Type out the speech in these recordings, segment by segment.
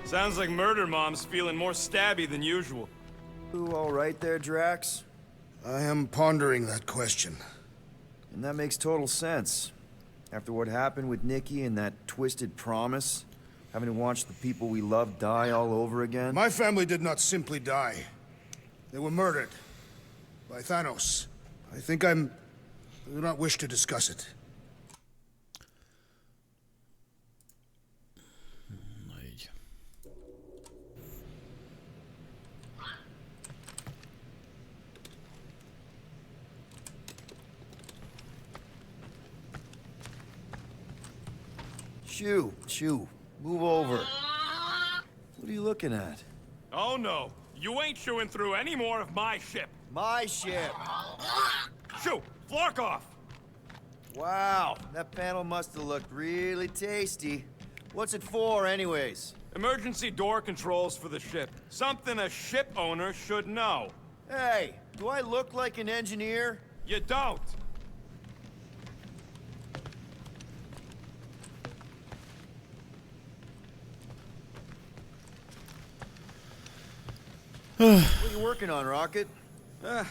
Sounds like Murder Mom's feeling more stabby than usual. You all right there, Drax? I am pondering that question. And that makes total sense. After what happened with Nikki and that twisted promise, having to watch the people we love die all over again. My family did not simply die. They were murdered. By Thanos. I do not wish to discuss it. Shoo, move over. What are you looking at? Oh no, you ain't chewing through any more of my ship. My ship! Shoo, Flark off! Wow, that panel must have looked really tasty. What's it for, anyways? Emergency door controls for the ship. Something a ship owner should know. Hey, do I look like an engineer? You don't. What are you working on, Rocket?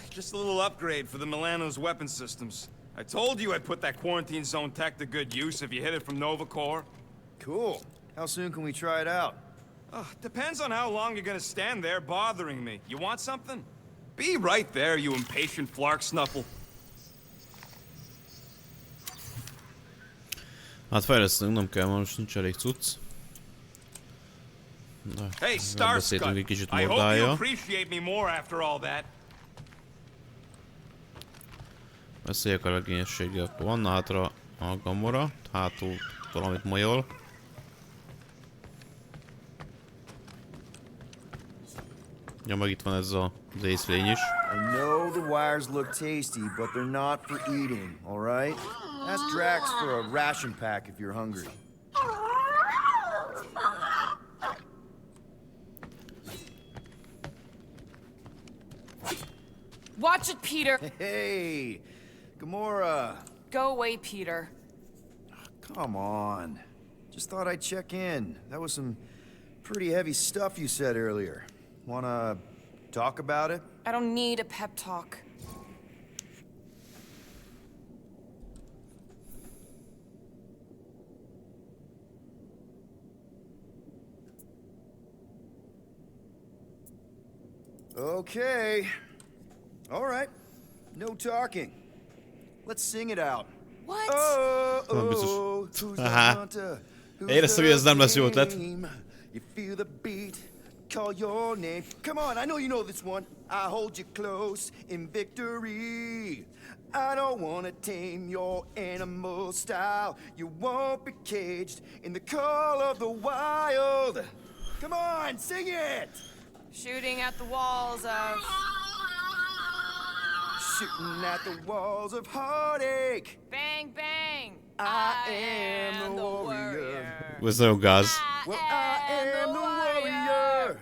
Just a little upgrade for the Milano's weapon systems. I told you I'd put that quarantine zone tech to good use if you hit it from Nova Corps. Cool. How soon can we try it out? Depends on how long you're gonna stand there bothering me. You want something? Be right there, you impatient Flark Snuffle. Hát fejlesztünk, nem kell, most nincs elég cucc. Hey, Starscut, I hope you appreciate me more after all that. Beszéljek a legényességgel, akkor van hátra a Gamora, hátul valamit majol. Ja, meg itt van ez az észlény is. I know the wires look tasty, but they're not for eating, all right? Ask Drax for a ration pack if you're hungry. Watch it, Peter! Hey, Gamora. Go away, Peter. Come on. Just thought I'd check in. That was some pretty heavy stuff you said earlier. Wanna talk about it? I don't need a pep talk. Okay. All right. No talking. Let's sing it out. What? Oh, who's the hunter? Éreztem, hogy ez nem lesz jó ötlet. You feel the beat, call your name. Come on, I know you know this one. I hold you close in victory. I don't wanna tame your animal style. You won't be caged in the call of the wild. Come on, sing it! Shooting at the walls of... Shooting at the walls of heartache. Bang, bang! I am the warrior. Ez nagyon gáz. Well, I am the warrior.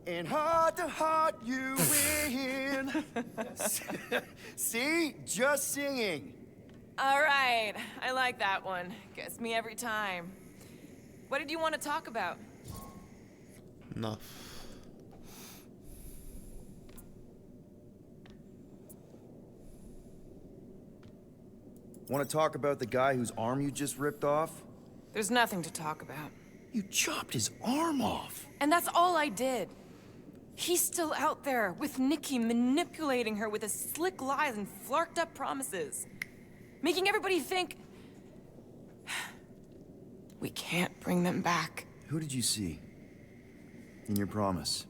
And heart to heart you win. See? Just singing. All right, I like that one. Gets me every time. What did you want to talk about? Na. Want to talk about the guy whose arm you just ripped off? There's nothing to talk about. You chopped his arm off. And that's all I did. He's still out there with Nikki manipulating her with his slick lies and flarked up promises. Making everybody think... we can't bring them back. Who did you see? In your promise?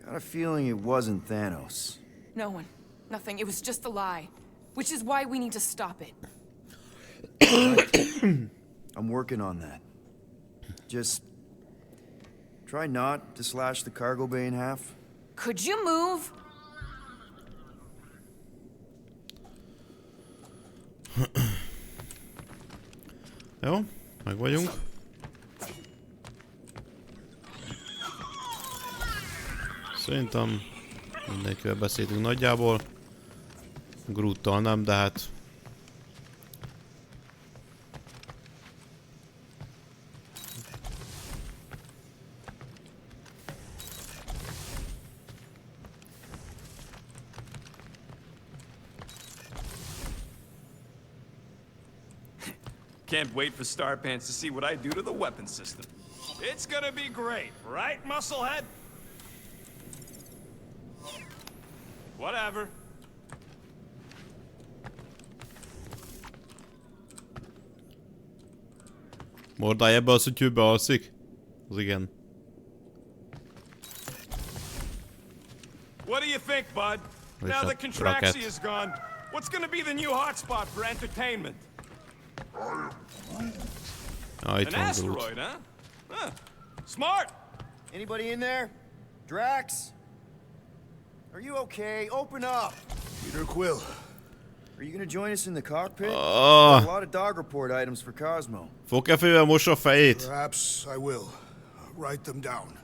Got a feeling it wasn't Thanos. No one. Nothing. It was just a lie. Which is why we need to stop it. I'm working on that. Just... try not to slash the cargo bay in half. Could you move? Jó, meg vagyunk. Szerintem mindenkivel beszéltünk nagyjából. Groottal nem, de hát... Can't wait for Starpants to see what I do to the weapon system. It's gonna be great, right, Musclehead? Whatever. Mordály ebbe a szütyőbe alszik? Az igen. What do you think, bud? Now the Contraxia is gone, what's gonna be the new hotspot for entertainment? Ah, itt An van asteroid, huh? Huh. Smart! Anybody in there? Drax? Are you okay? Open up! Peter Quill. Are you gonna join us in the cockpit? Ah. A lot of dog report items for Cosmo. Fogkefével mossa a fejét. Perhaps I will. Write them down.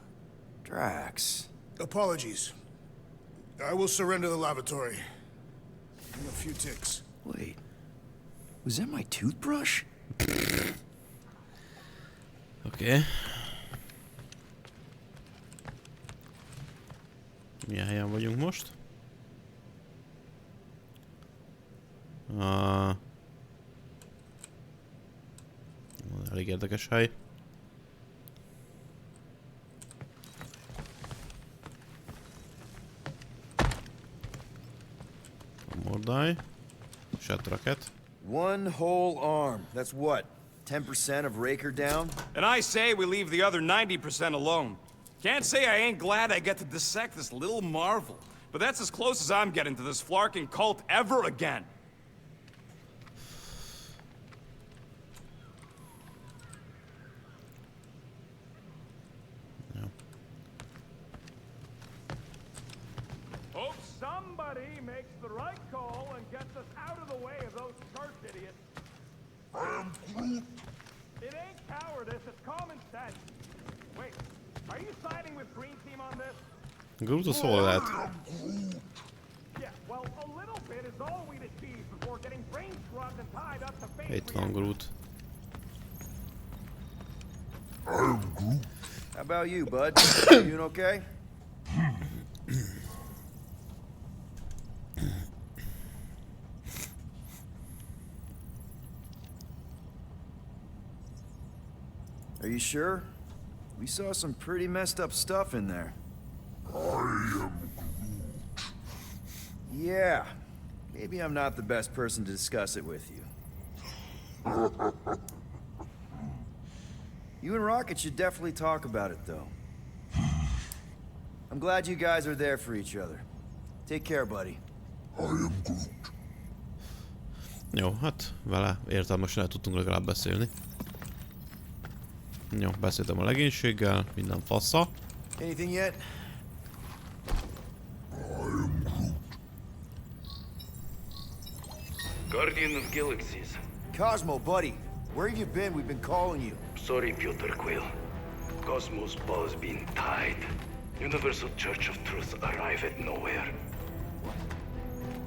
Drax. Apologies. I will surrender the lavatory. In a few ticks. Wait. Was that my toothbrush? Oké. Milyen helyen vagyunk most? Elég érdekes hely. Mordály. Shot rocket. One whole arm. That's what? 10% of Raker down? And I say we leave the other 90% alone. Can't say I ain't glad I get to dissect this little marvel, but that's as close as I'm getting to this flarking cult ever again. Hope somebody makes the right call and gets us out of the way of those church idiots. It ain't cowardice, it's common sense. Wait, are you siding with Green Team on this? Groot szól lehet. Yeah, well, a little bit is all we'd achieve before getting brain scrubbed and tied up to face. Itt van Groot. How about you, bud? You doing okay? Are you sure? We saw some pretty messed up stuff in there. Yeah. Maybe I'm not the best person to discuss it with you. You and Rocket should definitely talk about it, though. I'm glad you guys are there for each other. Take care, buddy. Jó, hát vele értelmesen el tudtunk legalább beszélni. Jó, beszéltem a legénységgel, minden fassa. Anything yet? Guardian of Galaxies. Cosmo, buddy. Where have you been? We've been calling you. Sorry, Peter Quill. Cosmos ball's been tied. Universal Church of Truth arrive at nowhere.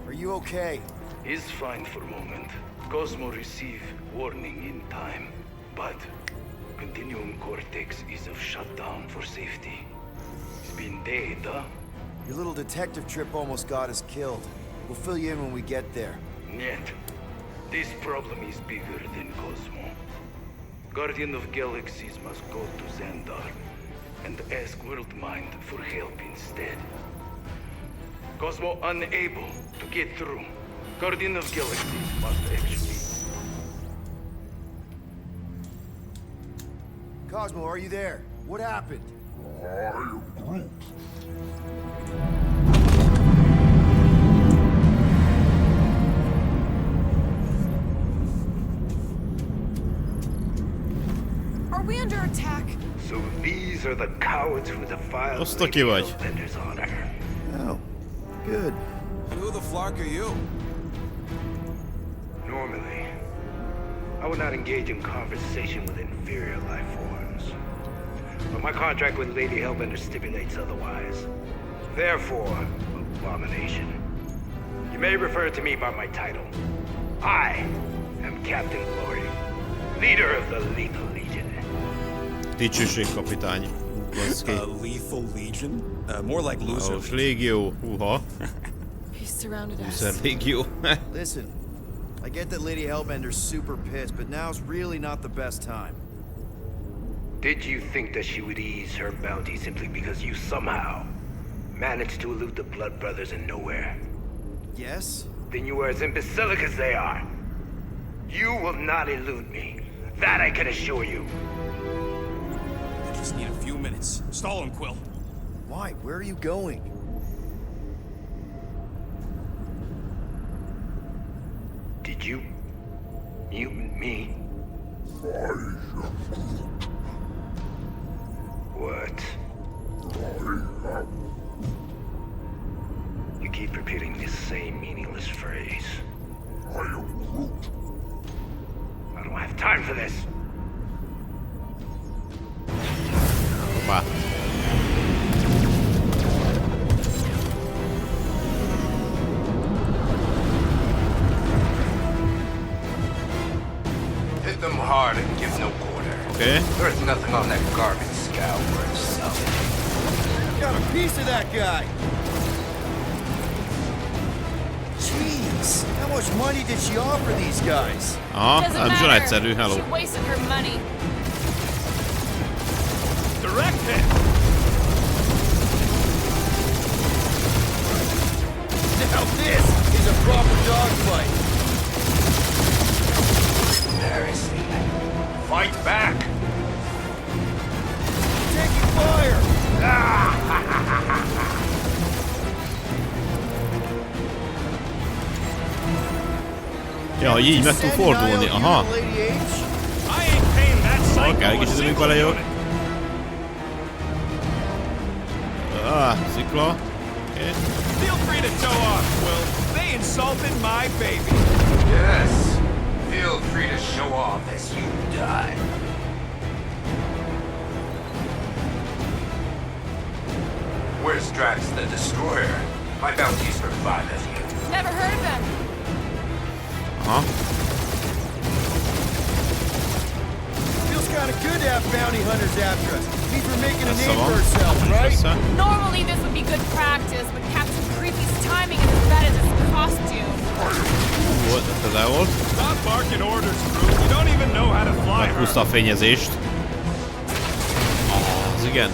Are you okay? He's fine for moment. Cosmo receive warning in time. But Continuum Cortex is of shutdown for safety. It's been dead, huh? Your little detective trip almost got us killed. We'll fill you in when we get there. Yet, this problem is bigger than Cosmo. Guardian of Galaxies must go to Xandar and ask Worldmind for help instead. Cosmo unable to get through. Guardian of Galaxies must actually... Cosmo, are you there? What happened? Are we under attack? So these are the cowards who defile Azt aki vagy. Hellbender's honor. Oh, good. Who the flark are you? Normally, I would not engage in conversation with inferior life forms. But my contract with Lady Hellbender stipulates otherwise. Therefore, abomination. You may refer to me by my title. I am Captain Glory, leader of the Lethal Legion. Dicsőség kapitány. Baszki. Lethal Legion? More like loser. Légió. Húha. He surrounded us. Loser légió. Listen, I get that Lady Hellbender's super pissed, but now's really not the best time. Did you think that she would ease her bounty simply because you somehow managed to elude the Blood Brothers in nowhere? Yes? Then you are as imbecilic as they are. You will not elude me. That I can assure you. I just need a few minutes. Stall him, Quill. Why? Where are you going? Did you mutant me? What? You keep repeating this same meaningless phrase. I don't have time for this. Opa. Hit them hard and give no quarter. Okay. There's nothing on that garbage scow worth selling. Got a piece of that guy! Jeez, how much money did she offer these guys? Aha, Doesn't ez nagyon matter. egyszerű, hello. She wasted her money. Direct hit! Now this is a proper dogfight! Embarrassing. Fight back! Taking fire! Ja, így meg tud fordulni, aha. I ain't paying that psycho Oké, a kicsit single vele jó. unit. Szikla. Oké. Feel free to tow off, Quill. They insulted my baby. Yes. Feel free to show off as you die. Where's Drax the Destroyer? My bounty's for 5 of you. Never heard of them. Aha. Feels kind of good to have bounty hunters after us. Means we're making a Össze name for van. ourselves, Nincs right? össze. Normally this would be good practice, but Captain Creepy's timing is as bad as his costume. Volt, ez közel volt. Stop barking orders, crew. You don't even know how to fly her. Meghúzta a fényezést. Az igen.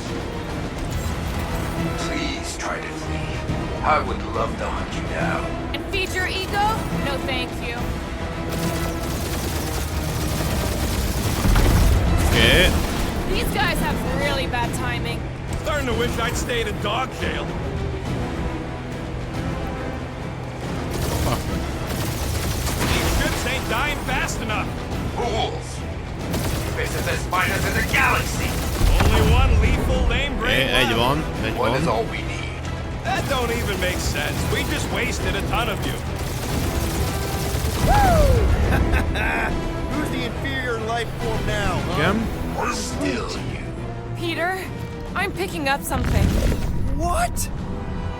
Please try to flee. I would love to hunt you down. And feed your ego? No thank you. Oké. These guys have really bad timing. Starting to wish I'd stayed in dog jail. These ships ain't dying fast enough. Fools! This is as finest in the galaxy! Only one lethal lame brain Egy left. van, egy One is van. all we need. That don't even make sense. We just wasted a ton of you. Who's the inferior life form now, huh? Igen. Still you. Peter, I'm picking up something. What?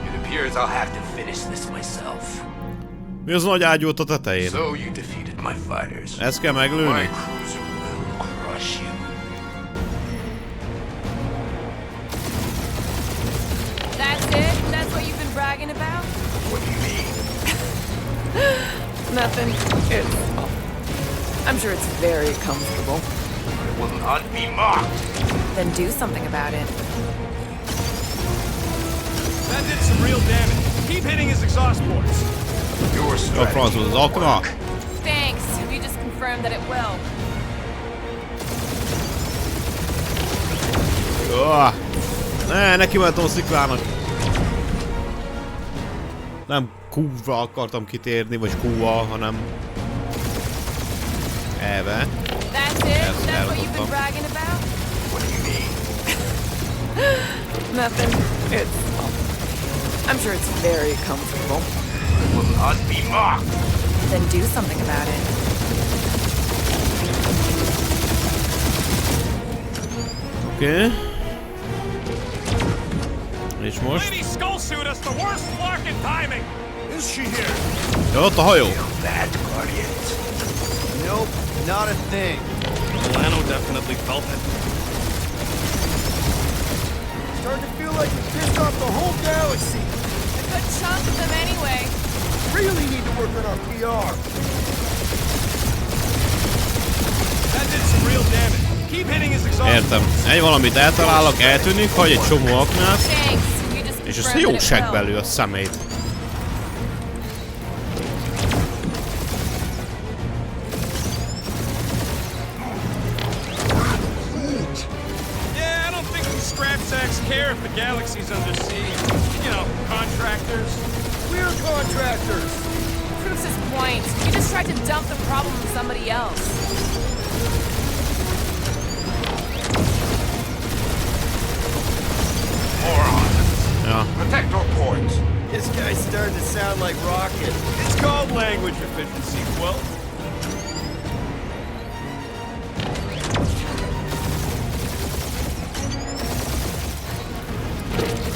It appears I'll have to finish this myself. Mi az nagy ágy volt a tetején? So you defeated my fighters. Ezt kell My meglőni? cruiser will crush you. That's it? That's what you've been bragging about? What do you mean? Nothing. I'm sure it's very comfortable. I will not be mocked. Then do something about it. That did some real damage. Keep hitting his exhaust ports. Your A strategy franchoz, az will alkalma. work. Thanks. We just confirmed that it will. Ne, neki mentem a sziklának. Nem Q-ra akartam kitérni, vagy Q-val, hanem Eve. That's it? That's what you've been bragging about? What do you mean? Nothing. I'm sure it's very comfortable. I will not be mocked. Then do something about it. Oké. És most? Lady Skullsuit us the worst flarkin' timing. Is she here? Ja, ott a hajó. That, Guardians. Nope, not a thing. Milano definitely felt it. Starting to feel like we pissed off the whole galaxy. A good chunk of them anyway. Really need to work on our PR. That did some real damage. Keep hitting his exhaust. Értem. Egy valamit eltalálok, eltűnik, hagy egy csomó aknát, Thanks. You just és ez confirmed jó that it segbe will. lő a szemét. Yeah, I don't think these scrap sacks care if the galaxy's under siege. You know, contractors. We're contractors. Proves his point. You just tried to dump the problem on somebody else. Ja. Protector points. This guy's starting to sound like Rocket. It's called language efficiency, Quill.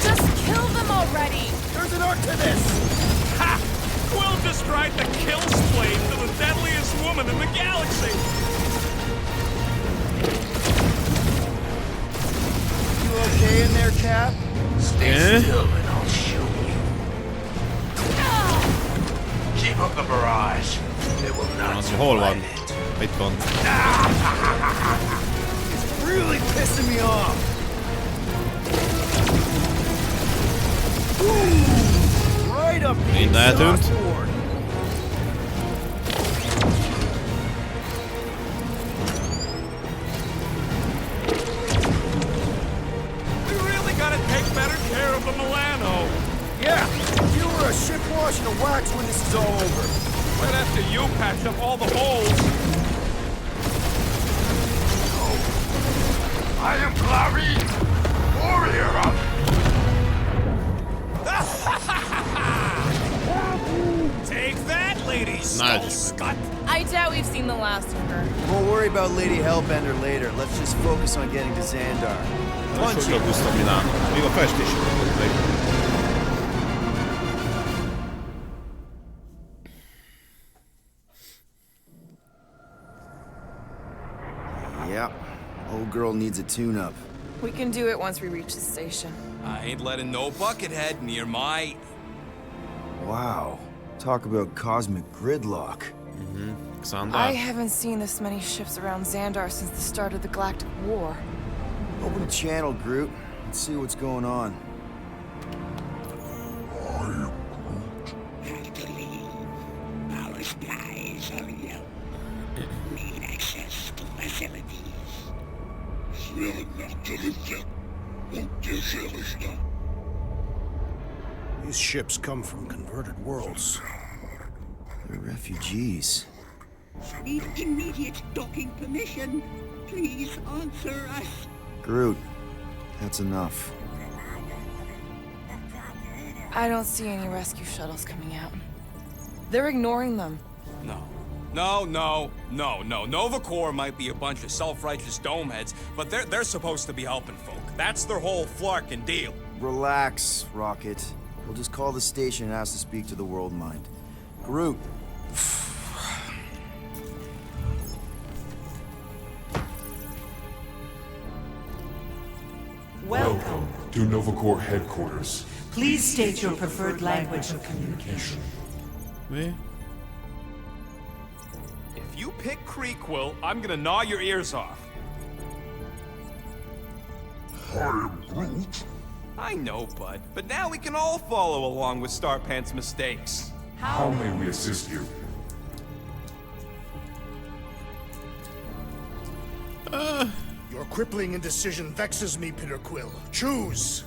Just kill them already. There's an art to this. Ha! Quill just tried to kill Splade to the deadliest woman in the galaxy. You okay in there, Cap? Eh? Still and I'll show you. Keep up the barrage. It will not Az hol van? survive it. Itt van. It's really pissing me off. Ooh, right up the Mind eltűnt. exhaust port. We really gotta take better care of the Milano. Yeah, you were a ship washing a wax when this is all over. Right after you patch up all the holes. I am Clary, warrior of... Take that, ladies. Nice. Scut. I doubt we've seen the last of her. We'll worry about Lady Hellbender later. Let's just focus on getting to Xandar. Punch Sosem it. húztam Milánót. Még a festés sem volt meg. Yeah, old girl needs a tune-up. We can do it once we reach the station. I ain't letting no buckethead near my... Wow, talk about cosmic gridlock. Xandar. I haven't seen this many ships around Xandar since the start of the Galactic War. Open a channel, Groot. Let's see what's going on. Our skies are yellow. Need access to facilities. These ships come from converted worlds. They're refugees. Need immediate docking permission. Please answer us. Groot, that's enough. I don't see any rescue shuttles coming out. They're ignoring them. No. Nova Corps might be a bunch of self-righteous domeheads, but they're supposed to be helping folk. That's their whole flarkin' deal. Relax, Rocket. We'll just call the station and ask to speak to the World Mind. Groot. Welcome to Nova Corps headquarters. Please state your preferred language of communication. Mi? If you pick Creekwill, I'm gonna gnaw your ears off. I am Groot. I know, bud, but now we can all follow along with Starpant's mistakes. How may we assist you? Your crippling indecision vexes me, Peter Quill. Choose!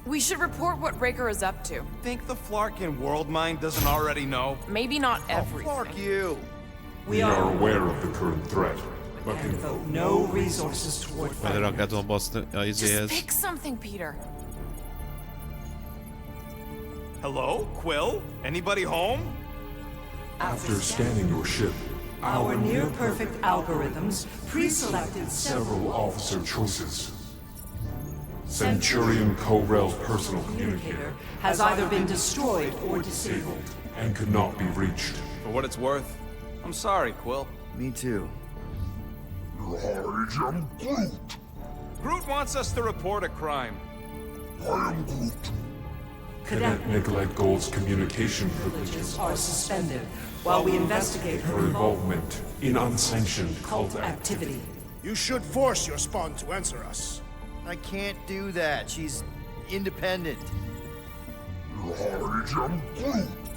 We should report what Raker is up to. Think the Flarkin World Mind doesn't already know? Maybe not everything. Fuck you. We are aware of the current threat, but And devote no resources toward Majd fighting. rakjátom a baszt a Just izéhez. pick something, Peter. Hello? Quill? Anybody home? after scanning your ship, Our near-perfect algorithms pre-selected several officer choices. Centurion Co-Rel's personal communicator has either been destroyed or disabled. and could not be reached. For what it's worth, I'm sorry, Quill. Me too. I am Groot. Groot wants us to report a crime. I am Groot. Cadet Nicolette Gold's communication privileges are suspended while we investigate her her involvement in unsanctioned cult cult activity. You should force your spawn to answer us. I can't do that. She's independent.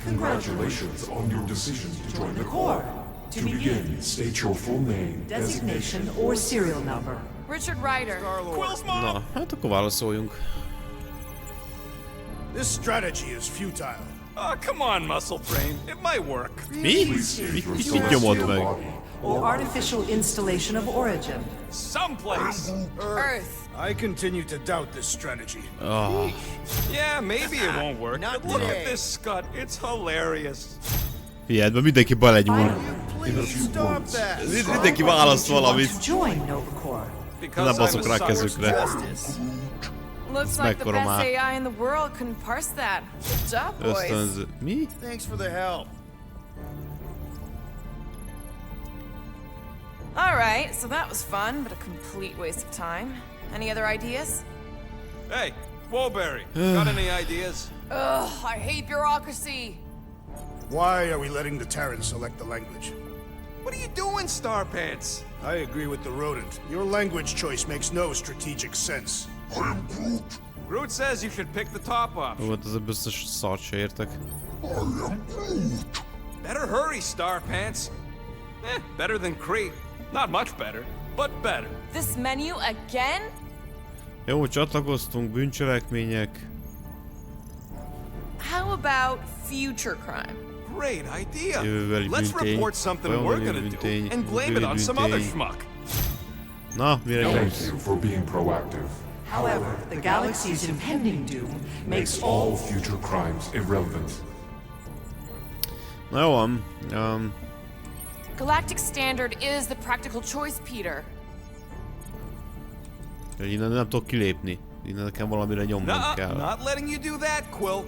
Congratulations on your decision to join the Corps. To begin, state your full name, Designation or serial number. Richard Ryder. Quill's mom! Na, hát akkor válaszoljunk. This strategy is futile. Oh, come on, muscle brain. It might work. Mi? Mit nyomod meg? Or artificial installation of origin. Someplace. Earth. I continue to doubt this strategy. Ah, Yeah, maybe it won't work. Not But look today. at this scut. It's hilarious. figyeld, mert mindenki belegyúl. Please stop that. Mindenki választ valamit. Join Nova Corps. Because I'm baszok a rá sucker kezükre. for justice. Looks like the mekkora best már. AI in the world couldn't parse that. Good job, boys. Ösztönző. Mi? Thanks for the help. All right, so that was fun, but a complete waste of time. Any other ideas? Hey, Woolberry, got any ideas? Ugh, I hate bureaucracy. Why are we letting the Terrans select the language? What are you doing, Starpants? I agree with the rodent. Your language choice makes no strategic sense. Groot says you should pick the top option. Volt ez a biztos szart se értek. Better hurry, Starpants. Better than Kree. Not much better, but better. This menu again? Jó, csatlakoztunk, bűncselekmények. How about future crime? Great idea. Jövőbeli Let's büntény. report something we're Folyamodó gonna do büntény. and blame it on some other schmuck. Na, mire Thank nyomsz? you for being proactive. However, the galaxy's impending doom makes all All future crimes irrelevant. Na jó van. Galactic Standard is the practical choice, Peter. Innen nem tudok kilépni. Innen nekem valamire nyomnom Nuh-uh, kell. not letting you do that, Quill.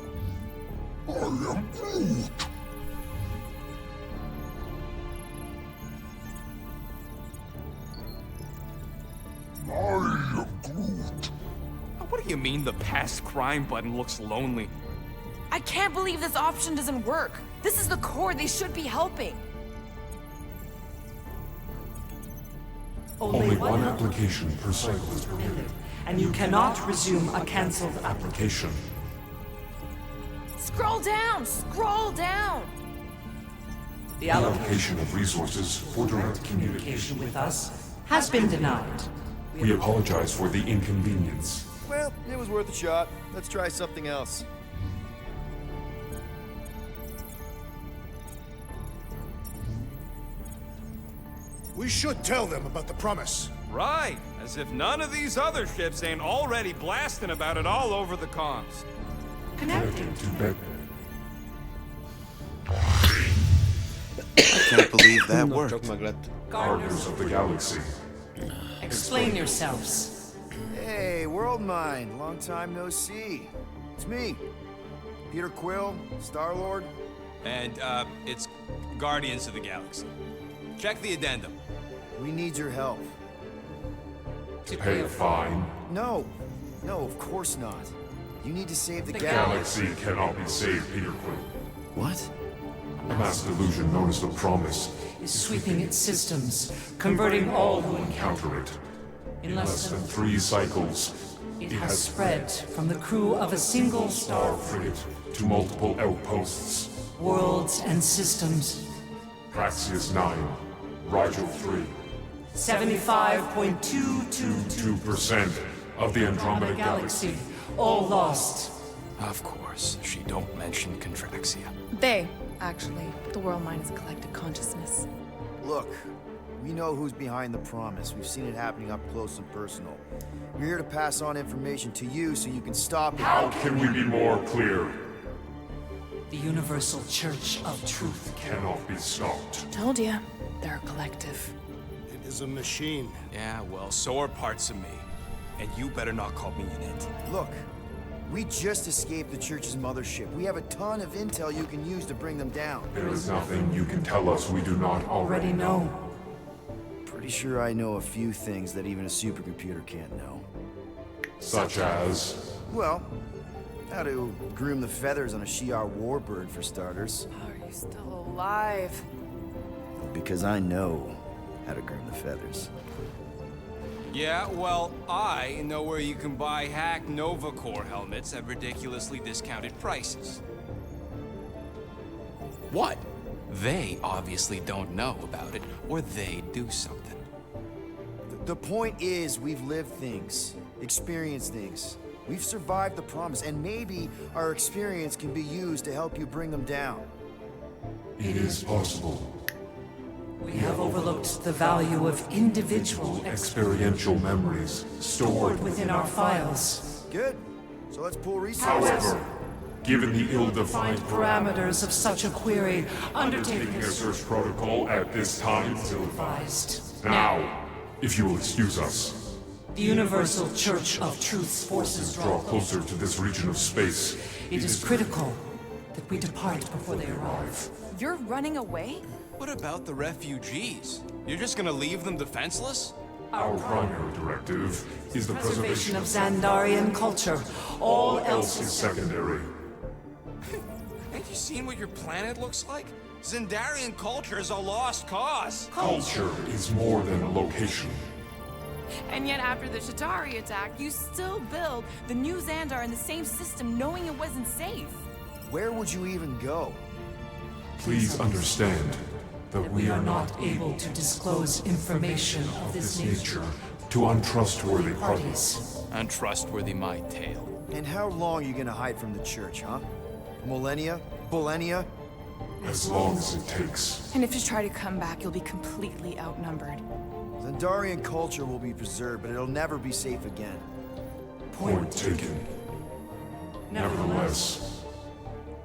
What do you mean the past crime button looks lonely? I can't believe this option doesn't work. This is the core. They should be helping. Only one application per cycle is permitted. and you cannot resume a cancelled application. Scroll down! Scroll down! The Allocation of resources for direct communication. communication with us has been denied. We apologize for the inconvenience. Well, it was worth a shot. Let's try something else. We should tell them about the promise. Right, as if none of these other ships ain't already blasting about it all over the comms. Connecting. To bed. I can't believe that Csak worked. meglett. Guardians of the Galaxy. Explain yourselves. Hey, World Mind. Long time no see. It's me, Peter Quill, Star-Lord. And, it's Guardians of the Galaxy. Check the addendum. We need your help. To pay a fine. No, of course not. You need to save the The galaxy. Galaxy cannot be saved, Peter Quill. What? A mass delusion known as the Promise. Is sweeping its systems, converting all who encounter Counter it. in Less than 3 cycles, it has spread from the crew of a single star, frigate to multiple outposts. worlds and systems. Praxius 9, Rigel 3. 75.222% 2% of the Andromeda Galaxy. galaxy, all lost. Of course, she don't mention Contraxia. They, actually. The world mind is a collective consciousness. Look, we know who's behind the promise. We've seen it happening up close and personal. We're here to pass on information to you so you can stop it. How can we be more clear? The Universal Church of Truth. Cannot be stopped. Told ya. They're a collective. It is a machine. Yeah, well, so are parts of me. And you better not call me in it. Look, we just escaped the Church's mothership. We have a ton of intel you can use to bring them down. There is nothing you can tell us we do not already Already know. Pretty sure I know a few things that even a supercomputer can't know. Such as... Well, How to groom the feathers on a Shi'ar warbird, for starters. How are you still alive? Because I know how to groom the feathers. Yeah, well, I know where you can buy hack Nova Corps helmets at ridiculously discounted prices. What? They obviously don't know about it, or they do something. The point is, we've lived things, experienced things. We've survived the promise, and maybe our experience can be used to help you bring them down. It is possible. We have overlooked the value of individual Experiential memories stored stored. within our files. Good. So let's pull resources. However, given the ill-defined Parameters of such a query, undertaking a search protocol at this time is advised. now, if you will excuse us, The Universal Church of Truth's forces draw closer to this region of space. It is critical that we depart before they arrive. You're running away? What about the refugees? You're just gonna leave them defenseless? Our primary directive is the preservation Preservation of of Xandarian culture. All else is secondary. Have you seen what your planet looks like? Xandarian culture is a lost cause. Culture is more than a location. And yet after the Shatari attack, you still build the new Xandar in the same system knowing it wasn't safe. Where would you even go? Please understand that we are not able to disclose information of this nature to untrustworthy parties. parties. Untrustworthy my tale. And how long are you gonna hide from the church, huh? Millennia? Millennia? As long as it takes. And if you try to come back, you'll be completely outnumbered. Xandarian culture will be preserved, but it'll never be safe again. Point taken. Nevertheless,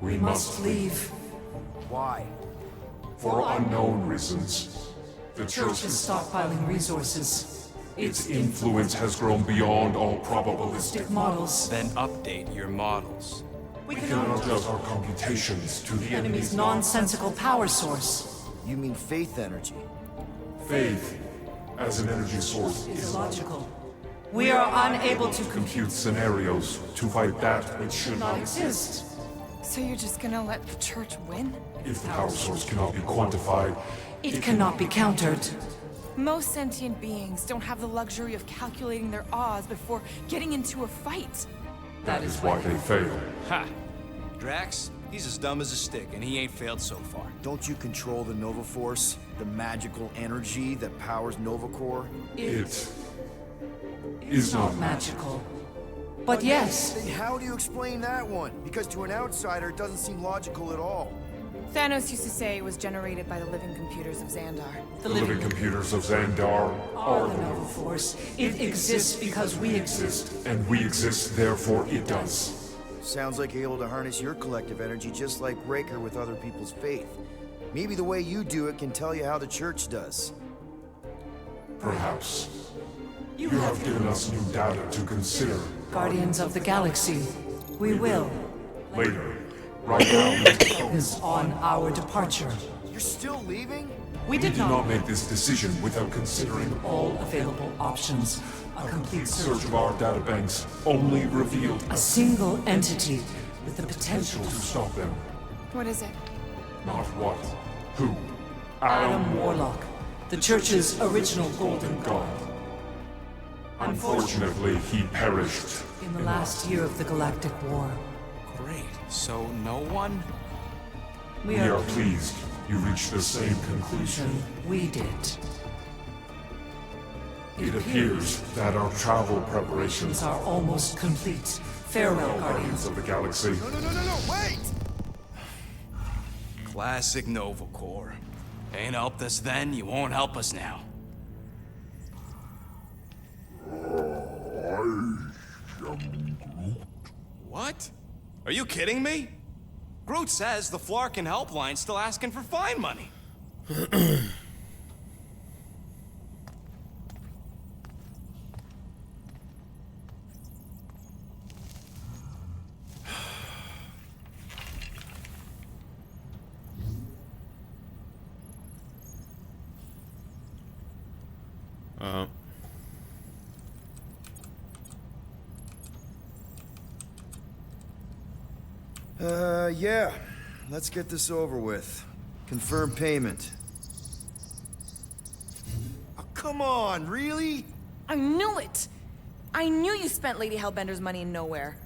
we must leave. Why? For unknown reasons. The Church church is stockpiling resources. its influence has grown beyond all probabilistic. Models. Then update your models. We We can cannot adjust our computations to the enemy's enemy's nonsensical power source. You mean faith energy? faith as an energy source Is illogical. We are unable to compute scenarios to fight that which should not not exist. So you're just gonna let the church win? If the power source cannot be quantified, It cannot be countered. Most sentient beings don't have the luxury of calculating their odds before getting into a fight. that is why they fail. Ha! Drax, he's as dumb as a stick, and he ain't failed so far. Don't you control the Nova Force? The magical energy that powers Nova Corps? It is not Magical. But yes, Then how do you explain that one? Because to an outsider, it doesn't seem logical at all. Thanos used to say it was generated by the living computers of Xandar. the living computers of Xandar are the Nova Force. It exists because we exist. and we exist, therefore it does. Sounds like you're able to harness your collective energy just like Raker with other people's faith. Maybe the way you do it can tell you how the church does. Perhaps. You have given us new data to consider. Guardians of the Galaxy. We will Later. Right now, focus on our departure. You're still leaving? We we did did not not make this decision without considering all available options. A complete search search of our databanks only revealed a single entity with the potential to stop them. What is it? Not what, who. Adam Warlock, the Church's original golden god. Unfortunately, he perished. In the last year of the Galactic War, Great. So no one? we We are are pleased you reached the same conclusion. we did. It appears that our travel preparations Are almost complete. Farewell, Guardians. Guardians of the Galaxy. No, wait! Classic Nova Corps. Ain't helped us then, you won't help us now. What? Are you kidding me? Groot says the Flarkin helpline's still asking for fine money. Yeah. Let's get this over with. Confirm payment. Oh, come on, really? I knew it! I knew you spent Lady Hellbender's money in nowhere.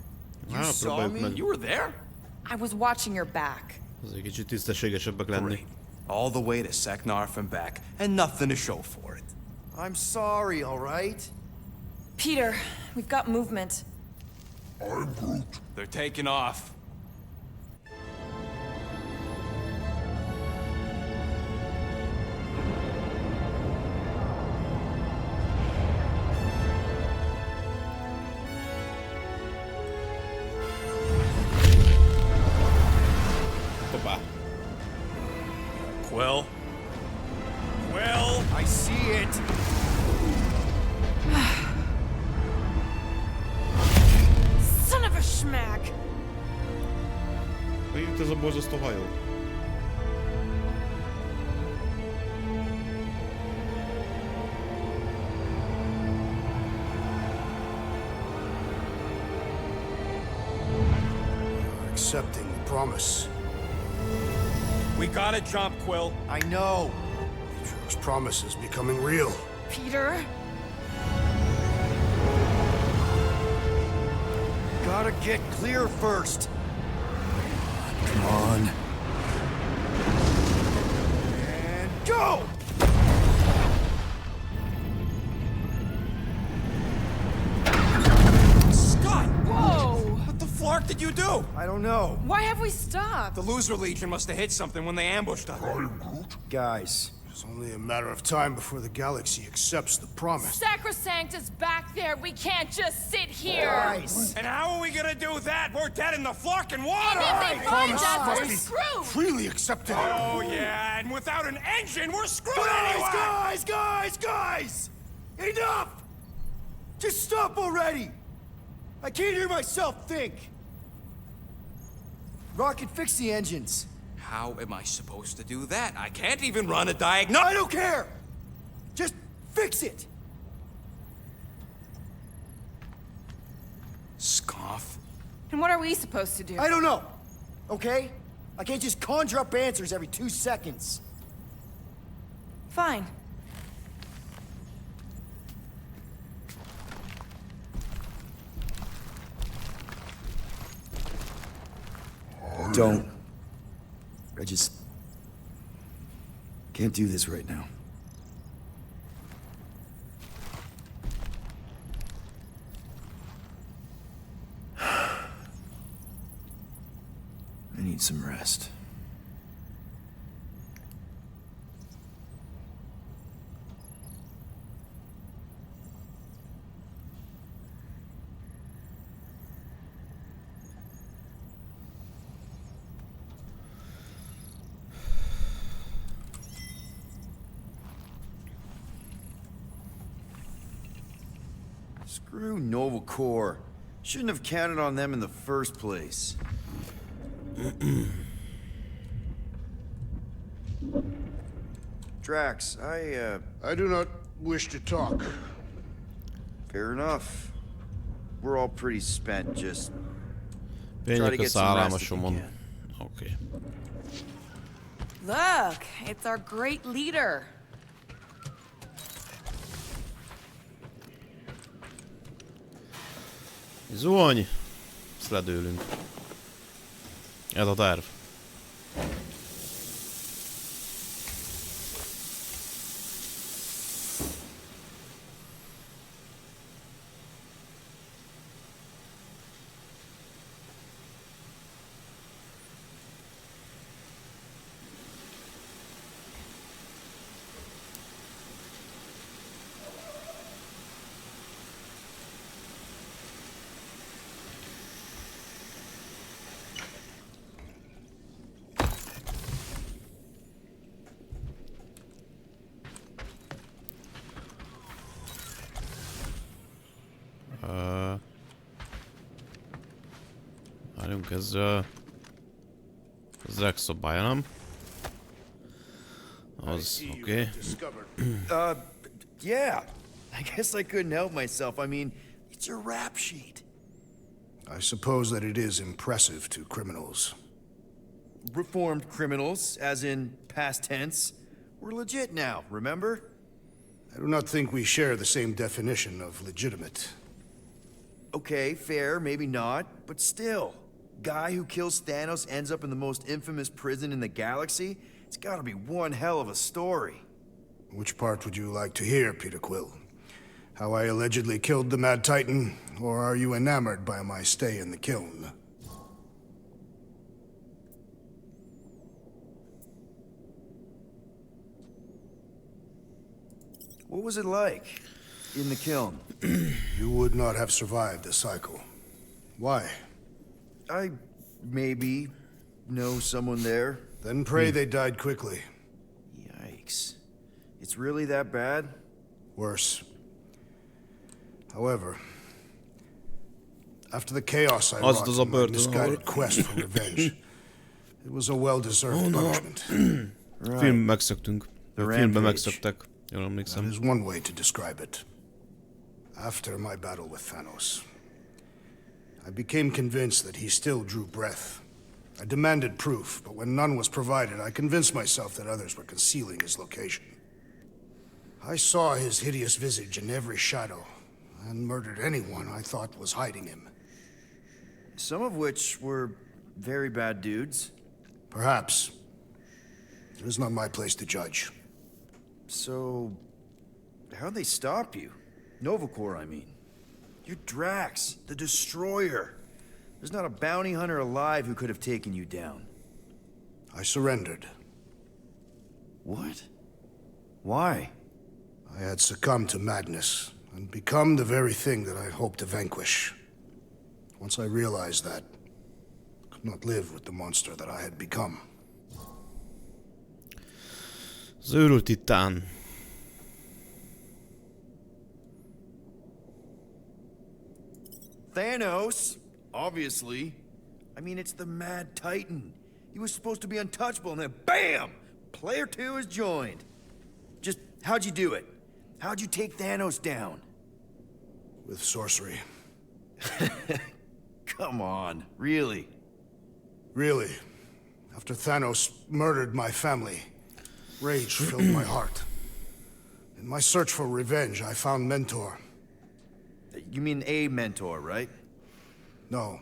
You saw me? You were there? I was watching your back. Azért kicsit tisztességesebbek lenni. Great. All the way to Seknarf and back, and nothing to show for it. I'm sorry, all right? Peter, we've got movement. They're taking off. Hoppá. Quill? Quill? I see it. Son of a schmack! Hogy itt ez a borzasztó hajó? You're accepting the promise. We gotta jump, Quill. I know. Atrio's promise is becoming real. Peter? Gotta get clear first. Come on. And go! Scott! Whoa! What the flark did you do? I don't know. Why have we stopped? The Loser Legion must have hit something when they ambushed us. Guys, It's only a matter of time before the galaxy accepts the promise. Sacrosanct is back there. We can't just sit here. guys. And how are we gonna do that? We're dead in the flarkin' water! And if they find us, must we're be screwed. freely accepted. Oh, yeah, and without an engine, we're screwed anyway! Guys! Enough! Just stop already! I can't hear myself think. Rocket, fix the engines. How am I supposed to do that? I can't even run a diagnostic. I don't care! Just fix it! Scoff. And what are we supposed to do? I don't know, okay? I can't just conjure up answers every 2 seconds. Fine. Don't. I just can't do this right now. I need some rest. Screw Nova Corps. Shouldn't have counted on them in the first place. Drax, I do not wish to talk. fair enough. We're all pretty spent, just try to Fények a get some rest if you szállásomon. can. Oké. Look, it's our great leader. Zuhany! Ezt ledőlünk. Ez a terv. Várjunk, ez Zack szobája, nem? Az, oké. Yeah. I guess I couldn't help myself. I mean, it's your rap sheet. I suppose that it is impressive to criminals. Reformed criminals, as in past tense. We're legit now, remember? I do not think we share the same definition of legitimate. Okay, fair, maybe not, but still. Guy who kills Thanos ends up in the most infamous prison in the galaxy? It's gotta be one hell of a story. Which part would you like to hear, Peter Quill? How I allegedly killed the Mad Titan, or are you enamored by my stay in the kiln? What was it like in the kiln? You would not have survived the cycle. Why? I maybe know someone there. Then pray they died quickly. Yikes. It's really that bad? Worse. However, after the chaos I wrought in my misguided quest for revenge, it was a well-deserved punishment. Film megszöktünk. Filmben megszöktek. Jól That emlékszem. is one way to describe it. After my battle with Thanos, I became convinced that he still drew breath. I demanded proof, but when none was provided, I convinced myself that others were concealing his location. I saw his hideous visage in every shadow, and murdered anyone I thought was hiding him. Some of which were very bad dudes. Perhaps. It is not my place to judge. So, how'd they stop you? Nova Corps, I mean. You're Drax, the Destroyer. There's not a bounty hunter alive who could have taken you down. I surrendered. What? Why? I had succumbed to madness, and become the very thing that I hoped to vanquish. Once I realized that, I could not live with the monster that I had become. Az őrült titán. Thanos, obviously. I mean, it's the Mad Titan. He was supposed to be untouchable, and then BAM! Player 2 is joined. Just, how'd you do it? How'd you take Thanos down? With sorcery. Come on, really? Really. After Thanos murdered my family, rage filled my heart. In my search for revenge, I found Mentor. You mean a mentor, right? No.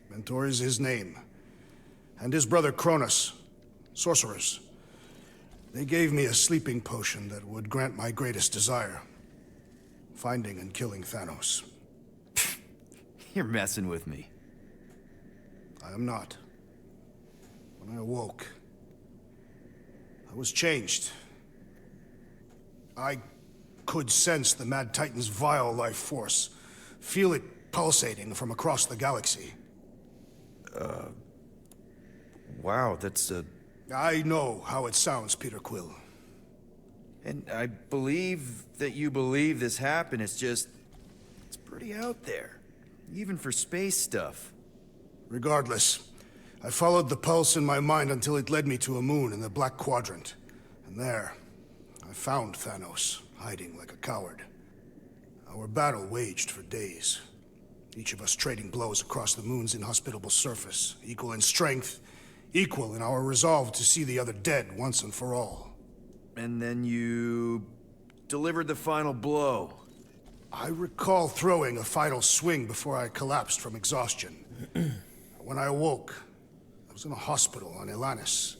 Mentor is his name. And his brother Cronus. Sorcerers. They gave me a sleeping potion that would grant my greatest desire. Finding and killing Thanos. You're messing with me. I am not. When I awoke, I was changed. I could sense the Mad Titan's vile life force. Feel it pulsating from across the galaxy. Wow, that's I know how it sounds, Peter Quill. And I believe that you believe this happened. It's just... it's pretty out there. Even for space stuff. Regardless, I followed the pulse in my mind until it led me to a moon in the Black Quadrant. And there, I found Thanos, hiding like a coward. Our battle waged for days. Each of us trading blows across the moon's inhospitable surface, equal in strength, equal in our resolve to see the other dead once and for all. And then you... delivered the final blow. I recall throwing a final swing before I collapsed from exhaustion. When I awoke, I was in a hospital on Elanis.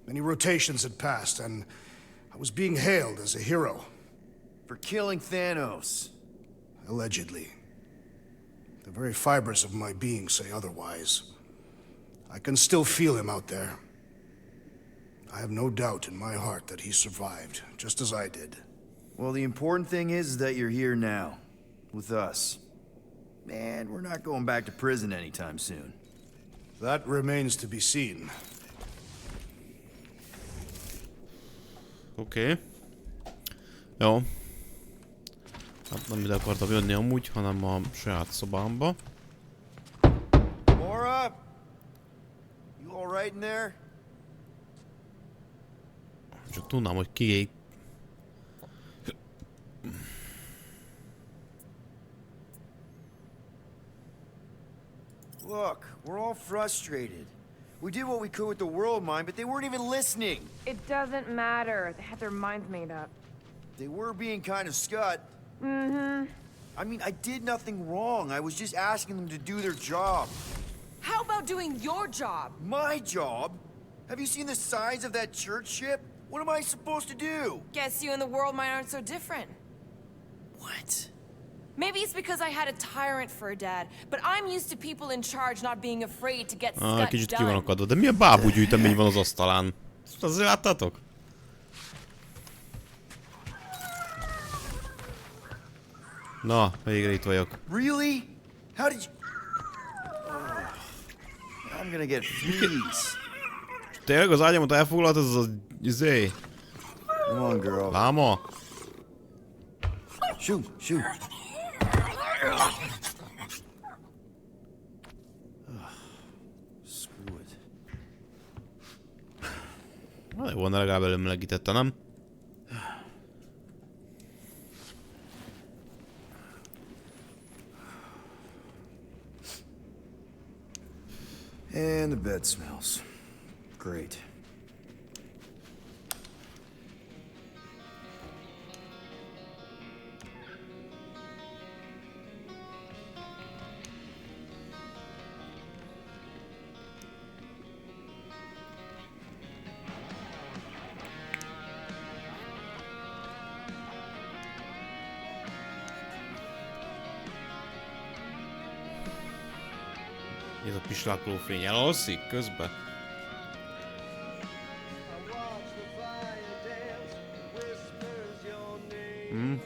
Many rotations had passed, and I was being hailed as a hero. For killing Thanos. Allegedly. The very fibers of my being say otherwise. I can still feel him out there. I have no doubt in my heart that he survived, just as I did. Well, the important thing is that you're here now. With us. And we're not going back to prison anytime soon. That remains to be seen. Oké. Jó. Hát nem ide akartam jönni amúgy, hanem a saját szobámba. Mora? You all right in there? Csak tudnám, hogy ki... Look, we're all frustrated. We did what we could with the world mind, but they weren't even listening. It doesn't matter. They had their minds made up. They were being kind of scut. Mm-hmm. I mean, I did nothing wrong. I was just asking them to do their job. How about doing your job? My job? Have you seen the size of that church ship? What am I supposed to do? Guess you and the world mind aren't so different. What? Maybe it's because I had a tyrant for a dad, but I'm used to people in charge not being afraid to get stuff Kicsit ki done. van akadva. De milyen bábúgyűjtemény van az asztalán? Ezt azért láttátok? Na, végre itt vagyok. Really? How did you... I'm gonna get fleas. Tényleg az ágyamat elfoglalt ez az izé? Come on, girl. Láma? Shoot, shoot. Screw it. Jó volna, legalább előmelegítette, nem? And the bed smells. Great. Ez a pislákoló fény elalszik közben?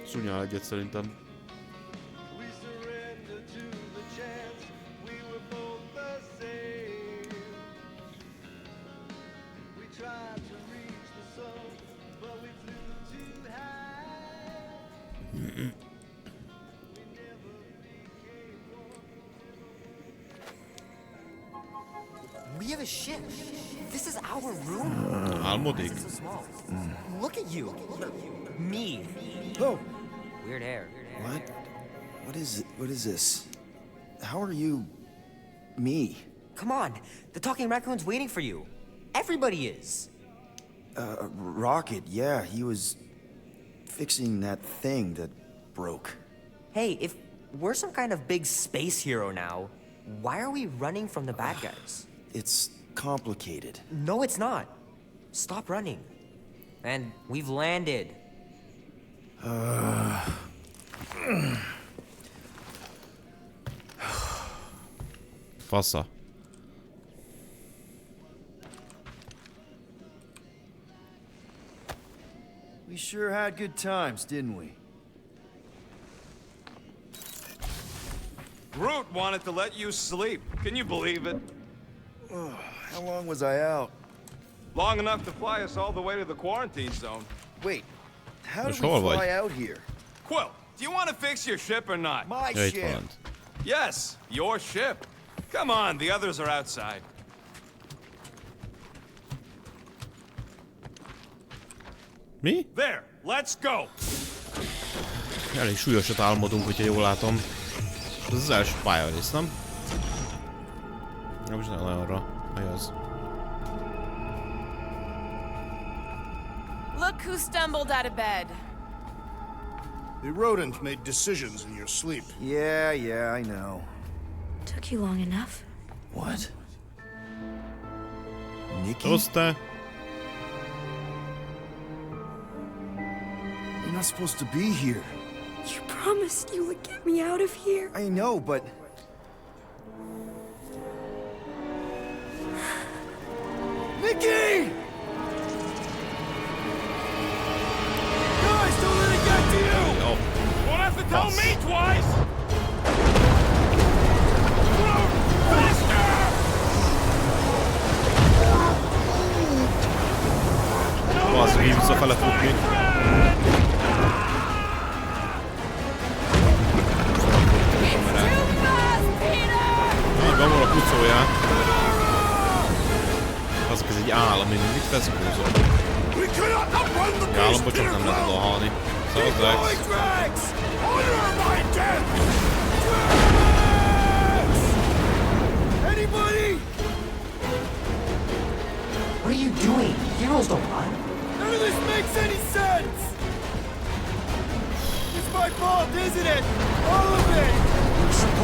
Szúnyál egyet szerintem. We have a ship. This is our room. Álmodik. It's so small. Look at you. Me. Oh. Weird hair. What? What is it? What is this? How are you... me? Come on. The talking raccoon's waiting for you. Everybody is. Rocket, yeah, he was fixing that thing that broke. Hey, if we're some kind of big space hero now, why are we running from the bad guys? It's complicated. No, it's not. Stop running. And we've landed. Fasza. We sure had good times, didn't we? Groot wanted to let you sleep. Can you believe it? How long was I out? Long enough to fly us all the way to the quarantine zone. Wait, how did Most we hol fly vagy? out here? Quill, do you want to fix your ship or not? My Ja, itt ship. van lent. Yes, your ship. Come on, the others are outside. Mi? There, let's go. Elég súlyosat álmodunk, hogyha jól látom. Ez az első pályarész, nem? Nem is olyanra. Mi az? Look who stumbled out of bed. The rodent made decisions in your sleep. Yeah, I know. Took you long enough. What? Nikki? Toste. You're not supposed to be here. You promised you would get me out of here. I know, but... Nikki! Guys, don't let it get to you! Oh. Won't have to tell me twice! Groot, faster! Bazzeg, így visszafele futni. Na, Gamora pucolja. Azok, ez egy állam, én mit feszkózom. Egy államba csak nem lehet halni. Szóval Drax.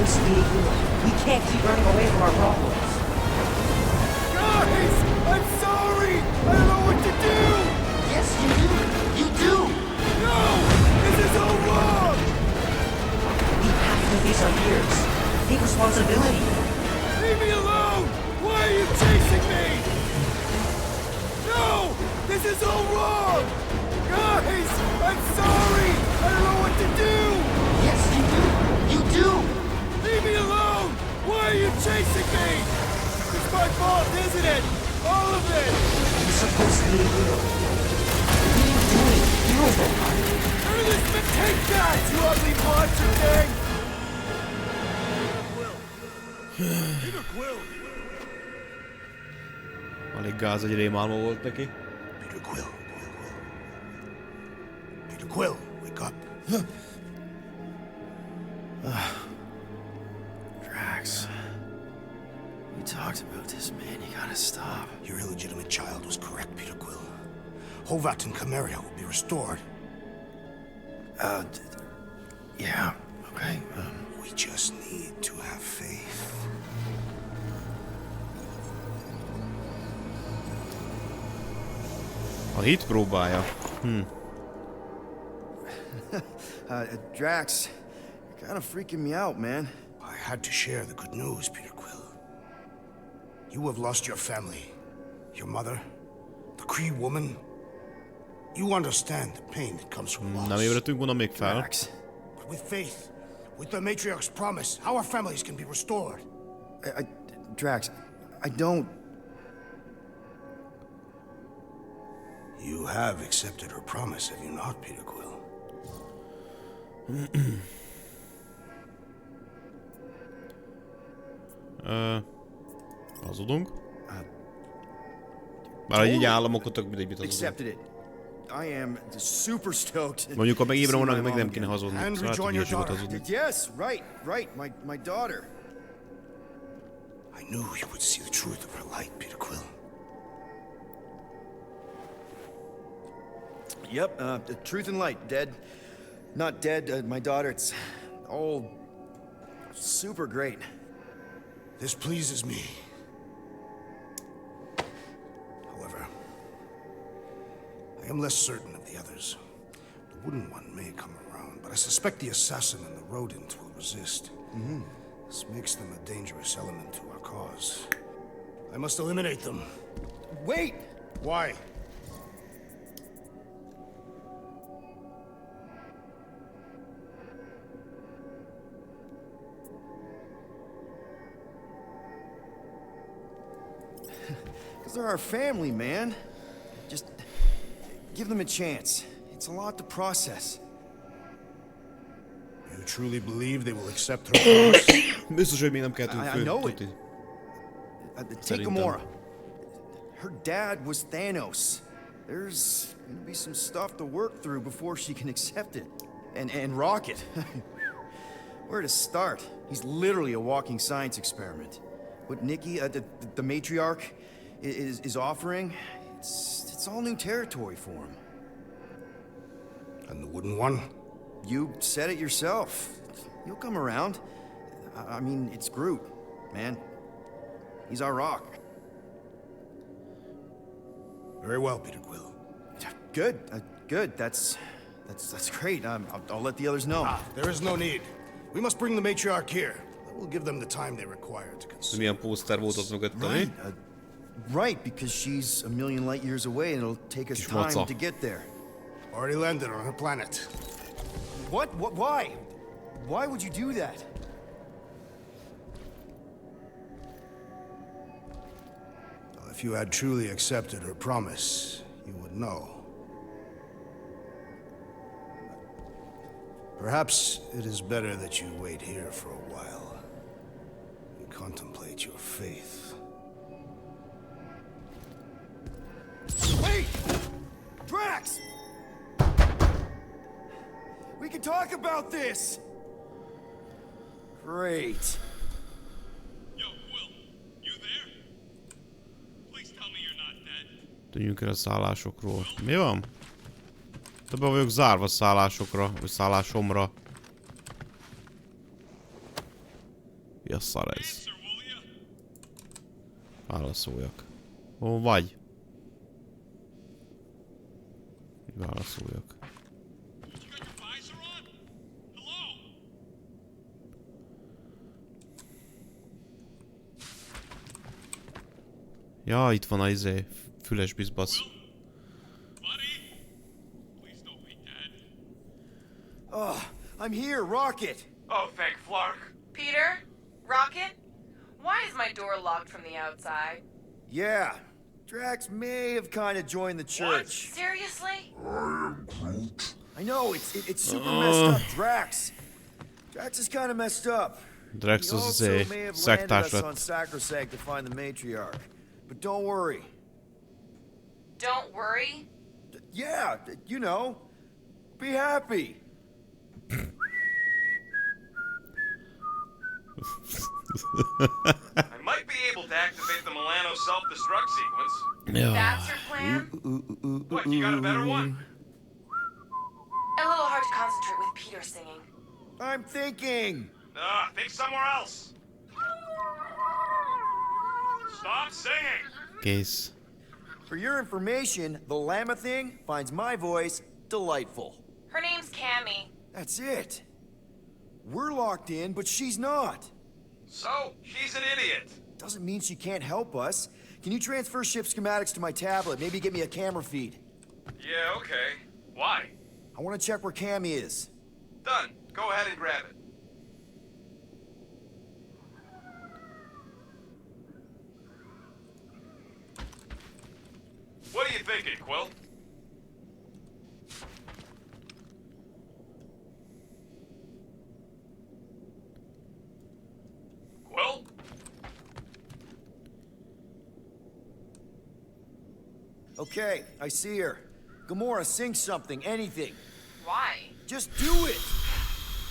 supposed to be ignored. We can't keep running away from our problems. Guys! I'm sorry! I don't know what to do! Yes, you do! You do! No! This is all wrong! We have to face our fears. Take responsibility. Leave me alone! Why are you chasing me? No! This is all wrong! Guys! I'm sorry! I don't know what to do! Yes, you do! You do! Leave me alone! Why are you chasing me? It's my fault, isn't it? All of it! You're supposed to be a hero. What are you doing? Heroes don't run. Elizabeth, take that, you ugly monster thing! Peter Quill! Alig gáz, hogy rémálma volt neki. Peter Quill. Peter Quill, wake up. Drax. We talked about this, man. You gotta stop. Your illegitimate child was correct, Peter Quill. Hovat and Cameria will be restored. Yeah, okay. We just need to have faith. A hit próbája. Drax, you're kind of freaking me out, man. I had to share the good news, Peter Quill. You have lost your family. Your mother, the Kree woman. You understand the pain that comes from loss. Nem ébredtünk volna még fel. Drax. But with faith, with the matriarch's promise, our families can be restored. Drax, I don't... You have accepted her promise, have you not, Peter Quill? Hazudunk? Bár így államokat tök mindegy, mit hazudunk. Accepted it. I am super stoked. Mondjuk, ha meg ébre vannak, meg nem kéne hazudni. Szóval hát, hogy hülyeséget hazudni. Yes, right. My daughter. I knew you would see the truth of her light, Peter Quill. Yep, the truth and light, dead. Not dead, my daughter, it's all super great. This pleases me. However, I am less certain of the others. The wooden one may come around, but I suspect the assassin and the rodent will resist. This makes them a dangerous element to our cause. I must eliminate them. Wait! Why? Because they're our family, man. Just give them a chance. It's a lot to process. You truly believe they will accept her promise? Biztos, hogy még nem kell I know it. Take Gamora. Her dad was Thanos. There's gonna be some stuff to work through before she can accept it. And Rocket. Where to start? He's literally a walking science experiment. What Nikki, the matriarch, is offering, it's all new territory for him. And the wooden one? You said it yourself. He'll come around. I mean, it's Groot, man. He's our rock. Very well, Peter Quill. Good. That's great. I'll let the others know. There is no need. We must bring the matriarch here. That will give them the time they require to consider. Milyen pószter volt ott mögötte, mi? Right, because she's a million light years away and it'll take us time to get there. Already landed on her planet. What? Why? Why would you do that? If you had truly accepted her promise, you would know. Perhaps it is better that you wait here for a while and contemplate your faith. Wait! Drax! We can talk about this! Great. Yo, Quill, you there? Please tell me you're not dead. Tűnjünk el a szállásokról. Mi van? Te be vagyok zárva szállásokra, vagy szállásomra. Mi a szar ez? Válaszoljak. Hol vagy? Válaszoljak. Ja, itt van a füles bizbasz. Oh, I'm here, Rocket. Oh, thank Flark. Peter? Rocket? Why is my door locked from the outside? Yeah, Drax may have kind of joined the church. Seriously? I know, it's super messed up, Drax. Drax is kind of messed up. Drax He az also may have landed us on Sacrosanct to find the matriarch. But don't worry. Don't worry? Yeah, you know, be happy. I might be able to activate the Milano self-destruct sequence. Yeah. That's your plan? What, you got a better one? A little hard to concentrate with Peter singing. I'm thinking. Think somewhere else. Stop singing. Kész. For your information, the llama thing finds my voice delightful. Her name's Cammy. That's it. We're locked in, but she's not. So, she's an idiot. Doesn't mean she can't help us. Can you transfer ship schematics to my tablet? Maybe get me a camera feed. Yeah, okay. Why? I want to check where Cammy is. Done. Go ahead and grab it. What are you thinking, Quill? Quill? Okay, I see her. Gamora, sing something, anything. Why? Just do it!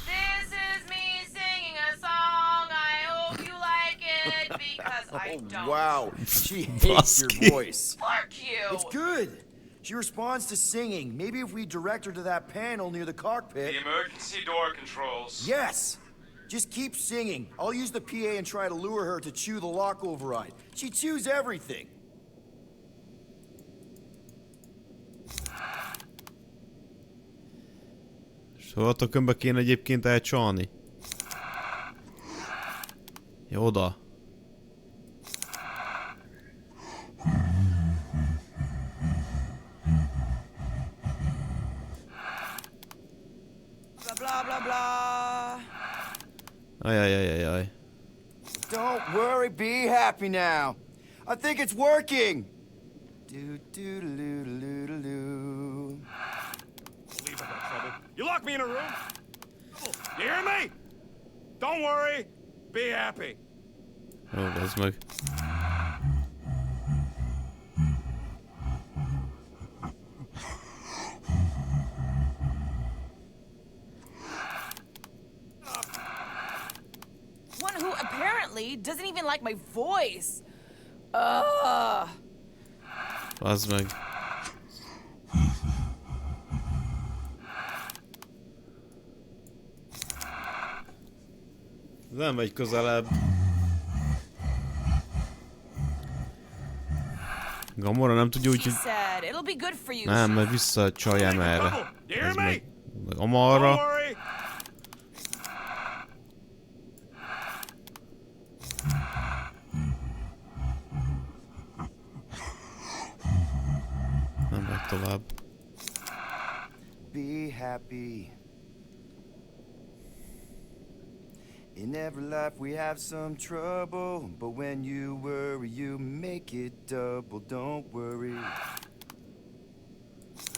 This is me singing a song. I hope you like it because I don't. Wow, she hates your voice. Fuck you. It's good. She responds to singing. Maybe if we direct her to that panel near the cockpit. The emergency door controls. Yes! Just keep singing. I'll use the PA and try to lure her to chew the lock override. She chews everything. Szóval a kömbbe kéne egyébként elcsalni. Jó, oda. Blah blah blah blah. Ajajajajaj. Don't worry, be happy now. I think it's working. Do do do do do do. Believe I got trouble. You locked me in a room? You hear me? Don't worry. Be happy. Jó, bazd meg. One who apparently doesn't even like my voice. Ugh. Bazd meg. Nem megy közelebb. Gamora nem tudja úgy, hogy... Nem, mert visszacsaljam erre. Ez meg amarra. Nem megy tovább. Be happy. In every life we have some trouble, but when you worry, you make it double. Don't worry.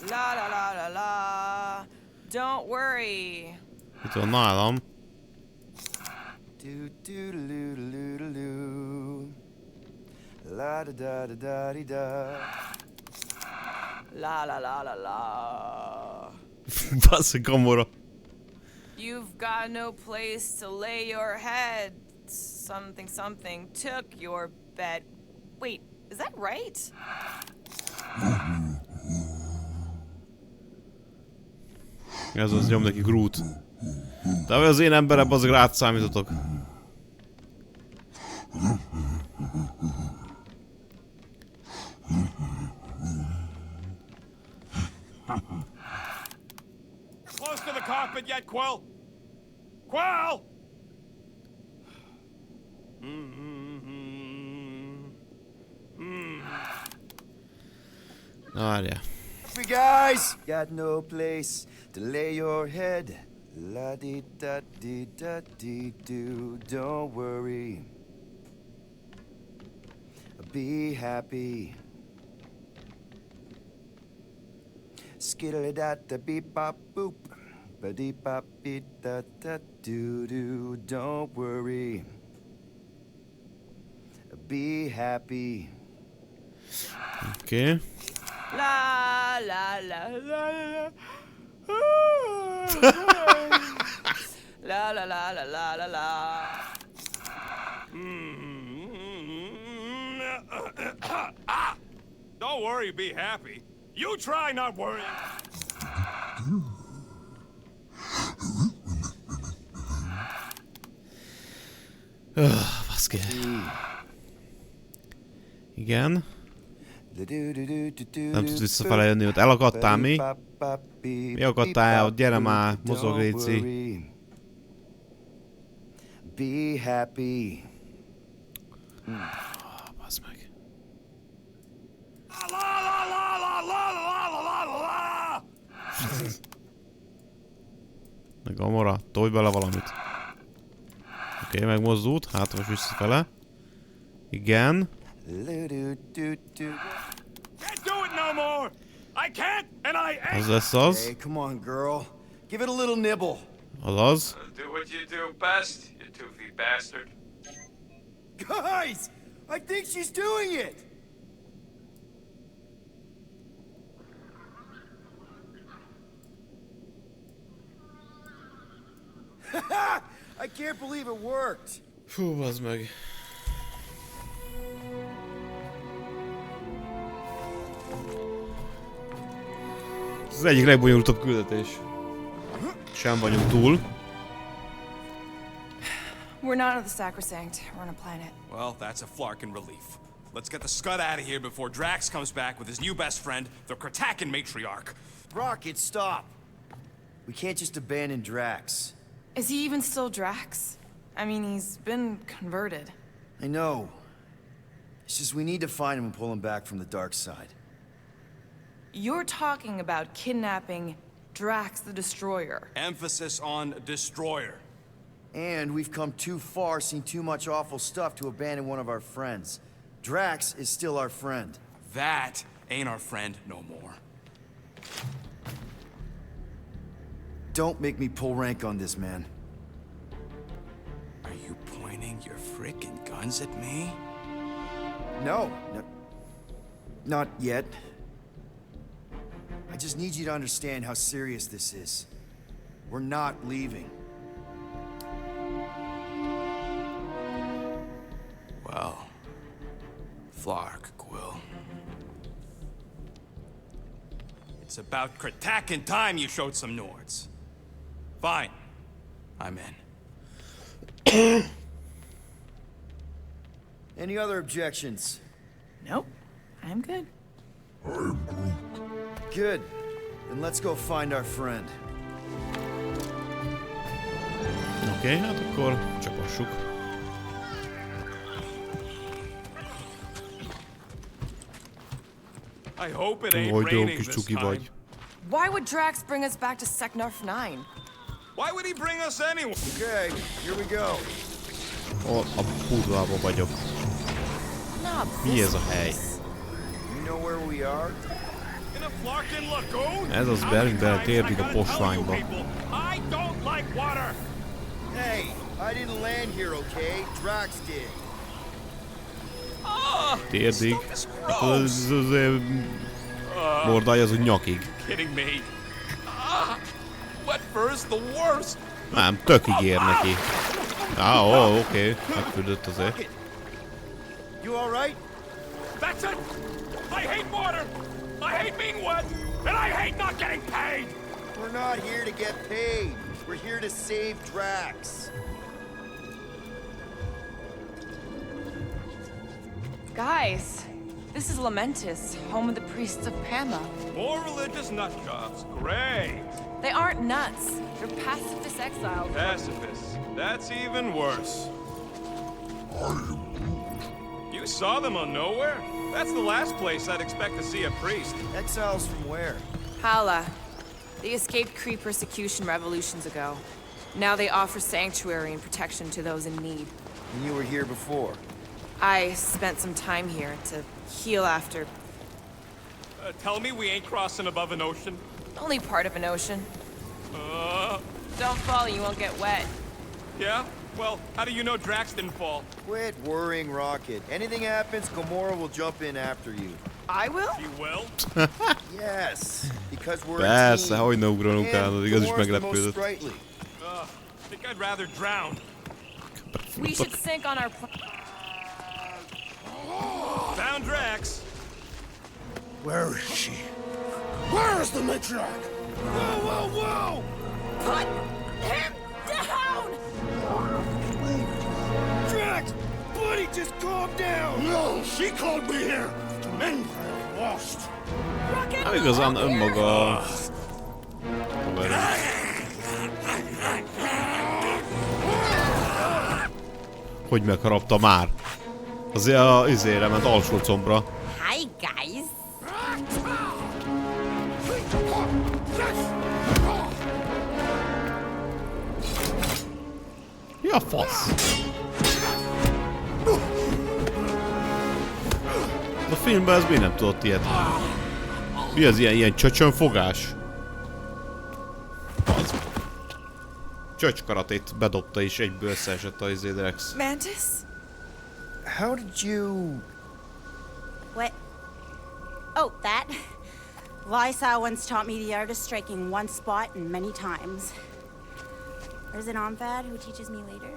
La la la la la. Don't worry. Itt van nálam. Do do do do do do. La da da da da di da. La la la la la. Basz, Gamora. You've got no place to lay your head. Something something took your bed. Wait, is that right? Ez az nyom neki Groot. De az én emberebb, az rád számítotok. Close to the cockpit yet, Quill? Quill! Várjál. You guys got no place to lay your head. La di da di da di do. Don't worry. Be happy. Skiddly da da beep bop boop. Ba dee bop beep da da do do. Don't worry. Be happy. Okay. La la la la la. La la la la la la la. Don't worry, be happy. You try not worrying. Baszki. Igen. Nem tudsz visszafele jönni, ott elakadtál mi? Mi akadtál ott? Gyere már, mozog, Réci. Be happy. Basz meg. Meg Gamora, tolj bele valamit. Oké, megmozdult, hát most visszafele. Igen. Az lesz az. Hey, come on, girl. Give it a little nibble. Azaz. Do what you do best, you toothy bastard. Guys, I think she's doing it. I can't believe it worked. Fú, bazd meg. Ez az egyik legbonyolultabb küldetés. Sem vagyunk túl. We're not on the Sacrosanct. We're on a planet. Well, that's a flarkin' relief. Let's get the scud out of here before Drax comes back with his new best friend, the Kratakan matriarch. Rocket, stop. We can't just abandon Drax. Is he even still Drax? I mean, he's been converted. I know. It's just we need to find him and pull him back from the dark side. You're talking about kidnapping Drax the Destroyer. Emphasis on destroyer. And we've come too far, seen too much awful stuff to abandon one of our friends. Drax is still our friend. That ain't our friend no more. Don't make me pull rank on this, man. Are you pointing your frickin' guns at me? No, not yet. I just need you to understand how serious this is. We're not leaving. Well, Flark, Quill. It's about Kratakan time you showed some Nords. Fine. I'm in. Any other objections? Nope. I'm good. Good. Then let's go find our friend. Oké, hát akkor csapassuk. I hope it ain't Vagy jó raining kis this cuki time. vagy. Why would Drax bring us back to Seknarf 9? Why would he bring us anyway? Okay, here we go. A pudvába vagyok. Not Mi ez a hely? You know where we are? In a Flarkin lagoon? Ez az belünk beletérdik a posványba. I don't like water. Hey, I didn't land here, okay? Drax did. Térdig. Az bordája az úgy nyakig. Kidding me. Wet first, the worst. Nem, tök ígér neki. Oké. Megfürdött azért. You all right? That's it. I hate water. I hate being wet. And I hate not getting paid. We're not here to get paid. We're here to save Drax. Guys, this is Lamentis, home of the priests of Pama. More religious nutjobs. Great. They aren't nuts. They're pacifist exiles. Pacifists. That's even worse. You saw them on Nowhere? That's the last place I'd expect to see a priest. Exiles from where? Hala. They escaped Kree persecution revolutions ago. Now they offer sanctuary and protection to those in need. And you were here before? I spent some time here to heal after. Tell me we ain't crossing above an ocean? Only part of an ocean. Don't fall, you won't get wet. Yeah? Well, how do you know Drax didn't fall? Quit worrying, Rocket. Anything happens, Gamora will jump in after you. I will? She will? Yes, because we're a Persze, team. hogy ne ugranunk And át, az igaz is Gamora's the most meglepődött. sprightly. I think I'd rather drown. We should sink on our Found Drax. Where is she? Where is the matriarch? Whoa, whoa, whoa! Put him down! Drax! Buddy, just calm down! No, she called me here. Men are lost. Nem igazán önmaga. Hogy megharapta már? Azért a izére ment alsó combra. Hi, guys. Mi a fasz? A filmben ez miért nem tudott ilyet? Mi az ilyen csöcsönfogás? Az. Csöcskaratét bedobta és egyből összeesett a Drax. Mantis? How did you... What? Oh, that? Lysa once taught me the art of striking one spot and many times. There's an Omfad who teaches me later.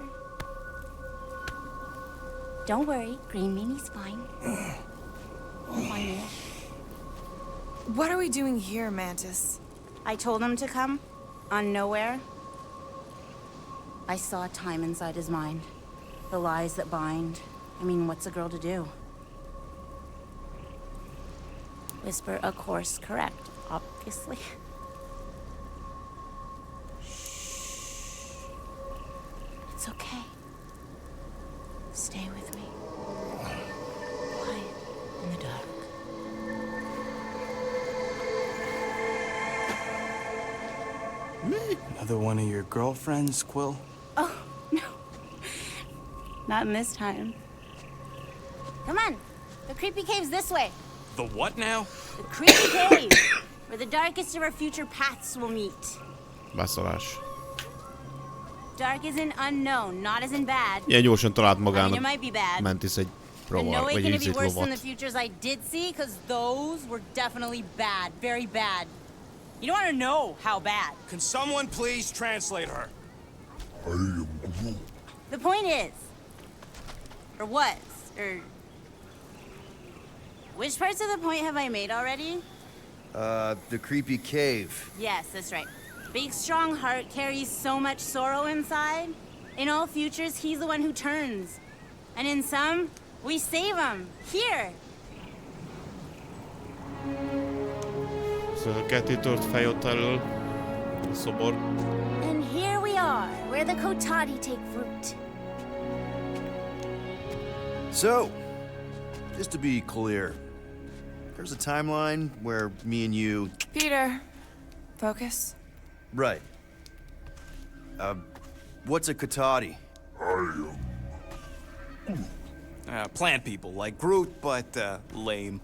Don't worry, Green Meanie's fine. Fine-ish. What are we doing here, Mantis? I told him to come, on Nowhere. I saw time inside his mind. The lies that bind. I mean, what's a girl to do? Whisper a course correct, obviously. Shh. It's okay. Stay with me. Quiet in the dark. Another one of your girlfriends, Quill? Oh, no. Not in this time. Come on. The creepy cave's this way. The what now? The creepy cave, where the darkest of our future paths will meet. Beszarás. Dark as in unknown, not as in bad. Ilyen gyorsan talált I mean, magának it might be bad. Mantis egy But no rovar, way vagy can egy it be worse than the lovat. futures I did see, because those were definitely bad. Very bad. You don't want to know how bad. Can someone please translate her? The point is, or was, or... Which parts of the point have I made already? The creepy cave. Yes, that's right. Big, strong heart carries so much sorrow inside. In all futures, he's the one who turns. And in some, we save him. Here. Szóval ketté tört fej ott elől. A szobor. And here we are, where the Kotati take fruit. So, just to be clear, there's a timeline where me and you... Peter, focus. Right. What's a Kotati? Plant people, like Groot, but, lame.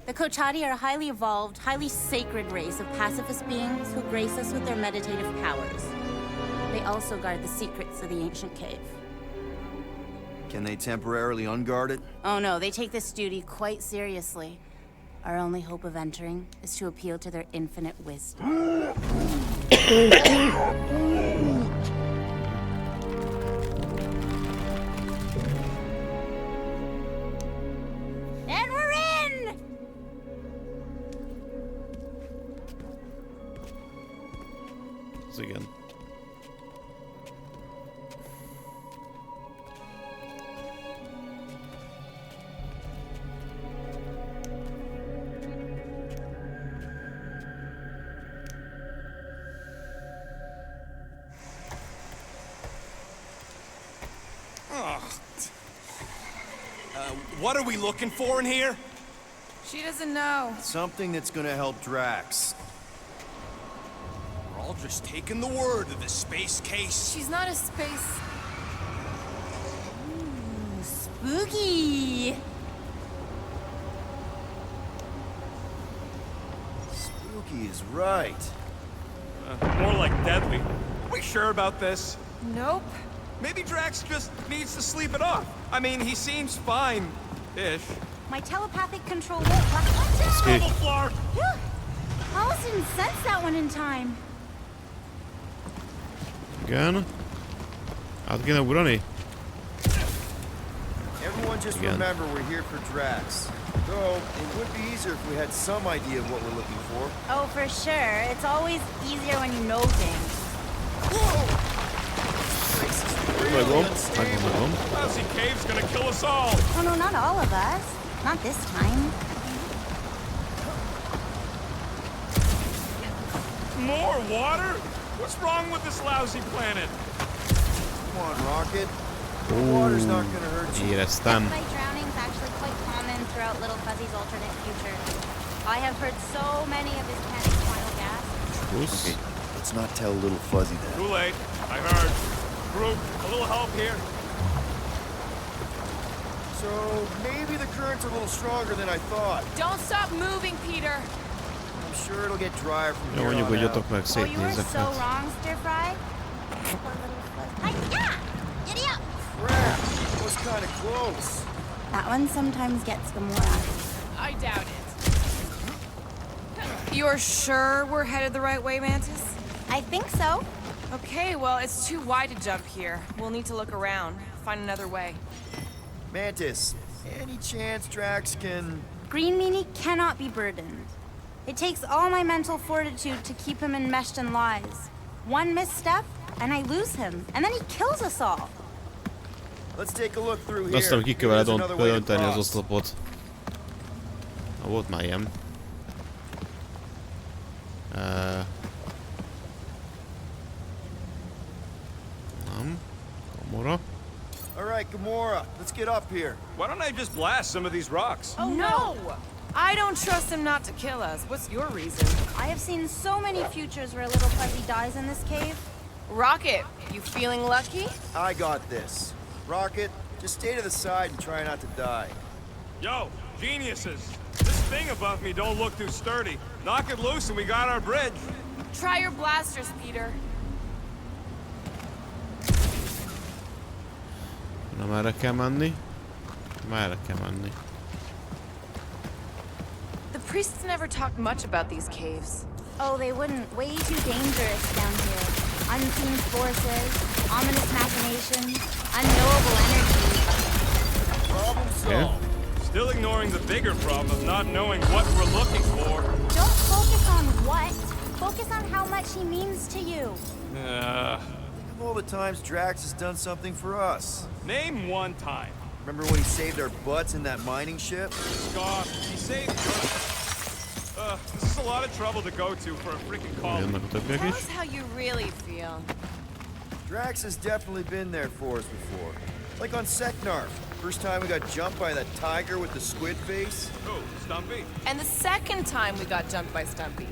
The Kotati are a highly evolved, highly sacred race of pacifist beings who grace us with their meditative powers. They also guard the secrets of the ancient cave. Can they temporarily unguard it? Oh no, they take this duty quite seriously. Our only hope of entering is to appeal to their infinite wisdom. And we're in! Ez igen. What are we looking for in here? She doesn't know. Something that's gonna help Drax. We're all just taking the word of the space case. She's not a space... Ooh, spooky. Spooky is right. More like deadly. Are we sure about this? Nope. Maybe Drax just needs to sleep it off. I mean, he seems fine-ish. My telepathic control won't watch out! Double flark! Phew. I almost didn't sense that one in time. Igen. Át kéne ugrani? Everyone just Again. remember we're here for Drax. Though, it would be easier if we had some idea of what we're looking for. Oh, for sure. It's always easier when you know things. Megvan. Megvan. Lousy cave's gonna kill us all. Oh no, not all of us. Not this time. More water? What's wrong with this lousy planet? Come on, Rocket. The water's not gonna hurt you. Éreztem. By drowning is actually quite common throughout Little Fuzzy's alternate future. I have heard so many of his panic final gasps. Okay, let's not tell Little Fuzzy that. Too late. I heard. Group, a little help here. So, maybe the current's a little stronger than I thought. Don't stop moving, Peter. I'm sure it'll get drier from Jó, here mondjuk, on hogy out. jöttök meg Oh, you were szétnézek. so wrong, Stir Fry. Hi-ya! Giddy up! Crap! That was kind of close. That one sometimes gets Gamora. I doubt it. You're sure we're headed the right way, Mantis? I think so. Okay, well, it's too wide to jump here. We'll need to look around, find another way. Mantis, any chance Drax can... Green Meanie cannot be burdened. It takes all my mental fortitude to keep him enmeshed in lies. One misstep, and I lose him, and then he kills us all. Let's take a look through here. Azt hiszem, ki kell vele There's another way to dönteni az cross. oszlopot. Na, volt már ilyen. Nem. Gamora. All right, Gamora, let's get up here. Why don't I just blast some of these rocks? Oh, no! I don't trust him not to kill us. What's your reason? I have seen so many futures where Little Fuzzy dies in this cave. Rocket, you feeling lucky? I got this. Rocket, just stay to the side and try not to die. Yo, geniuses. This thing above me don't look too sturdy. Knock it loose and we got our bridge. Try your blasters, Peter. Na, merre kell menni? Merre kell menni? The priests never talked much about these caves. Oh, they wouldn't. Way too dangerous down here. Unseen forces, ominous machinations, unknowable energy. Problem solved. Still ignoring the bigger problem of not knowing what we're looking for. Don't focus on what. Focus on how much he means to you. Think of all the times Drax has done something for us. Name one time. Remember when he saved our butts in that mining ship? Scott, he saved this is a lot of trouble to go to for a freaking colony. Jönnek a többiek Tell is. us how you really feel. Drax has definitely been there for us before. Like on Seknarf. First time we got jumped by that tiger with the squid face. Oh, Stumpy. And the second time we got jumped by Stumpy.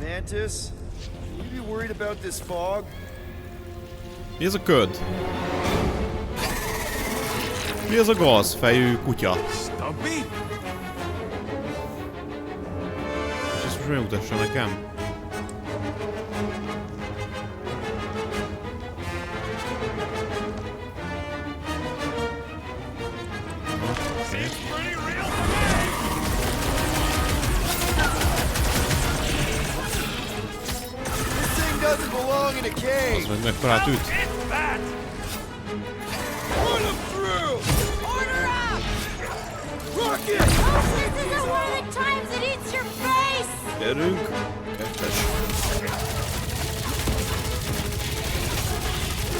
Mantis, should you be worried about this fog? Mi ez a köd? Mi ez a gazfejű kutya? Stumpy? És ezt most megmutassa nekem. Seems pretty real This thing doesn't belong in a cave. Az meg megtalált üt. It's that! Put him through! Order up! Rocket! Oh, this isn't one of the times it eats your face! Gyerünk. Kettes.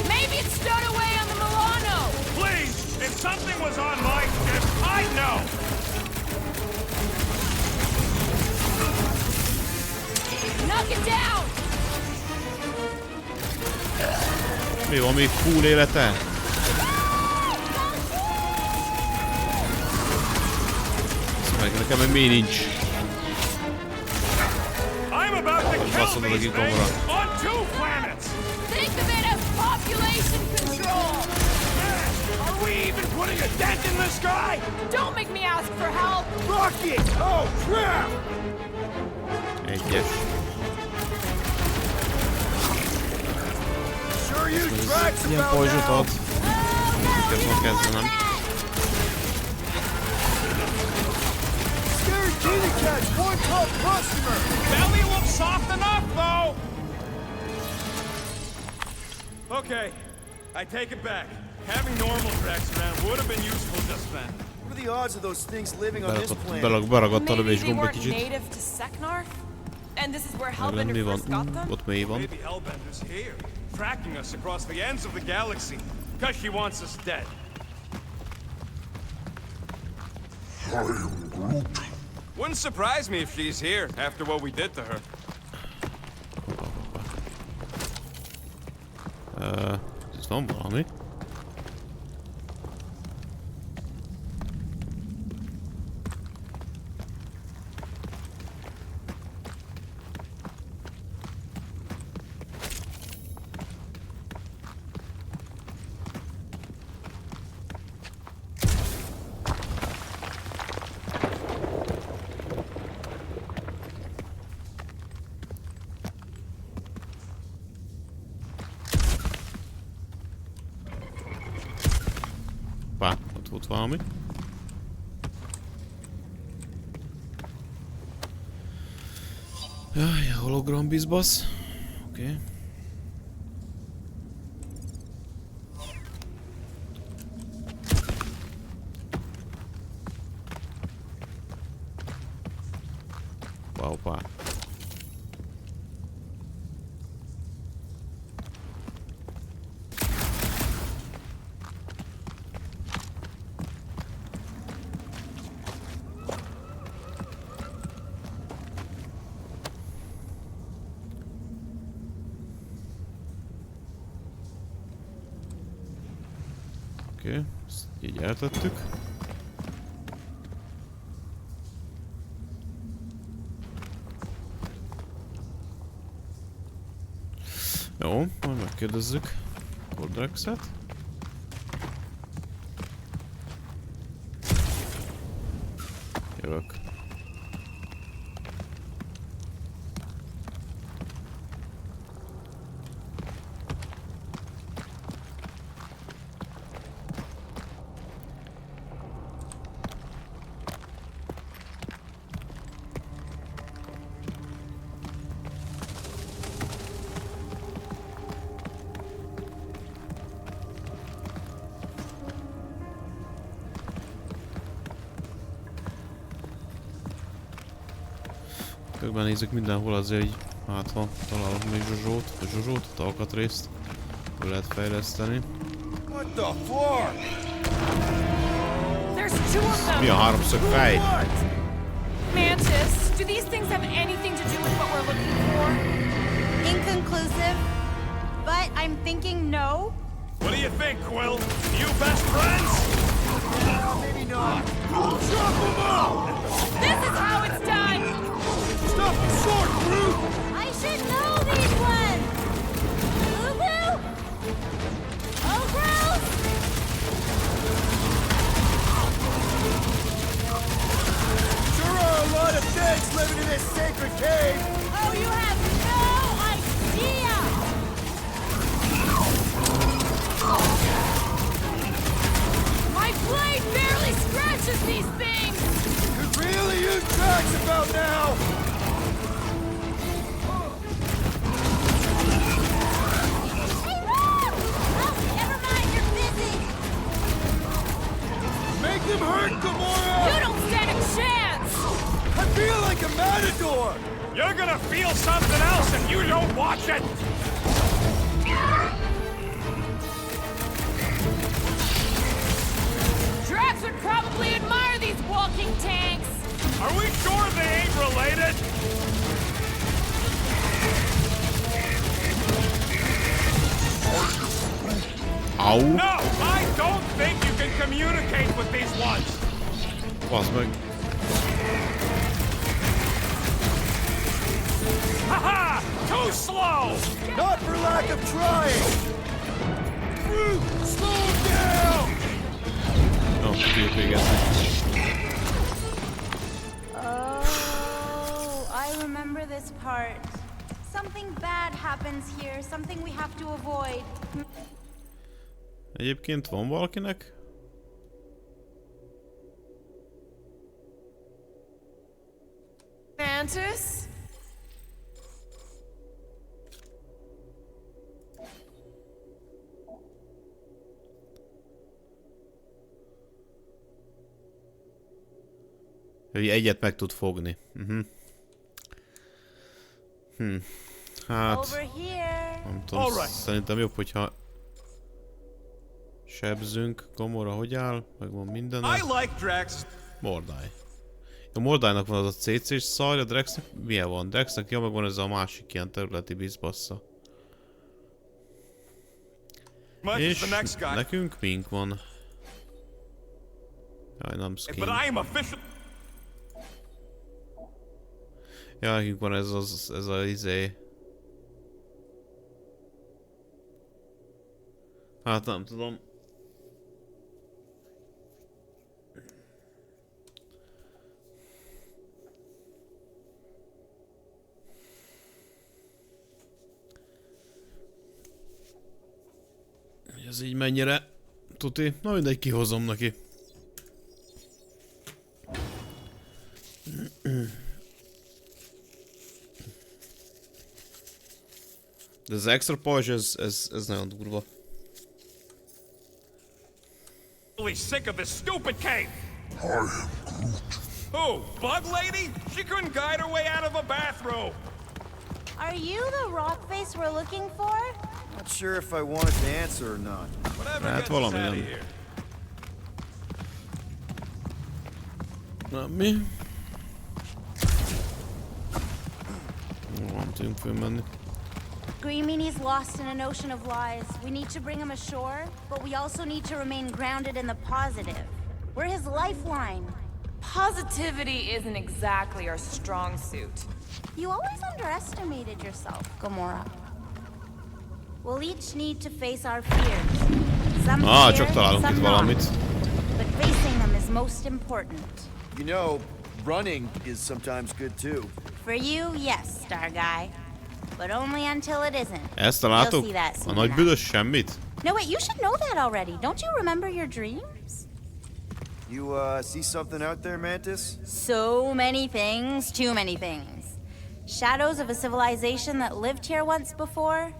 Maybe it's stowed away on the Milano! Please! If something was on my ship, I'd know! Knock it down! Mi van, még full élete? meg, nekem meg mi nincs. I'm about to kill Basszom these ki things gomra. on 2 planets! Think of it as population control! Are we even putting a dent in the sky? Don't make me ask for help! Rocket! Oh, crap! Egyes. Sure you tracks Ilyen about pajzsot now. ad. Ezeket ma kezdenem. Scary kitty cat's one top customer. Belly looks soft enough, though! Okay, I take it back. Having normal tracks around would have been useful just then. What are the odds of those things living on this planet? Beragadt a Maybe lövés they gomba weren't kicsit. native to Seknar? And this is where Mi Hellbender van? first got them? Ott mély van. Maybe Hellbender's here, tracking us across the ends of the galaxy, because she wants us dead. I am Groot. Wouldn't surprise me if she's here after what we did to her. Ez van valami. Pá, ott volt valami. Jaj, hologram bizbasz. Oké. Hoppá. Oké, ezt így eltettük. Jó, majd megkérdezzük Kodrexet. Jövök. Nézzük mindenhol azért, hogy hát ha találok még zsuzsót, alkatrészt, hogy lehet fejleszteni. What the fuck? There's two of them! Mi a háromszög fej? Mantis, do these things have anything to do with what we're looking for? Inconclusive, but I'm thinking no. What do you think, Quill? You best friends? Maybe not. Chop them out! This is how it's done! Stop the sword, Groot! I should know these ones! Boo-boo! Oh, gross! Sure are a lot of things living in this sacred cave! Oh, you have no idea! My blade barely scratches these things! Could really use tracks about now! Hey, Rob! Oh, never mind, you're busy! Make them hurt, Gamora! You don't stand a chance! I feel like a matador! You're gonna feel something else if you don't watch it! Drax would probably admire these walking tanks! Are we sure they ain't related? Au! No, I don't think you can communicate with these ones! Bazd meg! Haha! Too slow! Not for lack of trying! Slow down! Jó, tudjuk végezni. Oh, I remember this part. Something bad happens here, something we have to avoid. Egyébként van valakinek? Mantis? Hogy egyet meg tud fogni. Hát... Nem tudom, szerintem jobb, hogyha... sebzünk. Gomorra hogy áll? Megvan minden. Mordály. A Mordálynak van az a CC-s szar, a Drexnek milyen van? Drexnek ja, meg van ez a másik ilyen területi bizbassza. És nekünk mink van. Jaj, nem skin. Ja, nekünk van ez a izé. Hát nem tudom. Ez így mennyire tuti? Na mindegy, kihozom neki. De az extra pajzs, ez nagyon durva. Sick of this stupid cave. Who? Bug lady? She couldn't guide her way out of a bathrobe. Are you the rock face we're looking for? Not sure if I wanted to answer or not. Whatever gets us out of here. Na mi? Nem tudunk fölmenni. Green Meanie's lost in an ocean of lies. We need to bring him ashore, but we also need to remain grounded in the positive. We're his lifeline. Positivity isn't exactly our strong suit. You always underestimated yourself, Gamora. We'll each need to face our fears. Some csak találunk itt valamit. But facing them is most important. You know, running is sometimes good too. For you, yes, Star Guy. But only until it isn't. Ezt találtuk? A nagy büdös semmit? No, wait, you should know that already. Don't you remember your dreams? You, see something out there, Mantis? So many things, too many things. Shadows of a civilization that lived here once before.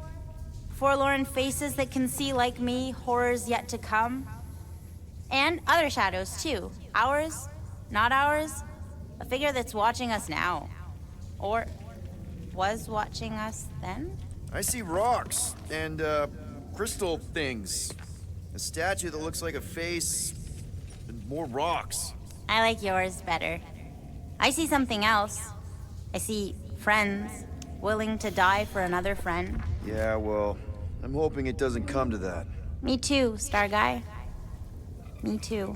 Forlorn faces that can see, like me, horrors yet to come. And other shadows, too. Ours, not ours. A figure that's watching us now. Or was watching us then? I see rocks and, crystal things. A statue that looks like a face, and more rocks. I like yours better. I see something else. I see friends willing to die for another friend. Yeah, well, I'm hoping it doesn't come to that. Me too, Star Guy. Me too.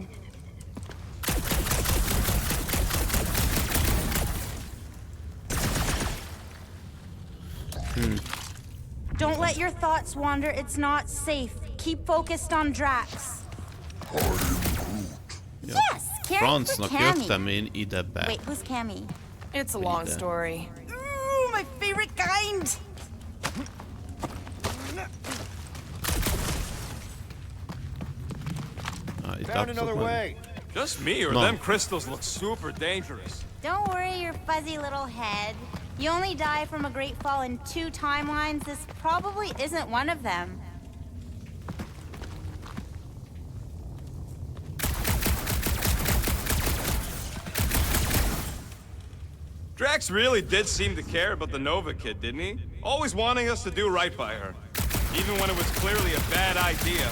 Don't let your thoughts wander. It's not safe. Keep focused on Drax. Yes, caring for Cammy. Wait, who's Cammy? It's a long story. Ooh, my favorite kind. Found another way. Just me, or them crystals look super dangerous. Don't worry your fuzzy little head. You only die from a great fall in 2 timelines. This probably isn't one of them. Drax really did seem to care about the Nova kid, didn't he? Always wanting us to do right by her. Even when it was clearly a bad idea.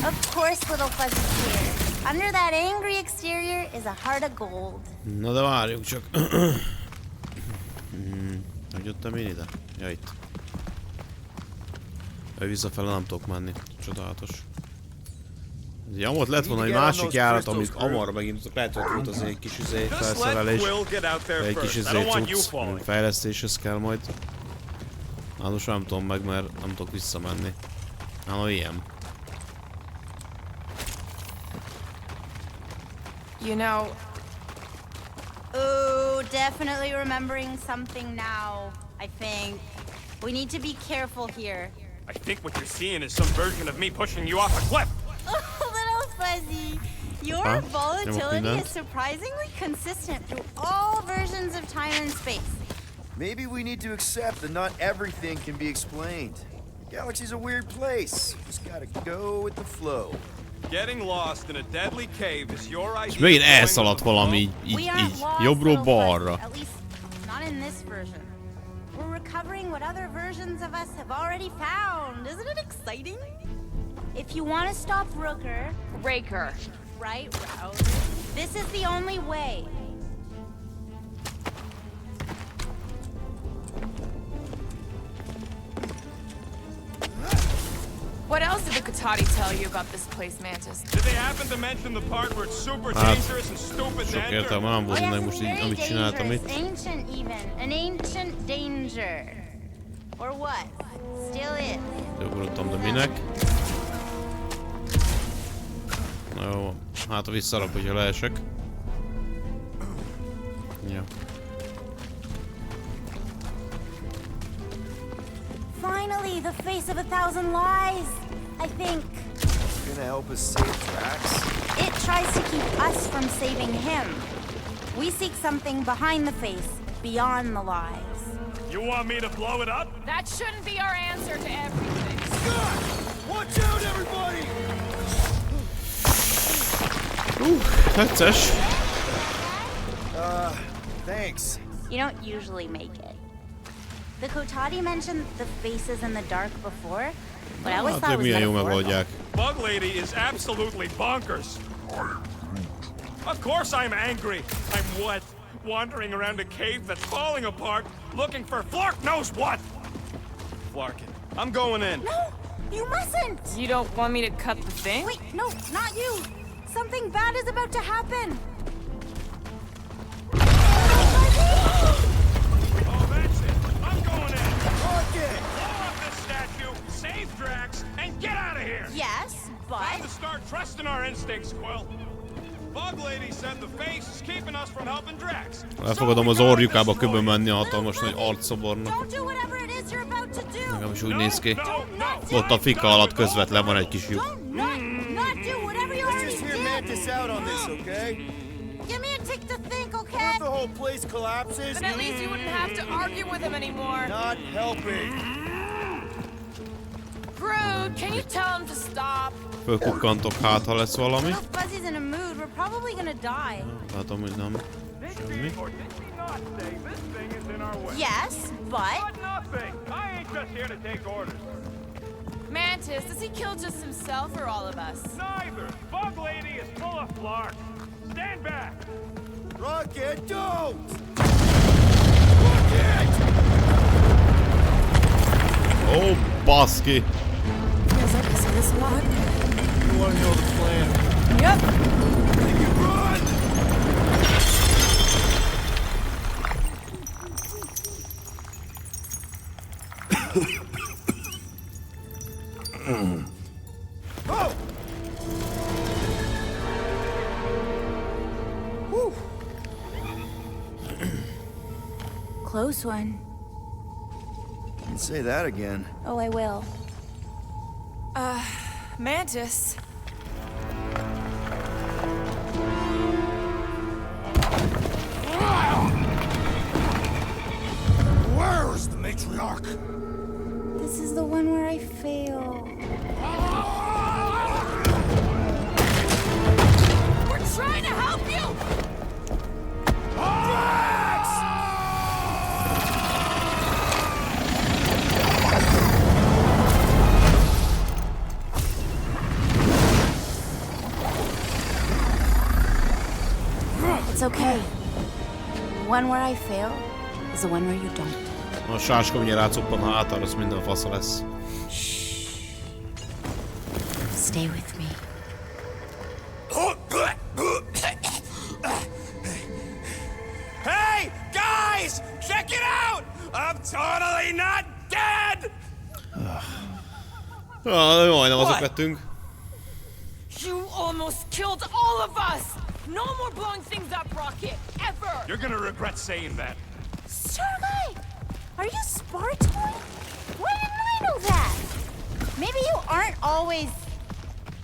Of course, little fuzzy here. Under that angry exterior is a heart of gold. Na de várjunk csak. Hogy jöttem én ide? Ja, itt. Visszafele nem tudok menni. Csodálatos. Ja, ott lett volna egy másik járat, amit amarra megint lehet, hogy volt az egy kis felszerelés. Egy kis cucc, fejlesztéshez kell majd. Hát most nem tudom meg, mert nem tudok visszamenni. Hát ilyen. You know... Ooh, definitely remembering something now, I think. We need to be careful here. I think what you're seeing is some version of me pushing you off a cliff. Little Fuzzy, your volatility is surprisingly consistent through all versions of time and space. Maybe we need to accept that not everything can be explained. The galaxy's a weird place. Just gotta go with the flow. Getting lost in a deadly cave is your idea. És megint elszaladt valami így jobbról balra. At least not in this version. We're recovering what other versions of us have already found. Isn't it exciting? If you want to stop Raker, right, Rouse, this is the only way. What else did the Katati tell you about this place, Mantis? Did they happen to mention the part where it's super dangerous and stupid to enter? Értelme nem volt ennek most így, amit csináltam itt. Ancient even. An ancient danger. Or what? Still is. Ugrottam, de minek? Na jó, hát a visszarap, hogyha leesek. Ja. Finally, the face of 1,000 lies, I think. Gonna help us save Drax? It tries to keep us from saving him. We seek something behind the face, beyond the lies. You want me to blow it up? That shouldn't be our answer to everything. Scott! Watch out, everybody! Necces. Thanks. You don't usually make it. The Kotati mentioned the faces in the dark before, but I always thought it was metaphorical. Bug Lady is absolutely bonkers. Of course I'm angry. I'm what? Wandering around a cave that's falling apart, looking for Flark knows what. Flarkin, I'm going in. No, you mustn't. You don't want me to cut the thing? Wait, no, not you. Something bad is about to happen. Save Drax and get out of here! Yes, but... Time to start trusting our instincts, Quill. Bug Lady said the face is keeping us from helping Drax. Elfogadom az orjukába köbben menni a hatalmas nagy arcszobornak. Don't do whatever it is you're about to do. Nekem is úgy néz ki. Ott a fika alatt közvetlen van egy kis lyuk. Not do whatever you already Just hear Mantis out on this, okay? Give me a tick to think, okay? What if the whole place collapses? Then at least you wouldn't have to argue with him anymore. Not helping. Groot, can you tell him to stop? Fölkukkantok, hát ha lesz valami. If Fuzzy's in a mood, we're probably gonna die. Látom, hogy nem. Semmi. Yes, but... Nothing. I ain't just here to take orders. Mantis, does he kill just himself or all of us? Neither. Bug Lady is full of Flark. Stand back. Rocket, don't! Oh, baszki! Feels like I see this a lot. You wanna know the plan? Yep. Then you run! Oh! Whew. Close one. Don't say that again. Oh, I will. Mantis. Where is the matriarch? This is the one where I fail. We're trying to help you! It's okay. The one where I fail is the one where you don't. A sáska ugye rácoppan, ha átállsz, minden fasza lesz. Stay with me. Majdnem azok lettünk. You almost killed all of us! No more blowing things up, Rocket, ever! You're gonna regret saying that. Starlight! Are you Spartoy? Why didn't I know that? Maybe you aren't always...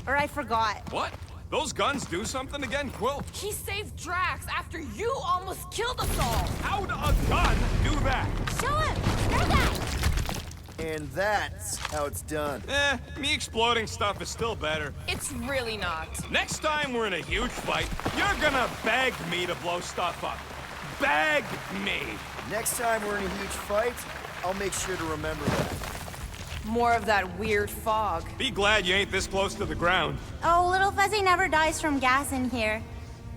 Or I forgot. What? Those guns do something again, Quill? He saved Drax after you almost killed us all! How'd a gun do that? Show him! Starlight! And that's how it's done. Me exploding stuff is still better. It's really not. Next time we're in a huge fight, you're gonna beg me to blow stuff up. Beg me! Next time we're in a huge fight, I'll make sure to remember that. More of that weird fog. Be glad you ain't this close to the ground. Oh, Little Fuzzy never dies from gas in here.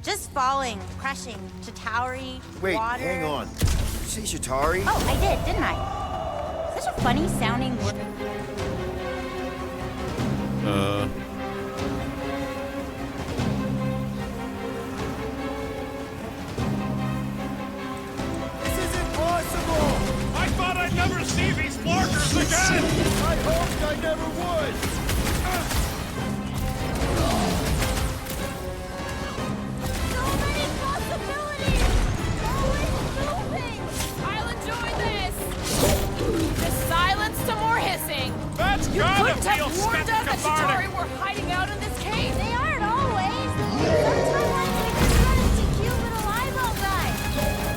Just falling, crushing, Chitauri, Wait, water. hang on. Did you say Chitauri? Oh, I did, didn't I? Such a funny sounding word. This is impossible! I thought I'd never see these markers again! I hoped I never would! So many possibilities! Always moving! I'll enjoy this! The silence to more hissing! That's You gotta couldn't feel have warned us that cathartic. Chitauri were hiding out in this cave! They aren't always. Sometimes they just run into cute little eyeball guys.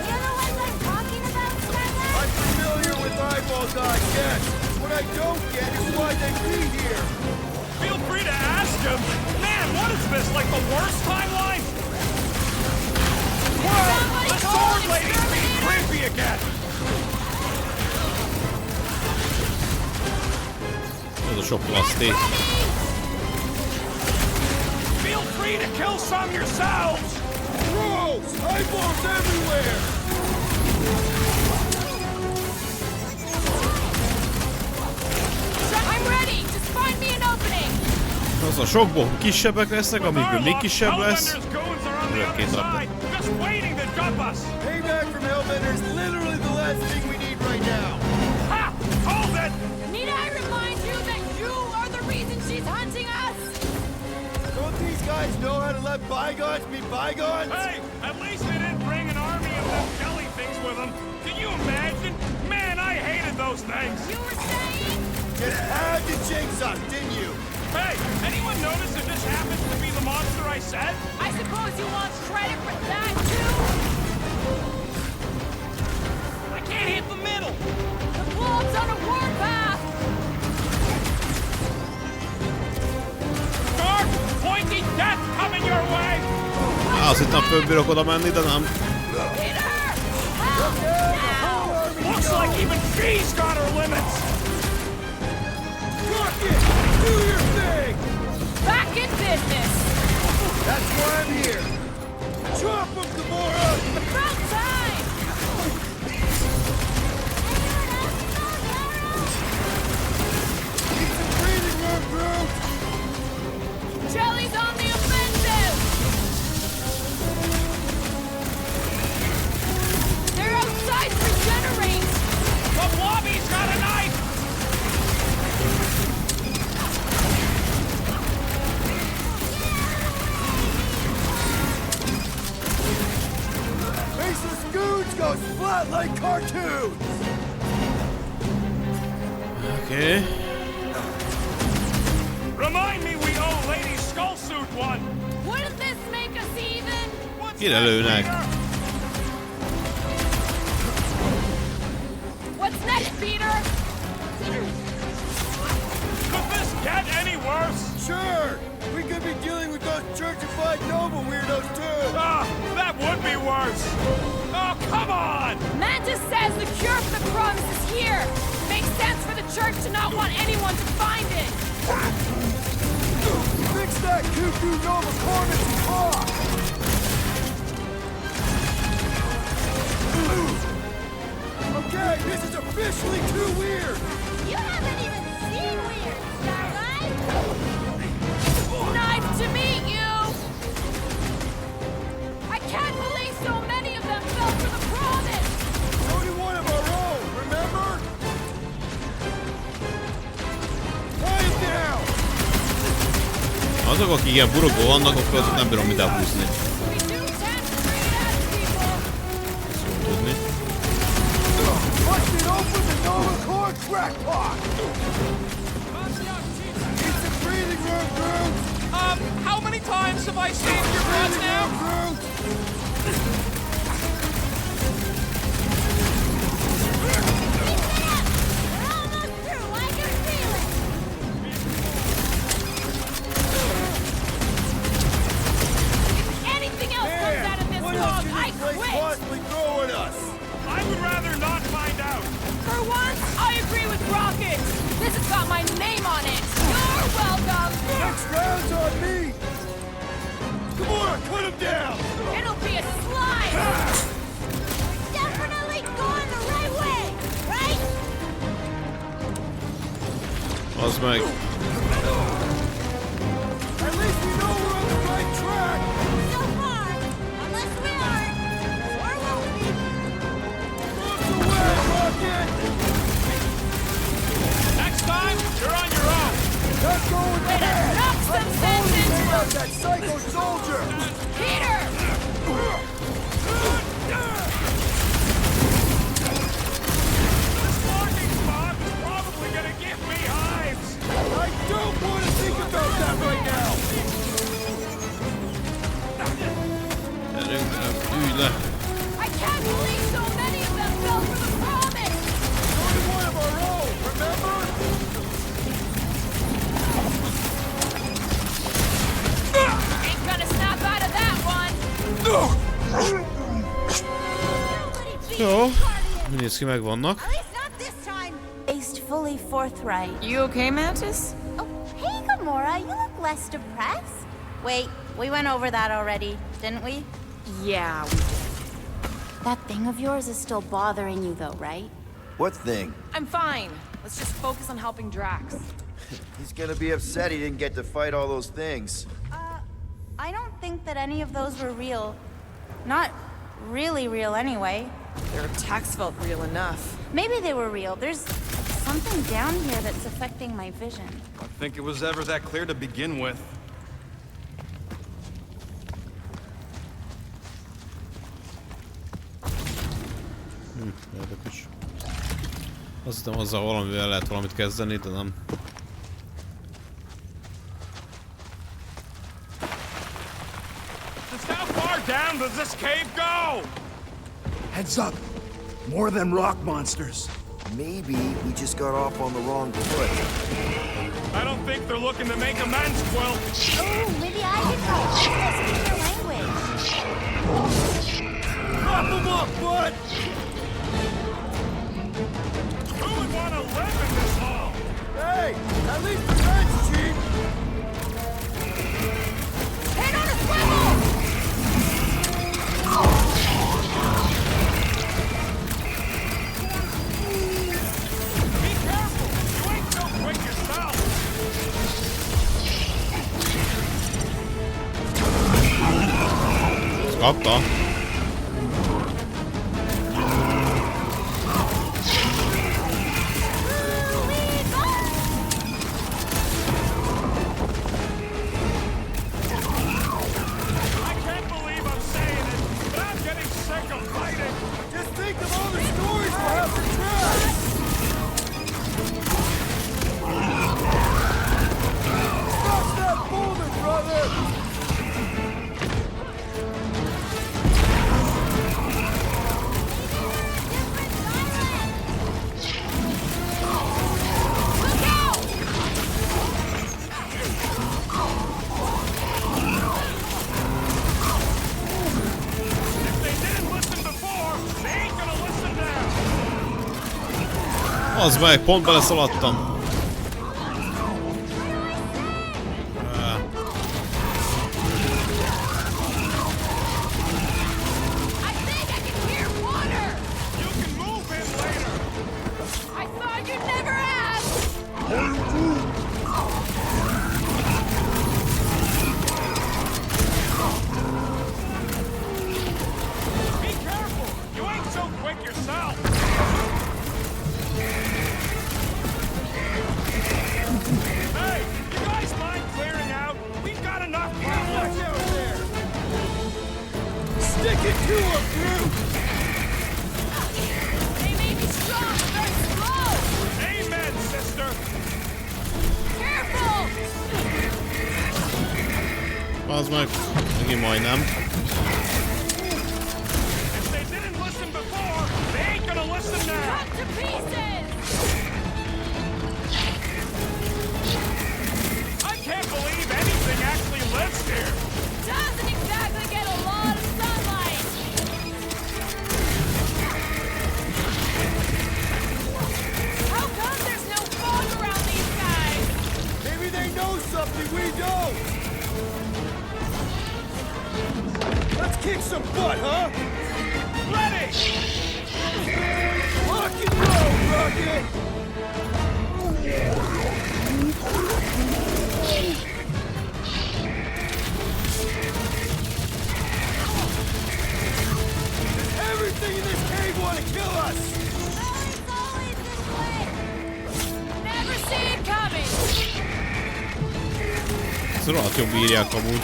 You know the ones I'm talking about, Starlight? I'm familiar with eyeball guys, yes. What I don't get is why they be here. Feel free to ask him. Man, what is this, like the worst timeline? Whoa! Somebody The call sword an lady's being exterminator! creepy again! Ez a sok plaszték. Feel free to kill some yourselves! Gross! Eyeballs everywhere! I'm ready! Just find me an opening! Az a sokból kisebbek lesznek, amikből még kisebb lesz. Hellbender's goons are on the other Két side, just waiting to jump us! Payback from Hellbender is literally the last thing we need right now. Ha! Hold it! Need I remind you that you are the reason she's hunting us? Don't these guys know how to let bygones be bygones? Hey, at least they didn't bring an army of them jelly things with them. Can you imagine? Man, I hated those things. You were saying? Just had to jinx us, didn't you? Hey, anyone notice if this happens to be the monster I said? I suppose you want credit for that, too? I can't hit the middle. The globe's on a warpath! Dark, pointy death coming your way! Azt hittem föl bírok oda menni, de nem. Peter! Help now! Looks like even she's got her limits! Rocket! Do your thing! Back in business! That's why I'm here. Chop them, Gamora! About time! Need some breathing room, Groot! Jelly's on the offensive! They're outside to regenerate! The blobby's got a knife! Faceless goons go flat like cartoons! Oké. Remind me we owe Lady Skullsuit one! Wouldn't this make us even? Kire lőnek? What's next, Peter? Could this get any worse? Sure! We could be dealing with those churchified Nova weirdos too! Ah, that would be worse! Oh, come on! Mantis says the cure for the promise is here! Makes sense for the church to not want anyone to find it! Fix that cuckoo Nova Cornus clock! Okay, this is officially too weird! You haven't even seen weird, Starlight. Nice to meet you! I can't believe so many of them fell for the promise! Only one of our own, remember? Quiet Azok, akik ilyen burokban vannak, akkor azok nem bírom mit elhúzni. Tudni. How many times have I saved your breath now? I would rather not find out. For once, I agree with Rocket. This has got my name on it. You're welcome. Next round's on me. Come on, cut him down. It'll be a slide. Definitely going the right way, right? Az meg. At least we know we're on the right track. So far, unless we aren't, or won't we? Look away, Rocket. Next time, you're on your own. Let's go with the head. Knock some sense into him. That psycho soldier. Peter! This parking spot is probably gonna give me hives. I don't want to think about that right now. Ülj le. I can't believe so many of them fell for the promise. Only one of our own, remember? Ain't gonna snap out of that one. Jó. Nézd ki, megvannak. At least not this time. Faced fully forthright. You okay, Mantis? Oh, hey, Gamora, you look less depressed. Wait, we went over that already, didn't we? Yeah, we did. That thing of yours is still bothering you, though, right? What thing? I'm fine. Let's just focus on helping Drax. He's gonna be upset he didn't get to fight all those things. I don't think that any of those were real. Not really real, anyway. Their attacks felt real enough. Maybe they were real. There's something down here that's affecting my vision. I think it was ever that clear to begin with. Érdekes. Azt hiszem, azzal valamivel lehet valamit kezdeni, de nem. Just how far down does this cave go? Heads up. More than rock monsters. Maybe we just got off on the wrong foot. I don't think they're looking to make amends, Quill. Oh, maybe I can speak their language. Prop them up, bud! Who would want to live in this hall? Hey, at least the rent's cheap. Head on a swivel! Be careful! You ain't so quick yourself! Kapta. Az meg, pont beleszaladtam. Stick it to him, Groot! They may be strong, but they're slow! Amen, sister! Careful! Az meg. Megint majdnem. If they didn't listen before, they ain't gonna listen now! Cut to pieces! I can't believe anything actually lives here! Doesn't exactly get a lot of sunlight! How come there's no fog around these guys? Maybe they know something we don't! Let's kick some butt, huh? Ready! Rock and roll, Rocket! Does everything in this cave want to kill us? Always this way! Never see it coming! Ez rohadt jobb írják amúgy.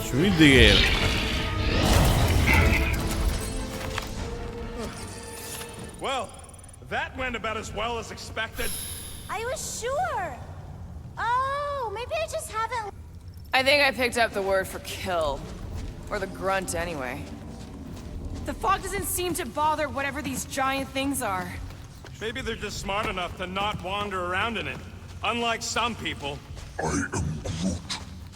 És mindig él. Well, that went about as well as expected. I was sure. Oh, maybe I just haven't. I think I picked up the word for kill. Or the grunt, anyway. The fog doesn't seem to bother whatever these giant things are. Maybe they're just smart enough to not wander around in it. Unlike some people. I am Groot.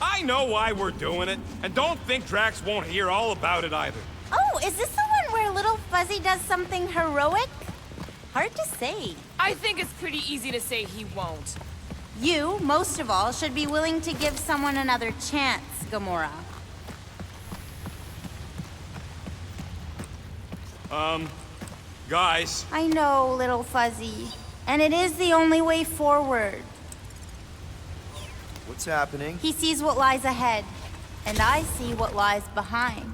I know why we're doing it, and don't think Drax won't hear all about it either. Oh, is this the one where Little Fuzzy does something heroic? Hard to say. I think it's pretty easy to say he won't. You, most of all, should be willing to give someone another chance, Gamora. Guys. I know, Little Fuzzy. And it is the only way forward. What's happening? He sees what lies ahead, and I see what lies behind.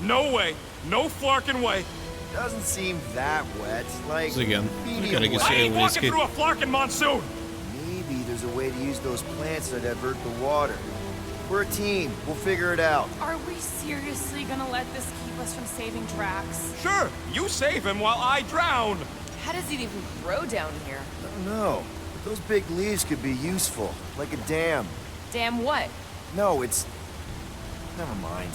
No way. No flarkin' way. Doesn't seem that wet. Like, Igen. medium wet. I ain't walking through a flarkin' monsoon. Maybe there's a way to use those plants to divert the water. We're a team. We'll figure it out. Are we seriously gonna let this keep us from saving Drax? Sure, you save him while I drown. How does it even grow down here? I don't know. But those big leaves could be useful. Like a dam. Damn what? No, it's... Never mind.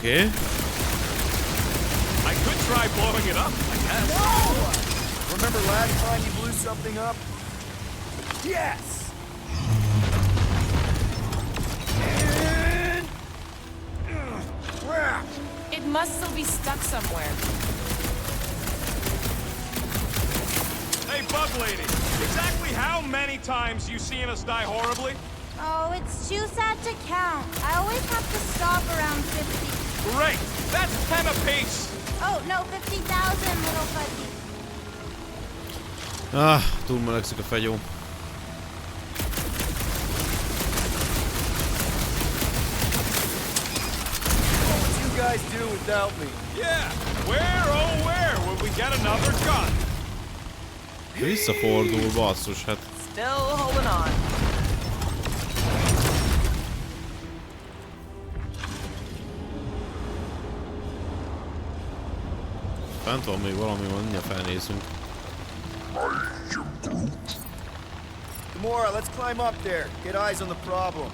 Okay. I could try blowing it up, I guess. No! Remember last time you blew something up? Yes! And... crap! It must still be stuck somewhere. Hey, Bug Lady, exactly how many times you seen us die horribly? Oh, it's too sad to count. I always have to stop around 50. Great! That's 10 apiece! Oh, no, 50,000, Little Fuzzy. Ah, túlmelegszik a fegyó. What would you guys do without me? Yeah, where, oh where would we get another gun? Visszafordul, basszus, hát. Still holding on. Fent van még valami, mindjárt felnézünk. Gamora, let's climb up there. Get eyes on the problem.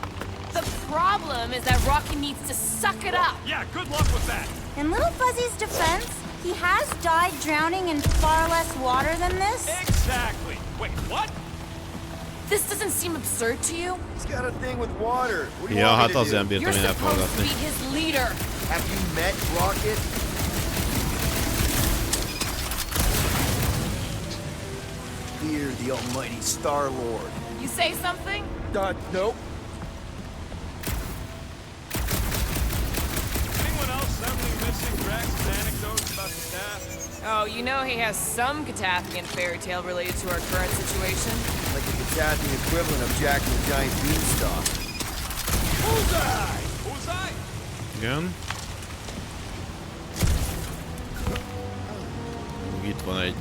The problem is that Rocky needs to suck it up. Yeah, good luck with that. In Little Fuzzy's defense, he has died drowning in far less water than this. Exactly. Wait, what? This doesn't seem absurd to you? He's got a thing with water. What do you Ja, want hát me to az do? nem bírtam You're én supposed to elforgatni. be his leader. Have you met Rocket? Fear the almighty Star-Lord. You say something? Nope. Anyone else have any missing Drax's anecdotes about the staff? Oh, you know he has some Catathian fairy tale related to our current situation. Like the Catathian equivalent of Jack and the Giant Beanstalk. Bullseye! Bullseye! Igen. Itt van egy...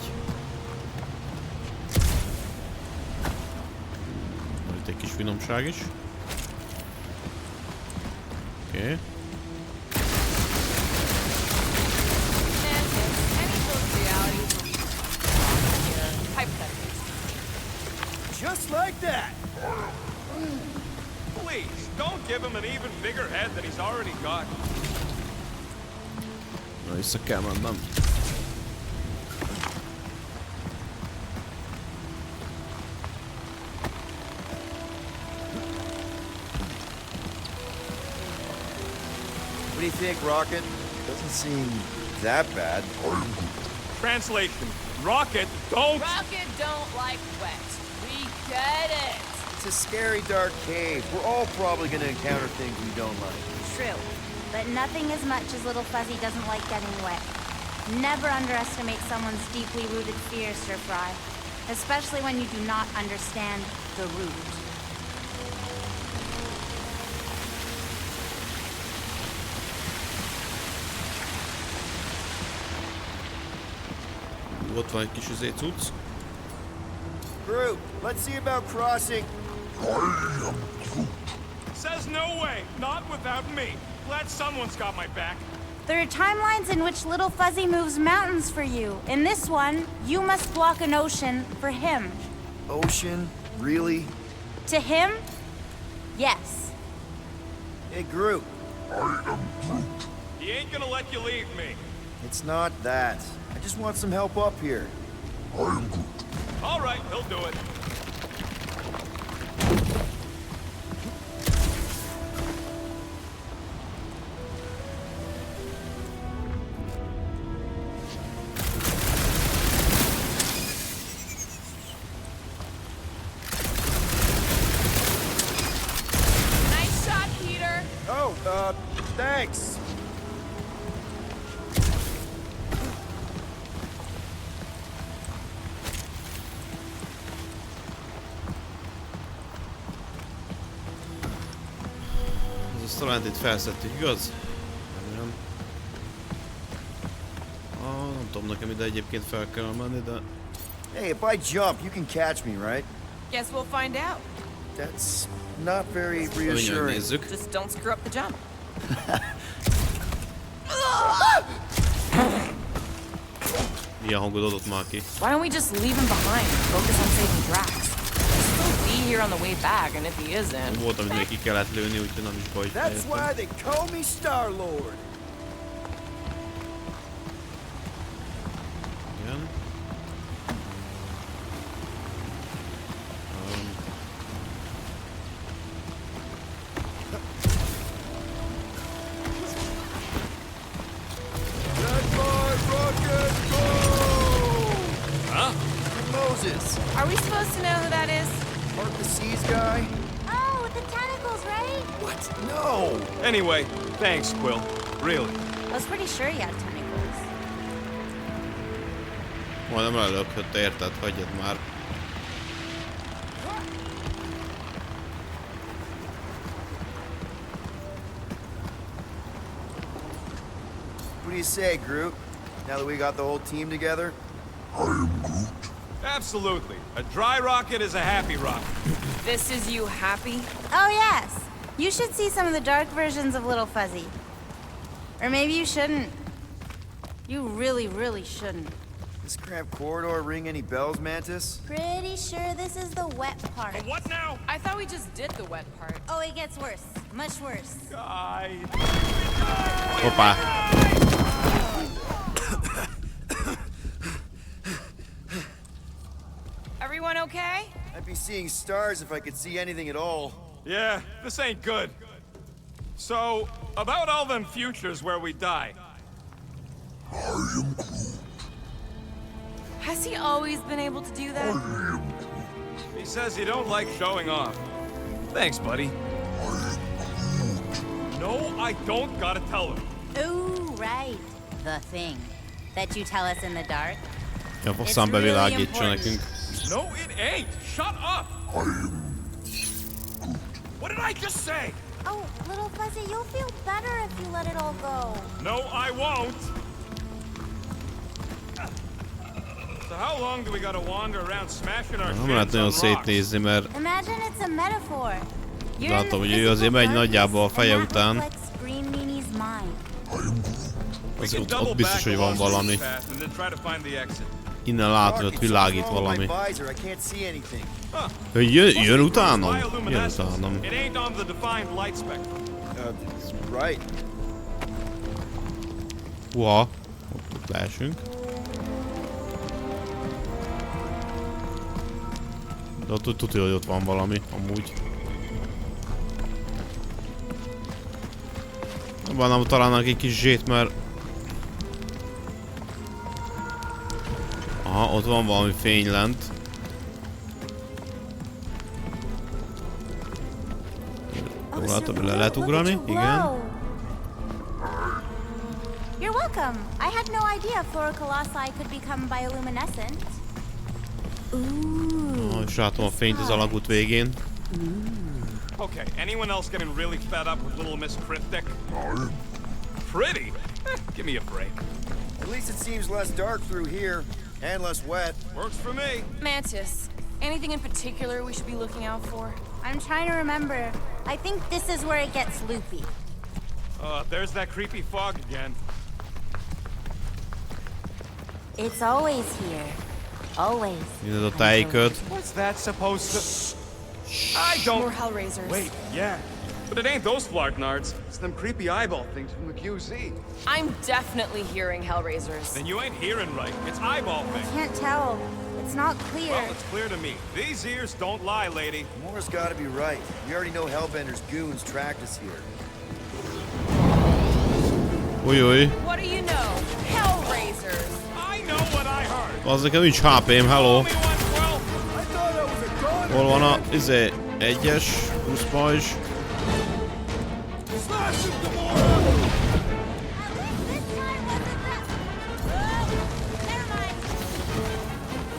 Van itt egy kis finomság is. Oké. Just like that! Please, don't give him an even bigger head than he's already got. Na, vissza kell mennem. What do you think, Rocket? Doesn't seem that bad. Translation. Rocket don't... Rocket don't like wet. We get it. It's a scary, dark cave. We're all probably gonna encounter things we don't like. True. But nothing as much as Little Fuzzy doesn't like getting wet. Never underestimate someone's deeply rooted fears, Sir Fry. Especially when you do not understand the root. Ott van egy kis cucc. Groot, let's see about crossing. Says no way, not without me. Glad someone's got my back. There are timelines in which Little Fuzzy moves mountains for you. In this one, you must block an ocean for him. Ocean? Really? To him? Yes. Hey, Groot. He ain't gonna let you leave me. It's not that. I just want some help up here. All right, he'll do it. Nice shot, Peter. Oh, thanks. Talán itt felszedtük, igaz? Nem. Nem tudom, nekem ide egyébként fel kell menni, de... Hey, if I jump, you can catch me, right? Guess we'll find out. That's not very reassuring. Nézzük. Just don't screw up the jump. Milyen hangod adott már ki? Why don't we just leave him behind and focus on saving Drax? He'll still be here on the way back, and if he isn't... Volt, amit még ki kellett lőni, úgyhogy nem is baj. That's why they call me Star-Lord. Igen. Are we supposed to know who that is? Mark the Seas guy? Oh, with the tentacles, right? What? No! Anyway, thanks, Quill. Really. I was pretty sure he had tentacles. Majdnem lelökhött, érted? Hagyjad már. What do you say, Groot? Now that we got the whole team together? Absolutely. A dry rocket is a happy rocket. This is you happy? Oh, yes. You should see some of the dark versions of Little Fuzzy. Or maybe you shouldn't. You really, really shouldn't. This cramped corridor ring any bells, Mantis? Pretty sure this is the wet part. What now? I thought we just did the wet part. Oh, it gets worse. Much worse. Guys. Hoppa. Everyone okay? I'd be seeing stars if I could see anything at all. Yeah, this ain't good. So, about all them futures where we die. Has he always been able to do that? He says you don't like showing off. Thanks, buddy. No, I don't gotta tell him. Ooh, right. The thing. that you tell us in the dark. Ja, faszán bevilágítsa nekünk. No, it ain't. Shut up. What did I just say? Oh, little Fuzzy, you'll feel better if you let it all go. No, I won't. So how long do we gotta wander around smashing our Nem lehet nagyon szétnézni, mert Imagine it's a metaphor. látom, hogy ő azért megy nagyjából a feje után. Ott biztos, hogy van valami. Innen látod, hogy világít valami. Hogy jön utánam? Jön utánam. Húha, ott leesünk. De ott tudja, hogy ott van valami, amúgy. Van, találnak egy kis zsét, mert... Aha, ott van valami fény lent. Jól látom, hogy le lehet ugrani, igen. You're welcome. I had no idea Flora-colossi could become bioluminescent. Oh, és látom a fényt az alagút végén. Okay, anyone else getting really fed up with Little Miss Cryptic? Pretty? Give me a break. At least it seems less dark through here, and less wet. Works for me. Mantis, anything in particular we should be looking out for? I'm trying to remember. I think this is where it gets loopy. There's that creepy fog again. It's always here. Always. Nézd a tájéköt. What's that supposed to... I don't... More Hellraisers. Wait, yeah. But it ain't those Flarknards. It's them creepy eyeball things from the QZ. I'm definitely hearing Hellraisers. Then you ain't hearing right. It's eyeball things. I can't tell. It's not clear. Well, it's clear to me. These ears don't lie, lady. Mora's gotta be right. We already know Hellbender's goons tracked us here. Ujj, ujj. What do you know? Hellraisers. I know what I heard. Az nekem nincs HP-m, hello. Hol van a, egyes, 20 pajzs.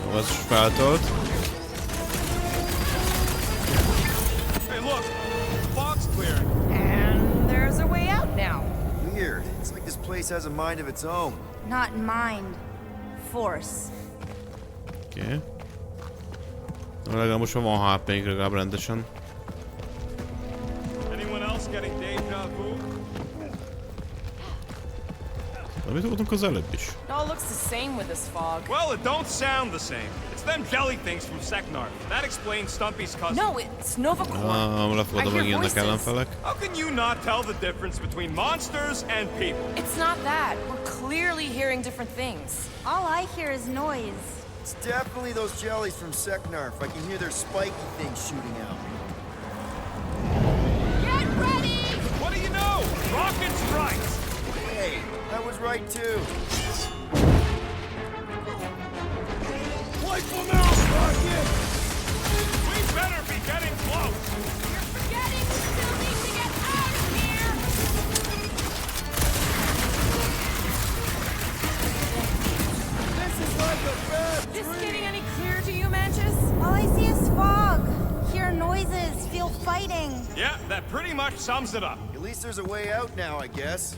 Jó, ez is feltölt. Hey, look. The fog's clearing. And there's a way out now. Weird. It's like this place has a mind of its own. Not mind. Force. Oké. Legalább most van HP-nk, legalább rendesen. Anyone else getting deja vu? De mit voltunk az előbb is? It all looks the same with this fog. Well, it don't sound the same. It's them jelly things from Seknar. That explains Stumpy's cousin. No, it's Novacore. Lefogadom meg ilyenek ellenfelek. How can you not tell the difference between monsters and people? It's not that. We're clearly hearing different things. All I hear is noise. It's definitely those jellies from Seknarf. I can hear their spiky things shooting out. Get ready! What do you know? Rocket strikes! Hey, that was right too. Playful mouse rocket! We better be getting close! You're forgetting we still need to get out of here! This is like a bad This dream. getting any clearer to you, Mantis? All I see is fog. Hear noises, feel fighting. Yeah, that pretty much sums it up. At least there's a way out now, I guess.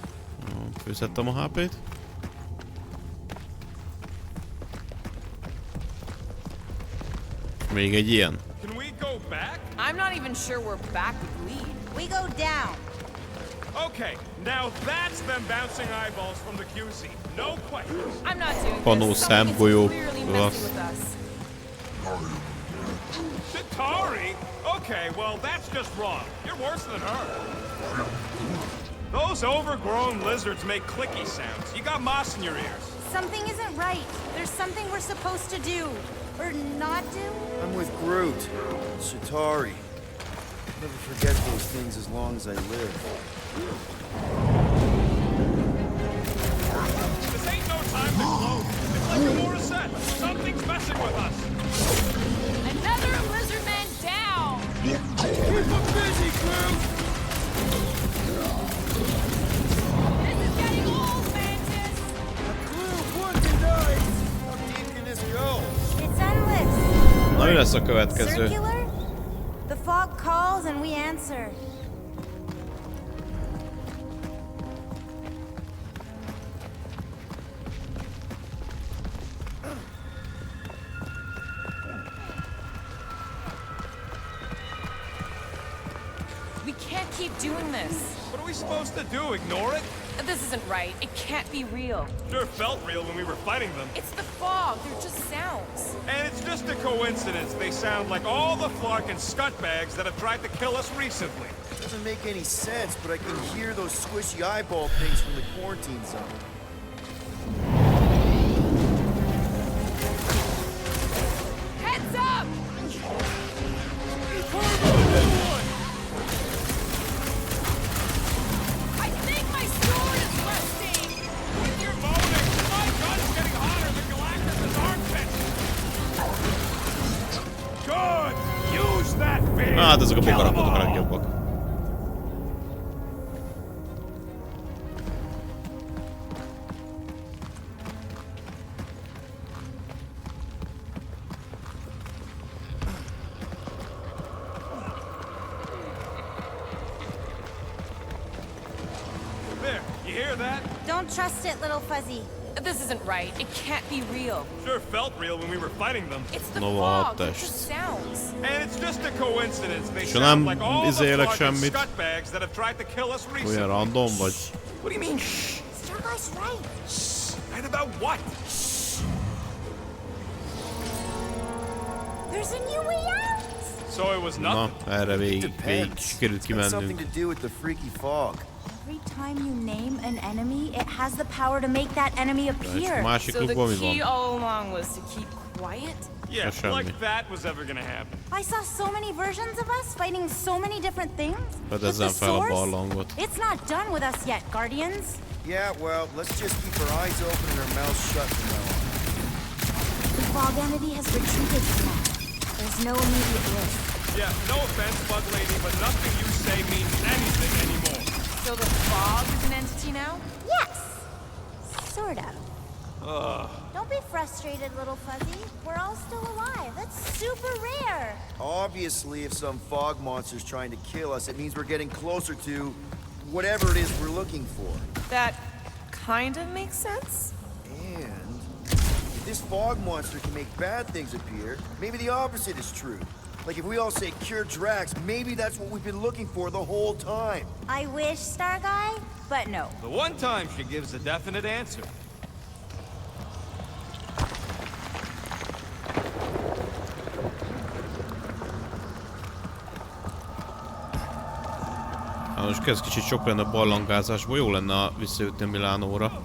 Főszedtem a HP-t. Még egy ilyen. Can we go back? I'm not even sure we're back with lead. We go down. Okay, now that's them bouncing eyeballs from the QC. No questions. I'm not doing Panó this. Someone is szemgolyó. clearly messing with us. Chitauri? Okay, well, that's just wrong. You're worse than her. Those overgrown lizards make clicky sounds. You got moss in your ears. Something isn't right. There's something we're supposed to do. Or not do? I'm with Groot. Chitauri. Never forget those things as long as I live. This ain't no time to close. It's like Gamora said. Something's messing with us. Another lizard man down! Keep them busy, Groot! This is getting old, Mantis! Groot, what Na, mi lesz a következő? Circular? The fog calls and we answer. We can't keep doing this. What are we supposed to do? Ignore it? This isn't right. It can't be real. Sure felt real when we were fighting them. It's the fog. They're just sounds. And it's just a coincidence they sound like all the Flarkin scuttbags that have tried to kill us recently. Doesn't make any sense, but I can hear those squishy eyeball things from the quarantine zone. Heads up! I think my sword is rusting! With your moaning, my gun's getting hotter than Galactus's armpit! Good! Use that beam! Hát ezek a bogarakok a legjobbak. There, you hear that? Don't trust it, little fuzzy. This isn't right. It can't be real. Sure felt real when we were fighting them. It's the No fog. They're test. just sounds. And it's just a coincidence they És sound nem like all the izélek Flarkin semmit. scuttbags that have tried to kill us recently. Olyan random vagy? What do you mean, shh? Starguy's right. And about what? There's a new way out. So it was Na, nothing. erre végig Depends. sikerült It's got something kimennünk. to do with the freaky fog. Every time you name an enemy, it has the power to make that enemy És appear. másik So the klubban mi key van? all along was to keep quiet? Yeah, semmi. like that was ever gonna happen. I saw so many versions of us fighting so many different things. But the Fedezzem fel a source, barlangot. it's not done with us yet, Guardians. Yeah, well, let's just keep our eyes open and our mouths shut from now on. The fog entity has retreated from us. There's no immediate risk. Yeah, no offense, Bug Lady, but nothing you say means anything anymore. So the fog is an entity now? Yes, sort of. Don't be frustrated, little fuzzy. We're all still alive. That's super rare. Obviously, if some fog monster's trying to kill us, it means we're getting closer to whatever it is we're looking for. That kind of makes sense. And if this fog monster can make bad things appear, maybe the opposite is true. Like if we all say cure Drax, maybe that's what we've been looking for the whole time. I wish, Starguy, but no. The one time she gives a definite answer. Hát most kezd kicsit sok lenne a ballangázásból, jó lenne visszajutni Milánóra. Ooh,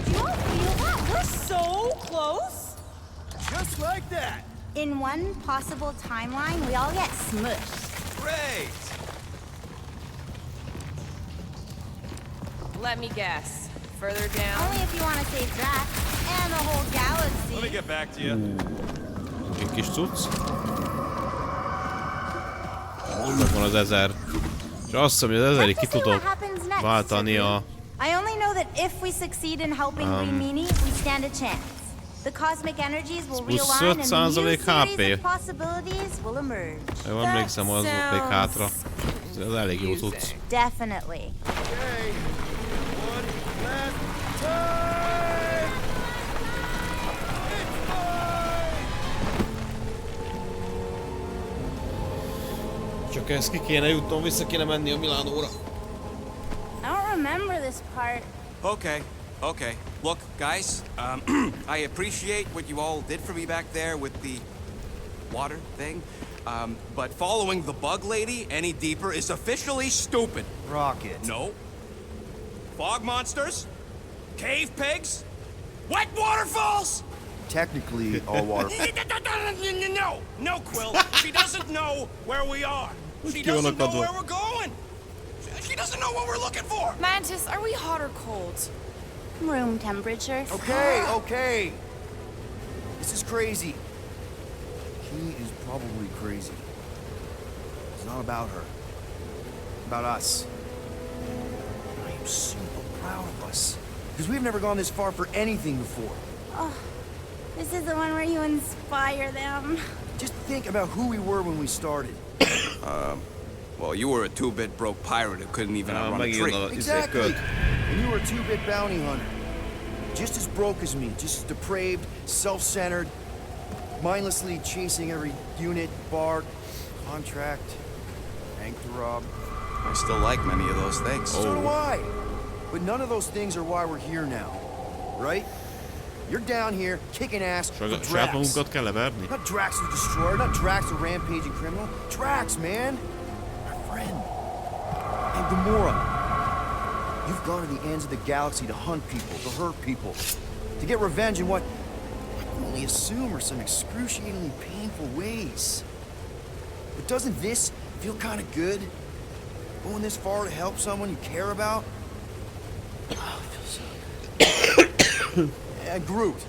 do you all feel that? We're so close. Just like that. In one possible timeline, we all get smushed. Great! Let me guess. Further down? Only if you want to save Drax and the whole galaxy. Let me get back to you. Egy kis cucc. Meg van az 1000. És azt hiszem, hogy az 1000-ig ki tudok váltani a... I only know that if we succeed in helping Green Meanie, we stand a chance. The cosmic energies will realign and a new series of possibilities will emerge. Jó, emlékszem, az volt még hátra. Ez elég jó cucc. Definitely. Okay. One last time. It's mine. Csak ezt ki kéne jutnom, vissza kéne menni a Milánóra. I don't remember this part. Okay. Look, guys, I appreciate what you all did for me back there with the water thing, but following the bug lady any deeper is officially stupid. Rocket. No. Fog monsters? Cave pigs? Wet waterfalls? Technically, all water. No, Quill. She doesn't know where we are. She doesn't know where we're going. She doesn't know what we're looking for. Mantis, are we hot or cold? Room temperature. Okay. This is crazy. He is probably crazy. It's not about her. About us. I am so proud of us. Because we've never gone this far for anything before. This is the one where you inspire them. Just think about who we were when we started. Well, you were a two-bit broke pirate who couldn't even outrun a tree. Exactly. And you were a two-bit bounty hunter. Just as broke as me, just as depraved, self-centered, mindlessly chasing every unit, bar, contract, bank to rob. I still like many of those things. So do I. But none of those things are why we're here now, right? You're down here kicking ass for Drax. Not Drax the Destroyer, not Drax the rampaging criminal. Drax, man. Our friend. And Gamora. You've gone to the ends of the galaxy to hunt people, to hurt people, to get revenge in what I can only assume are some excruciatingly painful ways. But doesn't this feel kind of good? Going this far to help someone you care about? Oh, it feels so good. And Groot.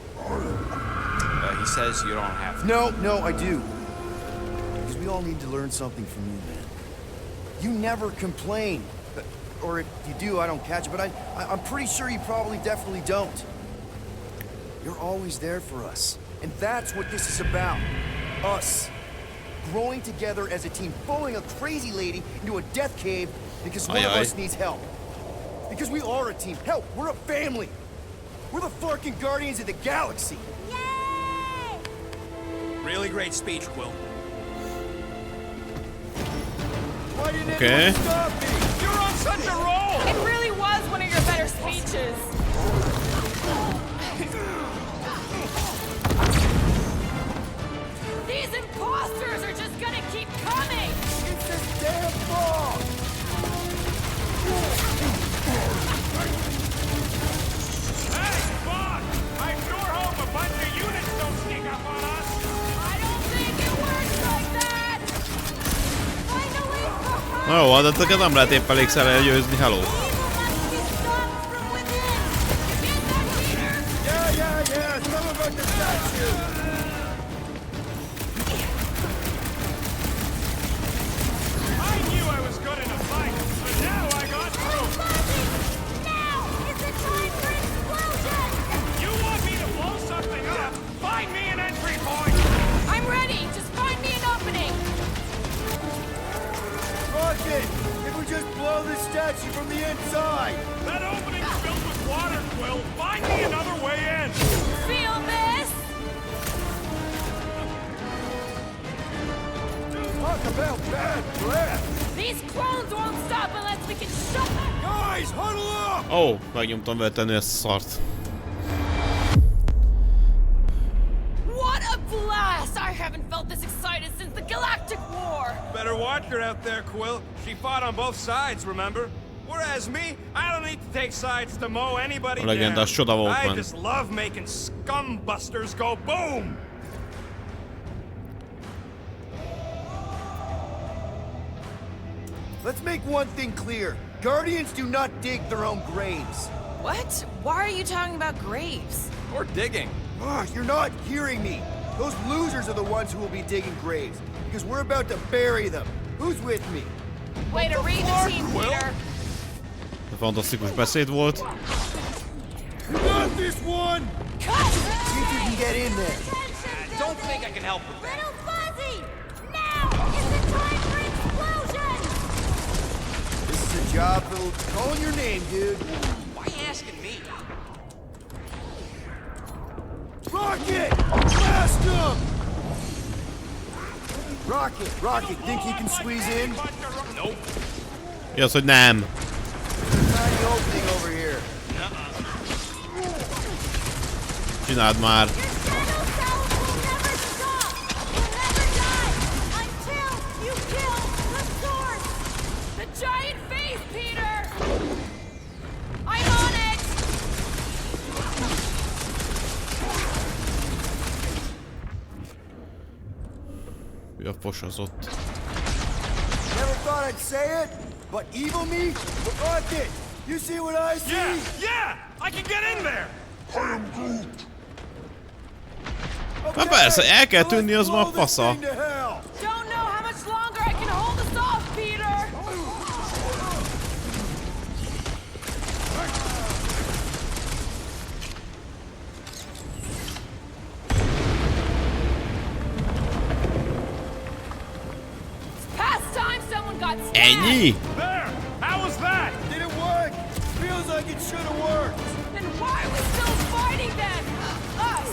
He says you don't have to. No, I do. Because we all need to learn something from you, man. You never complain. Or if you do, I don't catch it, but I'm pretty sure you probably definitely don't. You're always there for us. And that's what this is about. Us. Growing together as a team, following a crazy lady into a death cave because one of us needs help. Because we are a team. Hell, we're a family. We're the fucking Guardians of the Galaxy. Yay! Really great speech, Quill. Why didn't anyone stop me? You're on such a roll! It really was one of your better speeches. These imposters are just gonna keep coming! It's this damn fog! Hey, Bog! I sure hope a bunch of units don't sneak up on us! I don't think it works like that! Finally, Jó, hát ezeket nem lehet épp elégszer elgyőzni, hello. Yeah, some of us are statues! I knew I was good in a fight, but now I got through! Now is the time for explosion! You want me to blow something up? Find me an entry point! I'm ready! Just find me an opening! Rocket! If we just blow this statue from the inside! That opening's filled with water, Quill! Find me another way in! Feel this? Talk about bad breath! These clones won't stop unless we can shut them! Guys, huddle up! Ó, megnyomtam véletlenül ezt a szart. What a blast! I haven't felt this excited since the Galactic War! Better watch her out there, Quill. She fought on both sides, remember? Whereas me, I don't need to take sides to mow anybody A legendás csoda volt I van. just love making scumbusters go boom! Let's make one thing clear. Guardians do not dig their own graves. What? Why are you talking about graves? Or digging. You're not hearing me. Those losers are the ones who will be digging graves. Because we're about to bury them. Who's with me? Way to read the team, Peter. Fantasztikus beszéd volt. You got this one! Cut! See if you can get in there. Don't think I can help with that. Little Fuzzy! Now is the time for explosion! This is a job for calling your name, dude. Why asking me? Rocket! Blast him! Rocket, think you can squeeze in? Nope. Mi az, hogy nem? Tiny opening over here. Csináld már. Your shadow self will never stop! Will never die! Until you kill the source! The giant face, Peter! I'm on it! Ő a fosozott. Never thought I'd say it, but evil me? Rocket! You see what I see? Yeah! I can get in there! Na persze, el kell tűnni, az már fasza. Don't know how much longer I can hold us off, Peter! That's Ennyi? There! How was that? Did it work? Feels like it should have worked. Then why are we still fighting then? Us!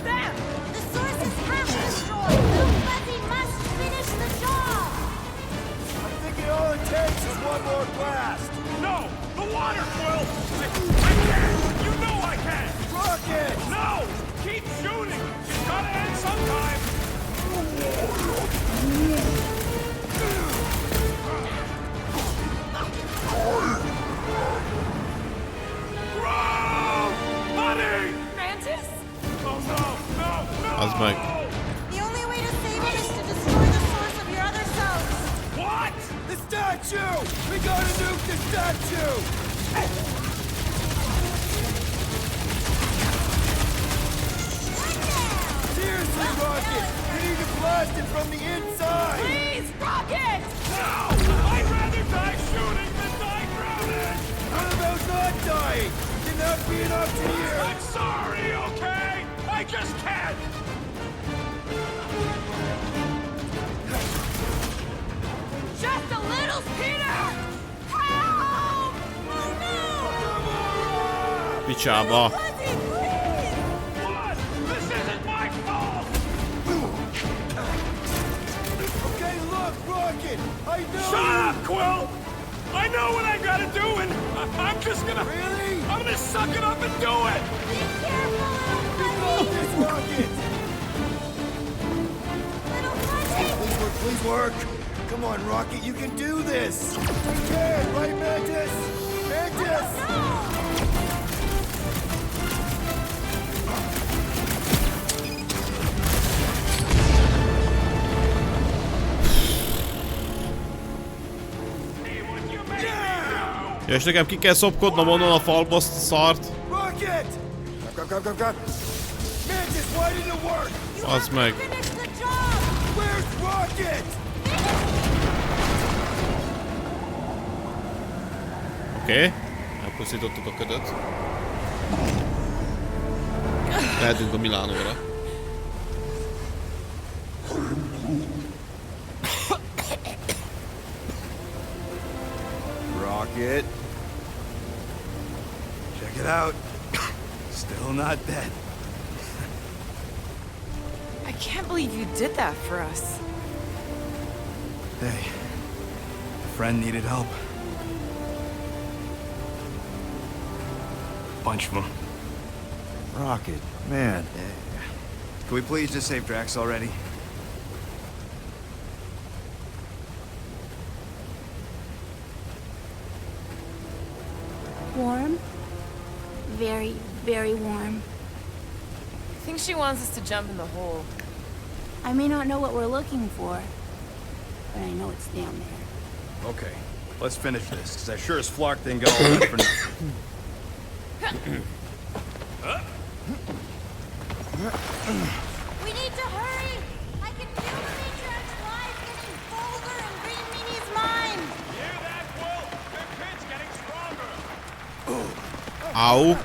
Them! The source is half destroyed. Little Fuzzy must finish the job. I'm thinking all it takes is one more blast. No! The water, Quill! I can! You know I can! Rocket! No! Keep shooting! It's gotta end sometime! Buddy! Mantis? Oh no! Az meg. The only way to save it is to destroy the source of your other selves. What? The statue! We gotta nuke the statue! Seriously, Rocket! We need to blast it from the inside! Please, Rocket! No! I'd rather die shooting than die drowning! What about not dying? Can that be an option here? I'm sorry, okay? I just can't! Just a little, Peter! Help! Oh no! Picsába. Fuzzy, please! What? This isn't my fault! Okay, look, Rocket! I know! Shut up, Quill! I know what I gotta do, and I'm just gonna... Really? I'm gonna suck it up and do it! Be careful, little Got Fuzzy! this, Rocket! Little Fuzzy! Please work, please work! Come on, Rocket, you can do this! We can, right, Mantis? Mantis! Ja, és nekem ki kell szopkodnom onnan a falba azt a szart. Rocket! Come. Mantis, why didn't it work? Az meg. Finish the job! Where's Rocket? Oké. Elpusztítottuk a ködöt. Lehetünk a Milánóra. Rocket. Check it out. Still not dead. I can't believe you did that for us. Hey, a friend needed help. Bunch of them. Rocket, man. Can we please just save Drax already? Warm? Very, very warm. I think she wants us to jump in the hole. I may not know what we're looking for, but I know it's down there. Okay, let's finish this, because I sure as Flark didn't get all that for nothing. We need to hurry! I can feel the Matriarch's life getting bolder and Green Meanie's mind! Hear that, Quill? Their pit's getting stronger! Au.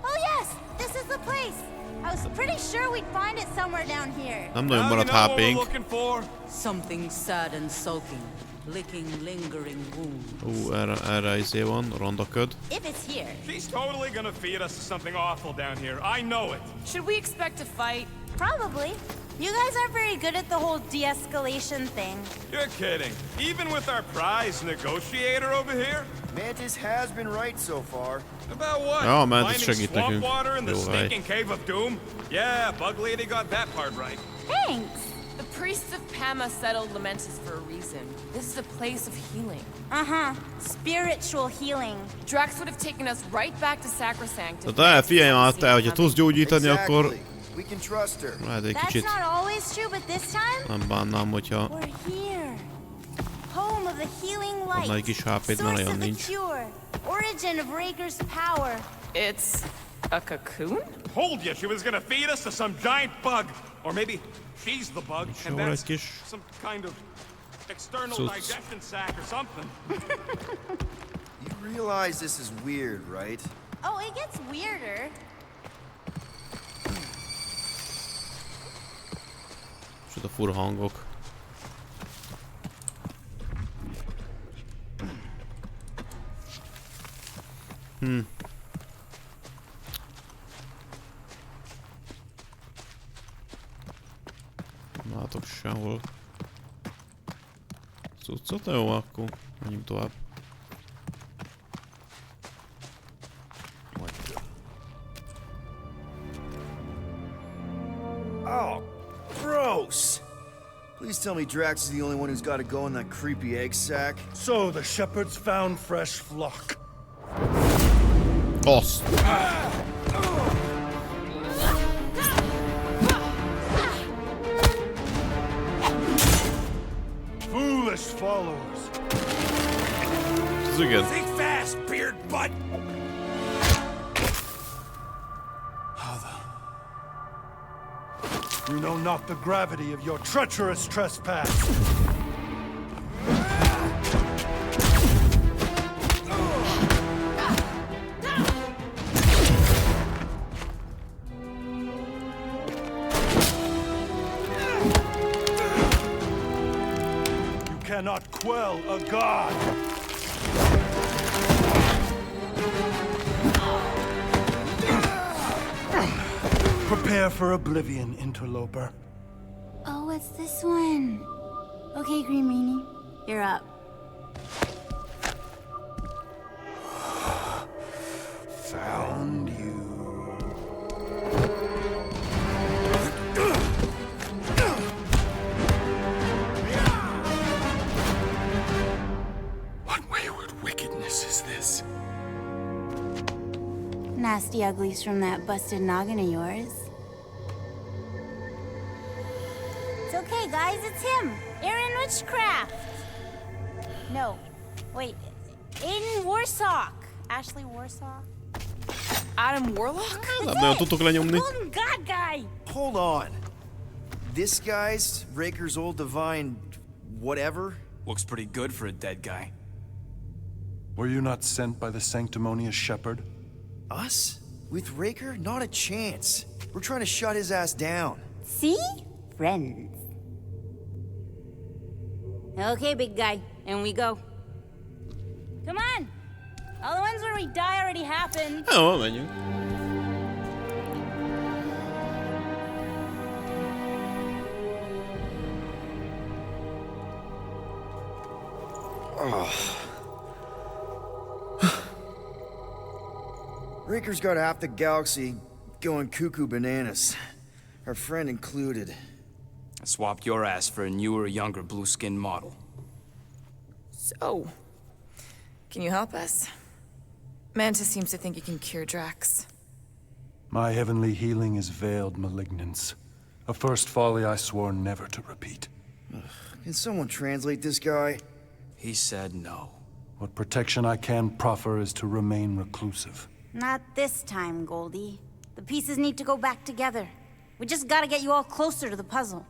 Oh yes! This is the place! I was pretty sure we'd find it somewhere down here. Nem nagyon maradt HP-nk. Something sad and sulking, licking lingering wounds. Erre izé van, ronda köd. If it's here. She's totally gonna feed us something awful down here. I know it. Should we expect a fight? Probably. You guys aren't very good at the whole de-escalation thing. You're kidding. Even with our prize negotiator over here? Mantis has been right so far. About what? Ja, Mantis Finding segít swamp nekünk. water in the Jó hely. stinking cave of doom? Yeah, Bug Lady got that part right. Thanks! The priests of Pama settled Lamentus for a reason. This is a place of healing. Uh-huh. Spiritual healing. Drax would have taken us right back to Sacrosanct. Tehát figyelj már, te, hogyha tudsz gyógyítani, akkor We can trust her. lehet egy That's kicsit not always true, but this time nem bánnám, hogyha we're here. Home of the healing light. Annál egy kis HP-t, mert Source nagyon of the nincs. cure. Origin of Rager's power. It's a cocoon? Told you she was gonna feed us to some giant bug. Or maybe she's the bug, and Jó, that's egy kis some kind of external cucc. digestion sac or something. You realize this is weird, right? Oh, it gets weirder. a fura hangok. Látok sehol cuccot, jó, akkor menjünk tovább. Oh, gross! Please tell me Drax is the only one who's got to go in that creepy egg sack. So the shepherds found fresh flock. Azt! Foolish followers. Ez igen. Think fast, beard butt! You know not the gravity of your treacherous trespass. You cannot quell a god. Prepare for oblivion, interloper. Oh, it's this one. Okay, Green Meanie, you're up. Found you. What wayward wickedness is this? Nasty uglies from that busted noggin of yours. It's okay, guys, it's him, Aaron Witchcraft. No, wait, Aiden Warsock. Ashley Warsaw. Adam Warlock? Nem tudtok lenyomni. Golden God guy. Hold on. This guy's Raker's old divine whatever? Looks pretty good for a dead guy. Were you not sent by the sanctimonious shepherd? Us? With Raker? Not a chance. We're trying to shut his ass down. See? Friends. Okay, big guy, and we go. Come on! All the ones where we die already happened. Jó, menjünk. Raker's got half the galaxy going cuckoo bananas. Our friend included. I swapped your ass for a newer, younger blue-skinned model. So, can you help us? Mantis seems to think you can cure Drax. My heavenly healing is veiled malignance. A first folly I swore never to repeat. Can someone translate this guy? He said no. What protection I can proffer is to remain reclusive. Not this time, Goldie. The pieces need to go back together. We just gotta get you all closer to the puzzle.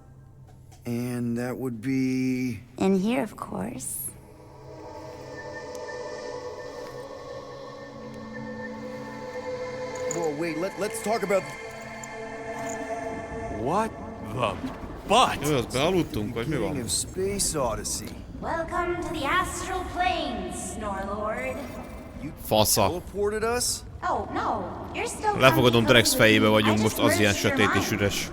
And that would be... In here, of course. Whoa, wait, let's talk about... What the butt? Jó, azt bealudtunk, vagy mi van? Of Space Odyssey. Welcome to the astral planes, Snorlord. Fasza. Teleported us? Oh, no. You're still... Lefogadom, Drex fejébe vagyunk most, az ilyen sötét és üres.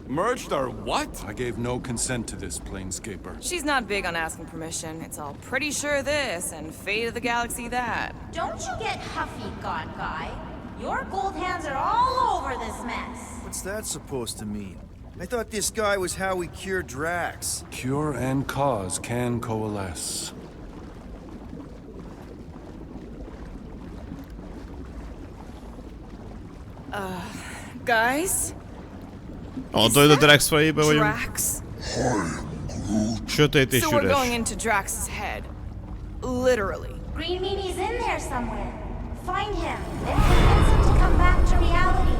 Merged our what? I gave no consent to this, planescaper. She's not big on asking permission. It's all pretty sure this and fate of the galaxy that. Don't you get huffy, God Guy. Your gold hands are all over this mess. What's that supposed to mean? I thought this guy was how we cured Drax. Cure and cause can coalesce. Guys? Mondta, hogy a Drex fejébe vagyunk. Drax? Sötét és So we're üres. going into Drax's head. Literally. Green Meanie's in there somewhere. Find him and convince him to come back to reality.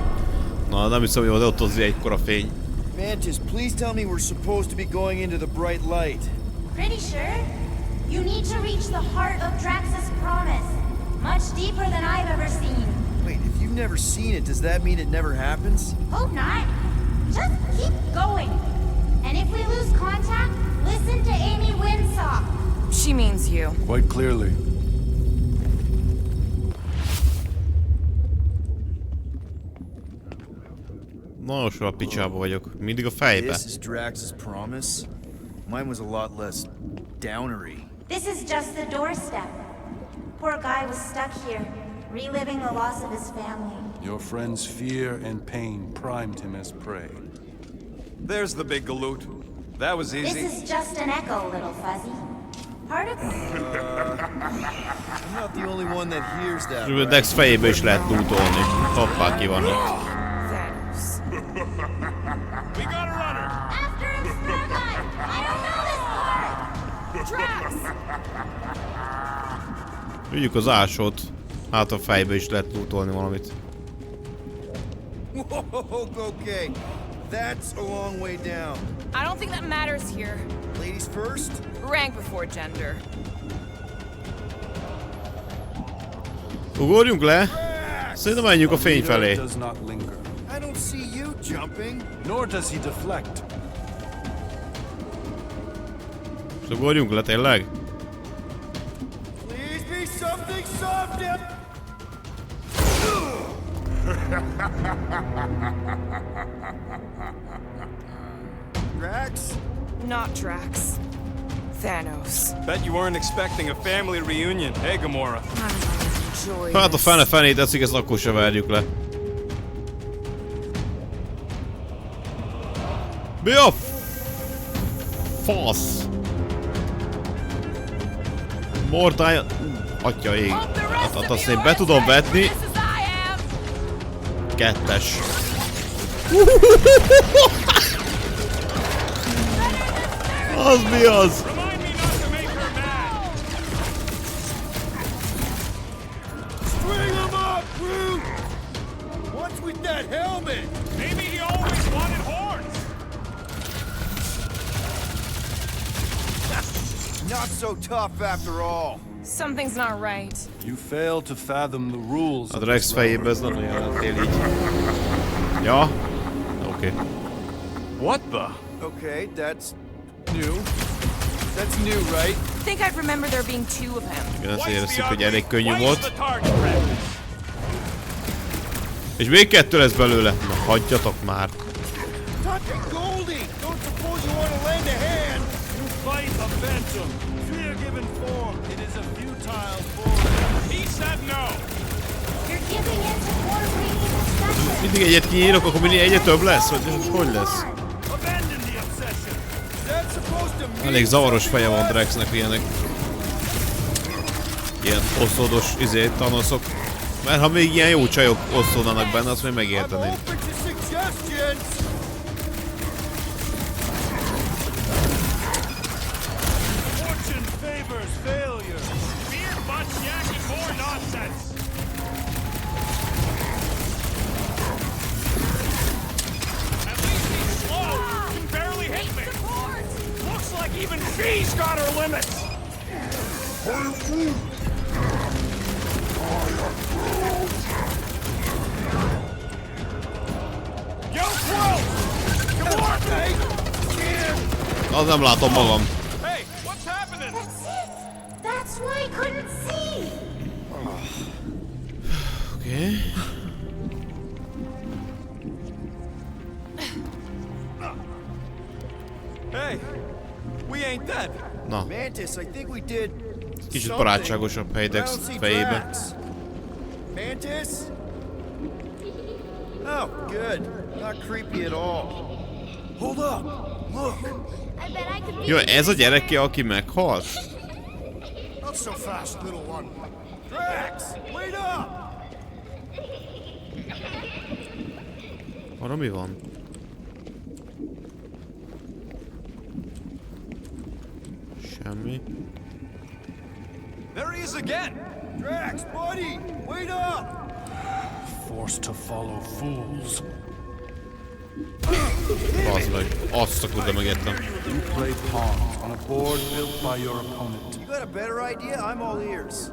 Na, nem hiszem, hogy ott hozza egykor a fény. Mantis, please tell me we're supposed to be going into the bright light. Pretty sure. You need to reach the heart of Drax's promise. Much deeper than I've ever seen. Wait, if you've never seen it, does that mean it never happens? Hope not. Just keep going. And if we lose contact, listen to Amy Winsock. She means you. Quite clearly. Nagyon sor a picsába vagyok. Mindig a fejbe. This is Drax's promise. Mine was a lot less downery. This is just the doorstep. Poor guy was stuck here, reliving the loss of his family. Your friend's fear and pain primed him as prey. There's the big galoot. That was easy. This is just an echo, little fuzzy. Part of I'm not the only one that hears that. A Dex fejébe is lehet lootolni. Hoppá, ki van ott. We got a runner. After him, smart guy. I don't know this part. Drax! Üljük az ásót. Hát a fejbe is lehet lootolni valamit. Whoa, okay. That's a long way down. I don't think that matters here. Ladies first? Rank before gender. Ugorjunk le! Szerintem menjünk a fény felé. I don't see you jumping. Nor does he deflect. És ugorjunk le tényleg? Please be something soft. Drax? Not Drax. Thanos. Bet you weren't expecting a family reunion, hey Gamora? Hát a fene teszik, ezt akkor se verjük le. Mi a fasz? Mortája... Atya ég. Hát azt én be tudom vetni. Kettes. Az mi az? String him up, Groot! What's with that helmet? Maybe he always wanted horns. Not so tough after all. Something's not right. You fail to fathom the rules. A Drax fejében ez nem jelentél így. Ja? Oké. What the? Okay, that's new. That's new, right? I think I'd remember there being two of him. Igen, azt éreztük, hogy elég könnyű volt. És még kettő lesz belőle. Na, hagyjatok már. Goldie, don't suppose you want to lend a hand? You fight a phantom. Fear given form. It is a futile form. He said no. You're giving in to more reading discussion. Mindig egyet kinyírok, akkor mindig egyet több lesz? Vagy hogy lesz? Elég zavaros feje van Draxnek ilyenek. Ilyen oszlódos Thanoszok. Mert ha még ilyen jó csajok oszlódnának benne, azt még megérteném. Even she's got her limits! Yo, Quill! Come on, mate! Az nem látom magam. Hey, what's happening? That's it! That's why I couldn't see! Okay. Hey, we ain't dead. Na. Mantis, I think we did. Kicsit barátságosabb hely Dex fejébe. Mantis? Oh, good. Not creepy at all. Hold up. Look. Jó, ez a gyereke, aki meghalt? Not so fast, little one. Drax, wait up. Arra mi van? Semmi. There he is again. Drax, buddy, wait up. Forced to follow fools. Bazd meg. Azt a kurda megettem. You play pawns on a board built by your opponent. You got a better idea? I'm all ears.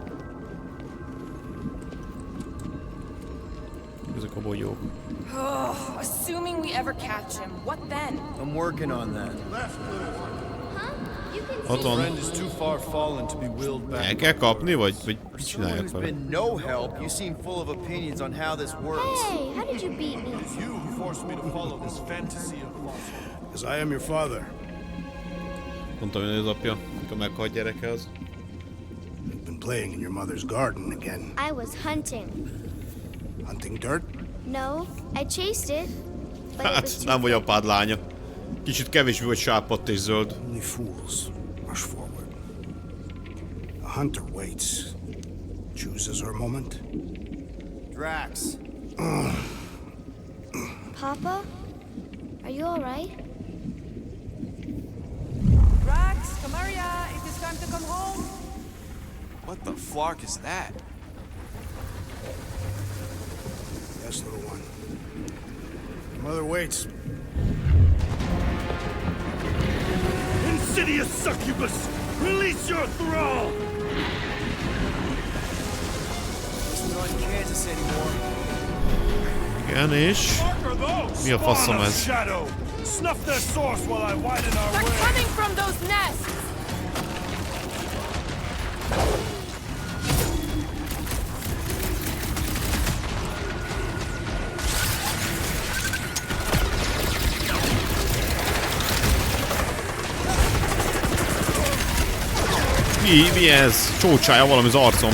ezek a bogyók. Assuming we ever catch him, what then? I'm working on that. Ott van. El kell kapni, vagy mit csináljak vele? Been no help. You seem full of opinions on how this works. Hey, how did you beat me? You forced me to follow this fantasy of philosophy. Because I am your father. Mondtam, hogy az apja, amikor meghalt gyereke az. You've been playing in your mother's garden again. I was hunting. Hunting dirt? No, I chased it. Hát, nem vagy apád lánya. Kicsit kevésbé vagy sápadt és zöld. Only fools rush forward. A hunter waits. Chooses her moment. Drax. Papa? Are you alright? Drax, come here, it is time to come home. What the flark is that? Yes, little one. Your mother waits. Insidious succubus! Release your thrall! We're not in Kansas anymore. Igen, és... Mi a faszom ez? Snuff their source while I widen our way. They're coming from those nests! Mi ez? Csócsája valami az arcom.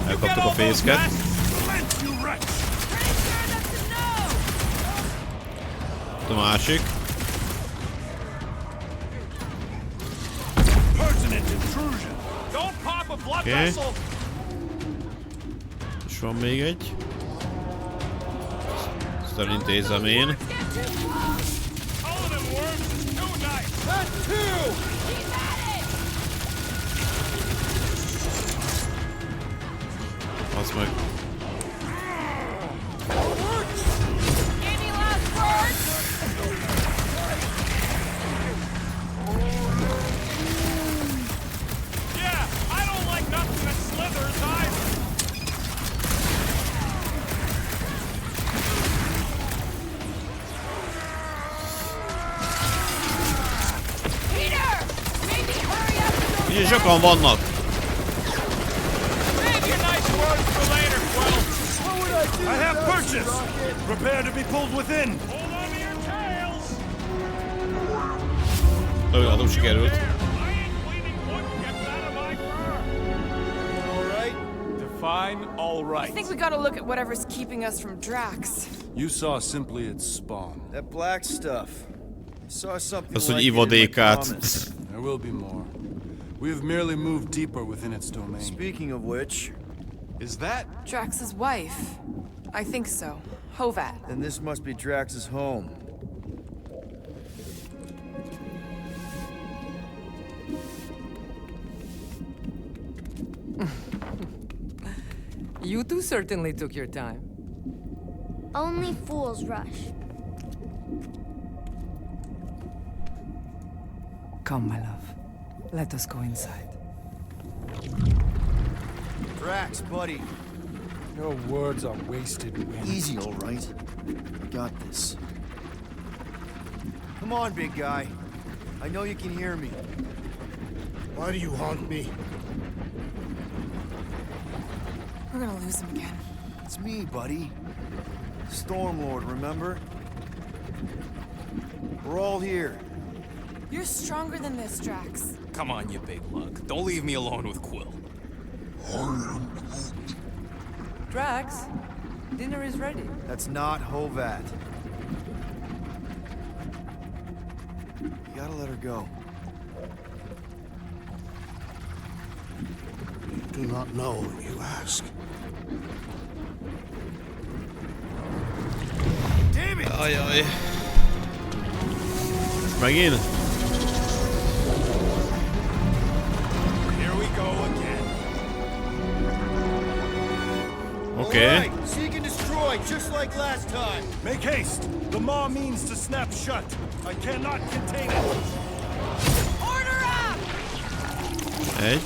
Elkaptuk a fészket. A másik. Oké. És van még egy. Ezt elintézem én. Az meg. Ugye sokan vannak. I have purchase. Prepare to be pulled within. Hold on to your tails. Nem sikerült. Fine, all right. I think we gotta look at whatever's keeping us from Drax. You saw simply its spawn. That black stuff. Saw something Az, like hogy it in my ivadékát. promise. There will be more. We have merely moved deeper within its domain. Speaking of which, is that Drax's wife? I think so. Hovat. Then this must be Drax's home. You two certainly took your time. Only fools rush. Come, my love. Let us go inside. Drax, buddy. Your words are wasted wind. Easy, all right. I got this. Come on, big guy. I know you can hear me. Why do you haunt me? We're gonna lose him again. It's me, buddy. Stormlord, remember? We're all here. You're stronger than this, Drax. Come on, you big lug. Don't leave me alone with Quill. Drax, dinner is ready. That's not Hovat. You gotta let her go. Do not know, you ask. Damn it! Ajaj. Megint? Here we go again. Okay. All right, seek and destroy, just like last time. Make haste! The maw means to snap shut. I cannot contain it. Order up! Egy.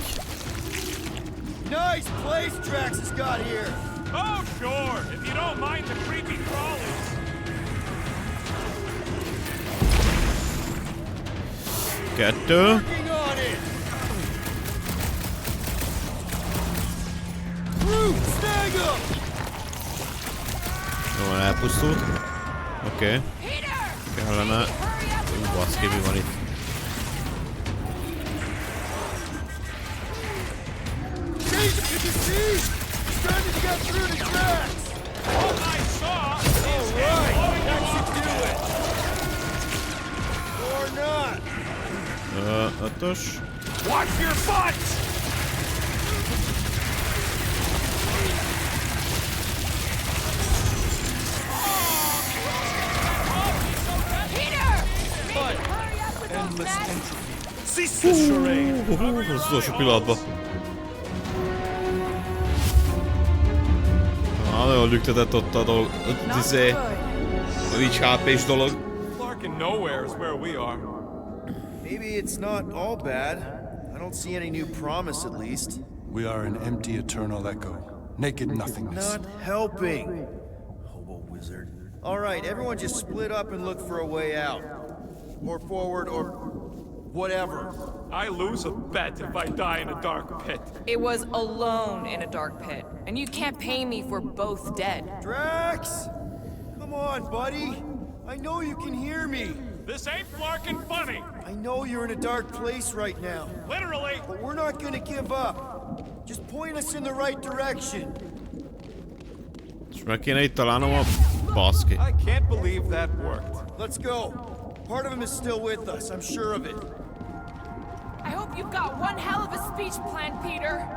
Nice place Drax has got here. Oh, sure, if you don't mind the creepy crawlies. Kettő. Working on it. Root, snag him. Jó, elpusztult. Oké. Kellene... Baszki, mi van itt? Jesus, you can see? He's trying to get through the cracks. All I saw is All him right, blowing that you should off. do it. Or not. Ötös. Watch your butts! Endless entropy. Cease this charade. Az utolsó pillanatban. Nagyon lüktetett ott a dolog. A Witch HP-s dolog. Fucking nowhere is where we are. Maybe it's not all bad. I don't see any new promise, at least. We are an empty eternal echo. Naked nothingness. Not helping. Hobo wizard. All right, everyone just split up and look for a way out. Or forward, or whatever. I lose a bet if I die in a dark pit. It was alone in a dark pit, and you can't pay me for both dead. Drax! Come on, buddy. I know you can hear me. This ain't flarkin' funny. I know you're in a dark place right now. Literally. But we're not gonna give up. Just point us in the right direction. És meg kéne itt találnom a baszki. I can't believe that worked. Let's go. Part of him is still with us, I'm sure of it. I hope you've got one hell of a speech plan, Peter.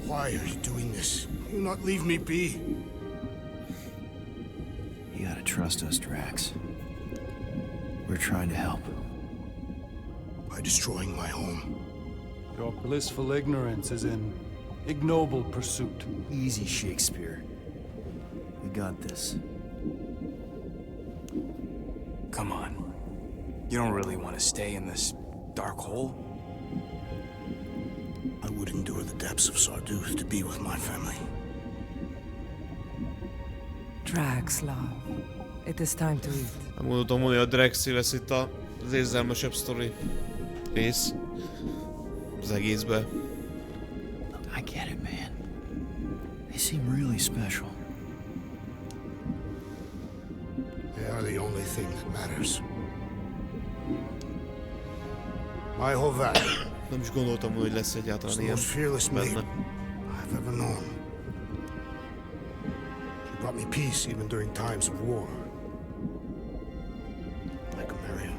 Why are you doing this? Do not leave me be. You gotta trust us, Drax. We're trying to help. By destroying my home. Your blissful ignorance is in ignoble pursuit. Easy, Shakespeare. We got this. Come on. You don't really want to stay in this dark hole? I would endure the depths of Sarduth to be with my family. Drax, love. It is time to eat. Nem gondoltam volna, hogy a Drexi lesz itt az érzelmesebb sztori rész az egészbe. I get it, man. They seem really special. They are the only thing that matters. My Hovat. Nem is gondoltam volna, hogy lesz egyáltalán ilyen benne. I've ever known. She brought me peace even during times of war. Like Camaria.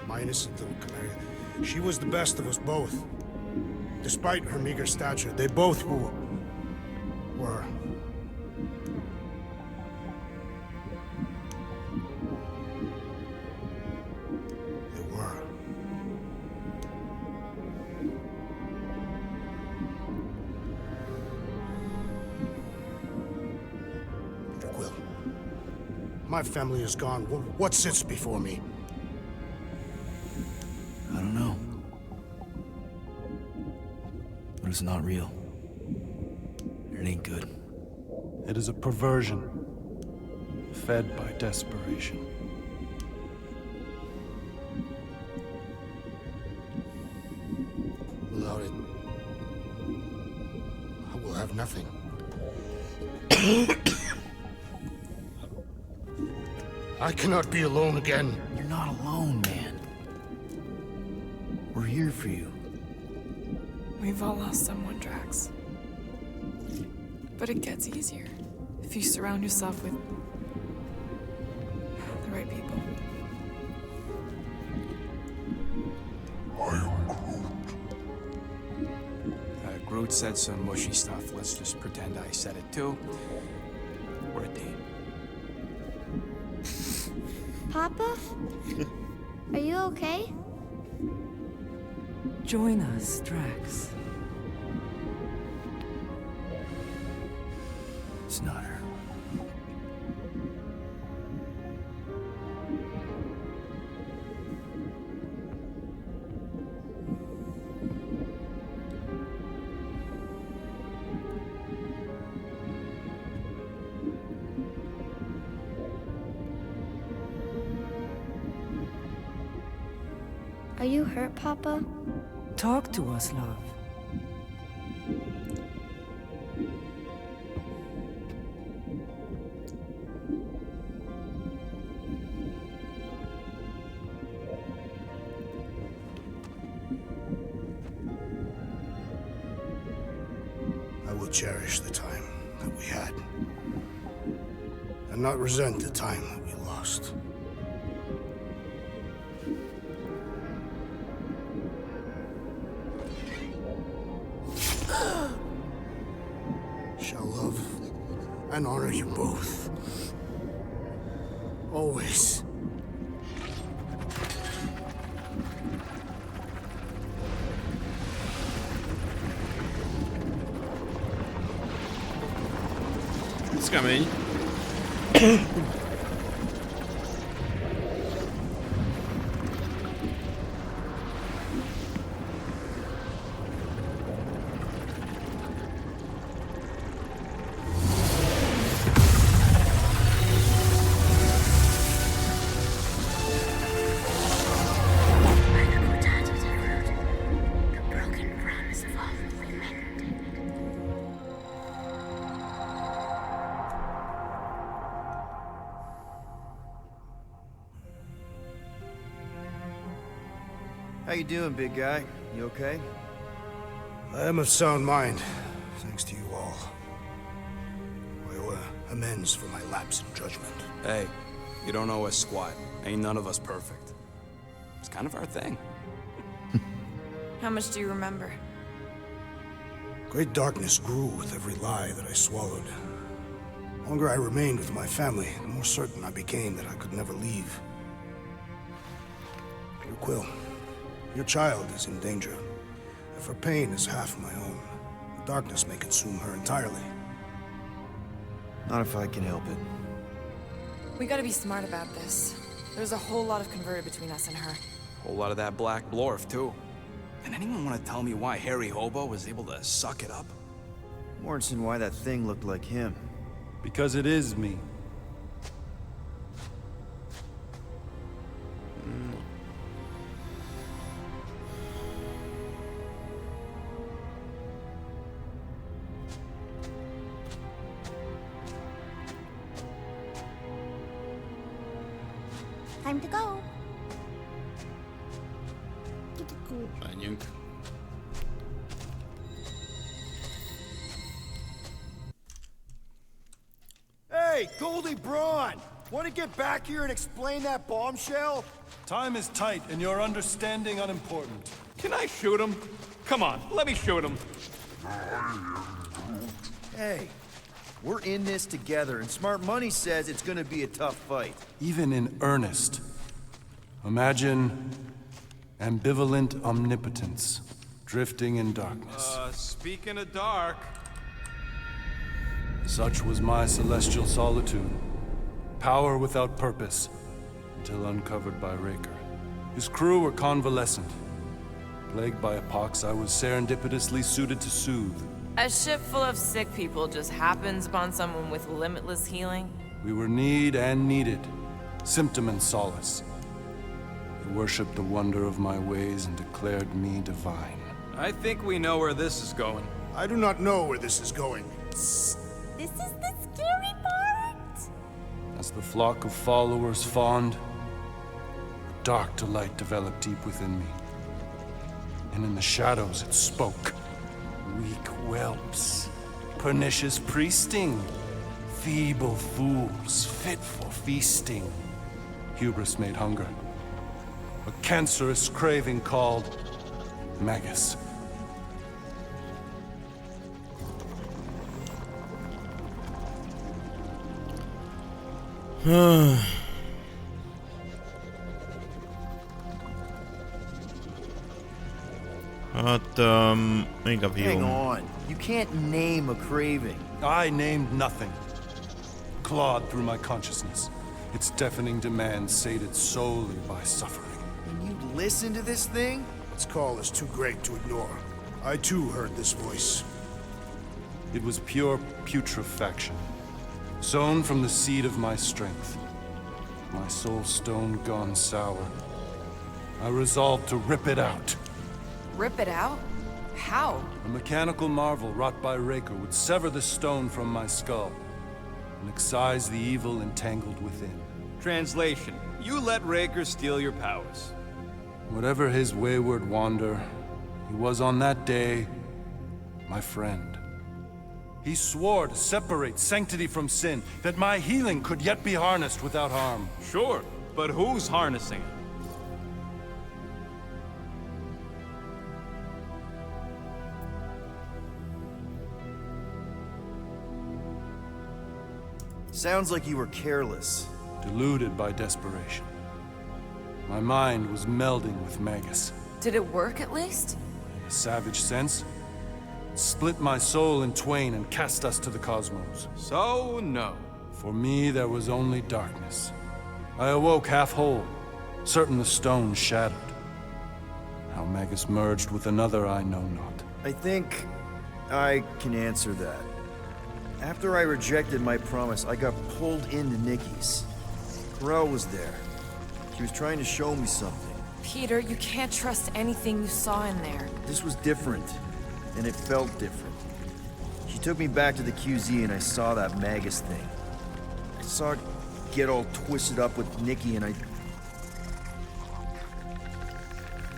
My innocent little Camaria. She was the best of us both. Despite her meager stature, they both were. My family is gone. What sits before me? I don't know. But it's not real. It ain't good. It is a perversion, fed by desperation. Without it, I will have nothing. I cannot be alone again. You're not alone, man. We're here for you. We've all lost someone, Drax. But it gets easier if you surround yourself with the right people. Groot said some mushy stuff. Let's just pretend I said it too. We're a team. Papa? Are you okay? Join us, Drax. It's not her. Are you hurt, Papa? Talk to us, love. I will cherish the time that we had, and not resent the time that we lost. Shall love and honor you both. Always. It's coming. How you doing, big guy? You okay? I am of sound mind, thanks to you all. I owe amends for my lapse in judgment. Hey, you don't owe us squat. Ain't none of us perfect. It's kind of our thing. How much do you remember? Great darkness grew with every lie that I swallowed. The longer I remained with my family, the more certain I became that I could never leave. Dear Quill, your child is in danger. If her pain is half my own, the darkness may consume her entirely. Not if I can help it. We gotta be smart about this. There's a whole lot of converted between us and her. Whole lot of that black blorf, too. And anyone want to tell me why Harry Hobo was able to suck it up? Morrison, why that thing looked like him. Because it is me. Time to go. Menjünk. Hey, Goldie Braun! Want to get back here and explain that bombshell? Time is tight and your understanding unimportant. Can I shoot him? Come on, let me shoot him. Hey, we're in this together, and Smart Money says it's gonna be a tough fight. Even in earnest. Imagine ambivalent omnipotence, drifting in darkness. Speaking of dark... Such was my celestial solitude. Power without purpose, until uncovered by Raker. His crew were convalescent. Plagued by a pox I was serendipitously suited to soothe. A ship full of sick people just happens upon someone with limitless healing? We were need and needed, symptom and solace. They worshipped the wonder of my ways and declared me divine. I think we know where this is going. I do not know where this is going. This is the scary part. As the flock of followers fawned, a dark delight developed deep within me. And in the shadows it spoke. Weak whelps, pernicious priesting, feeble fools fit for feasting. Hubris made hunger, a cancerous craving called Magus. Hang on. You can't name a craving. I named nothing. Clawed through my consciousness. Its deafening demands sated solely by suffering. And you listen to this thing? Its call is too great to ignore. I too heard this voice. It was pure putrefaction, sown from the seed of my strength. My soul stone gone sour. I resolved to rip it out. Rip it out? How? A mechanical marvel wrought by Raker would sever the stone from my skull and excise the evil entangled within. Translation: you let Raker steal your powers. Whatever his wayward wander, he was on that day my friend. He swore to separate sanctity from sin, that my healing could yet be harnessed without harm. Sure, but who's harnessing it? Sounds like you were careless. Deluded by desperation. My mind was melding with Magus. Did it work at least? In a savage sense, it split my soul in twain and cast us to the cosmos. So, no. For me, there was only darkness. I awoke half whole, certain the stone shattered. How Magus merged with another, I know not. I think I can answer that. After I rejected my promise, I got pulled into Nikki's. Corel was there. She was trying to show me something. Peter, you can't trust anything you saw in there. This was different, and it felt different. She took me back to the QZ and I saw that Magus thing. I saw it get all twisted up with Nikki and I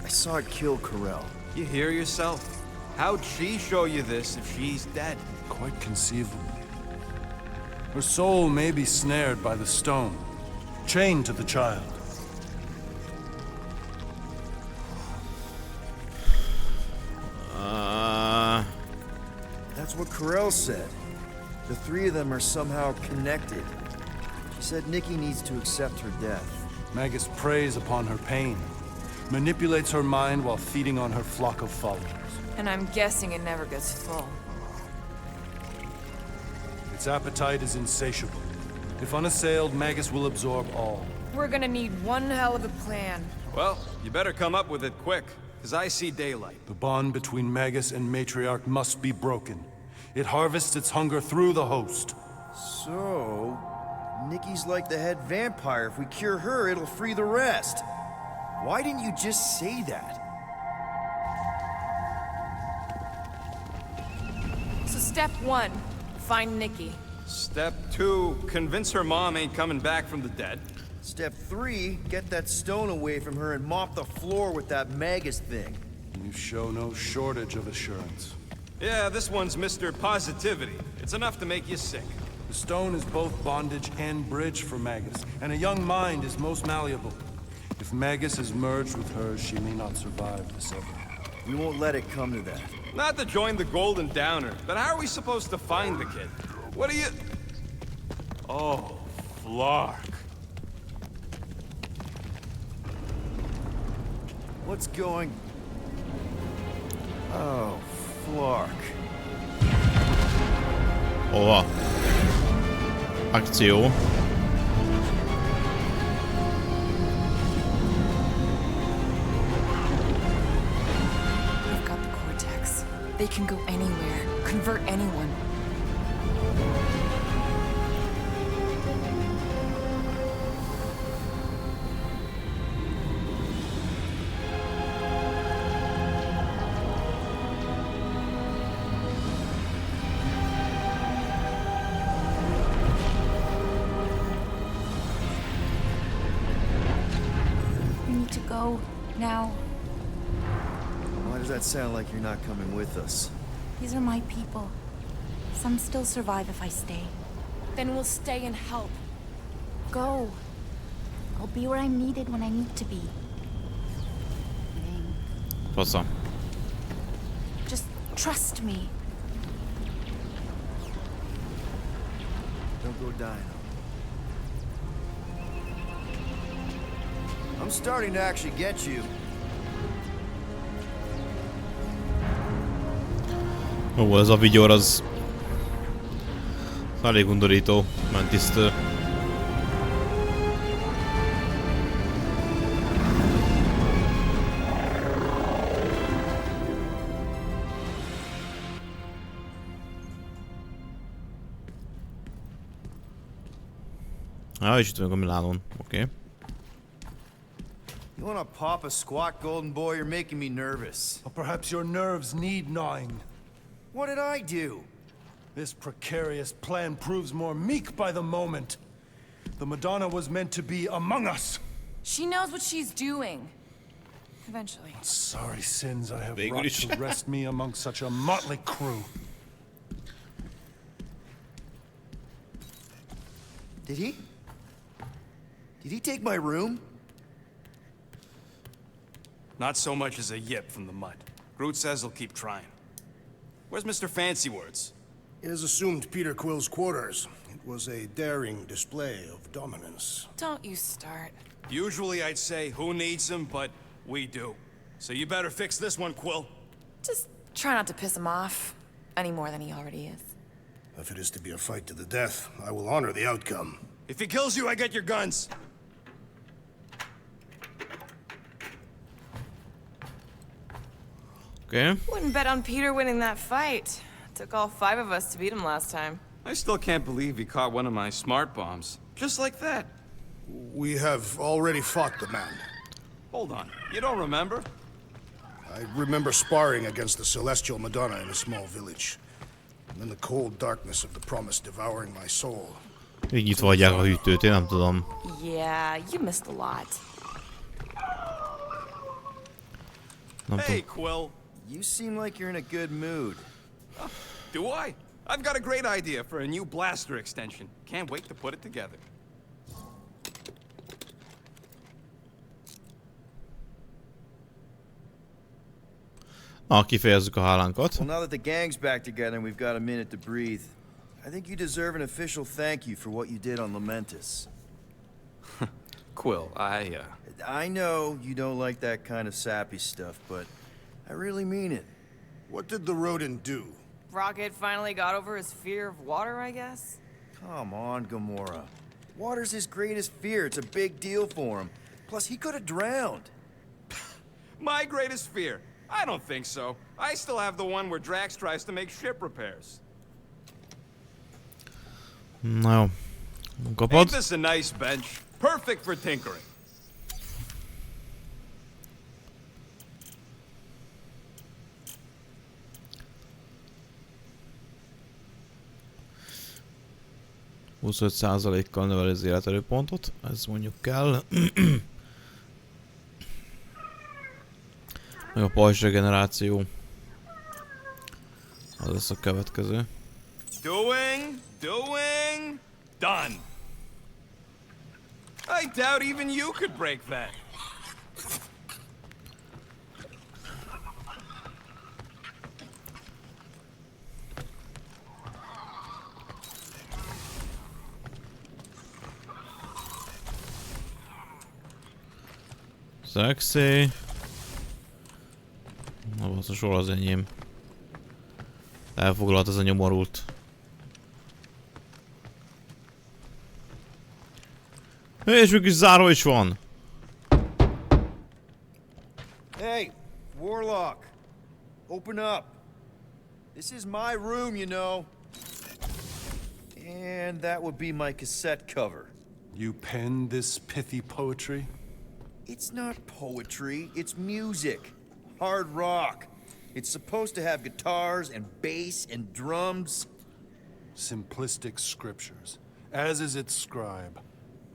saw it kill Corel. You hear yourself. How'd she show you this if she's dead? Quite conceivable. Her soul may be snared by the stone, chained to the child. That's what Corel said. The three of them are somehow connected. She said Nikki needs to accept her death. Magus preys upon her pain, manipulates her mind while feeding on her flock of followers. And I'm guessing it never gets full. Its appetite is insatiable. If unassailed, Magus will absorb all. We're gonna need one hell of a plan. Well, you better come up with it quick, because I see daylight. The bond between Magus and Matriarch must be broken. It harvests its hunger through the host. So, Nikki's like the head vampire. If we cure her, it'll free the rest. Why didn't you just say that? So step 1, find Nikki. Step 2, convince her mom ain't coming back from the dead. Step 3, get that stone away from her and mop the floor with that Magus thing. You show no shortage of assurance. Yeah, this one's Mr. Positivity. It's enough to make you sick. The stone is both bondage and bridge for Magus, and a young mind is most malleable. If Magus is merged with hers, she may not survive the sever. We won't let it come to that. Not to join the Golden Downer, but how are we supposed to find the kid? What are you... Oh, Flark. What's going... Oh, Flark. Åh. Aktion. We've got the cortex. They can go anywhere, convert anyone. Now. Why does that sound like you're not coming with us? These are my people. Some still survive if I stay. Then we'll stay and help. Go. I'll be where I'm needed when I need to be. Faszom. Just trust me. Don't go dying. I'm starting to actually get you. Ó, ez a vigyor az elég undorító, mentisztő. És itt vagyunk a Milánón, oké. You wanna pop a squat, golden boy? You're making me nervous. Or perhaps your nerves need gnawing. What did I do? This precarious plan proves more meek by the moment. The Madonna was meant to be among us. She knows what she's doing. Eventually. Sorry sins I have wrought to rest me among such a motley crew. Did he? Did he take my room? Not so much as a yip from the mud. Groot says he'll keep trying. Where's Mr. Fancy Words? It is assumed Peter Quill's quarters. It was a daring display of dominance. Don't you start. Usually I'd say, who needs him, but we do. So you better fix this one, Quill. Just try not to piss him off any more than he already is. If it is to be a fight to the death, I will honor the outcome. If he kills you, I get your guns. Okay. Wouldn't bet on Peter winning that fight. Took all 5 of us to beat him last time. I still can't believe he caught one of my smart bombs. Just like that. We have already fought the man. Hold on. You don't remember? I remember sparring against the Celestial Madonna in a small village. And then the cold darkness of the promise devouring my soul. Így nyitva hagyják a hűtőt, én nem tudom. Yeah, you missed a lot. Hey, Quill. You seem like you're in a good mood. Do I? I've got a great idea for a new blaster extension. Can't wait to put it together. Kifejezzük a hálánkat. Well, now that the gang's back together and we've got a minute to breathe, I think you deserve an official thank you for what you did on Lamentus. Quill, I know you don't like that kind of sappy stuff, but I really mean it. What did the rodent do? Rocket finally got over his fear of water, I guess? Come on, Gamora. Water's his greatest fear. It's a big deal for him. Plus, he could have drowned. My greatest fear? I don't think so. I still have the one where Drax tries to make ship repairs. Na jó. Kapod? Ain't this a nice bench? Perfect for tinkering. %kal növeli az életerőpontot, ez mondjuk kell. Meg a pajzs regeneráció. Az lesz a következő. Doing, done. I doubt even you could break that. Szexi. Na basszus, hol az enyém? Elfoglalt ez a nyomorult. És mégis záró is van. Hey, Warlock. Open up. This is my room, you know. And that would be my cassette cover. You penned this pithy poetry? It's not poetry, it's music. Hard rock. It's supposed to have guitars and bass and drums. Simplistic scriptures, as is its scribe.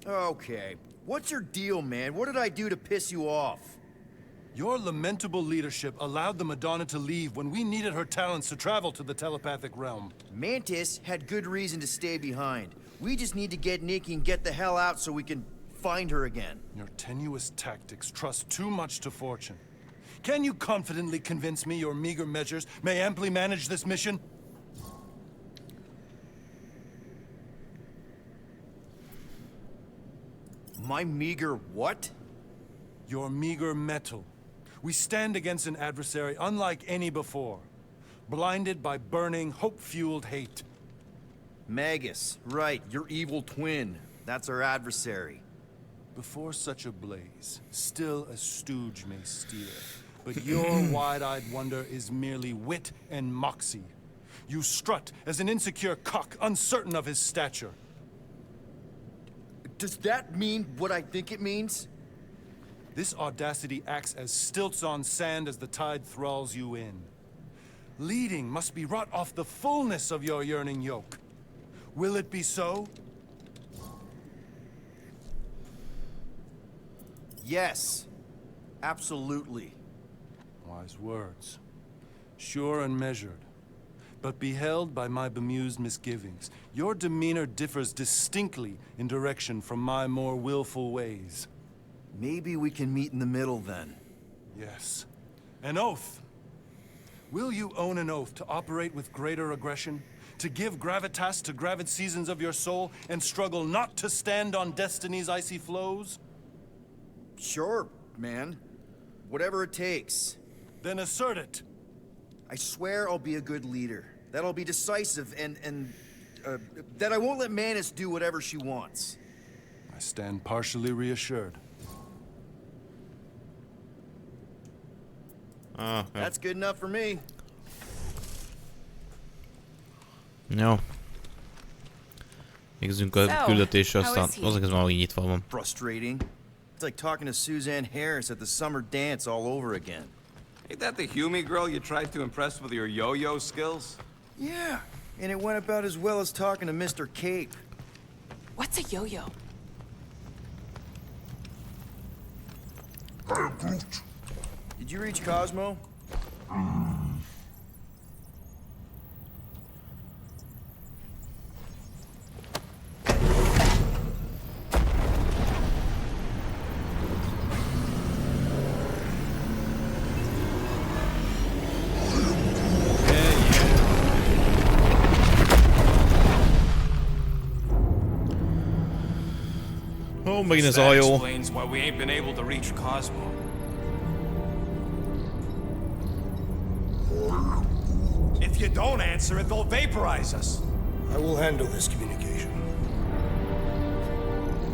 Okay. What's your deal, man? What did I do to piss you off? Your lamentable leadership allowed the Madonna to leave when we needed her talents to travel to the telepathic realm. Mantis had good reason to stay behind. We just need to get Nikki and get the hell out so we can find her again. Your tenuous tactics trust too much to fortune. Can you confidently convince me your meager measures may amply manage this mission? My meager what? Your meager metal. We stand against an adversary unlike any before, blinded by burning, hope-fueled hate. Magus, right, your evil twin. That's our adversary. Before such a blaze, still a stooge may steer, but your wide-eyed wonder is merely wit and moxie. You strut as an insecure cock, uncertain of his stature. Does that mean what I think it means? This audacity acts as stilts on sand as the tide thralls you in. Leading must be wrought off the fullness of your yearning yoke. Will it be so? Yes. Absolutely. Wise words. Sure and measured. But beheld by my bemused misgivings, your demeanor differs distinctly in direction from my more willful ways. Maybe we can meet in the middle then. Yes. An oath. Will you own an oath to operate with greater aggression? To give gravitas to gravid seasons of your soul and struggle not to stand on destiny's icy flows? Sure, man. Whatever it takes. Then assert it. I swear I'll be a good leader. That I'll be decisive and that I won't let Mantis do whatever she wants. I stand partially reassured. That's good enough for me. Jó. Végzünk a küldetésre, aztán azok ez már így nyitva van. Frustrating. It's like talking to Suzanne Harris at the summer dance all over again. Ain't that the Hume girl you tried to impress with your yo-yo skills? Yeah, and it went about as well as talking to Mr. Cape. What's a yo-yo? Did you reach Cosmo? Ó, megint ez a hajó. Explains why we ain't been able to reach Cosmo. If you don't answer it, they'll vaporize us. I will handle this communication.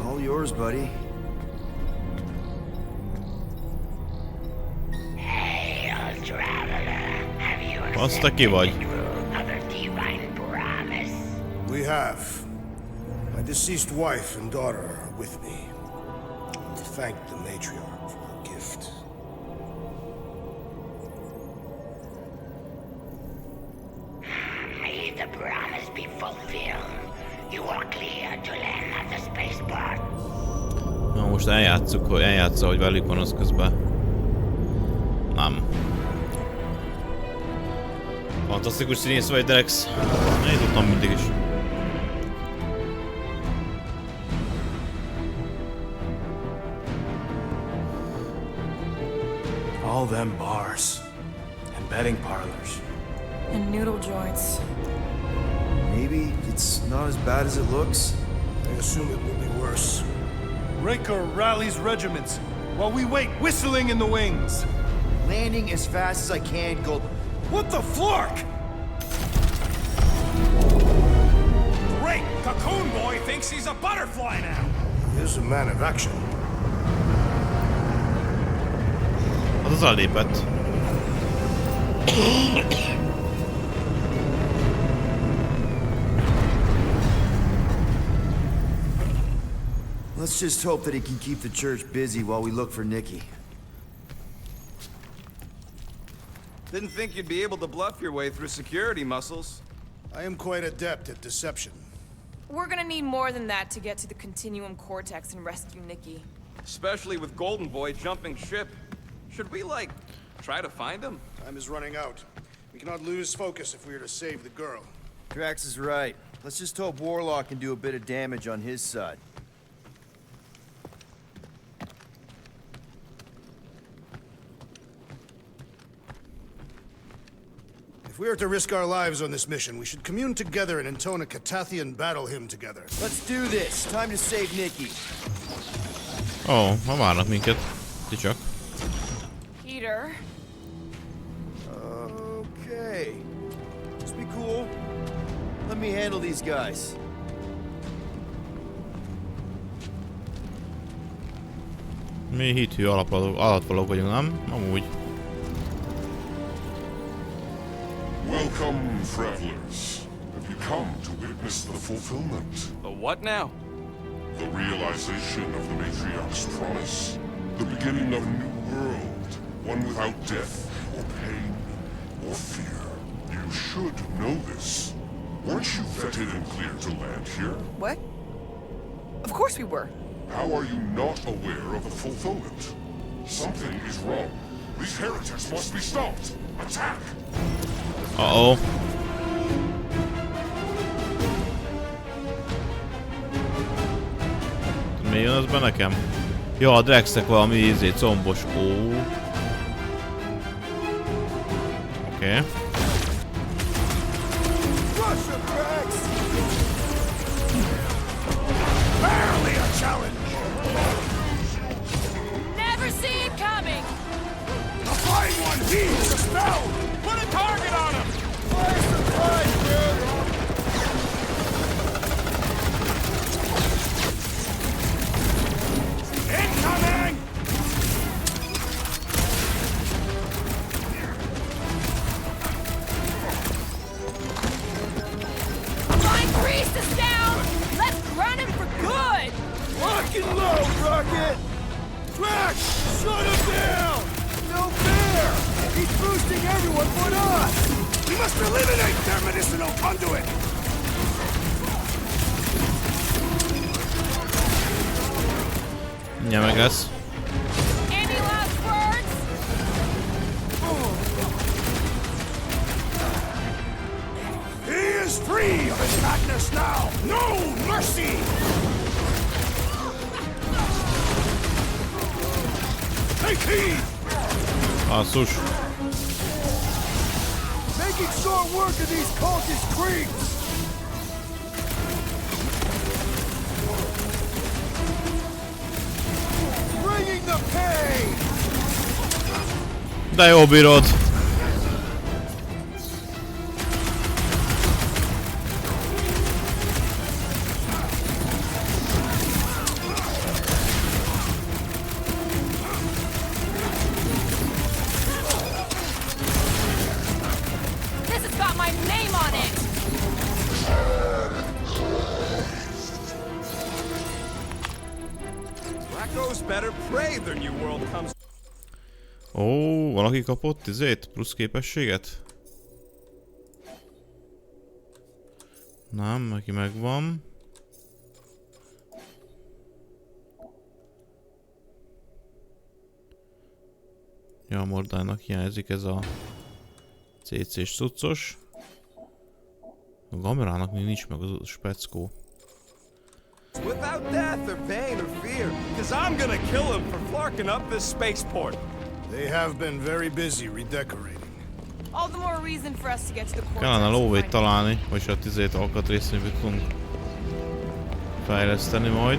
All yours, buddy. Hey, old traveler, have you Azt te ki vagy? of a divine promise? We have. My deceased wife and daughter are with me. To thank the matriarch for her gift. May the promise be fulfilled. You are clear to land at the spaceport. Na most eljátsza, hogy velük van az közben. Nem. Fantasztikus színész vagy, Derex. Én tudtam mindig is. All them bars and betting parlors. And noodle joints. Maybe it's not as bad as it looks. I assume it will be worse. Raker rallies regiments while we wait whistling in the wings. Landing as fast as I can, go. What the flark? Great! Cocoon Boy thinks he's a butterfly now! He is a man of action. Az elépett. Let's just hope that he can keep the church busy while we look for Nikki. Didn't think you'd be able to bluff your way through security muscles. I am quite adept at deception. We're gonna need more than that to get to the Continuum Cortex and rescue Nikki. Especially with Golden Boy jumping ship. Should we, like, try to find him? Time is running out. We cannot lose focus if we are to save the girl. Drax is right. Let's just hope Warlock can do a bit of damage on his side. If we are to risk our lives on this mission, we should commune together and intone a Catathian battle hymn together. Let's do this. Time to save Nikki. Oh, ma várnak minket. Ti csak. Peter. Okay. Just be cool. Let me handle these guys. Mi hithű alatvalók vagyunk, nem? Amúgy. Welcome, travelers. Have you come to witness the fulfillment? The what now? The realization of the Matriarch's promise. The beginning of a new world. One without death, or pain, or fear. You should know this. Weren't you vetted and cleared to land here? What? Of course we were. How are you not aware of the fulfillment? Something is wrong. These heretics must be stopped. Attack! Uh-oh. Mi jön az be nekem? Ja, a Drexnek valami ízét, combos. Ó. Oké. Barely a challenge! Never see it coming! The flying one heeds a spell! Put a target on him! Fire surprise, dude! Incoming! Flying priest is down! Let's run him for good! Lock and load, Rocket! Drax, shut him down! No fair! He's boosting everyone but us! We must eliminate their medicinal conduit! Ja, meg lesz. Any last words? He is free of his madness now! No mercy! Take heed! Basszus. Making short work of these cultist creeps! Bringing the pain! De jó bírod. This has got my name on it! Racco's better prey their new world comes. Ó, valaki kapott izét? Plusz képességet? Nem, neki megvan. Ja, a Mordának hiányzik ez a CC-s cuccos. A Gamerának még nincs meg az speckó. Without death or pain or fear, because I'm gonna kill him for flarking up this spaceport. They have been very busy redecorating. All the more reason for us to get to the core. Kellene lóvét találni, vagy a tizét alkatrészt, amit tudunk fejleszteni majd.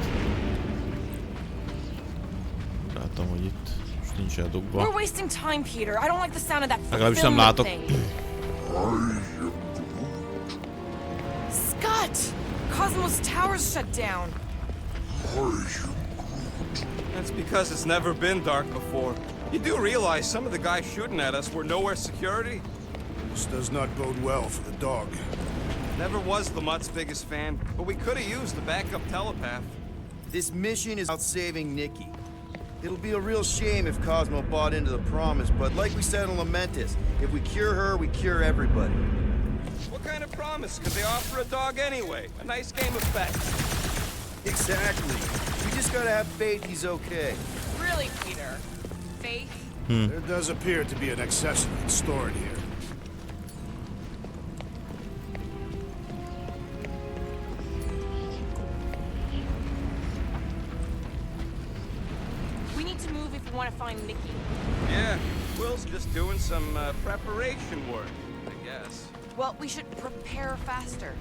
Látom, hogy itt most nincs eldugva. We're wasting time, Peter. I don't like the sound of that Legalábbis nem látok. Scott! Cosmos Tower's shut down. That's because it's never been dark before. You do realize some of the guys shooting at us were nowhere security? This does not bode well for the dog. Never was the Mutt's biggest fan, but we could have used the backup telepath. This mission is about saving Nikki. It'll be a real shame if Cosmo bought into the promise, but like we said on Lamentus, if we cure her, we cure everybody. What kind of promise could they offer a dog anyway? A nice game of bets. Exactly. We just gotta have faith he's okay. Really, Peter? Faith? There does appear to be an accessory stored here. We need to move if we want to find Nikki. Yeah, Will's just doing some preparation work, I guess. Well, we should prepare faster.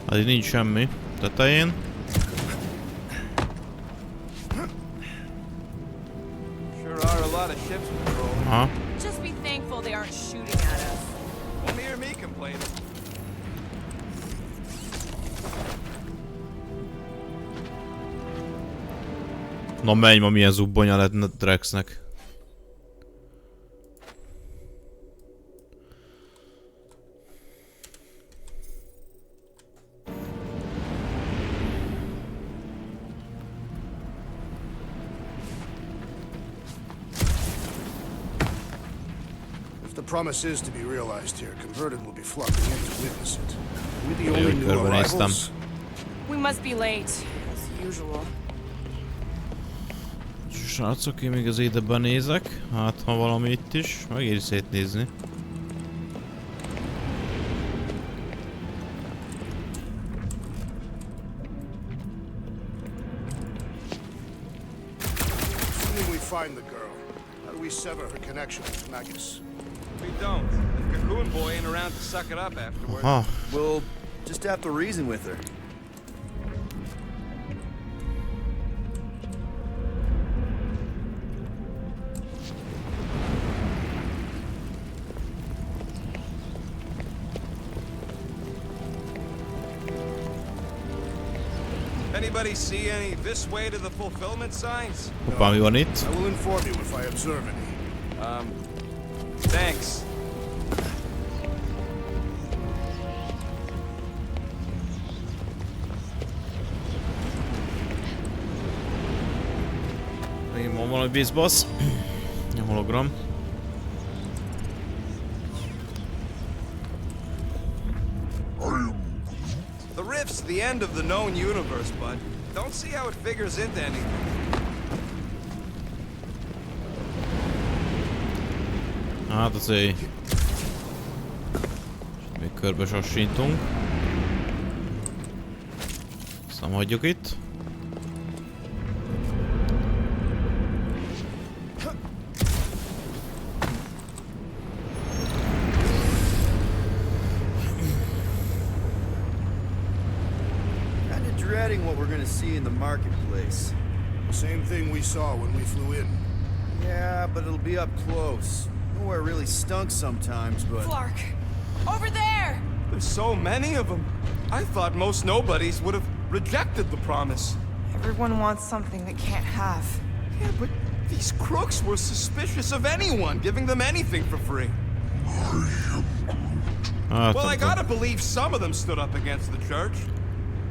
Addig nincs semmi tetején. Sure are a lot of ships patrolling. Aha. Just be thankful they aren't shooting at us. Won't hear me complaining. Na menj, ma milyen zubbonya lett Drexnek. If the promise is to be realized here, converted will be flocking in to witness it. Are we the only new arrivals? We must be late, as usual. Srácok, én még az ide benézek. Hát, ha valami itt is, megéri szétnézni. Assuming we find the girl, how do we sever her connection with Magus? We don't. If Cocoon Boy ain't around to suck it up afterwards. Aha. We'll just have to reason with her. Anybody see any this way to the fulfillment signs? Hoppá, mi van itt? I will inform you if I observe any. Thanks. Megint van valami bizbasz. A hologram. The rift's the end of the known universe, bud. Don't see how it figures into anything. Hát azért... Még körbe sassintunk. Aztán hagyjuk itt. Dreading what we're gonna see in the marketplace. Same thing we saw when we flew in. Yeah, but it'll be up close. Nowhere really stunk sometimes, but... Flark! Over there! There's so many of them. I thought most nobodies would have rejected the promise. Everyone wants something they can't have. Yeah, but these crooks were suspicious of anyone giving them anything for free. Well, I gotta believe some of them stood up against the church.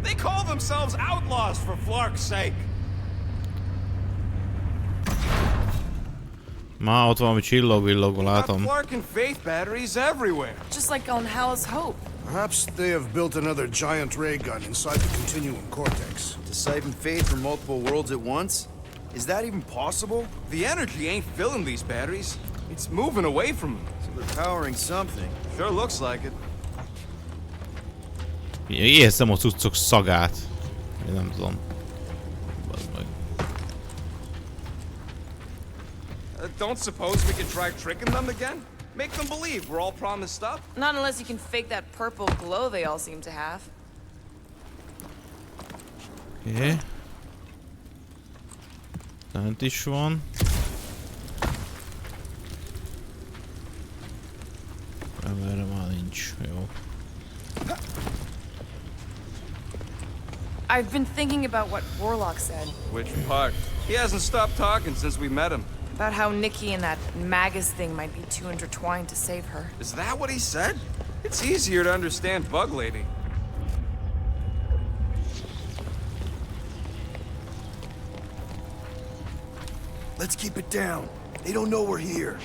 They call themselves outlaws for Flark's sake. Már ott valami csillog-villog, látom. Flark and faith batteries everywhere. Just like on Hal's Hope. Perhaps they have built another giant ray gun inside the continuum cortex. To siphon faith from multiple worlds at once? Is that even possible? The energy ain't filling these batteries. It's moving away from them. So they're powering something. Sure looks like it. Érzem a cuccok szagát. Én nem tudom. Don't suppose we could try tricking them again? Make them believe we're all promised stuff? Not unless you can fake that purple glow they all seem to have. Oké. Lent is van. Erre már nincs. Jó. I've been thinking about what Warlock said. Which part? He hasn't stopped talking since we met him. About how Nikki and that Magus thing might be too intertwined to save her. Is that what he said? It's easier to understand Bug Lady. Let's keep it down. They don't know we're here.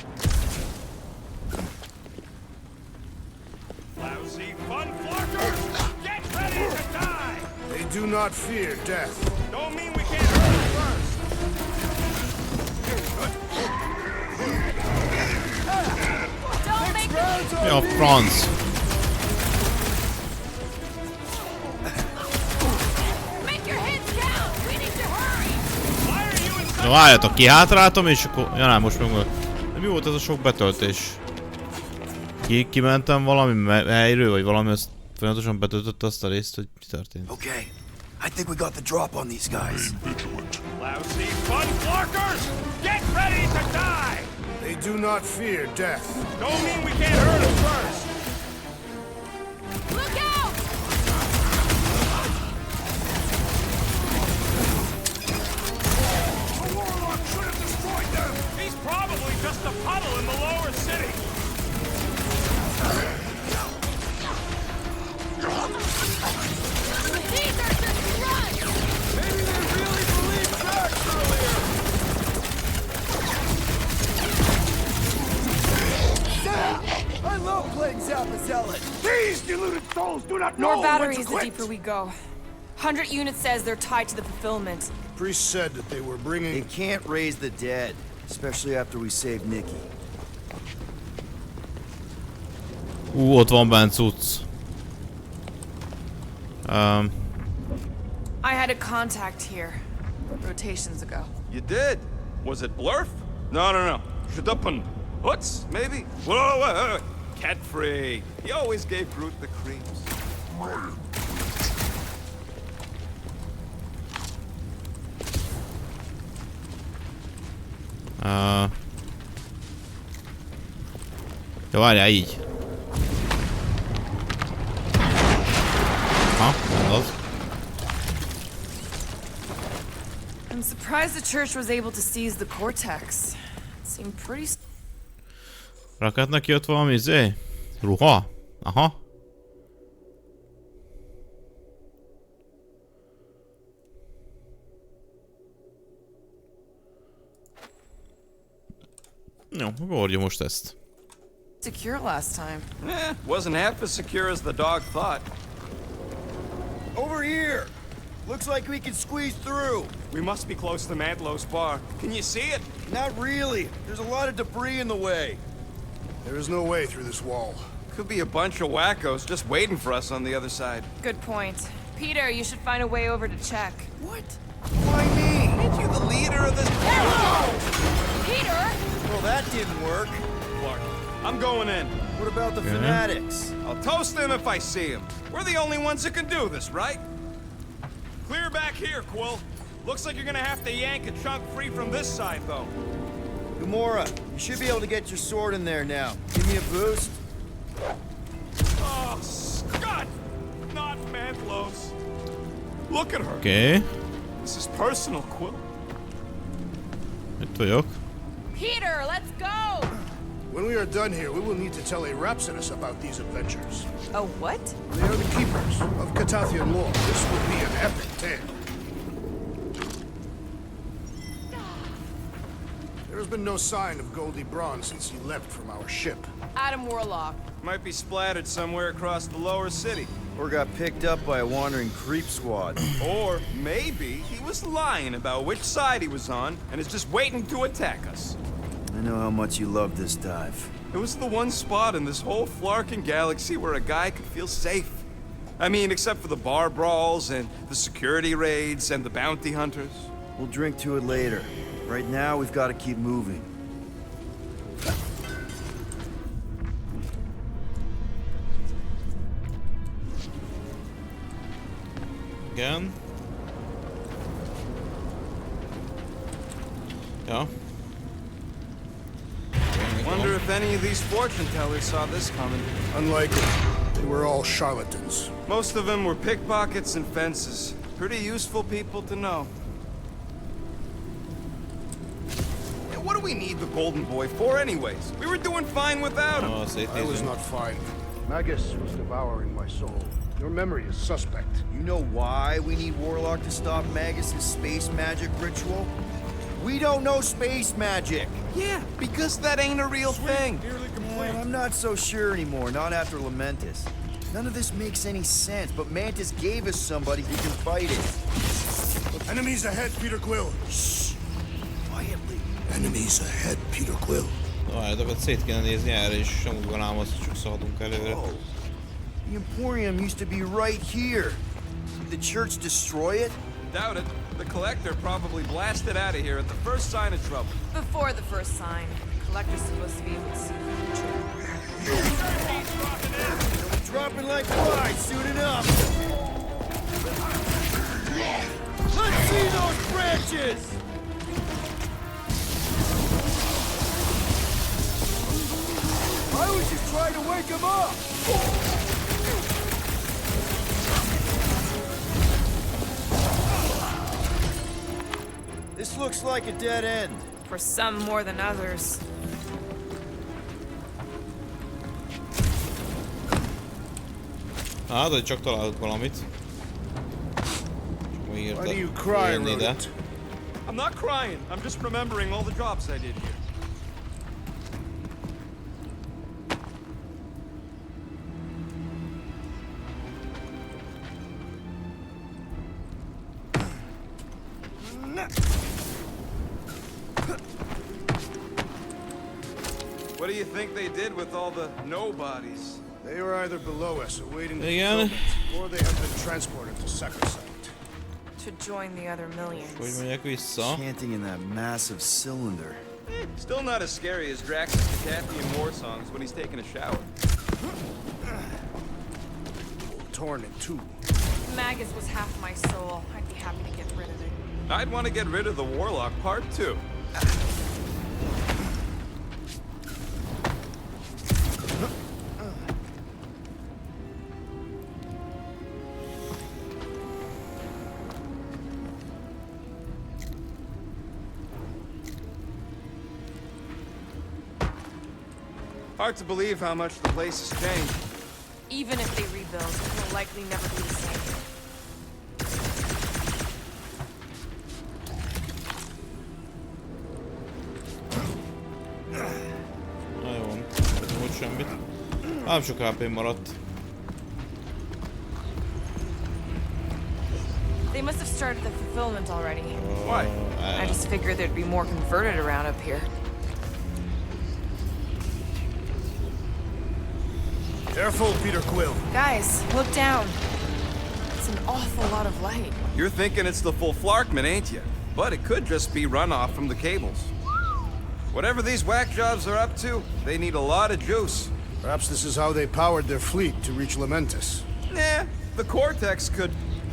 Lousy fun flarkers! Get ready to die! They do not fear death. Don't mean we can't hurt them first! Don't make them... Ja, Franz. Make your hits count! We need to hurry! Na várjatok, kihátráltam és akkor... Ja nem, most meg... De mi volt ez a sok betöltés? Kimentem valami helyről, vagy valami azt folyamatosan betöltötte azt a részt, hogy mi történt? Okay, I think we got the drop on these guys. Lousy fun flarkers! Get ready to die! They do not fear death. Don't mean we can't hurt them first! Look out! The warlock should have destroyed them! He's probably just a puddle in the lower city! These are just runs! Maybe they really believed Jax earlier! I love playing Zappa Zealot! These deluded souls do not know More batteries when to the quit. deeper we go. 100 units says they're tied to the fulfillment. Priest said that they were bringing... They can't raise the dead, especially after we saved Nikki. Ott van bent cucc. I had a contact here. Rotations ago. You did? Was it Blurf? No. Shadupun. Hoots, maybe? Whoa. Cat-free. He always gave Groot the creeps. Ja, várjál, így. Ha, az. I'm surprised the church was able to seize the cortex. It seemed pretty... Rakett neki ott valami izé? Ruha? Aha. Jó, megoldjuk most ezt. Secure last time. Wasn't half as secure as the dog thought. Over here! Looks like we can squeeze through. We must be close to Madlow's bar. Can you see it? Not really. There's a lot of debris in the way. There is no way through this wall. Could be a bunch of wackos just waiting for us on the other side. Good point. Peter, you should find a way over to check. What? Why me? Ain't you the leader of this? Peter! Well, that didn't work. Clark, I'm going in. What about the fanatics? I'll toast them if I see them. We're the only ones that can do this, right? Clear back here, Quill. Looks like you're gonna have to yank a chunk free from this side, though. Gamora, you should be able to get your sword in there now. Give me a boost. Oh, Scott! Not Madlow's. Look at her. Okay. This is personal, Quill. Itt vagyok. Peter, let's go! When we are done here, we will need to tell a Rhapsodus about these adventures. A what? They are the keepers of Catathian lore. This will be an epic tale. There has been no sign of Goldie Braun since he left from our ship. Adam Warlock. Might be splattered somewhere across the lower city. Or got picked up by a wandering creep squad. Or maybe he was lying about which side he was on and is just waiting to attack us. I know how much you love this dive. It was the one spot in this whole Flarkin galaxy where a guy could feel safe. I mean, except for the bar brawls and the security raids and the bounty hunters. We'll drink to it later. Right now, we've got to keep moving. Igen. Ja. Wonder if any of these fortune tellers saw this coming. Unlikely. They were all charlatans. Most of them were pickpockets and fences. Pretty useful people to know. And what do we need the Golden Boy for anyways? We were doing fine without him. I was not fine. Magus was devouring my soul. Your memory is suspect. You know why we need Warlock to stop Magus's space magic ritual? We don't know space magic. Yeah, because that ain't a real thing. Well, I'm not so sure anymore, not after Lamentus. None of this makes any sense, but Mantis gave us somebody who can fight it. Enemies ahead, Peter Quill. Shh. Quietly. Enemies ahead, Peter Quill. Várjátok, hogy szét kéne nézni erre is, amúgy van ám az, hogy csak szaladunk előre. Oh. The Emporium used to be right here. Did the church destroy it? Doubt it. The Collector probably blasted out of here at the first sign of trouble. Before the first sign. Collector's supposed to be able to see the future. Dropping like flies soon enough. Let's see those branches! I was just trying to wake him up! This looks like a dead end. For some more than others. Hát, hogy csak találok valamit. Why do you cry, Rodent? I'm not crying. I'm just remembering all the jobs I did here. What do you think they did with all the nobodies? They were either below us, awaiting Igen. fulfillment, or they have been transported to Sacrosanct. To join the other millions. Hogy mondják vissza? Chanting in that massive cylinder. Still not as scary as Drax's Decathlon war songs when he's taking a shower. Torn in two. Magus was half my soul. I'd be happy to get rid of it. I'd want to get rid of the Warlock part too. Hard to believe how much the place has changed. Even if they rebuild, it will likely never be the same. Na jó, ez volt semmit. Nem sok HP maradt. They must have started the fulfillment already. Why? I just figured there'd be more converted around up here. Careful, Peter Quill. Guys, look down. It's an awful lot of light. You're thinking it's the full Flarkman, ain't you? But it could just be runoff from the cables. Whatever these whack jobs are up to, they need a lot of juice. Perhaps this is how they powered their fleet to reach Lamentis. Nah, the Cortex could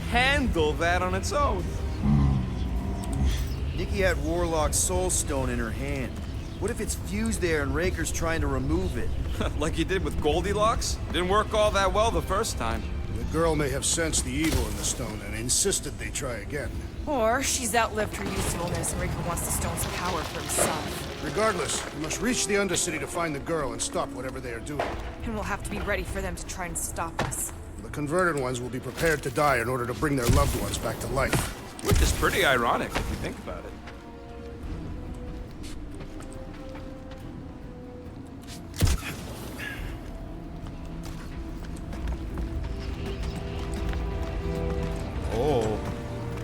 handle that on its own. Nikki had Warlock's soul stone in her hand. What if it's fused there and Raker's trying to remove it? Like you did with Goldilocks? Didn't work all that well the first time. The girl may have sensed the evil in the stone and insisted they try again. Or she's outlived her usefulness and Raker wants the stone's power for himself. Regardless, we must reach the Undercity to find the girl and stop whatever they are doing. And we'll have to be ready for them to try and stop us. The converted ones will be prepared to die in order to bring their loved ones back to life. Which is pretty ironic if you think about it.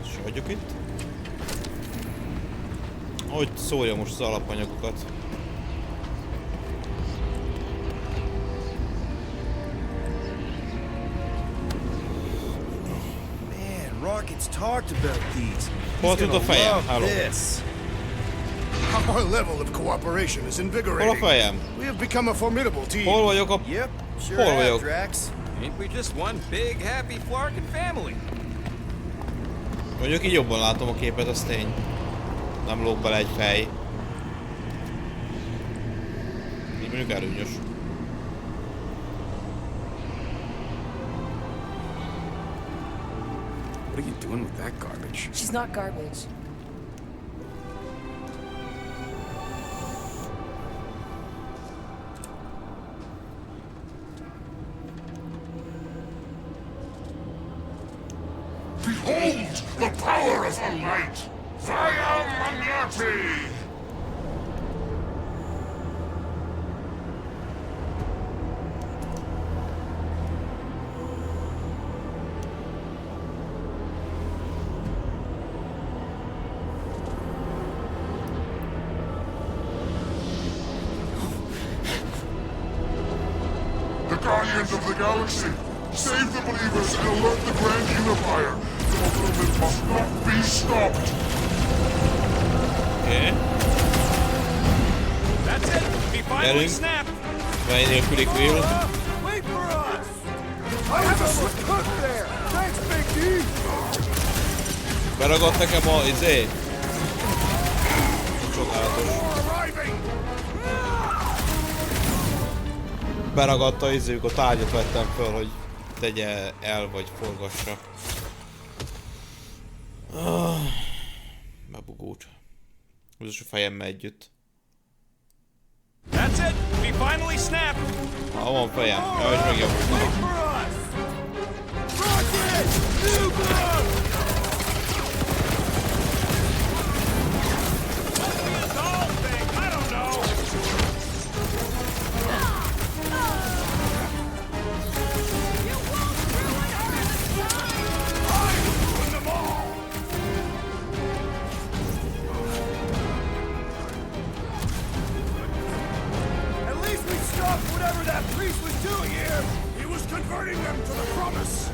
És hagyjuk itt. Hogy szórja most az alapanyagokat. Man, Rocket's talked about these. Hol tud a fejem? Halló. Our level of cooperation is Hol a invigorating. fejem? We have become a formidable team. Hol vagyok a... Yep, sure Hol have, vagyok? Drax. Ain't we just one big happy Flarkin family? Mondjuk így jobban látom a képet, az tény. Nem lóg bele egy fej. Így mondjuk erőnyös. What are you doing with that garbage? She's not garbage. Behold the power of the light! Via Magnati! galaxy. Save the believers and alert the Grand Unifier. The movement must not be stopped. Okay. That's it. We finally snapped. Vai nélküli quill. Wait for us! I have a slick hook there! Thanks, Big D! Beragadt nekem a izé. Csodálatos. Beragadt a izéjük, a tárgyat vettem föl, hogy tegye el vagy forgassa. Bebugót. Húzos a fejemmel együtt. That's it. We finally snapped. Ha van fejem, jaj, és megjavultam. Whatever that priest was doing here, he was converting them to the promise.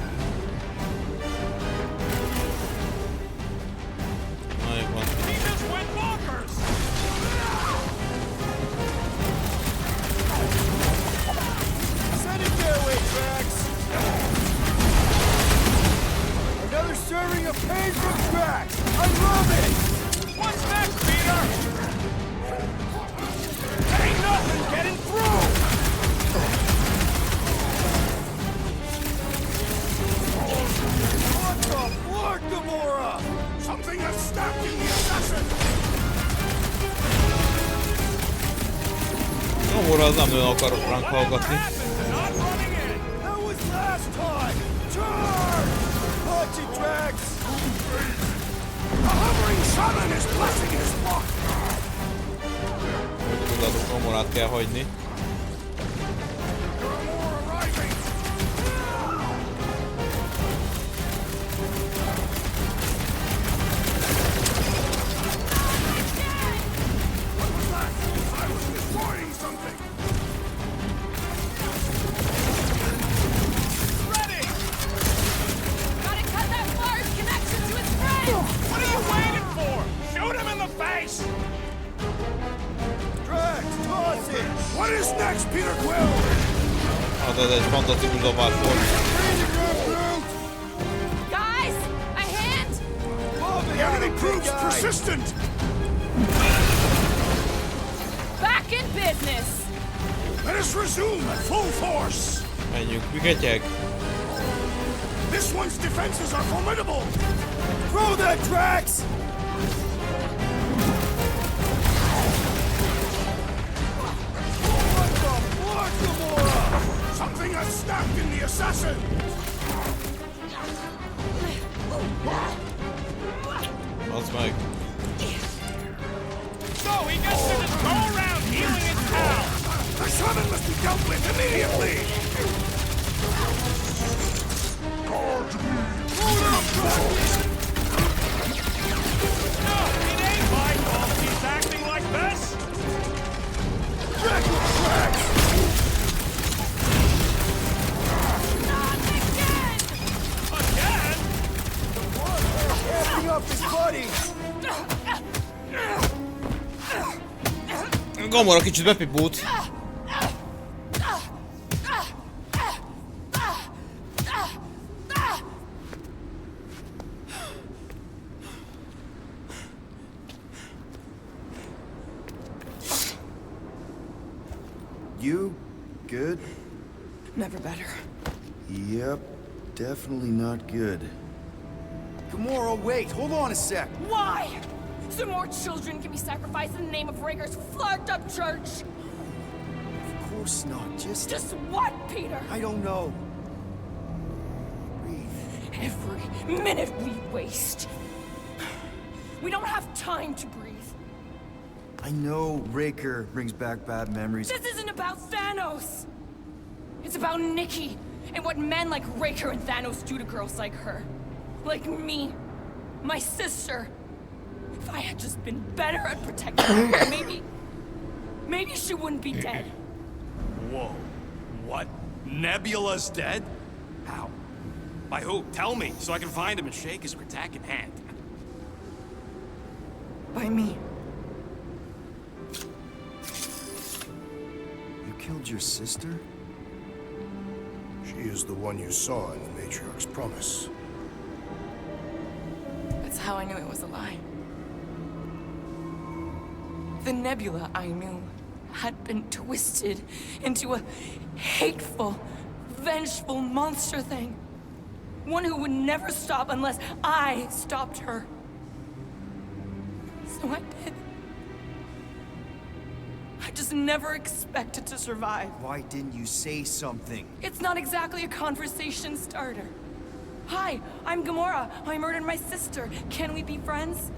He just went bonkers. Send it their way, Drax. Another serving of pain from Drax. I love it. What's next, Peter? Ain't nothing getting through. What the Lord Gamora! Something has stabbed in the assassin! Gamora az nem nagyon akar ránk hallgatni. That was last time! Charge! Punch it, Drax! The hovering summon is blessing his luck! Tudatos Gamorát kell hagyni. What is next, Peter Quill? Hát ez egy fantasztikus dobás volt. Guys, a hand? The enemy proves persistent. Back in business. Let us resume at full force. Menjünk, ügetjek. This one's defenses are formidable. Throw that, Drax! Something has snapped in the assassin! Az meg. So he gets to just go around healing his pal! The summon must be dealt with immediately! Guard me! No, it ain't my fault he's acting like this! Drax! Up his buddies. Gamora kicsit bepipult. You good? Never better. Yep, definitely not good. Gamora, wait! Hold on a sec! Why? So more children can be sacrificed in the name of Raker's flagged-up church? Of course not, just... Just what, Peter? I don't know. Every minute we waste. We don't have time to breathe. I know Raker brings back bad memories. This isn't about Thanos! It's about Nikki, and what men like Raker and Thanos do to girls like her. Like me. My sister. If I had just been better at protecting her, maybe she wouldn't be dead. Whoa. What? Nebula's dead? How? By who? Tell me, so I can find him and shake his Kratak in hand. By me. You killed your sister? She is the one you saw in the Matriarch's promise. That's how I knew it was a lie. The nebula I knew had been twisted into a hateful, vengeful monster thing. One who would never stop unless I stopped her. So I did. I just never expected to survive. Why didn't you say something? It's not exactly a conversation starter. Hi, I'm Gamora. I murdered my sister. Can we be friends?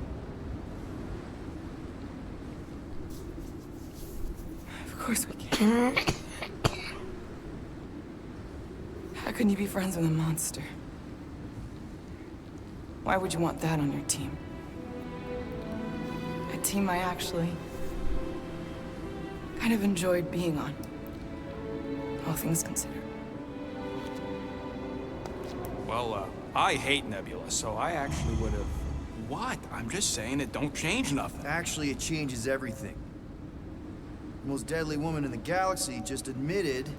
Of course we can. How can you be friends with a monster? Why would you want that on your team? A team I actually kind of enjoyed being on, all things considered. Well, I hate Nebula, so I actually would have... What? I'm just saying it don't change nothing. Actually, it changes everything. The most deadly woman in the galaxy just admitted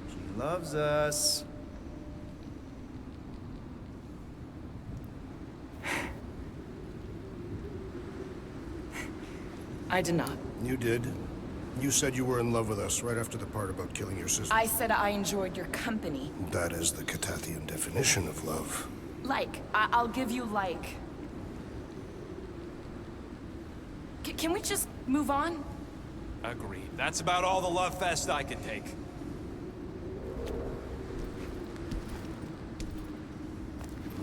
she loves us. I did not. You did. You said you were in love with us right after the part about killing your sister. I said I enjoyed your company. That is the Catathian definition of love. Like. I'll give you like. Can we just move on? Agreed. That's about all the love fest I can take.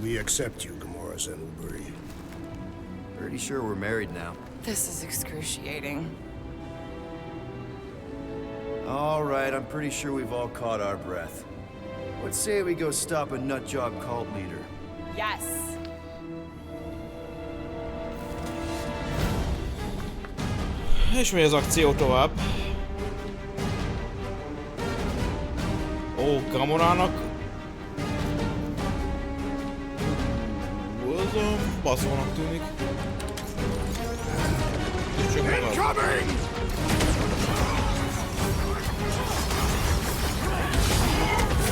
We accept you, Gamora Zenuburi. Pretty sure we're married now. This is excruciating. All right, I'm pretty sure we've all caught our breath. Let's say we go stop a nutjob cult leader. Yes. És mi az akció tovább? Ó, Gamorának... Ez a baszónak tűnik. És csak meg az.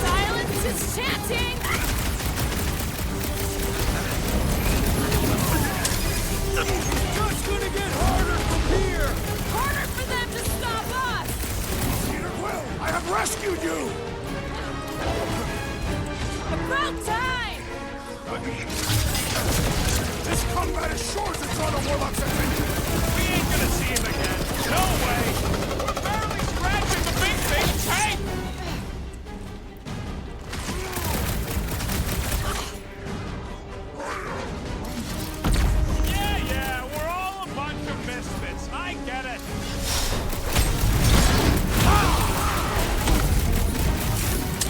Silence is chanting! It's gonna get harder from here! Harder for them to stop us! Peter Quill, I have rescued you! About time! This combat is short to draw the Warlock's attention! We ain't gonna see him again. No way! We're barely scratching the big tape! Yeah, we're all a bunch of misfits. I get it.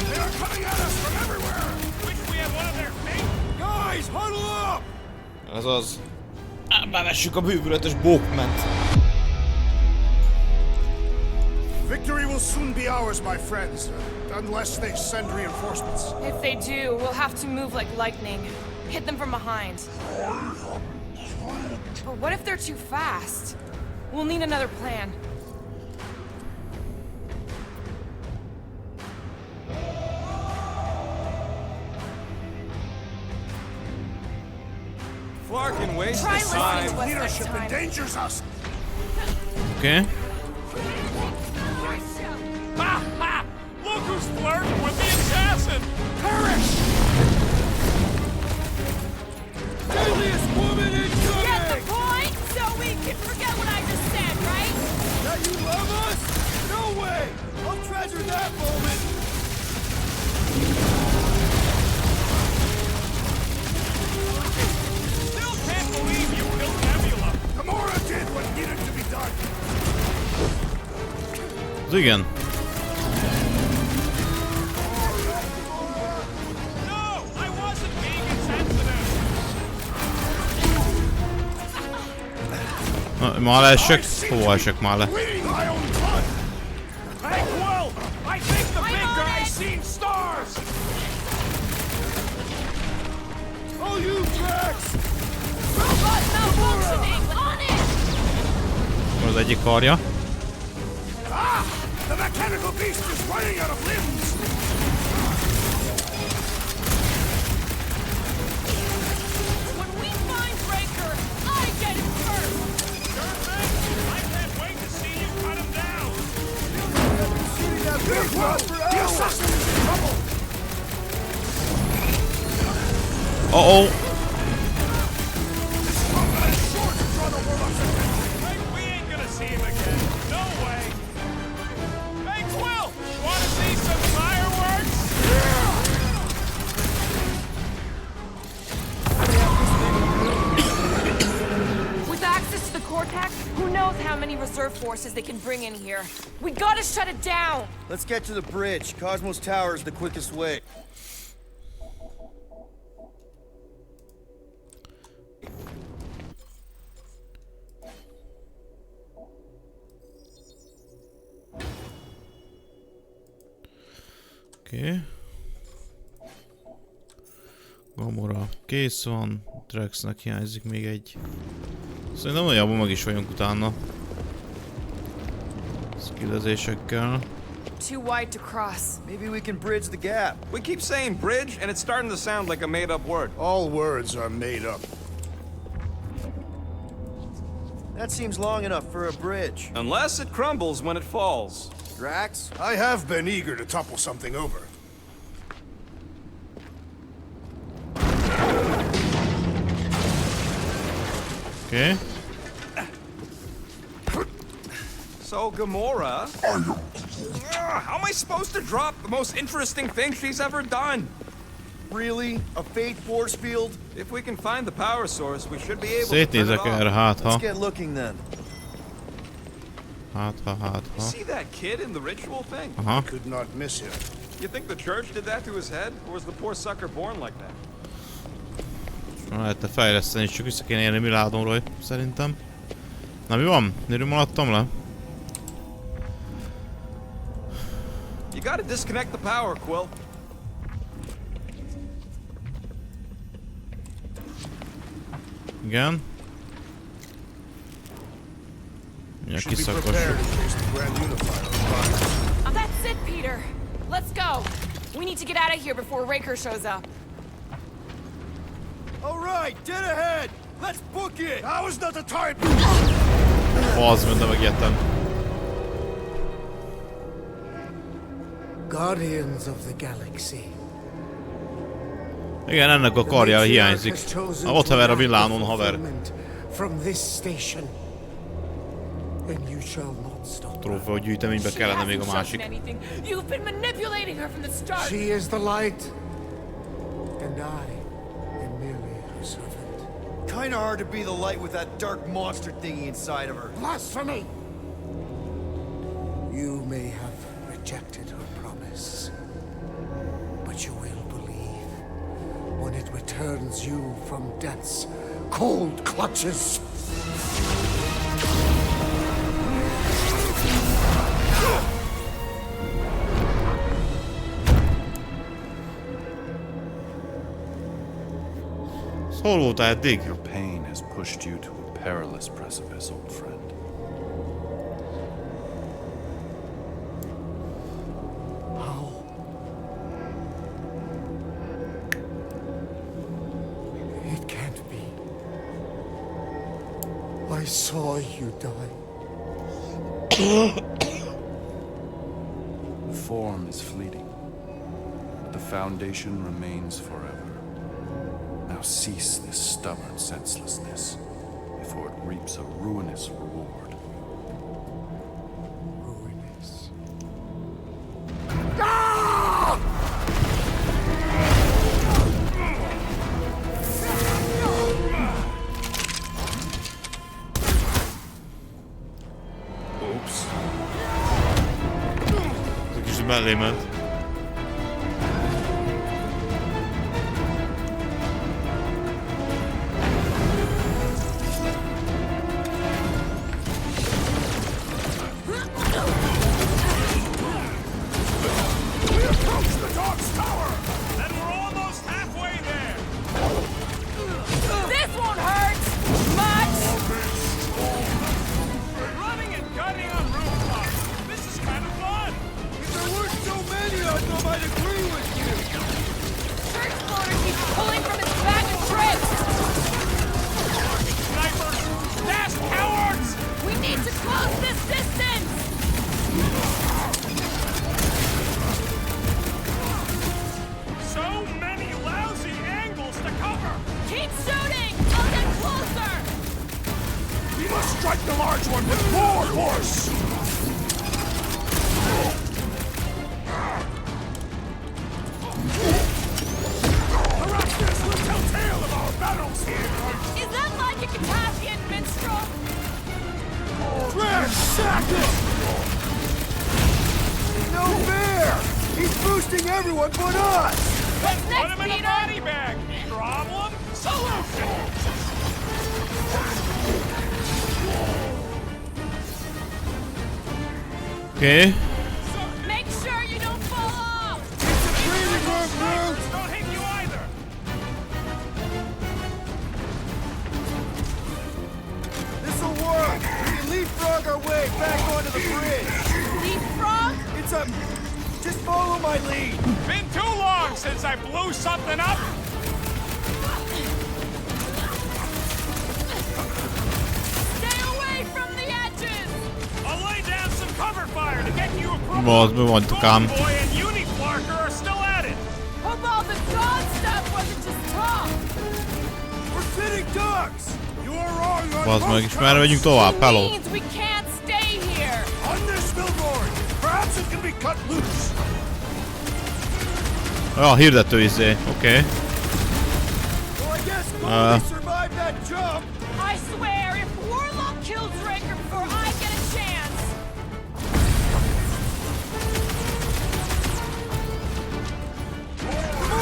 They are coming at us from everywhere! Wish we had one of their feet. Guys, huddle up! Azaz. Bevessük a bűvületes bókment. Victory will soon be ours, my friends, unless they send reinforcements. If they do, we'll have to move like lightning. Hit them from behind. But what if they're too fast? We'll need another plan. Flark can waste Try his listening time. to us Leadership next time. endangers us! Okay. Ha ha! Look who's flirting with the assassin! Perish! Deadliest woman in Get the point? So we can forget what I just said, right? That you love us? No way! I'll treasure that moment! Still can't believe you killed Nebula! Gamora did what needed to be done! Az igen. No! I wasn't being insensitive! Ma leesek? Hova esek már le? Bleeding my own blood! Hey, Quill! I think the Robot malfunctioning! On it! Az egyik karja. Ah! The mechanical beast is running out of limbs! When we find Raker, I get him first! Sure thing! I can't wait to see you cut him down! Shooting that big one for The hours! assassin is in trouble! Uh-oh. Hey, we ain't gonna see him again. No way! Hey, Quill! Wanna see some fireworks? With access to the Cortex, who knows how many reserve forces they can bring in here. We gotta shut it down! Let's get to the bridge. Cosmos Tower is the quickest way. Oké. Gamora kész van, Drexnek hiányzik még egy. Szerintem nagyjából meg is vagyunk utána. Skillezésekkel. Too wide to cross. Maybe we can bridge the gap. We keep saying bridge, and it's starting to sound like a made-up word. All words are made up. That seems long enough for a bridge. Unless it crumbles when it falls. Drax? I have been eager to topple something over. Okay. So, Gamora... how am I supposed to drop the most interesting thing she's ever done? Really? A fate force field? If we can find the power source, we should be able to turn it Szétnézek erre, hát ha. Let's get looking then. Hát ha. See that kid in the ritual thing? Aha. Could not miss him. You think the church did that to his head? Or was the poor sucker born like that? Lehet fejleszteni, csak vissza kéne érni Miládonról, szerintem. Na mi van? Miről maradtam le? You gotta disconnect the power, Quill. Igen. Ja, kiszakassuk. That's it, Peter. Let's go. We need to get out of here before Raker shows up. All right, dead ahead. Let's book it. Now is not the time. Bazd, de megijedtem. Guardians of the galaxy. Igen, ennek a karja hiányzik. Ott hever a villánon, haver. From this station. And you shall not stop. Trófea gyűjteménybe kellene még a másik. You've been manipulating her from the start. She is the light. And I am merely her servant. Kinda hard to be the light with that dark monster thingy inside of her. Blasphemy! You may have rejected her promise, but you will believe when it returns you from death's cold clutches. Hol voltál eddig? Your pain has pushed you to a perilous precipice, old friend. How? It can't be. I saw you die. Form is fleeting, but the foundation remains forever. Now cease this stubborn senselessness, before it reaps a ruinous reward. Ruinous. Oops. Ez kicsit mellé ment. strike the large one with more force! Arachnids will tell tale of our battles here! Is that like a Katavian minstrel? Trash! Sack it! No fair! He's boosting everyone but us! What's Put next, him in a Peter? body bag! Problem? Solution! Okay. Make sure you don't fall off! It's a breathing room, Groot! Don't hit you either! This'll work! We can leapfrog our way back onto the bridge! Leapfrog? It's a... Just follow my lead! Been too long since I blew something up! Stay away from the edges! I'll lay down some cover fire to get you approval! Boss, we want to come. Boy and Uniflarker are still at it! Hope all the god stuff wasn't just talk! We're sitting ducks! You are wrong on Bazd meg, both és merre megyünk tovább? Hello. Means we can't stay here! On this billboard! Perhaps it can be cut loose! Ja, hirdető izé, oké. Well, I guess Goldie survived that jump! I swear, if Warlock kills Raker before I get a chance...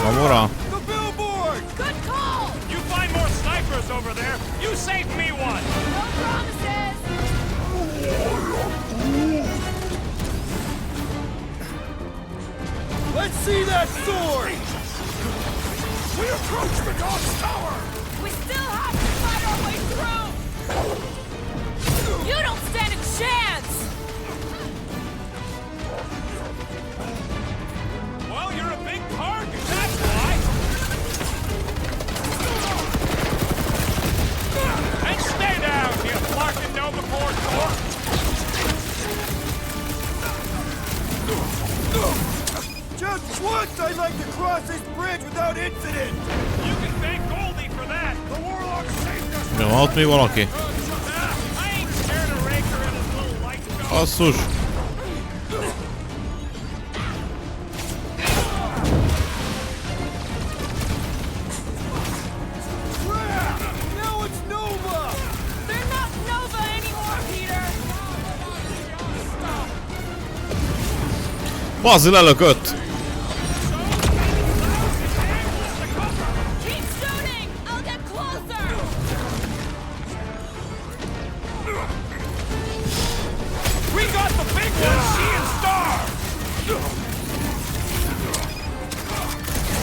Kamora. The billboard! Good call! You find more snipers over there, you save me one! No promises! Let's see that sword! We approach the God's Tower! We still have to fight our way through! You don't stand a chance! Well, you're a big target, that's why! And stay down, you Flarkin Nova Corps Corps! Just once I'd like to cross this bridge without incident! You can thank Goldie for that! The Warlock saved us! Nyomalt még valaki? I ain't scared of Raker and his little light gun. Basszus! Crap! Now it's Nova! They're not Nova anymore, Peter! Bazzi, lelökött! Keep shooting! I'll get closer! We got the big one, seeing star!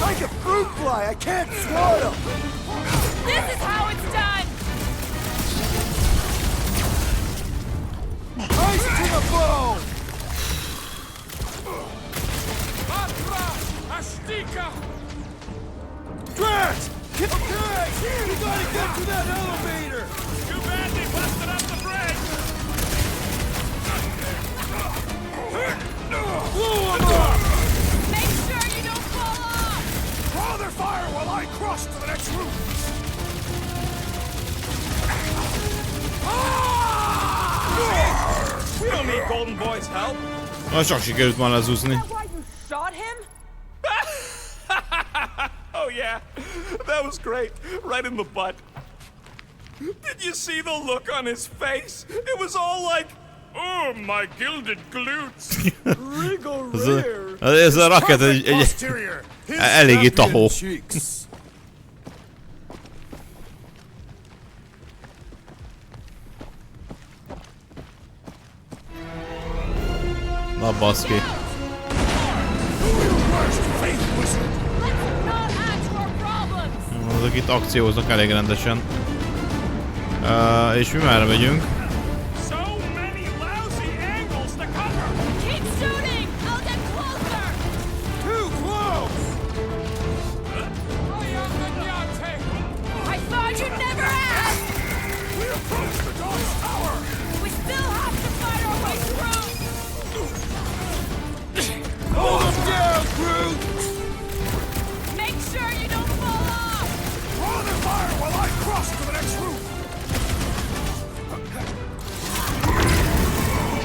Like a fruit fly, I can't swat him! This is how it's done! Ice to the bone! Ashtika! Drax! Okay! We gotta get to that elevator! Too bad they busted up the bridge! Blow him up! Make sure you don't fall off! Draw their fire while I cross to the next room! We don't need Golden Boy's help! Na, csak sikerült már lezúzni. Why you shot him? Oh yeah, that was great. Right in the butt. Did you see the look on his face? It was all like, oh, my gilded glutes. Ez a raket egy eléggé tahó. Na baszki. Azok itt akcióznak elég rendesen. És mi merre megyünk? Hold him down, Groot! Make sure you don't fall off! Draw their fire while I cross to the next room!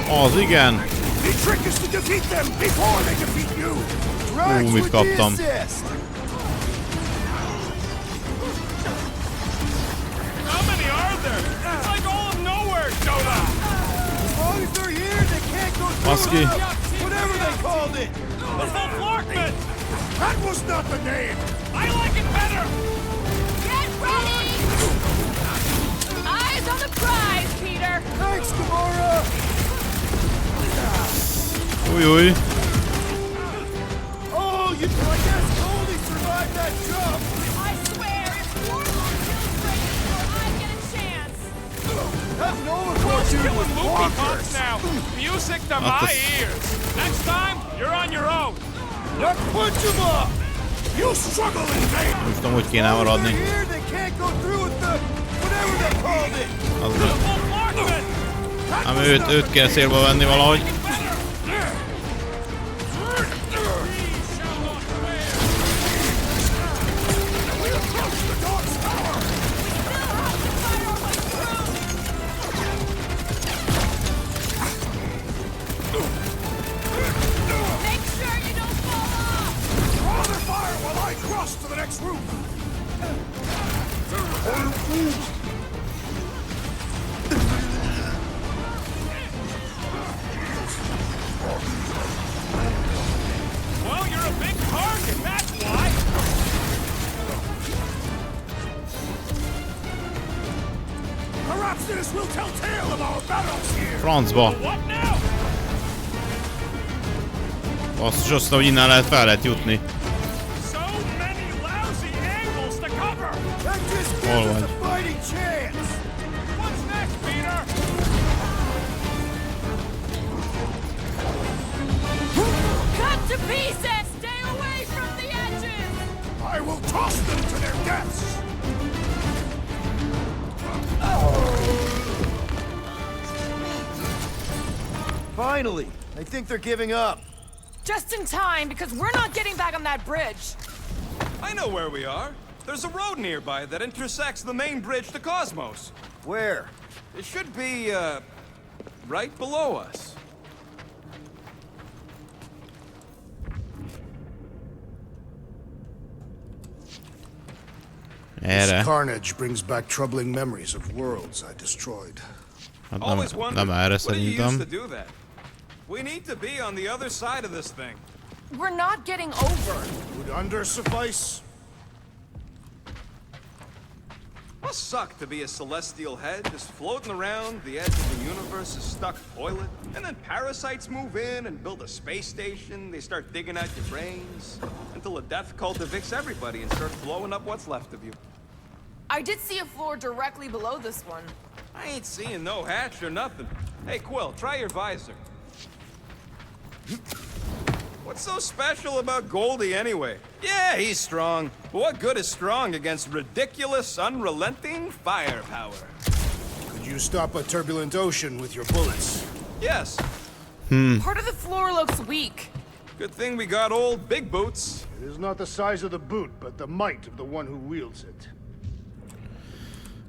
Az igen. Mit kaptam? Baszki. That was not the name! I like it better! Get ready! Eyes on the prize, Peter! Thanks, Gamora! Új, új. Oh, I guess Goldie survived that jump! I swear, if Warlock kills Kratos, I get a chance! That Nova Corps dude was bonkers! Now, music to my ears! Next time, you're on your own! Now punch him up! You struggle in vain! Nem tudom, hogy kéne maradni. They can't go through with the whatever they called it! Ám őt kell célba venni valahogy. To the next room! Well, you're a big target, that's why! Perhaps this will tell tale of our battles here! Francba. What now? Azt is azt, hogy innen lehet jutni. Hol vagy? Cut to pieces! Stay away from the edges! I will toss them to their deaths! Finally! I think they're giving up. Just in time, because we're not getting back on that bridge. I know where we are. There's a road nearby that intersects the main bridge to Cosmos. Where? It should be, right below us. This carnage brings back troubling memories of worlds I destroyed. Always wondered, what do you use to do that? We need to be on the other side of this thing. We're not getting over. Would under suffice? Must suck to be a celestial head, just floating around the edge of the universe's stuck toilet, and then parasites move in and build a space station. They start digging out your brains until a death cult evicts everybody and starts blowing up what's left of you. I did see a floor directly below this one. I ain't seeing no hatch or nothing. Hey, Quill, try your visor. What's so special about Goldie anyway? Yeah, he's strong. But what good is strong against ridiculous, unrelenting firepower? Could you stop a turbulent ocean with your bullets? Yes. Part of the floor looks weak. Good thing we got old Big Boots. It is not the size of the boot, but the might of the one who wields it.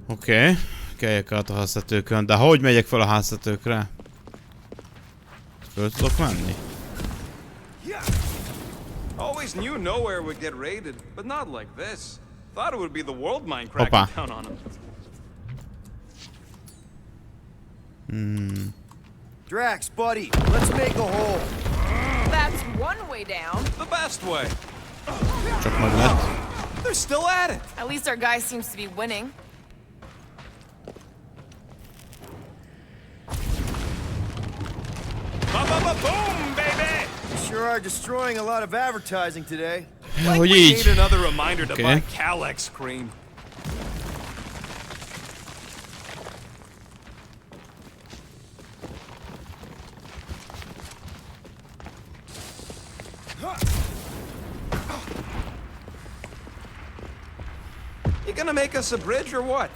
Oké. Keljek át a háztetőkön. De hogy megyek fel a háztetőkre? Föl tudok menni? Always knew nowhere would get raided, but not like this. Thought it would be the world mine cracking down on them. Drax, buddy, let's make a hole. That's one way down. The best way. Csak meg lett. They're still at it. At least our guy seems to be winning. Boom, baby! Sure are destroying a lot of advertising today. Like we need another reminder to buy Calyx cream. You gonna make us a bridge or what?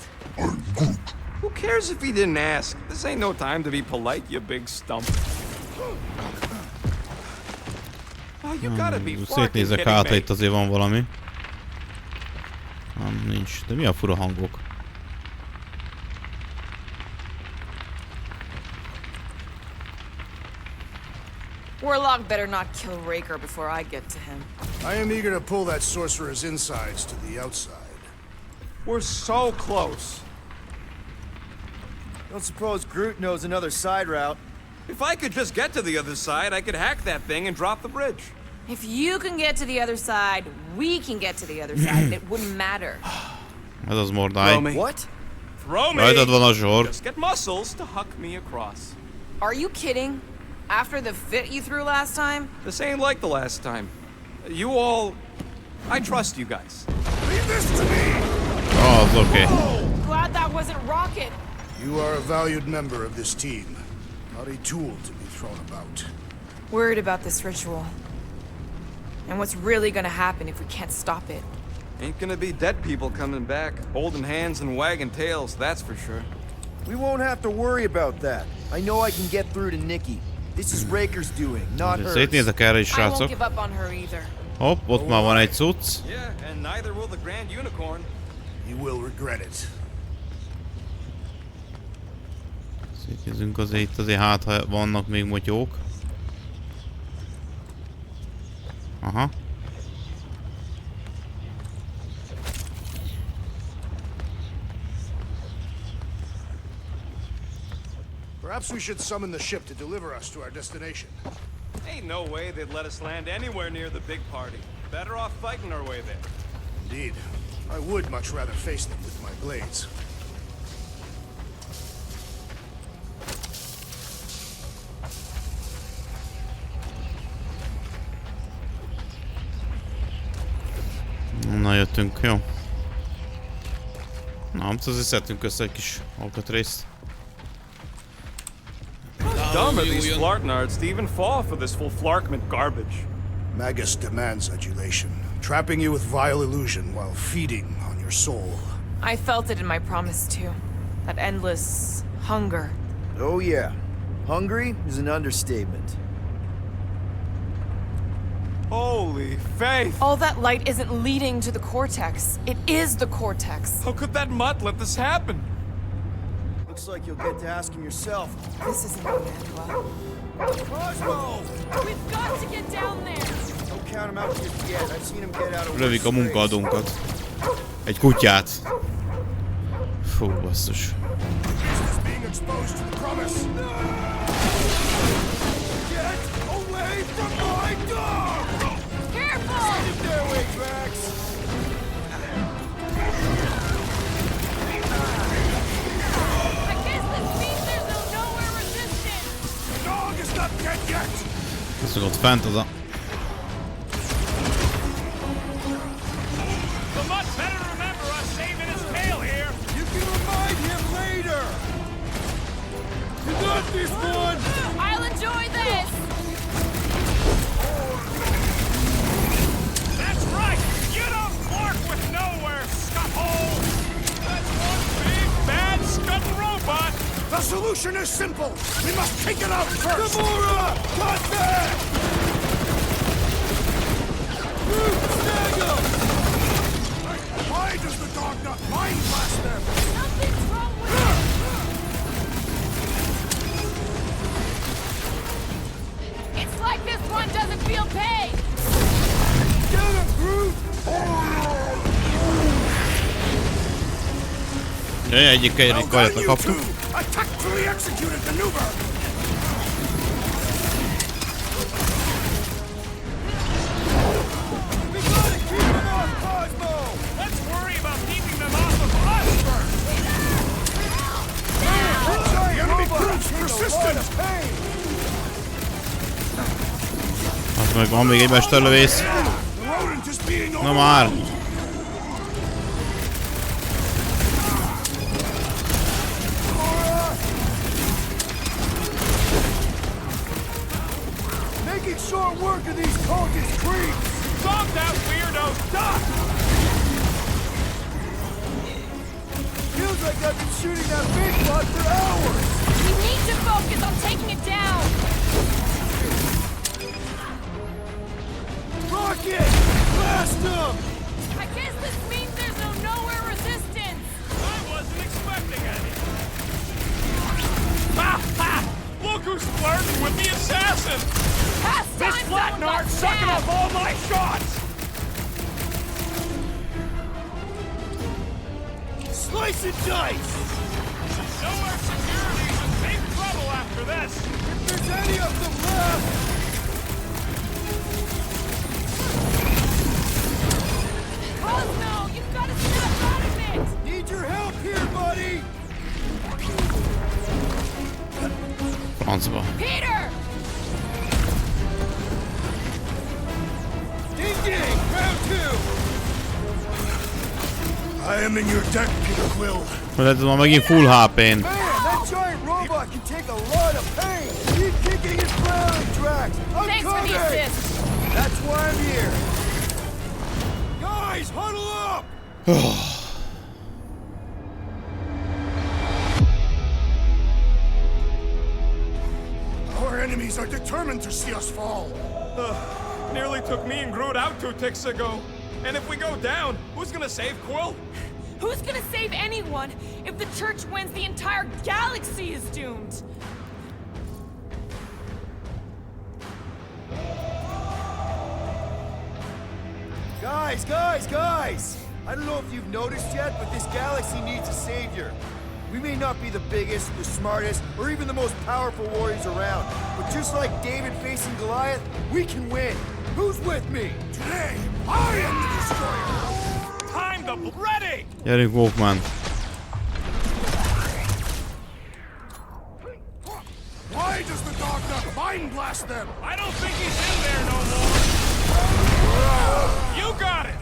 Who cares if he didn't ask? This ain't no time to be polite, you big stump. Oh, you gotta be Szétnézek hátra, itt azért van valami. Nem, nincs. De mi a fura hangok? Warlock better not kill Raker before I get to him. I am eager to pull that sorcerer's insides to the outside. We're so close. Don't suppose Groot knows another side route. If I could just get to the other side, I could hack that thing and drop the bridge. If you can get to the other side, we can get to the other side, and it wouldn't matter. Ez az mordály. What? Throw me! Rajtad van a zsor. Just get muscles to huck me across. Are you kidding? After the fit you threw last time? This ain't like the last time. You all... I trust you guys. Leave this to me! Oh, it's okay. Glad that wasn't Rocket. You are a valued member of this team. Not a tool to be thrown about. Worried about this ritual. And what's really gonna happen if we can't stop it. Ain't gonna be dead people coming back, holding hands and wagging tails, that's for sure. We won't have to worry about that. I know I can get through to Nikki. This is Raker's doing, not hers. Szétnézek erre is, I won't srácok. give up on her either. Hopp, ott már van egy cucc. Yeah, and neither will the Grand Unicorn. You will regret it. Szétnézünk azért itt, azért hát, ha vannak még motyók. Aha. Perhaps we should summon the ship to deliver us to our destination. Ain't no way they'd let us land anywhere near the big party. Better off fighting our way there. Indeed. I would much rather face them with my blades. Na, jöttünk, jó. Na, azért szedtünk össze egy kis alkatrészt. Dumb are these flartnards to even fall for this full flarkment garbage. Magus demands adulation, trapping you with vile illusion while feeding on your soul. I felt it in my promise too. That endless hunger. Oh yeah. Hungry is an understatement. Holy faith! All that light isn't leading to the cortex. It is the cortex. How could that mutt let this happen? Looks like you'll get to ask him yourself. This isn't Nebula. Cosmo! We've got to get down there! Don't count him out just yet. I've seen him get out of Lövik a munkaadónkat. Egy kutyát. Fú, basszus. Being exposed to the promise. Get away from my dog! Careful! Get their way, Drax! I guess this means there's no nowhere resistance! The dog is not dead yet! Ez ott fent az a... The mutt better remember us saving his tail here. You can remind him later! You got this one! I'll enjoy this! That's right! You don't flark with nowhere, scuthole! That's one big, bad, scudding robot! The solution is simple! We must take it out first! Gamora! Cut that! Snag him! Why does the dog not mind blast them? Something's wrong with it! It's like this one doesn't feel pain! Get him, Groot! Jaj, egyik kajat kaptuk. A tactfully executed maneuver! We gotta keep him off Cosmo! Let's worry about keeping them off of us first! The enemy proves persistent! Az meg van még egy mesterlövész. The rodent is being Na már! Making short work of these cultist creeps! Stop that weirdo! Stop! Feels like I've been shooting that big bug for hours! We need to focus on taking it down! Rocket! Blast him! I guess this means there's no nowhere resistance! I wasn't expecting any! Ha ha! Look who's He's flirting with the assassin! This flatnard's sucking up all my shots! Slice and dice! Know our security's in big trouble after this! If there's any of them left! Cosmo, you've got to snap out of it! Need your help here, buddy! Francba. Peter! Ding ding! Round 2! I am in your debt, Peter Quill. Lehet, ma megint full HP-n. Man, that giant robot can take a lot of pain! Keep kicking his clown tracks! I'm Thanks coming! for the assist! That's why I'm here! Guys, huddle up! Our enemies are determined to see us fall. Nearly took me and Groot out 2 ticks ago. And if we go down, who's gonna save Quill? Who's gonna save anyone if the church wins? The entire galaxy is doomed. Guys! I don't know if you've noticed yet, but this galaxy needs a savior. We may not be the biggest, the smartest, or even the most powerful warriors around, but just like David facing Goliath, we can win. Who's with me? Today, I am the destroyer! Time to ready! Gyerünk, Walkman. Why does the dog not mind blast them? I don't think he's in there no more! You got it!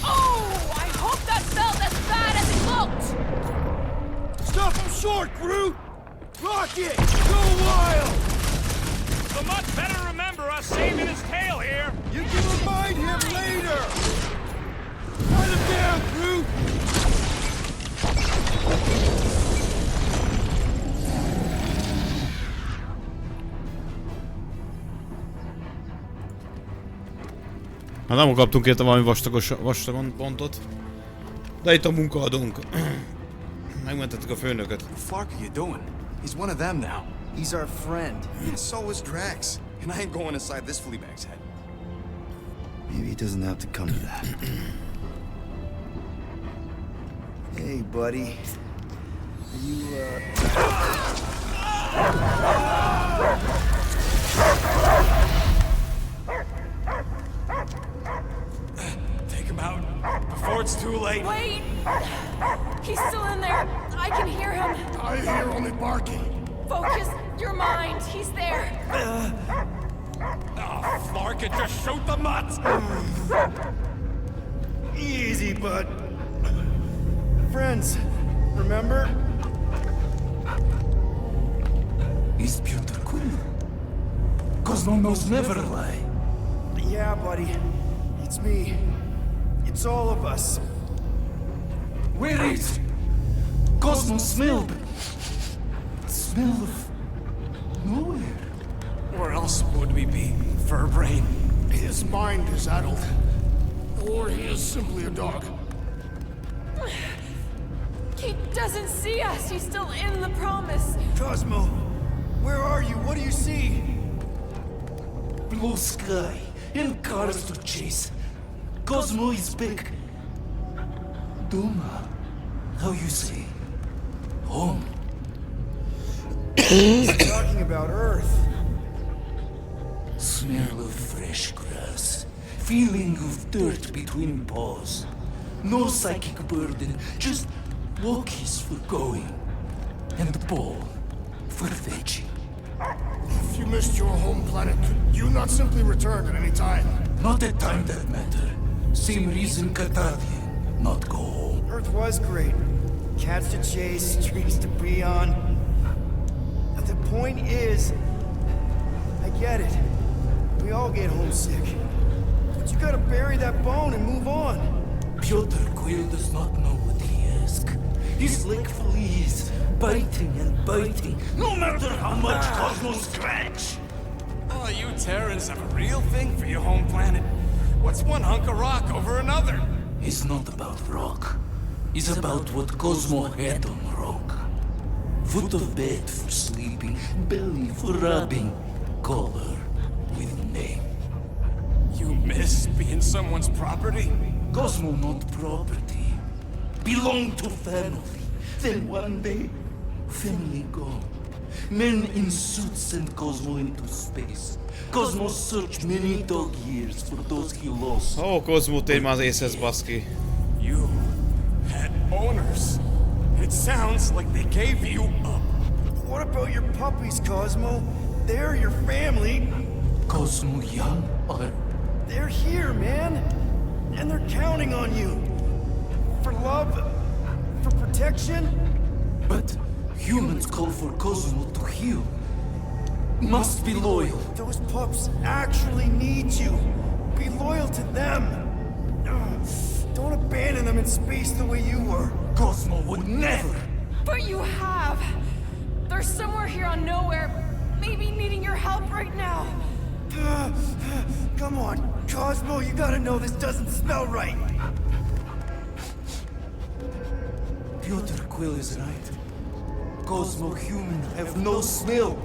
Oh! I hope that felt as bad as it looked! Stop him short, Groot! Rocket! Go wild! The mutt better remember us saving his tail here! You can remind him later! Cut him down, Groot! Hát nem kaptunk érte valami vastagon pontot. De itt a munkaadónk. Megmentettük a főnököt. What the fuck are you doing? He's one of them now. He's our friend. Yeah, so is Drax. And I ain't going inside this fleabag's head. Maybe it doesn't have to come to that. Hey, buddy. Are you, Take him out before it's too late. Wait! He's still in there. I can hear him. I hear only barking. Focus your mind. He's there. Oh, Flark, it just shoot the mutts! Easy, bud. Friends, remember? He's Peter Quill. Cosmo knows never lie. Yeah, buddy. It's me. It's all of us. Where is Cosmo smelled? Smell of nowhere. Where else would we be, Furbrain? His mind is addled. Or he is simply a dog. He doesn't see us. He's still in the promise. Cosmo, where are you? What do you see? Blue sky and cars to chase. Cosmo is back. Doma, how you say? Home. He's talking about Earth. Smell of fresh grass. Feeling of dirt between paws. No psychic burden, just walkies for going. And the ball for fetching. If you missed your home planet, could you not simply return at any time? Not at time that matter. Same reason Catadian not go home. Earth was great. Cats to chase, trees to be on. But the point is, I get it. We all get homesick. But you gotta bury that bone and move on. Peter Quill does not know what he asks. He's like fleas, biting and biting, no matter how much Cosmo scratch. Oh, you Terrans have a real thing for your home planet. What's one hunk of rock over another? It's not about rock. It's about what Cosmo had on rock. Foot of bed for sleeping, belly for rubbing, color with name. You miss being someone's property? Cosmo not property. Belong to family. Then one day, family go. Men in suits send Cosmo into space. Cosmo searched many dog years for those he lost. Ó, Cosmo, térj már az észhez, baszki. You had owners. It sounds like they gave you up. What about your puppies, Cosmo? They're your family. Cosmo young or... They're here, man. And they're counting on you. For love, for protection. But humans call for Cosmo to heal. Must be loyal. Those pups actually need you. Be loyal to them. Don't abandon them in space the way you were. Cosmo would never. But you have. They're somewhere here on nowhere, maybe needing your help right now. Come on, Cosmo, you gotta know this doesn't smell right. Piotr Quill is right. Cosmo human have no smell.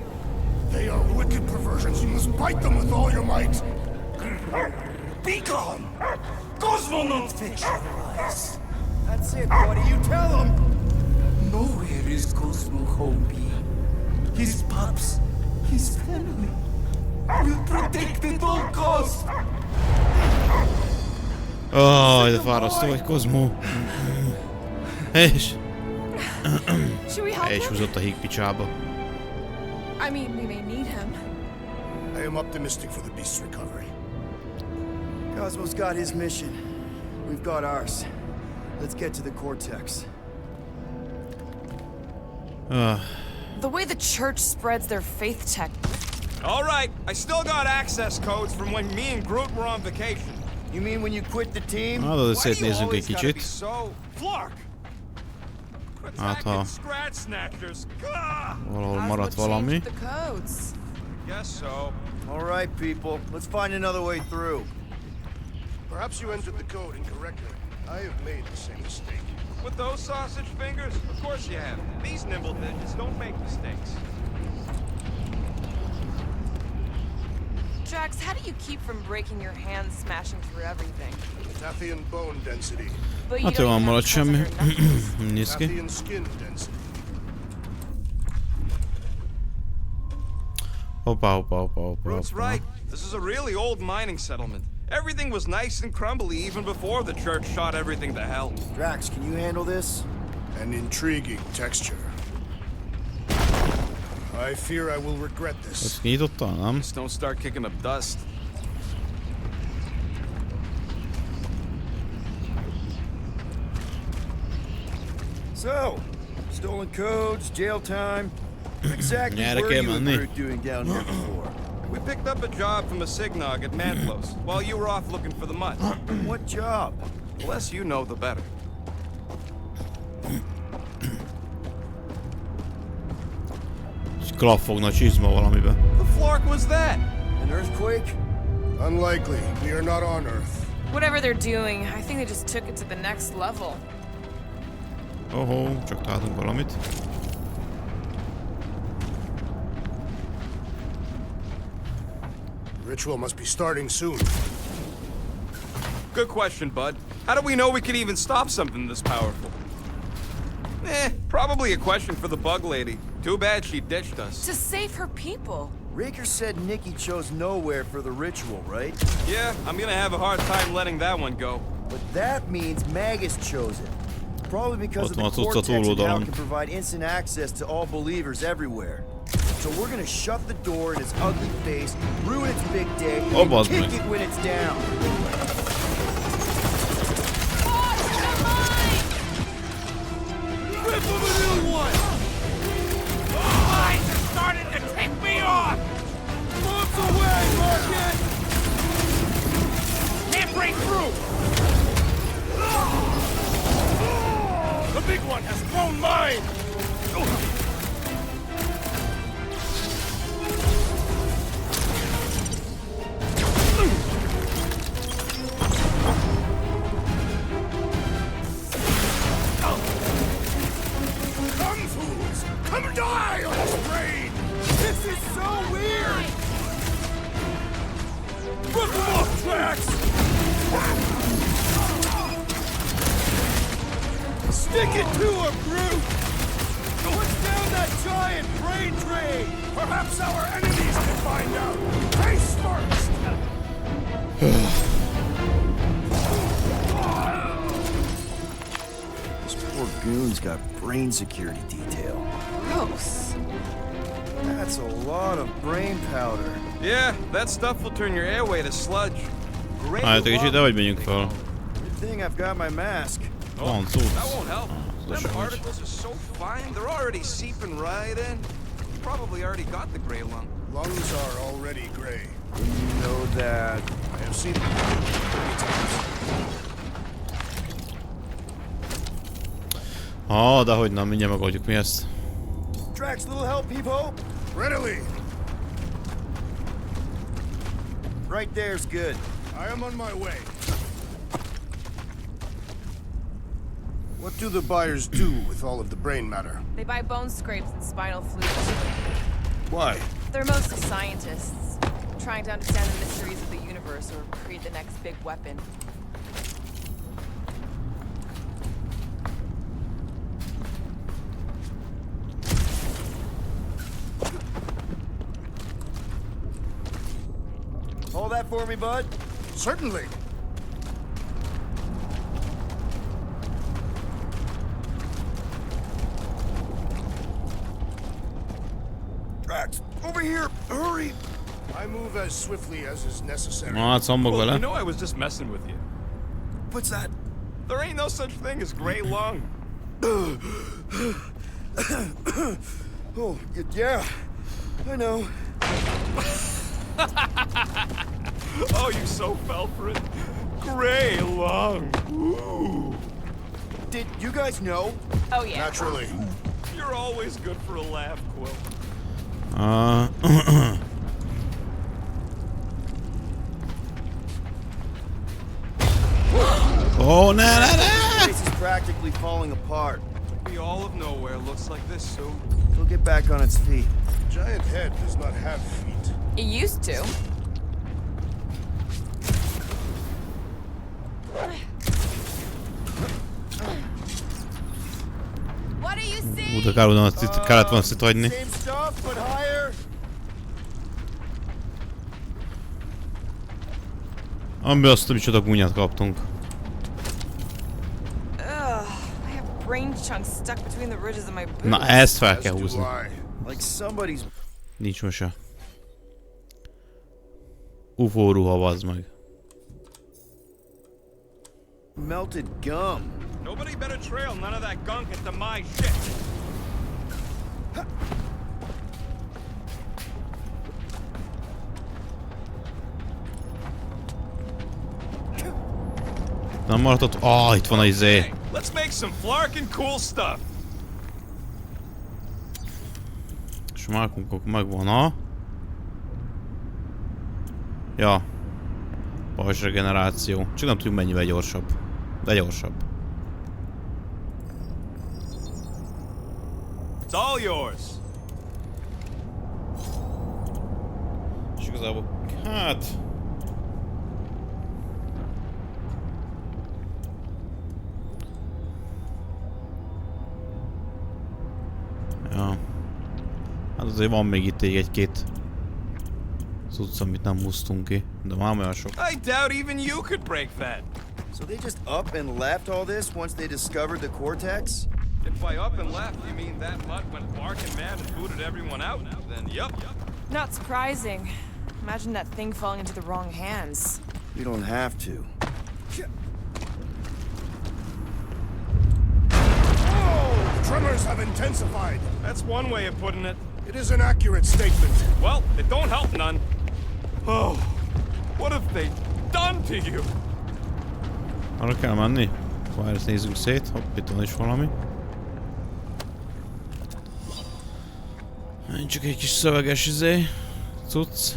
They are wicked perversions. You must bite them with all your might. Be gone! Cosmo not fetch your eyes. That's it, buddy. You tell him. Nowhere is Cosmo home be. His pups, his family, will protect at all costs. Oh, de fárasztó vagy, Cosmo. És húzott a híg picsába. I mean, we may need him. I am optimistic for the beast's recovery. Cosmo's got his mission. We've got ours. Let's get to the cortex. The way the church spreads their faith tech. All right, I still got access codes from when me and Groot were on vacation. You mean when you quit the team? Na, de szétnézzünk egy kicsit. Hát ha valahol maradt valami. Guess so. All right, people. Let's find another way through. Perhaps you entered the code incorrectly. I have made the same mistake. With those sausage fingers? Of course you have. These nimble digits don't make mistakes. Drax, how do you keep from breaking your hands smashing through everything? Tathian bone density. Hát jól van, maradt semmi. Nézd ki. Tathian skin density. Hoppá. Root's right. This is a really old mining settlement. Everything was nice and crumbly even before the church shot everything to hell. Drax, can you handle this? An intriguing texture. I fear I will regret this. Ezt kinyitotta, nem? Just don't start kicking up dust. So, stolen codes, jail time. Exactly Nyerre what kell were you and menni. Groot doing down here before? We picked up a job from a Signog at Mantlos while you were off looking for the mud. What job? The less you know, the better. Klaffogna csizma valamibe. The flark was that? An earthquake? Unlikely. We are not on Earth. Whatever they're doing, I think they just took it to the next level. Oh, csak találtunk valamit. The ritual must be starting soon. Good question, bud. How do we know we can even stop something this powerful? Probably a question for the bug lady. Too bad she ditched us. To save her people. Raker said Nikki chose nowhere for the ritual, right? Yeah, I'm gonna have a hard time letting that one go. But that means Magus chose it. Probably because of the Ott van, cortex and tudsz a how it túloldalon. can provide instant access to all believers everywhere. So we're gonna shut the door in its ugly face, ruin its big day, and bazd kick meg. it when it's down. Rip him a new one! Eyes are starting to tick me off! Bombs away, Marcus! Can't break through! The big one has blown mine! Come, fools! Come Take it to a group! What's down that giant brain drain? Perhaps our enemies can find out. Face first! This poor goon's got brain security detail. Gross. That's a lot of brain powder. Yeah, that stuff will turn your airway to sludge. Hát egy ide, vagy menjünk fel? Good thing I've got my mask. Van cucc. That won't help. Them particles are so fine, they're already seeping right in. You probably already got the gray lung. Lungs are already gray. You know that. I have seen them many times. Dehogy nem, mindjárt megoldjuk mi ezt. Drax, little help, people. Readily. Right there's good. I am on my way. What do the buyers do with all of the brain matter? They buy bone scrapes and spinal fluids. Why? They're mostly scientists, trying to understand the mysteries of the universe or create the next big weapon. Hold that for me, bud. Certainly. Drax, over here! Hurry! I move as swiftly as is necessary. Well, you know I was just messing with you. What's that? There ain't no such thing as gray lung. Oh, yeah. I know. Oh, you so fell for it. Gray lung. Ooh. Did you guys know? Oh, yeah. Naturally. You're always good for a laugh, Quill. Oh, no. This place is practically falling apart. Be all of nowhere looks like this soon. It'll get back on its feet. The giant head does not have feet. It used to. What do you see? De kellett volna azt hagyni. Same stuff, but higher. Amiből azt micsoda gúnyát kaptunk. I have brain chunks stuck between the ridges of my boots. Na, ezt fel kell húzni. Like somebody's Nincs mese. UFO ruha, vazd meg. melted gum. Nobody better trail none of that gunk into my shit. Nem maradott? Itt van a izé. Let's make some flarkin' cool stuff. És márkunkok megvan a... Ja. Pajzs regeneráció. Csak nem tudjuk mennyivel gyorsabb. De gyorsabb. It's all yours. És igazából... Hát... Ja. Hát azért van még itt egy-két cucc, amit nem húztunk ki. De már olyan sok. I doubt even you could break that. So they just up and left all this once they discovered the cortex? If by up and left you mean that mutt went barking mad and booted everyone out, then yup. Not surprising. Imagine that thing falling into the wrong hands. We don't have to. Tremors have intensified. That's one way of putting it. It is an accurate statement. Well, it don't help none. Oh, what have they done to you? Arra kell menni? Várj, ezt nézzük szét. Hopp, itt van is valami. Csak egy kis szöveges izé. Cucc.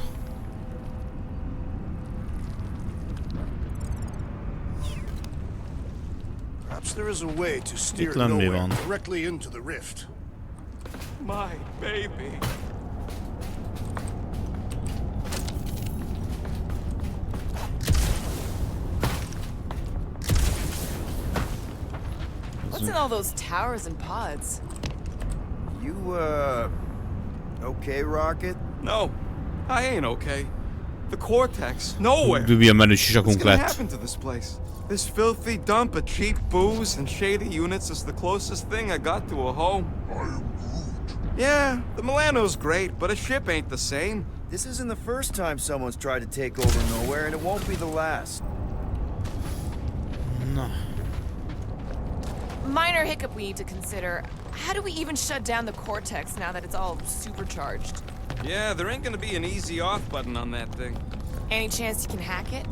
Perhaps there is a way to steer lenni nowhere van. directly into the rift. My baby. What's in all those towers and pods? You, okay, Rocket? No, I ain't okay. The Cortex, nowhere. What's gonna happen to this place? This filthy dump of cheap booze and shady units is the closest thing I got to a home. Yeah, the Milano's great, but a ship ain't the same. This isn't the first time someone's tried to take over nowhere, and it won't be the last. No. Minor hiccup we need to consider. How do we even shut down the Cortex now that it's all supercharged? Yeah, there ain't gonna be an easy off button on that thing. Any chance you can hack it?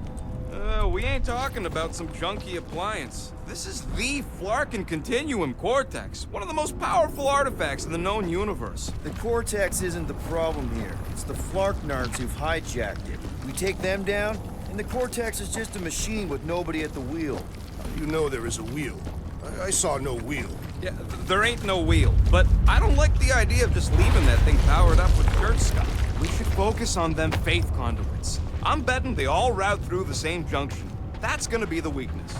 We ain't talking about some junky appliance. This is the Flarkin Continuum Cortex, one of the most powerful artifacts in the known universe. The Cortex isn't the problem here. It's the Flarknards who've hijacked it. We take them down, and the Cortex is just a machine with nobody at the wheel. You know there is a wheel. I saw no wheel. Yeah, there ain't no wheel, but I don't like the idea of just leaving that thing powered up with dirt stuff. We should focus on them faith conduits. I'm betting they all route through the same junction. That's gonna be the weakness.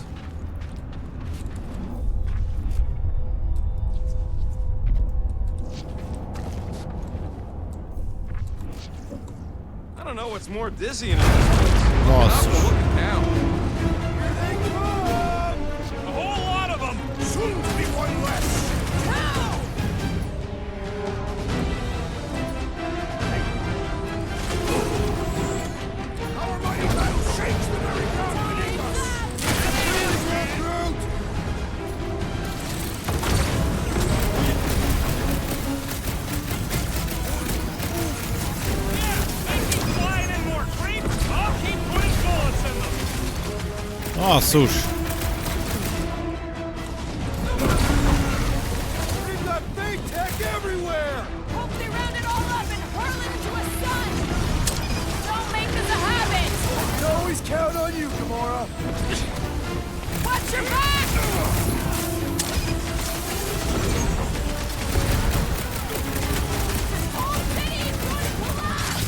I don't know what's more dizzying in this place. Nossa. Look down. A whole lot of them! Soon to be one less! Our mighty battle shakes the very ground beneath us! Flying in more creeps! I'll keep putting bullets in them! Basszus. We've got fake tech everywhere! Hope they round it all up and hurl it into a sun! Don't make this a habit! We can always count on you, Gamora! Watch your back! This whole city is going to collapse!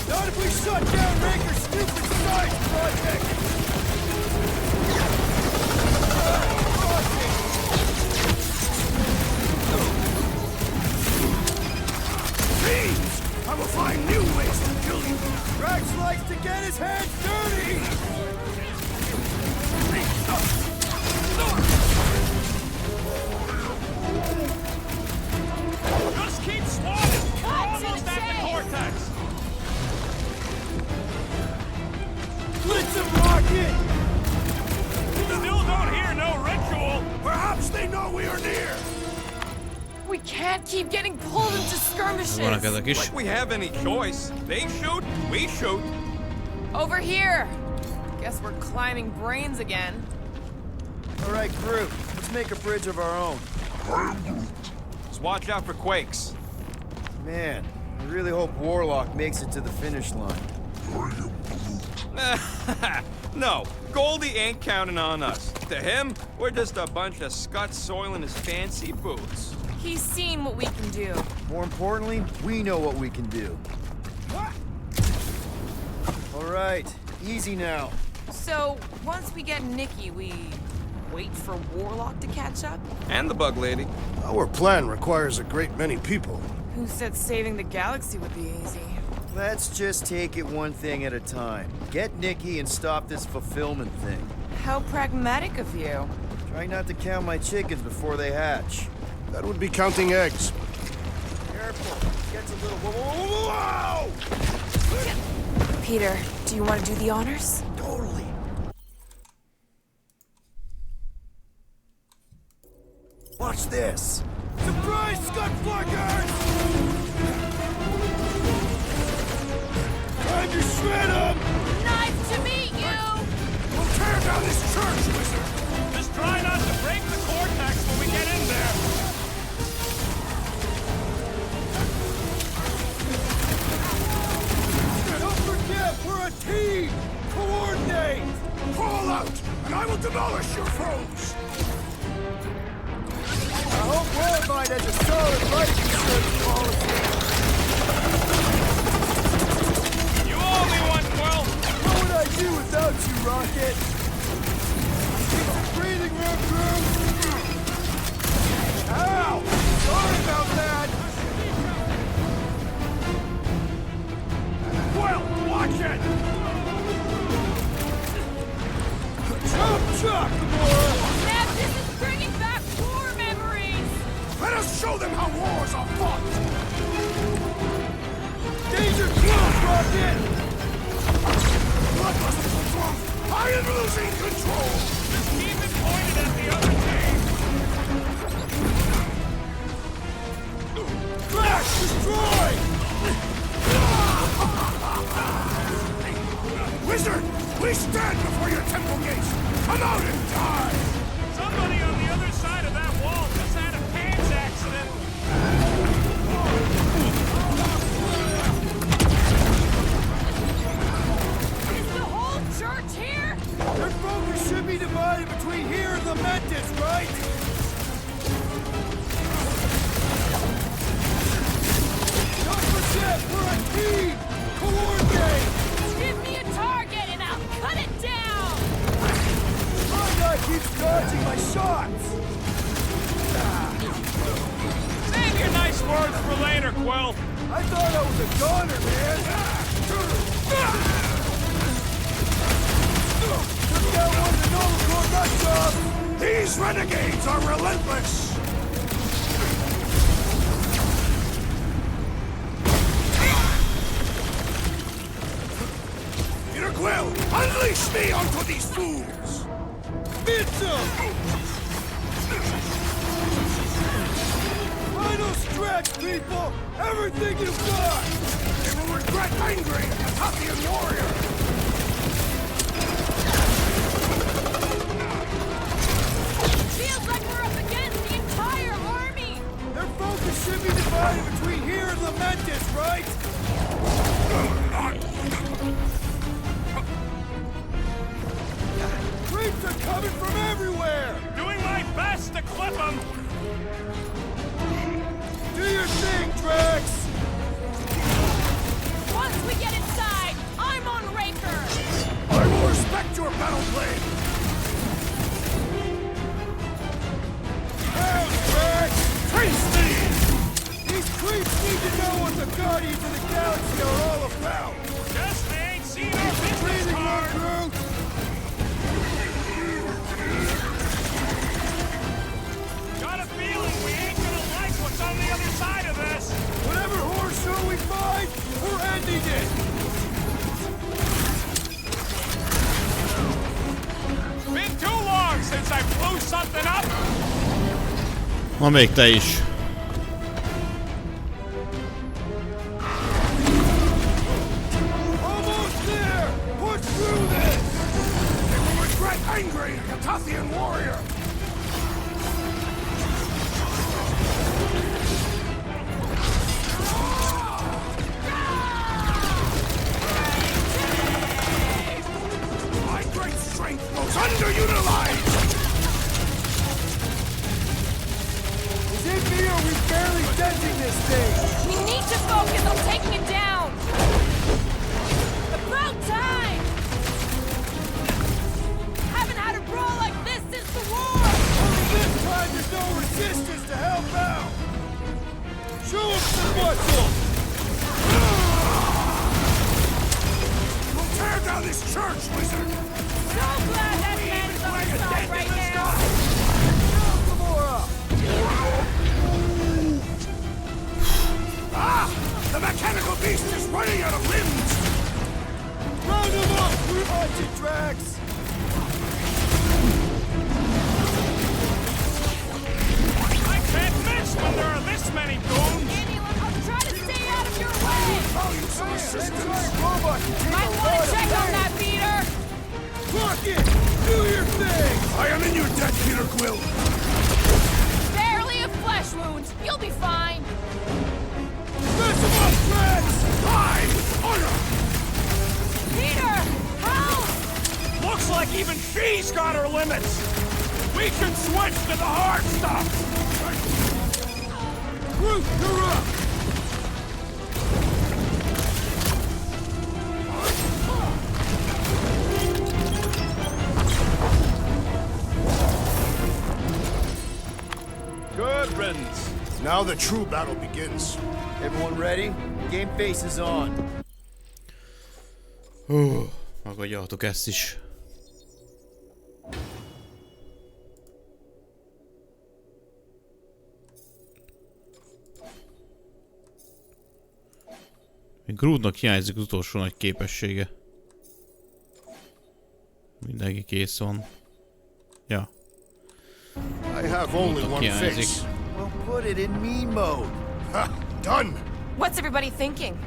Not if we shut down Raker's stupid science project! Fiends! I will find new ways to kill you! Drax likes to get his hands dirty! Just keep swatting! We're almost at the Cortex! Blitz him, Rocket! Still don't hear no ritual! Perhaps they know we are near! We can't keep getting pulled into skirmishes. Like we have any choice. They shoot, we shoot. Over here. Guess we're climbing brains again. All right, Groot. Let's make a bridge of our own. Just watch out for quakes. Man, I really hope Warlock makes it to the finish line. No, Goldie ain't counting on us. To him, we're just a bunch of scuts soiling his fancy boots. He's seen what we can do. More importantly, we know what we can do. All right, easy now. So, once we get Nikki, we wait for Warlock to catch up? And the bug lady. Our plan requires a great many people. Who said saving the galaxy would be easy? Let's just take it one thing at a time. Get Nikki and stop this fulfillment thing. How pragmatic of you. Try not to count my chickens before they hatch. That would be counting eggs. Careful. Gets a little... Whoa! Peter, do you want to do the honors? Totally. Watch this. Surprise, Scutflaggers! Time to shred them! Nice to meet you! We'll tear down this church, wizard! Just try not to break the Cortex when we get in there! Don't forget, we're a team! Coordinate! Fall out, and I will demolish your foes! I hope Worldvine has a solid life insurance policy. You owe me one, Quill! What would I do without you, Rocket? Keep some breathing room, Groot! Quill! Watch it! Chop, chop, Gamora! Now this is bringing back war memories! Let us show them how wars are fought! Danger close, Rocket! Bloodlust is drunk! I am losing control! Just keep it pointed at the other team! Flash, destroy! Wizard! We stand before your temple gates! Come out and die! Somebody on the other side of that wall just had a pants accident! Is the whole church here? Their focus should be divided between here and the Mantis, right? Don't forget, we're a team! Coordinate! Give me a target and I'll cut it down! My guy keeps dodging my shots! Save your nice words for later, Quill! I thought I was a goner, man! Took that one to Novacore nut job! These renegades are relentless! Peter Quill, unleash me onto these fools! Pizza! Final stretch, people! Everything you've got! They will regret angry at the Tathian warrior! Feels like we're up against the entire army! Their focus should be divided between here and the Mantis, right? Creeps are coming from everywhere! Doing my best to clip them! Do your thing, Drax! Once we get inside, I'm on Raker! I will respect your battle blade! Down, Drax! Face me! These creeps need to know what the Guardians of the Galaxy are all about! Guess they ain't seen our business Breathing one, card! Groot! Got a feeling we ain't gonna like what's on the other side of this! Whatever horror show we find, we're ending it! Been too long since I blew something up! Ma még te is. Almost there! Push through this! They will regret angry at the Tathian warrior! My great strength goes underutilized! Is it me or are we barely denting this thing? We need to focus on taking it down! About time! Haven't had a brawl like this since the war! Only this time there's no resistance to help out! Show us some muscle! We'll tear down this church, wizard! So glad that man is on our side right now! Gamora! Ah! The mechanical beast is running out of limbs! Round them up! We're on to Drax! I can't miss when there are this many goons! I'll try to stay out of your way! Value some assistance! Robot can take Might a want lot to of check on pain. that, Peter! Rocket! Do your thing! I am in your debt, Peter Quill! Barely a flesh wound. You'll be fine. Mess him up, Drax! I honor! Peter! Help! Looks like even she's got her limits! We should switch to the hard stuff! Groot, you're up! Good riddance. Now the true battle begins. Everyone ready? Game face is on. Megadjátok ezt is. Grootnak hiányzik az utolsó nagy képessége. Mindenki kész van. Ja. I have only one fix. Well, put it in me mode. Ha! Done! What's everybody thinking?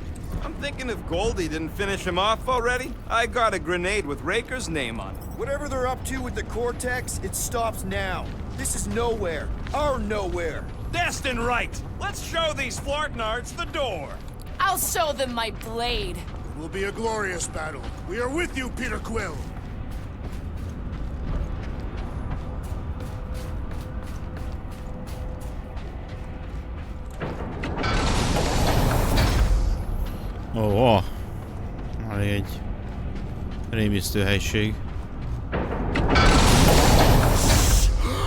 I'm thinking if Goldie didn't finish him off already, I got a grenade with Raker's name on it. Whatever they're up to with the Cortex, it stops now. This is nowhere. Our nowhere. Destined right. Let's show these Flartnards the door. I'll show them my blade. It will be a glorious battle. We are with you, Peter Quill. Ó, elég egy rémisztő helység.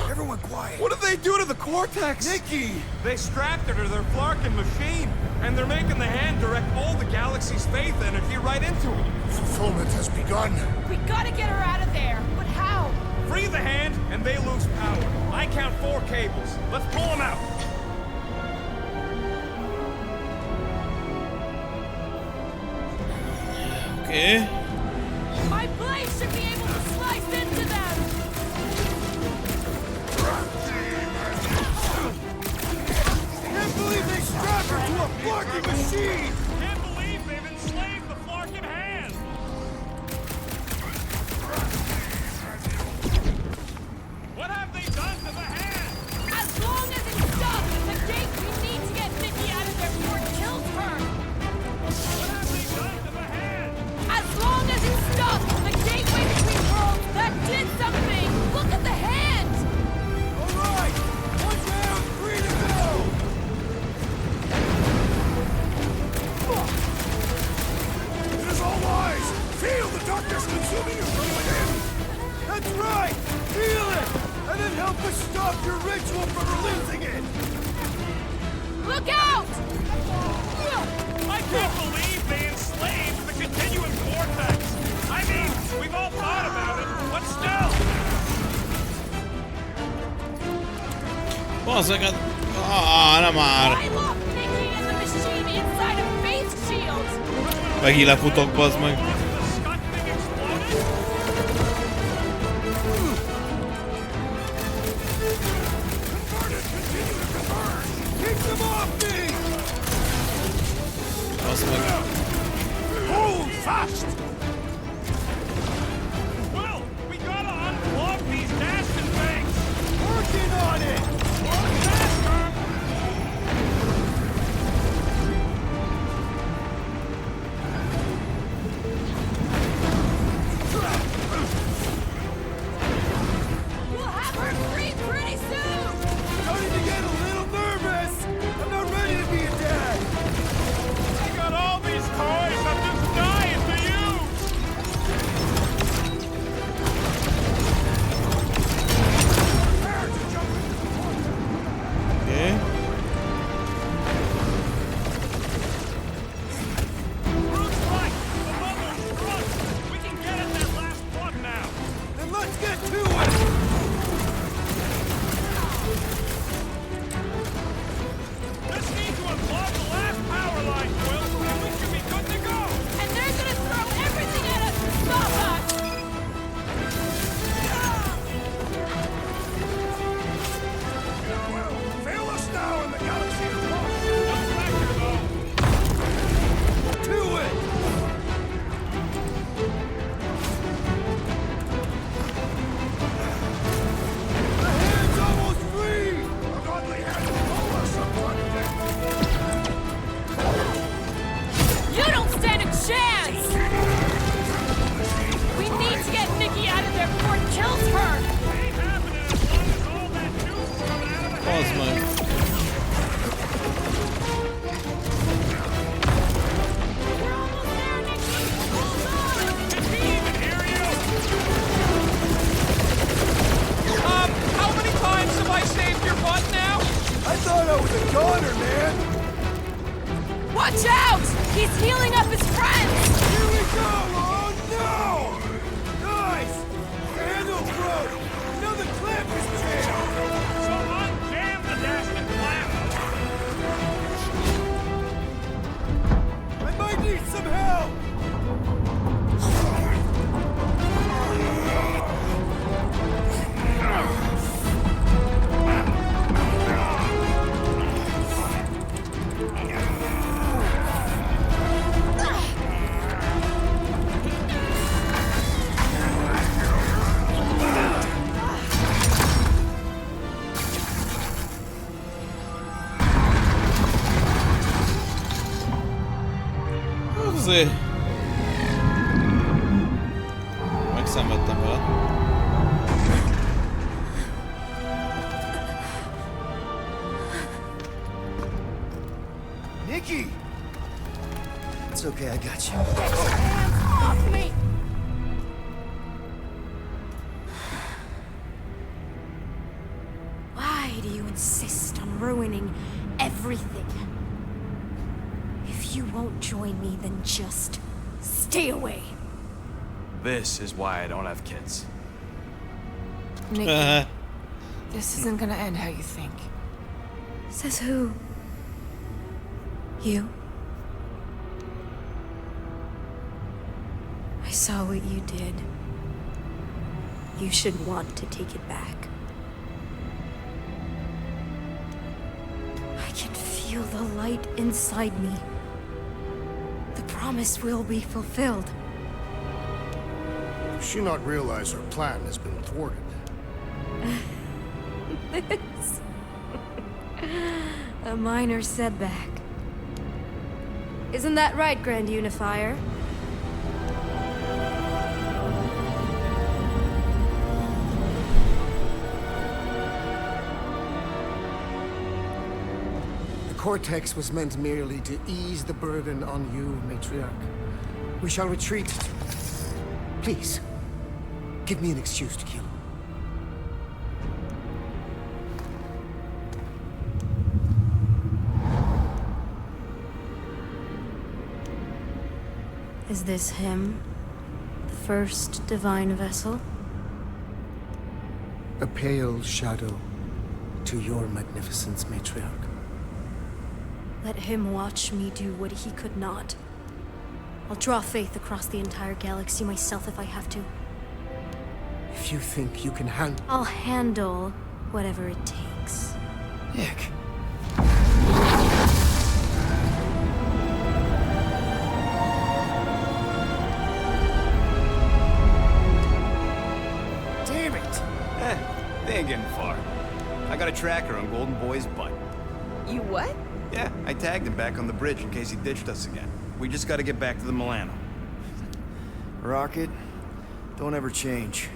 Everyone quiet. What did they do to the Cortex? Nikki! They strapped her to their Flarkin machine, and they're making the hand direct all the galaxy's faith energy right into it. Fulfillment has begun. We gotta get her out of there. But how? Free the hand, and they lose power. I count 4 cables. Let's pull them out. Okay. My blade should be able to slice into them. Can't believe they strapped her to a Flarkin machine! Can't believe they've enslaved the Flarkin hand. What have they done to the hand? As long as it's stuck, the gate we need to get Nikki out of there before it kills her. What have they done to the hand? As long as it's stuck, the gateway between worlds, that did something. Look at the hand. All right! One down, 3 to go! It is all lies! Feel the darkness consuming you from within! That's right! Feel it! And then help us stop your ritual from releasing it! Look out! I can't believe they enslaved the continuum vortex. I mean, we've all thought about it, but still. Bazzeg, nem már. I locked Nikki and the machine inside a face shield. Megint lefutok, bazd meg. Keep them off me! Bazd meg. Hold fast! Well, we gotta unplug these dasting things. Working on it! Work faster. We'll have her free pretty soon. Starting to get a little nervous! I'm not ready to be a dad! I got all these toys. I'm just dying to use. Okay. Bruce right. The bubble's struck. We can get at that last plug now. Then let's get to it! Just need to unplug the last power line, Quill, and we should be good to go. And they're gonna throw everything at us to stop us. Well, fail us now and the galaxy is lost! To it! Puszi! Megszenvedtem vele. Nikki! It's okay, I got you. Hands off me! Why do you insist on ruining everything? If you won't join me, then just stay away. This is why I don't have kids. Nikki, this isn't gonna end how you think. Says who? You? I saw what you did. You should want to take it back. I can feel the light inside me. The promise will be fulfilled. Does she not realize her plan has been thwarted? This... a minor setback. Isn't that right, Grand Unifier? The Cortex was meant merely to ease the burden on you, Matriarch. We shall retreat. Please, give me an excuse to kill. Is this him? The first divine vessel? A pale shadow to your magnificence, Matriarch. Let him watch me do what he could not. I'll draw faith across the entire galaxy myself if I have to. If you think you can handle... I'll handle whatever it takes. Nick. Damn it! They ain't getting far. I got a tracker on Golden Boy's butt. You what? Yeah, I tagged him back on the bridge in case he ditched us again. We just gotta get back to the Milano. Rocket, don't ever change.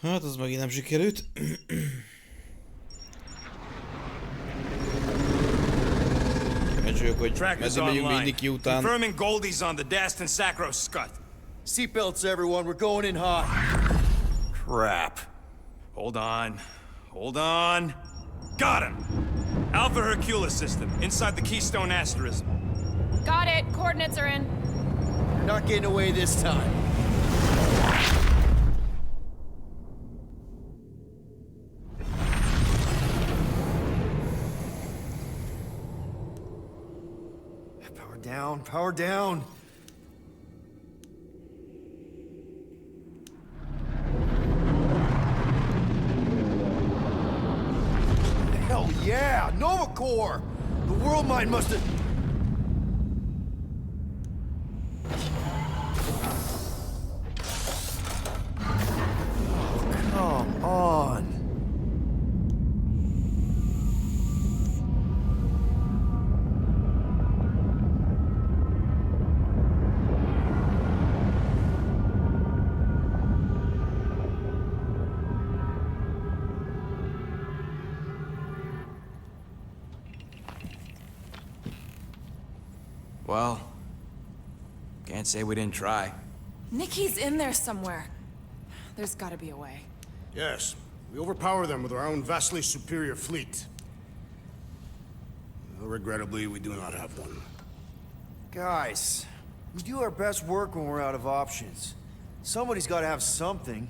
Hát az megint nem sikerült. Kíváncsi vagyok, hogy meddig megyünk még Nikki után. Confirming Goldie's on the Dastin Sacro Scut. Seatbelts, everyone. We're going in hot. Crap. Hold on. Hold on. Got him. Alpha Hercules system, inside the Keystone Asterism. Got it. Coordinates are in. You're not getting away this time. Power down, power down. Hell yeah, Nova Corps! The world mind must have... Come on. Well, can't say we didn't try. Nikki's in there somewhere. There's gotta be a way. Yes, we overpower them with our own vastly superior fleet. Well, regrettably, we do not have one. Guys, we do our best work when we're out of options. Somebody's got to have something.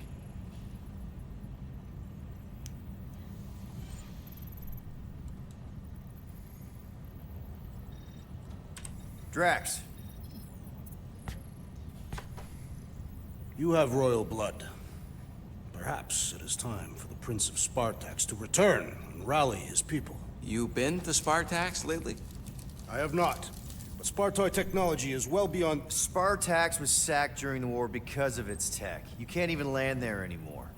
Drax. You have royal blood. Perhaps it is time for the Prince of Spartax to return and rally his people. You been to Spartax lately? I have not. But Spartoid technology is well beyond... Spartax was sacked during the war because of its tech. You can't even land there anymore.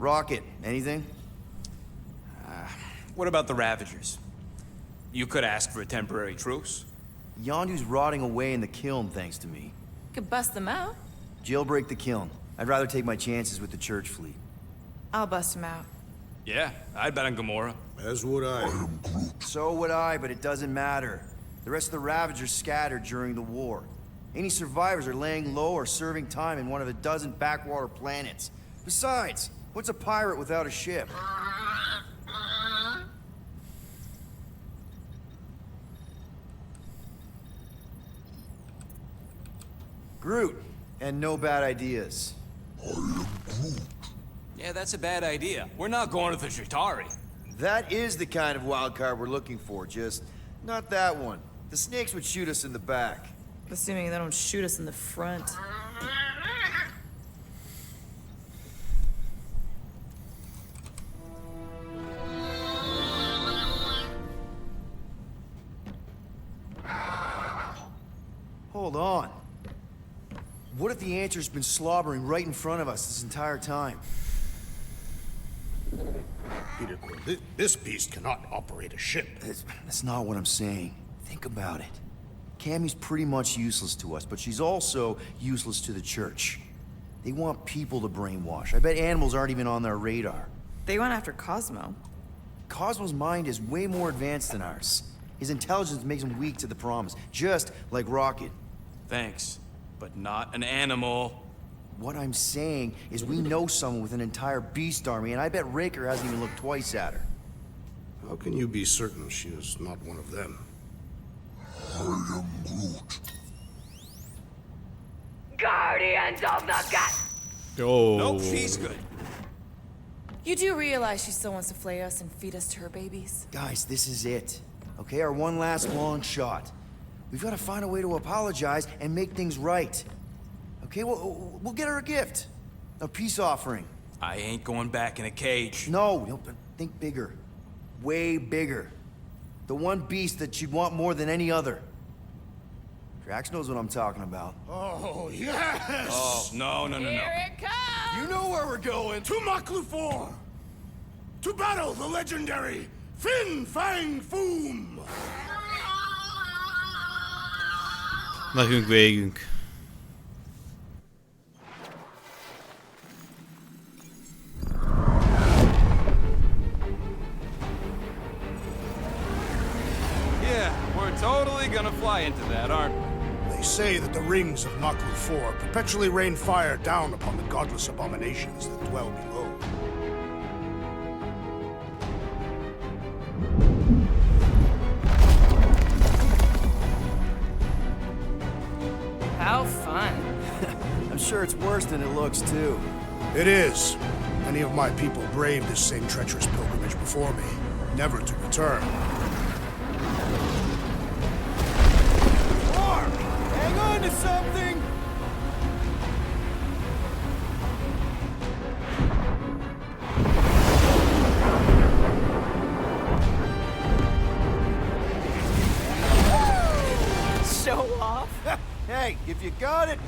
Rocket, anything? What about the Ravagers? You could ask for a temporary truce. Yondu's rotting away in the kiln, thanks to me. Could bust them out. Jailbreak the kiln. I'd rather take my chances with the church fleet. I'll bust him out. Yeah, I'd bet on Gamora. As would I. So would I, but it doesn't matter. The rest of the Ravagers scattered during the war. Any survivors are laying low or serving time in one of a dozen backwater planets. Besides, what's a pirate without a ship? Groot, and no bad ideas. Yeah, that's a bad idea. We're not going to the Chitauri. That is the kind of wild card we're looking for, just not that one. The snakes would shoot us in the back. Assuming they don't shoot us in the front. Hold on. What if the answer's been slobbering right in front of us this entire time? Peter Quill, this beast cannot operate a ship. That's not what I'm saying. Think about it. Cammy's pretty much useless to us, but she's also useless to the church. They want people to brainwash. I bet animals aren't even on their radar. They went after Cosmo. Cosmo's mind is way more advanced than ours. His intelligence makes him weak to the promise, just like Rocket. Thanks, but not an animal. What I'm saying is we know someone with an entire beast army, and I bet Raker hasn't even looked twice at her. How can you be certain she is not one of them? I am Groot. Guardians of the Gut. Oh. Nope, she's good. You do realize she still wants to flay us and feed us to her babies? Guys, this is it. Okay, our one last long shot. We've got to find a way to apologize and make things right. Okay, we'll get her a gift. A peace offering. I ain't going back in a cage. No, think bigger. Way bigger. The one beast that she'd want more than any other. Drax knows what I'm talking about. Oh, yes! Oh, no. Here it comes! You know where we're going. To Maklu 4! To battle the legendary Fin Fang Foom! Nekünk végünk. Yeah, we're totally gonna fly into that, aren't we? They say that the rings of Maklu 4 perpetually rain fire down upon the godless abominations that dwell below. How fun. I'm sure it's worse than it looks, too. It is. Many of my people braved this same treacherous pilgrimage before me, never to return. Mark! Hang on to something! Show off. Hey, if you got it...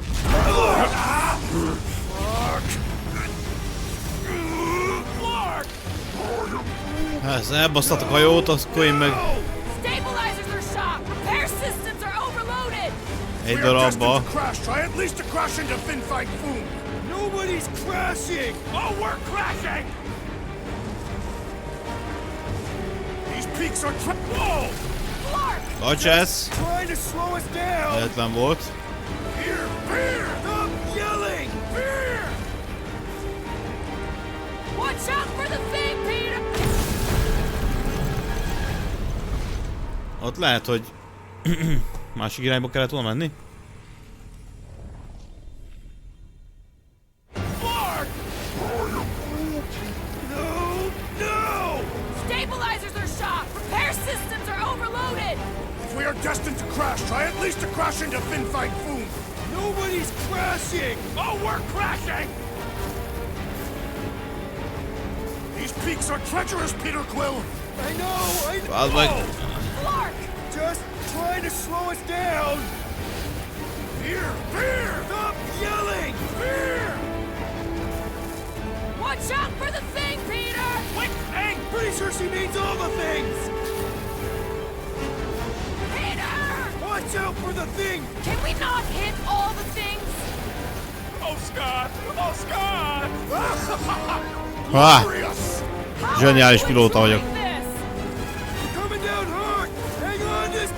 Ha elbasztatok a hajót, akkor én meg Stabilizers are shot. Repair systems are overloaded. egy darabba. Try at least to crash into Fin Fang Foom! Nobody's crashing! Oh, we're crashing! These peaks are Whoa! Bocsász! Trying to slow us down! Lehetlen volt. Fear! Fear! Stop yelling! Fear! Watch out for the thing, Peter! Ott lehet, hogy másik irányba kellett volna menni. Stabilizers are shot. Repair systems are overloaded. If we are destined to crash, try at least to crash into Fin Fang Foom! Nobody's crashing! Oh, we're crashing! These peaks are treacherous, Peter Quill! I know! Bazd meg! Clark! Just trying to slow us down! Fear! Fear! Stop yelling! Fear! Watch Watch out for the thing, Peter! Which thing? Pretty sure she means all the things! Peter! Watch out for the thing! Can we not hit all the things? Oh, Scott! Oh, Scott! Zseniális pilóta vagyok. Coming down hard! Hang on this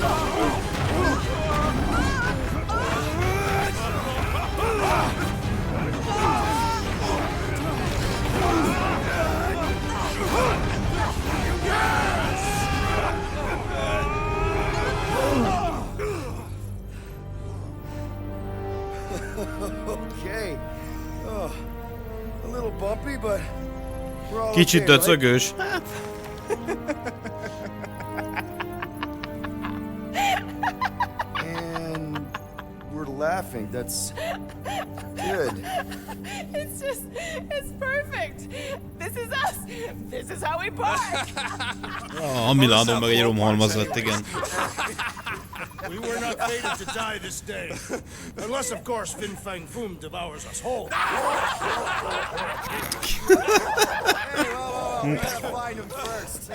Okay. Oh, a little bumpy, but we're all Kicsit okay, döcögős. And we're laughing. That's good. It's perfect. This is us. This is how we park. A Milánó meg egy romhalmaz lett, igen. We were not fated to die this day. Unless, of course, Fin Fang Foom devours us whole. We gotta find him first.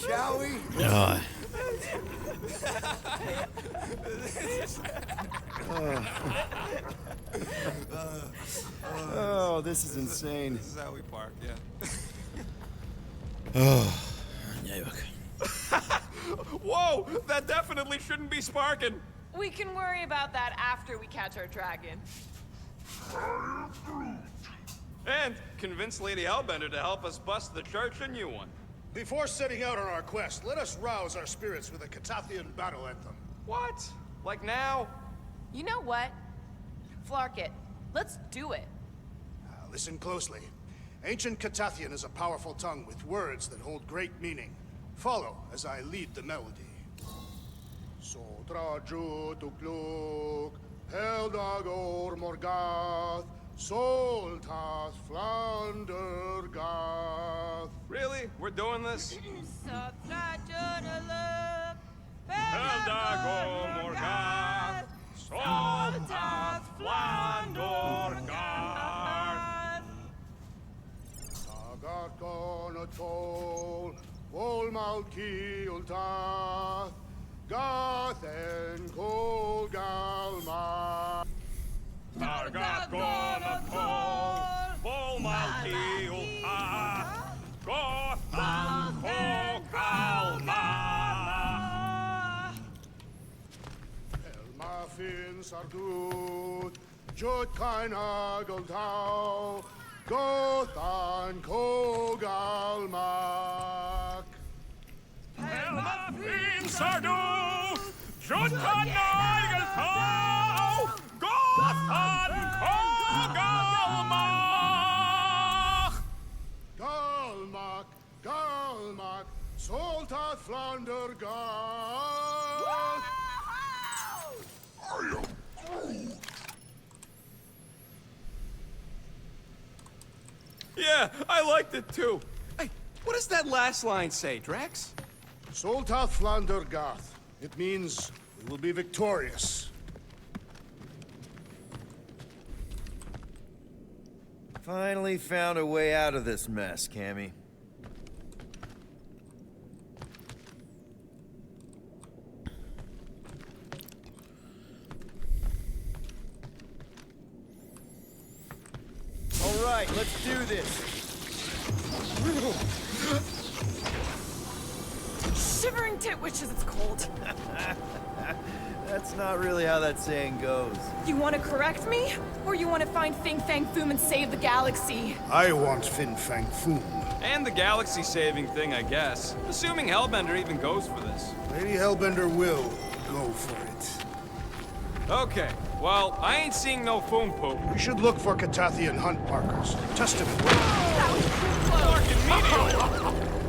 Shall we? Jaj. Oh, this is insane. This is how we park, yeah. Jajjövök. Whoa! That definitely shouldn't be sparking! We can worry about that after we catch our dragon. And convince Lady Hellbender to help us bust the church a new one. Before setting out on our quest, let us rouse our spirits with a Catathian battle anthem. What? Like now? You know what? Flark it. Let's do it. Listen closely. Ancient Catathian is a powerful tongue with words that hold great meaning. Follow as I lead the melody. Sotra jutukluk, Heldagor Morgath, Soltath Flandergath. Really? We're doing this? Heldagor Morgath, Soltath Flandergath. Agar Konotol, Volmalki Ultath, Gathen Kol Galma. Targat Gonatol, Volmalki Ultath, Gothan Kokalma. Elmafin Sardut, Jut Kaina Goltau, Gothan Kogalmak. Elmafin Sardut, Jut Kaina Goltau, Gothan Kogalmak. Galmak, Galmak, Soltath Flandergath. Yeah, I liked it too. Hey, what does that last line say, Drax? Soltath Flandergath. It means we will be victorious. Finally found a way out of this mess, Cammy. All right, let's do this. Shivering titwitches, it's cold. That's not really how that saying goes. You want to correct me? Or you want to find Fin Fang Foom and save the galaxy? I want Fin Fang Foom. And the galaxy-saving thing, I guess. Assuming Hellbender even goes for this. Lady Hellbender will go for it. Okay, well, I ain't seeing no foom poop. We should look for Catathian hunt markers. Testament.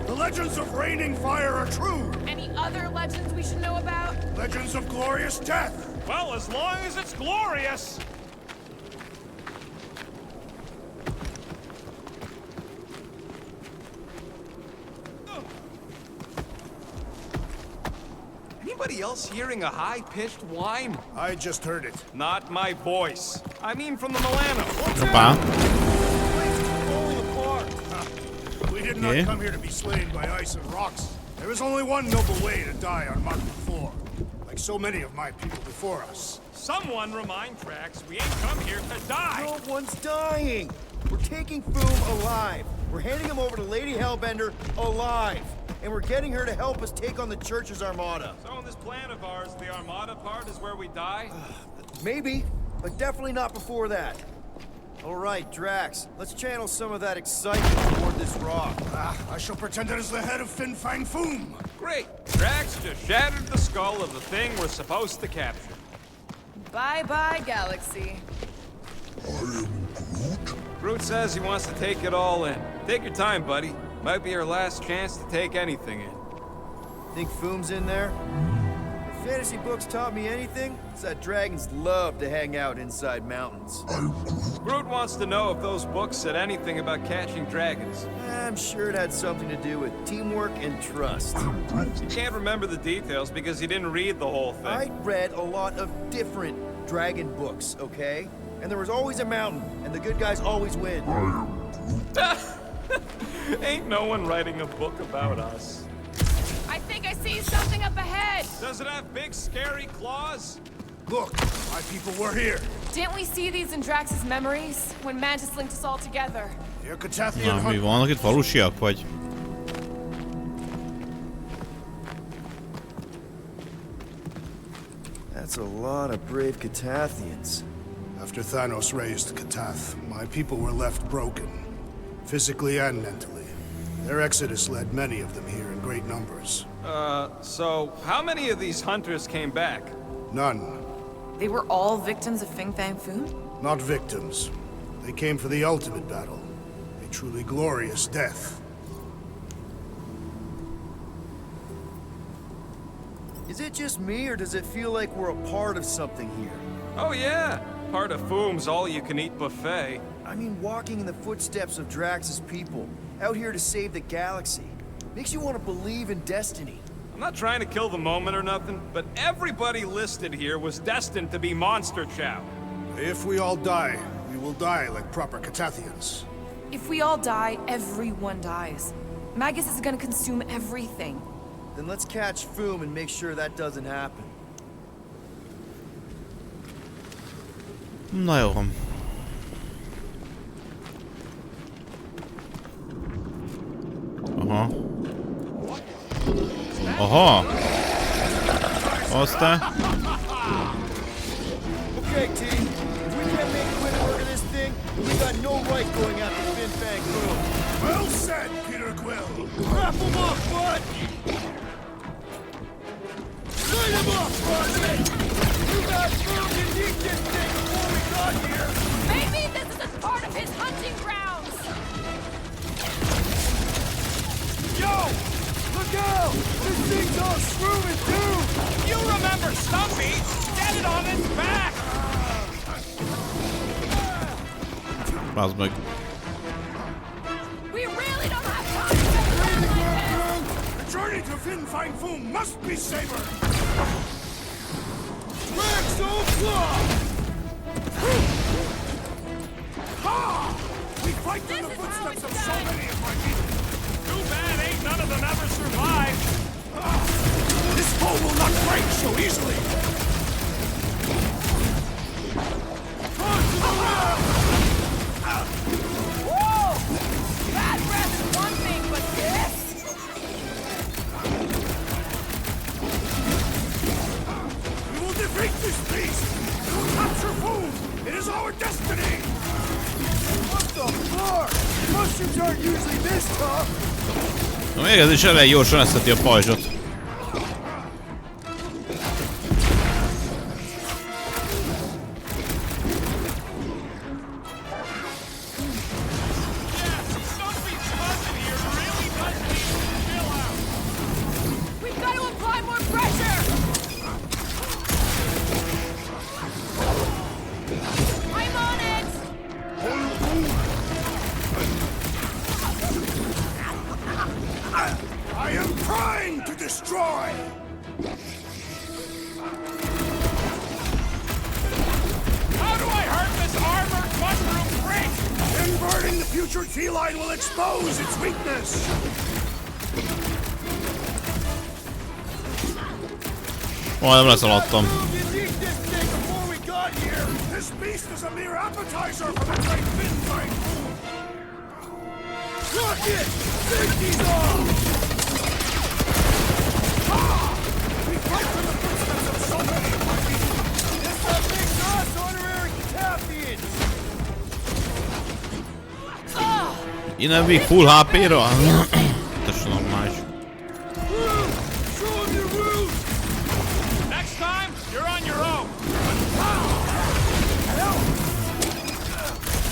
The legends of raining fire are true. Any other legends we should know about? Legends of glorious death. Well, as long as it's glorious. Anybody else hearing a high-pitched whine? I just heard it. Not my voice. I mean from the Milano. Opa. did not come here to be slain by ice and rocks. There is only one noble way to die on Market 4, like so many of my people before us. Someone remind Drax we ain't come here to die. No one's dying. We're taking Foom alive. We're handing him over to Lady Hellbender alive. And we're getting her to help us take on the Church's armada. So in this plan of ours, the armada part is where we die? Maybe, but definitely not before that. All right, Drax, let's channel some of that excitement toward this rock. I shall pretend it is the head of Fin Fang Foom. Great. Drax just shattered the skull of the thing we're supposed to capture. Bye-bye, Galaxy. Groot says he wants to take it all in. Take your time, buddy. Might be our last chance to take anything in. Think Foom's in there? If fantasy books taught me anything, it's that dragons love to hang out inside mountains. Groot wants to know if those books said anything about catching dragons. I'm sure it had something to do with teamwork and trust. He can't remember the details because he didn't read the whole thing. I read a lot of different dragon books, okay? And there was always a mountain, and the good guys always win. Ain't no one writing a book about us. I think I see something up ahead. Does it have big, scary claws? Look, my people were here. Didn't we see these in Drax's memories when Mantis linked us all together? Na, mi vannak itt falusiak, vagy? That's a lot of brave Catathians. After Thanos raised Katath, my people were left broken, physically and mentally. Their exodus led many of them here in great numbers. So how many of these hunters came back? None. They were all victims of Fin Fang Foom? Not victims. They came for the ultimate battle. A truly glorious death. Is it just me, or does it feel like we're a part of something here? Oh yeah, part of Foom's all-you-can-eat buffet. I mean, walking in the footsteps of Drax's people, out here to save the galaxy. Makes you want to believe in destiny. I'm not trying to kill the moment or nothing, but everybody listed here was destined to be monster chow. If we all die, we will die like proper Catathians. If we all die, everyone dies. Magus is gonna consume everything. Then let's catch Foom and make sure that doesn't happen. Na jó. Aha. Aha! Aztán... Okay, team. If we can't make quick work of this thing, we got no right going after Fin Fang Foom. Well said, Peter Quill. Wrap him up, bud! Light him up, Rodney! You guys moved and eat this thing before we got here! Maybe this is a part of his hunting grounds! Yo! Look out! This thing's all screwing too! You remember Stumpy? Get it on its back! Bazd meg. We really don't have time to sit around like this! The journey to Fin Fang Foom must be savored! Max O'Clock! Ha! We fight in the footsteps of so many of my people! Too bad ain't none of them ever survived. This foe will not break so easily! Whoa! Bad breath is one thing, but this? We will defeat this beast! We will capture Foom! It is our destiny! What the fuck? Mushrooms aren't usually this tough! Na még ez is elég gyorsan eszheti a pajzsot. We've got to apply more pressure! I'm on it! I am trying to destroy! How do I hurt this armored mushroom freak? Inverting the future butchered feline will expose its weakness! Oh, nem leszaladtam. This beast is a mere appetizer for the great fin-fight! Rocket! Take these off! We fight from the footsteps of so many of my people! This makes us honorary captains! Innen még full HP-ra? Ez normális. Next time, you're on your own.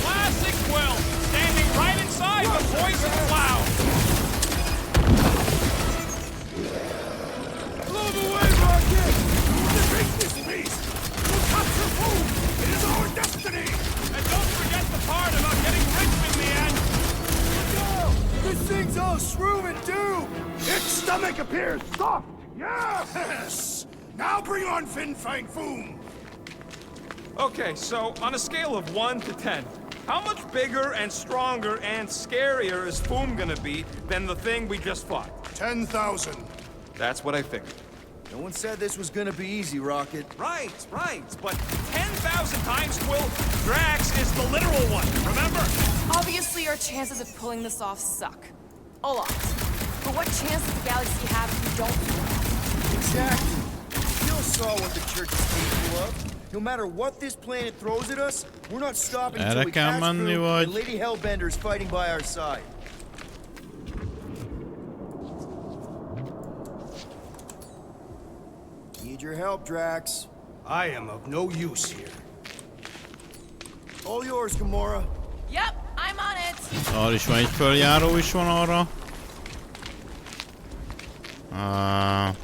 Classic Quill, standing right inside the poison cloud. Blow the way, Rocket! Defeat this beast! We'll capture food! It is our destiny! And don't forget the part about getting rich in the end. No! This thing's all shroom and doom! Its stomach appears soft! Yes! Now bring on Fin Fang Foom! Okay, so on a scale of 1 to 10, how much bigger and stronger and scarier is Foom gonna be than the thing we just fought? 10,000. That's what I figured. No one said this was gonna be easy, Rocket. Right, but 10,000 times, Quill, Drax is the literal one, remember? Obviously, our chances of pulling this off suck. A lot. But what chance does the galaxy have if we don't do it? Exactly. You all saw what the church is capable of. No matter what this planet throws at us, we're not stopping until we pass through and Lady Hellbender's fighting by our side. Need your help, Drax. I am of no use here. All yours, Gamora. Yep, I'm on it. Arra is van egy följáró is van arra.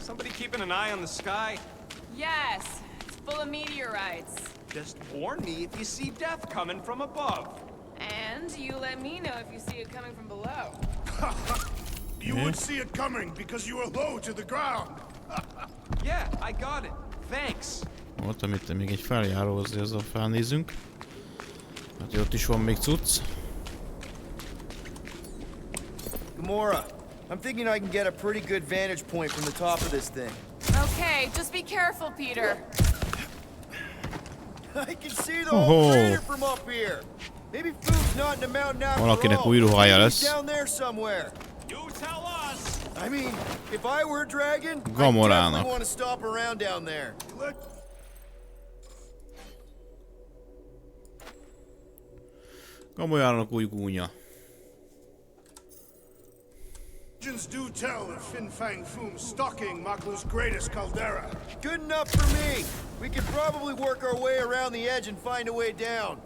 Somebody keeping an eye on the sky? Yes, it's full of meteorites. Just warn me if you see death coming from above. And you let me know if you see it coming from below. You would see it coming because you are low to the ground. Yeah, I got it. Thanks. Voltam itt még egy feljáró, azért felnézünk. Hát ott is van még cucc. Gamora, I'm thinking I can get a pretty good vantage point from the top of this thing. Okay, just be careful, Peter. I can see the whole crater from up here. Maybe food's not in the mountain after all. Valakinek új ruhája lesz. Down there somewhere. You tell us. I mean, if I were a dragon, I Gamorának. definitely want to stop around down there. Gamorának új gúnya. Legends do tell of Fin Fang Foom stalking Maklu's greatest caldera. Good enough for me. We could probably work our way around the edge and find a way down.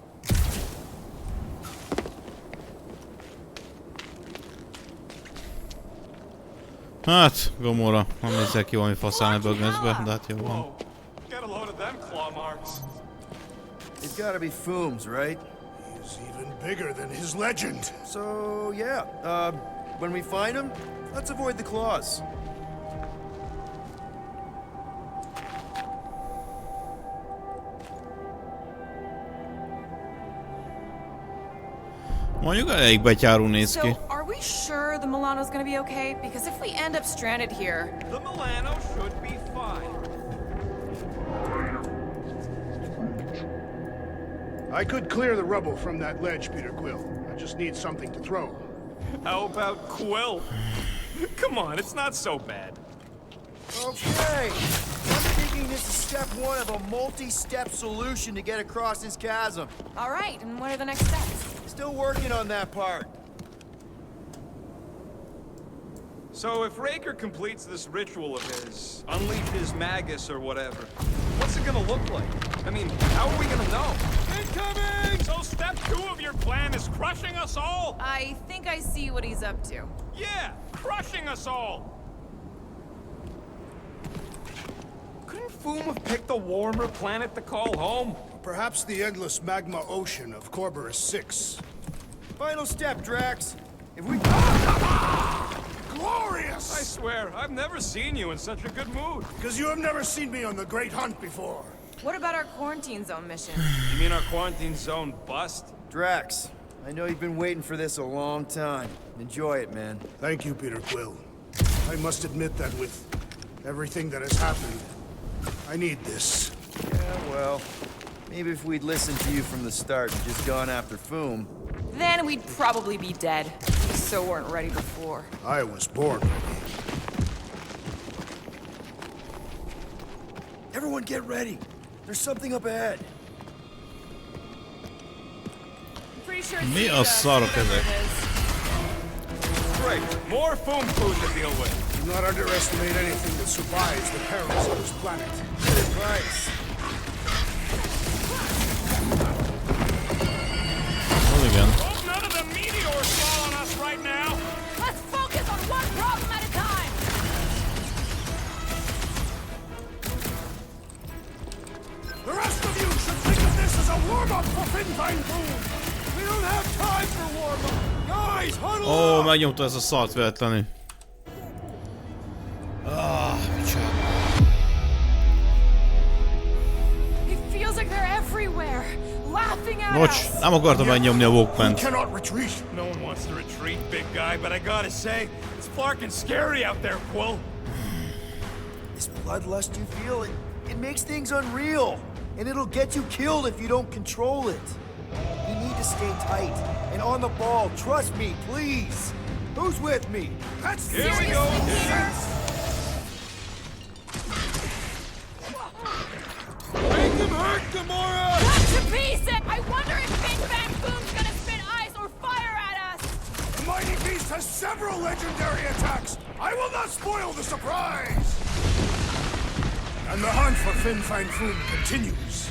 Hát, Gamora, nem nézzel ki valami faszán ebbe a göncbe, de hát jó van. Get a load of them claw marks. It's gotta be Foom's, right? He's even bigger than his legend. So, yeah, when we find him, let's avoid the claws. Mondjuk elég betyárú néz ki. So, are we sure the Milano's gonna be okay? Because if we end up stranded here... The Milano should be fine. I could clear the rubble from that ledge, Peter Quill. I just need something to throw. How about Quill? Come on, it's not so bad. Okay, I'm thinking this is step one of a multi-step solution to get across this chasm. All right, and what are the next steps? Still working on that part. So if Raker completes this ritual of his, unleashes Magus or whatever, what's it gonna look like? I mean, how are we gonna know? Incoming! So step 2 of your plan is crushing us all? I think I see what he's up to. Yeah, crushing us all! Couldn't Foom have picked a warmer planet to call home? Perhaps the endless magma ocean of Corberus 6. Final step, Drax. If we... Glorious! I swear, I've never seen you in such a good mood. Because you have never seen me on the Great Hunt before. What about our quarantine zone mission? You mean our quarantine zone bust? Drax, I know you've been waiting for this a long time. Enjoy it, man. Thank you, Peter Quill. I must admit that with everything that has happened, I need this. Yeah, well, maybe if we'd listened to you from the start and just gone after Foom... Then we'd probably be dead. We so weren't ready before. I was born ready. Everyone get ready. There's something up ahead. Mi a szarok ezek? Great. More foam food to deal with. Do not underestimate anything that survives the perils of this planet. Good advice. Oh, igen. Hope none of the meteors fall on us right now. Let's focus on one problem at a time. The rest of you should think of this as a warm-up for Fin-Fang Foom! We don't have time for warm-up! Guys, huddle up! Ó, megnyomta ez a szart véletlenül. It feels like they're everywhere, laughing at Bocs, us. nem akartam megnyomni a Walkman-t. Cannot retreat! No one wants to retreat, big guy, but I gotta say, it's fucking scary out there, Quill. This bloodlust you feel, it makes things unreal. And it'll get you killed if you don't control it. You need to stay tight and on the ball. Trust me, please. Who's with me? Here we go. Make him hurt, Gamora! Cut to pieces! I wonder if Fin-Fang Foom's gonna spit ice or fire at us! The mighty beast has several legendary attacks! I will not spoil the surprise! And the hunt for Fin-Fang Foom continues.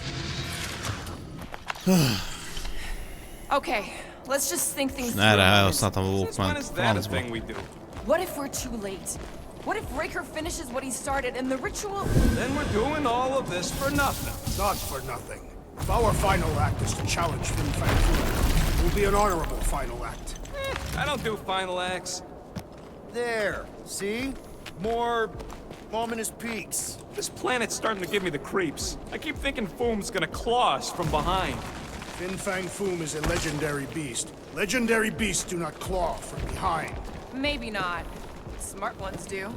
Okay, let's just think things through. Erre elhasználtam a Walkman. When is that a thing we do? What if we're too late? What if Raker finishes what he started and the ritual... Then we're doing all of this for nothing. Not for nothing. If our final act is to challenge Fin-Fang Foom, it will be an honorable final act. I don't do final acts. There. See? More ominous peaks. This planet's starting to give me the creeps. I keep thinking Foom's gonna claw us from behind. Fin-Fang Foom is a legendary beast. Legendary beasts do not claw from behind. Maybe not. Smart ones do.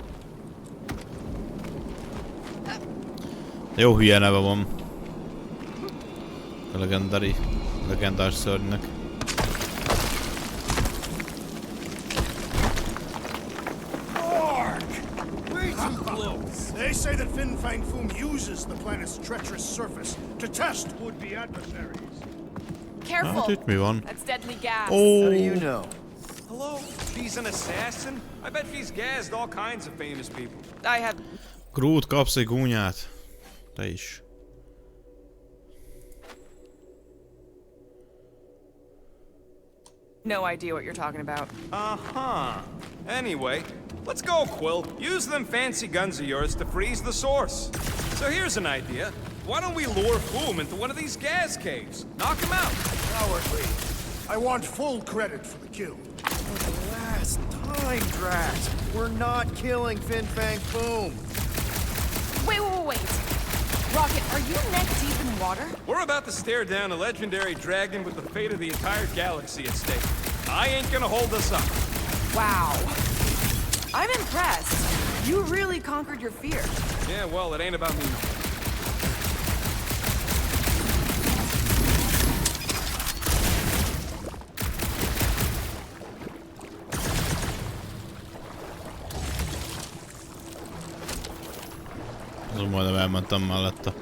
Jó hülye neve van. A legendás szörnynek. They say that Fin-Fang Foom uses the planet's treacherous surface to test would-be adversaries. Careful. Hát itt mi van? That's deadly gas. Oh. How do you know? Hello? She's an assassin? I bet she's gassed all kinds of famous people. I have... Groot, kapsz egy gúnyát. Te is. no idea what you're talking about. Uh-huh. Anyway, let's go, Quill. Use them fancy guns of yours to freeze the source. So here's an idea. Why don't we lure Foom into one of these gas caves? Knock him out. Cowardly. I want full credit for the kill. For the last time, Drax. We're not killing Fin-Fang Foom. Wait. Rocket, are you neck deep in water? We're about to stare down a legendary dragon with the fate of the entire galaxy at stake. I ain't gonna hold us up. Wow. I'm impressed. You really conquered your fear. Yeah, well, it ain't about me. Azon majdnem elmentem mellette.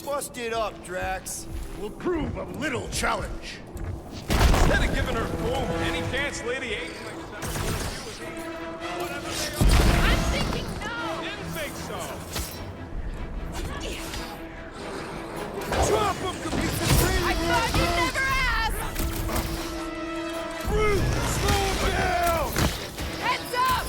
Bust it up, Drax. Will prove a little challenge. Instead of giving her Foom any chance Lady Eight might whatever they are. I'm thinking no! Didn't think so. Drop him, Captain! I thought you'd never ask! Groot, slow him down! Heads up!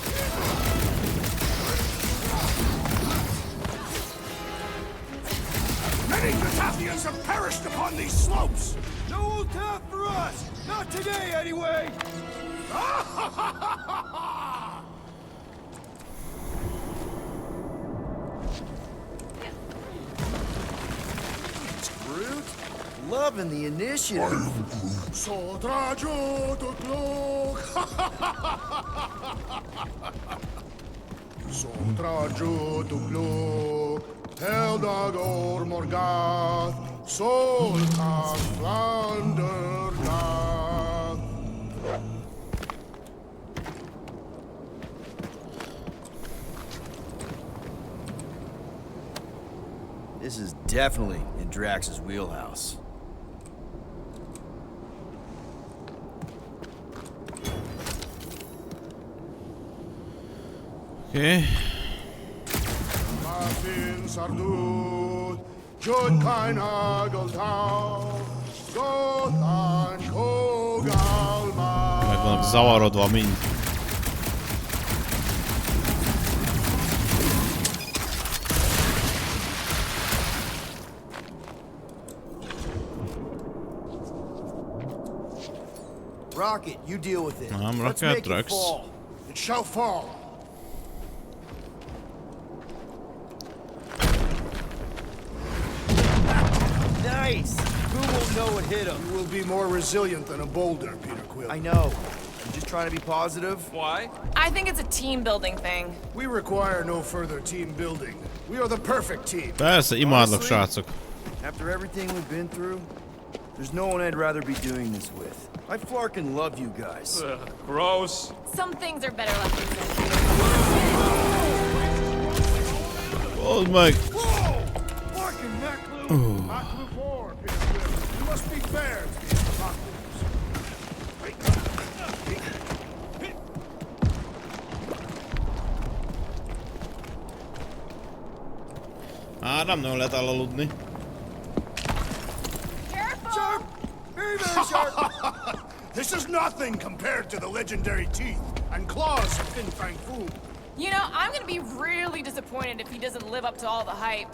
Many Catathians have perished upon these slopes! No ult for us! Not today, anyway! Ah ha Groot, loving the initiative. Soltrajo tu glok, heldag or morgath, soltas flandergath. This is definitely in Drax's wheelhouse. Okay. Martin Sardut, Jod kein Hageltau, Gothan Kogalma. Meg vannak zavarodva mind. Rocket, you deal with it. I'm Let's Rocket make it Drax. fall. It shall fall. Nice! Who won't know what hit him? You will be more resilient than a boulder, Peter Quill. I know. I'm just trying to be positive. Why? I think it's a team building thing. We require no further team building. We are the perfect team. Persze, imádlak, Honestly, srácok. After everything we've been through, there's no one I'd rather be doing this with. I flarkin' love you guys. Gross. Some things are better left unsaid. Oh my. Whoa! Flarkin' Maclu! Maclu 4, Peter Quill. You must be fair to these Maclus. Nem nagyon lehet elaludni. Sharp! Very, very sharp! This is nothing compared to the legendary teeth and claws of Fin Fang Foom. You know, I'm gonna be really disappointed if he doesn't live up to all the hype.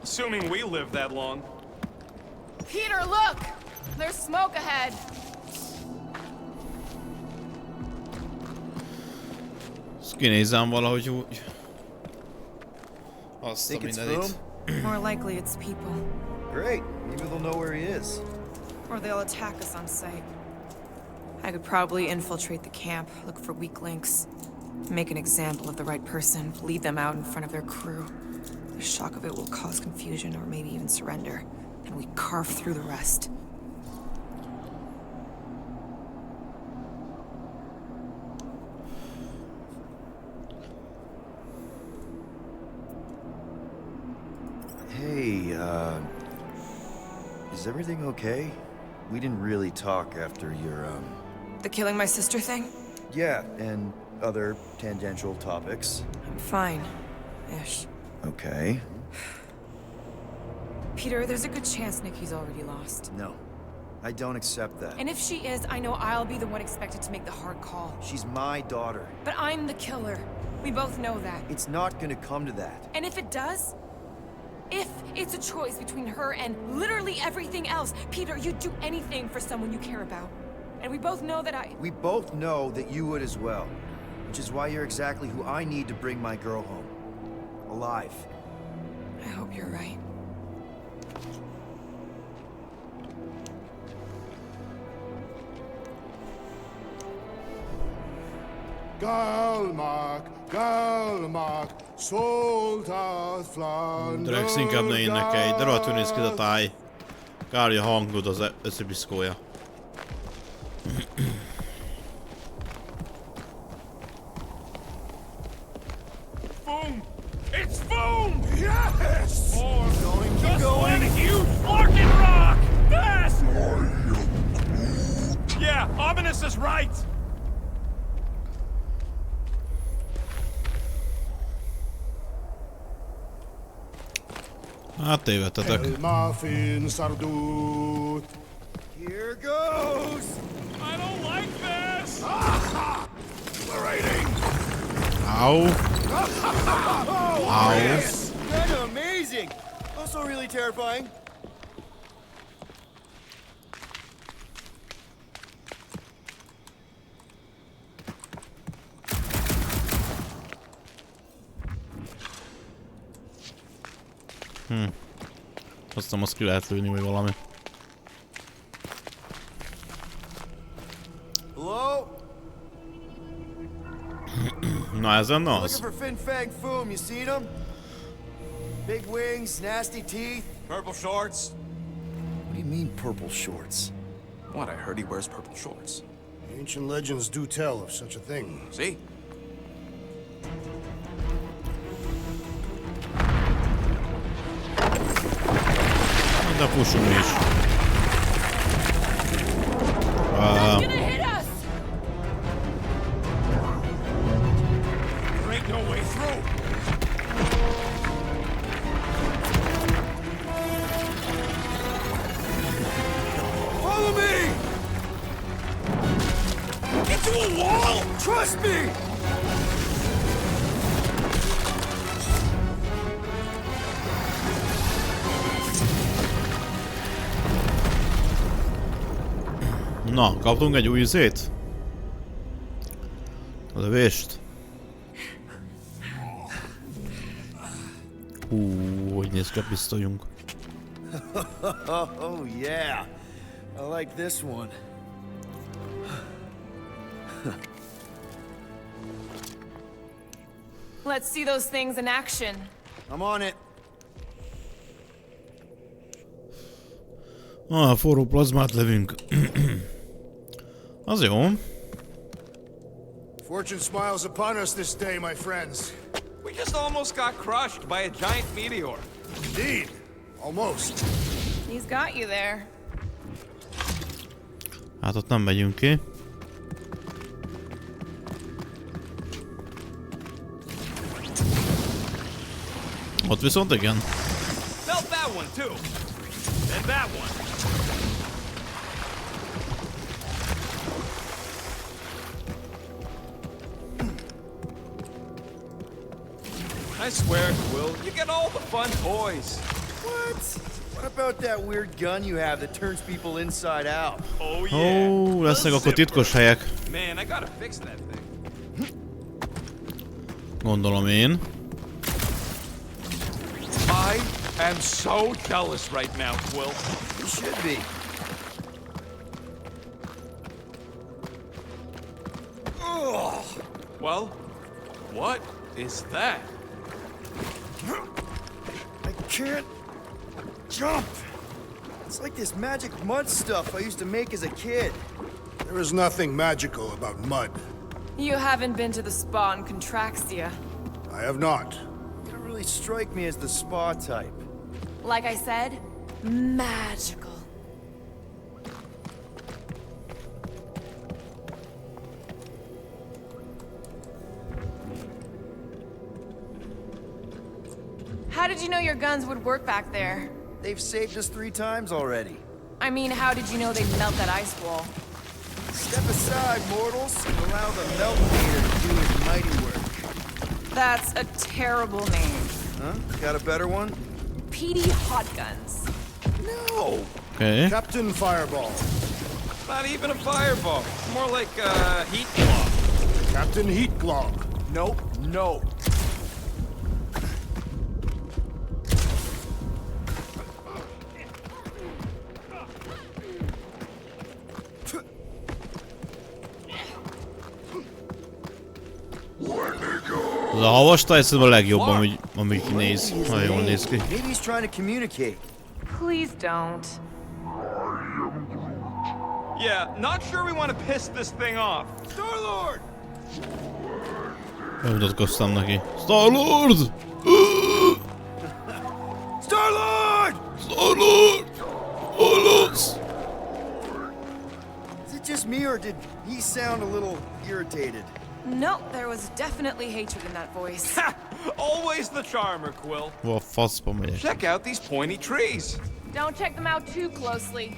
Assuming we live that long. Peter, look! There's smoke ahead. Ezt kinézem valahogy úgy. Azt a Think it's mindenit. Foom? More likely it's people. Great. Maybe they'll know where he is. Or they'll attack us on sight. I could probably infiltrate the camp, look for weak links, make an example of the right person, lead them out in front of their crew. The shock of it will cause confusion or maybe even surrender, and we carve through the rest. Hey, is everything okay? We didn't really talk after your, The killing my sister thing? Yeah, and other tangential topics. I'm fine. Ish. Okay. Peter, there's a good chance Nikki's already lost. No, I don't accept that. And if she is, I know I'll be the one expected to make the hard call. She's my daughter. But I'm the killer. We both know that. It's not gonna come to that. And if it does? If it's a choice between her and literally everything else, Peter, you'd do anything for someone you care about. And we both know that We both know that you would as well. Which is why you're exactly who I need to bring my girl home. Alive. I hope you're right. Galmak, szóltad Flanders. Drax inkább ne énekelj, de rohadtul néz ki a táj. Kár, hogy a hangod az összebiszkója. Boom! It's Boom! Yes! Or just one huge fucking rock! Fast! Yeah, Ominous is right! Hát tévedtetek. Elmafin Sardut. Here goes! I don't like this! Exhilarating! Ow. Oh, Ow. yes! Kind of amazing! Also really terrifying. Aztán azt ki lehet lőni, vagy valami. Hello? Na ez lenne Looking az. for Fin Fang Foom, you seen him? Big wings, nasty teeth. Purple shorts? What do you mean, purple shorts? What? I heard he wears purple shorts. Ancient legends do tell of such a thing. See? De pussunk mi is. There ain't no way through. Follow me! Into a wall! Trust me! Na, kaptunk egy új izét? A lövést? Hogy néz ki a pisztolyunk? Oh yeah, I like this one. Let's see those things in action. I'm on it. Forró plazmát lövünk. Az jó. Fortune smiles upon us this day, my friends. We just almost got crushed by a giant meteor. Indeed. Almost. He's got you there. Hát ott nem megyünk ki. Ott viszont igen. Felt that one too. And that one. I swear, Will, you get all the fun toys. What? What about that weird gun you have that turns people inside out? Oh yeah. Ó, lesznek akkor titkos helyek. Man, I gotta fix that thing. Gondolom én. I am so jealous right now, Will. You should be. Ugh. Well, what is that? I can't jump. It's like this magic mud stuff I used to make as a kid. There is nothing magical about mud. You haven't been to the spa in Contraxia. I have not. You don't really strike me as the spa type. Like I said, magical. How did you know your guns would work back there? They've saved us 3 times already. I mean, how did you know they'd melt that ice wall? Step aside, mortals, and allow the Melt Meter to do his mighty work. That's a terrible name. Huh? Got a better one? PD Hot Guns. No! Okay. Captain Fireball. Not even a fireball. More like a heat glob. Captain Heat Glob. Nope, no. Az a havas tájszed a legjobb, ami kinéz. Nagyon jól néz ki. Maybe he's trying to communicate. Please don't. Yeah, not sure we want to piss this thing off. Star-Lord! Bemutatkoztam neki. Star-Lord! Star-Lord! Star-Lord! Star-Lord! Is it just me, or did he sound a little irritated? No, there was definitely hatred in that voice. Always the charmer, Quill. Hol a faszba megyek? Check out these pointy trees. Don't check them out too closely.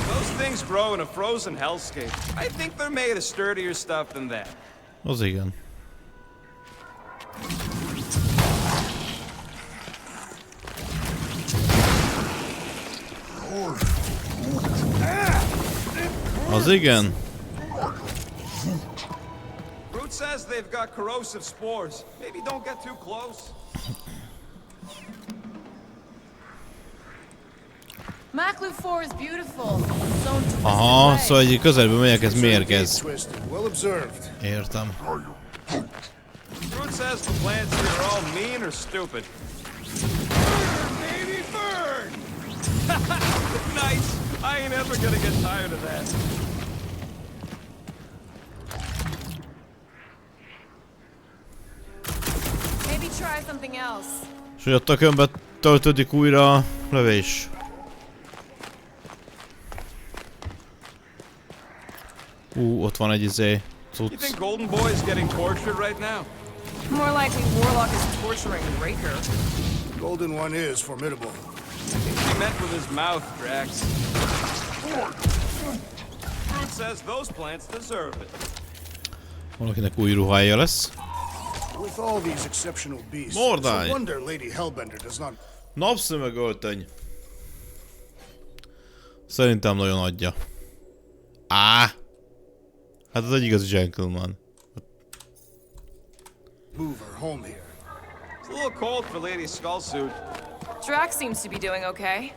Those things grow in a frozen hellscape. I think they're made of sturdier stuff than that. Az igen. Ah! Az igen. Fruit says they've got corrosive spores. Maybe don't get too close. Maclu 4 is beautiful. Aha, szóval egy közelből megyek, ez mérgez. Értem. Fruit says the plants here are all mean or stupid. Burn, baby, burn! Nice. I ain't ever gonna get tired of that. Maybe try something else. És hogy a tökönbe töltődik újra a lövés. Ott van egy izé cucc. You think Golden Boy is getting tortured right now? More likely Warlock is torturing Raker. Golden One is formidable. I think he meant with his mouth, Drax. Fruit says those plants deserve it. Valakinek új ruhája lesz. With all these exceptional beasts, Mordai. no wonder Lady Hellbender does not. Napszemegöltöny. Szerintem nagyon adja. Hát ez egy igazi gentleman. Move her home here. It's a little cold for Lady Skullsuit. Drax seems to be doing okay.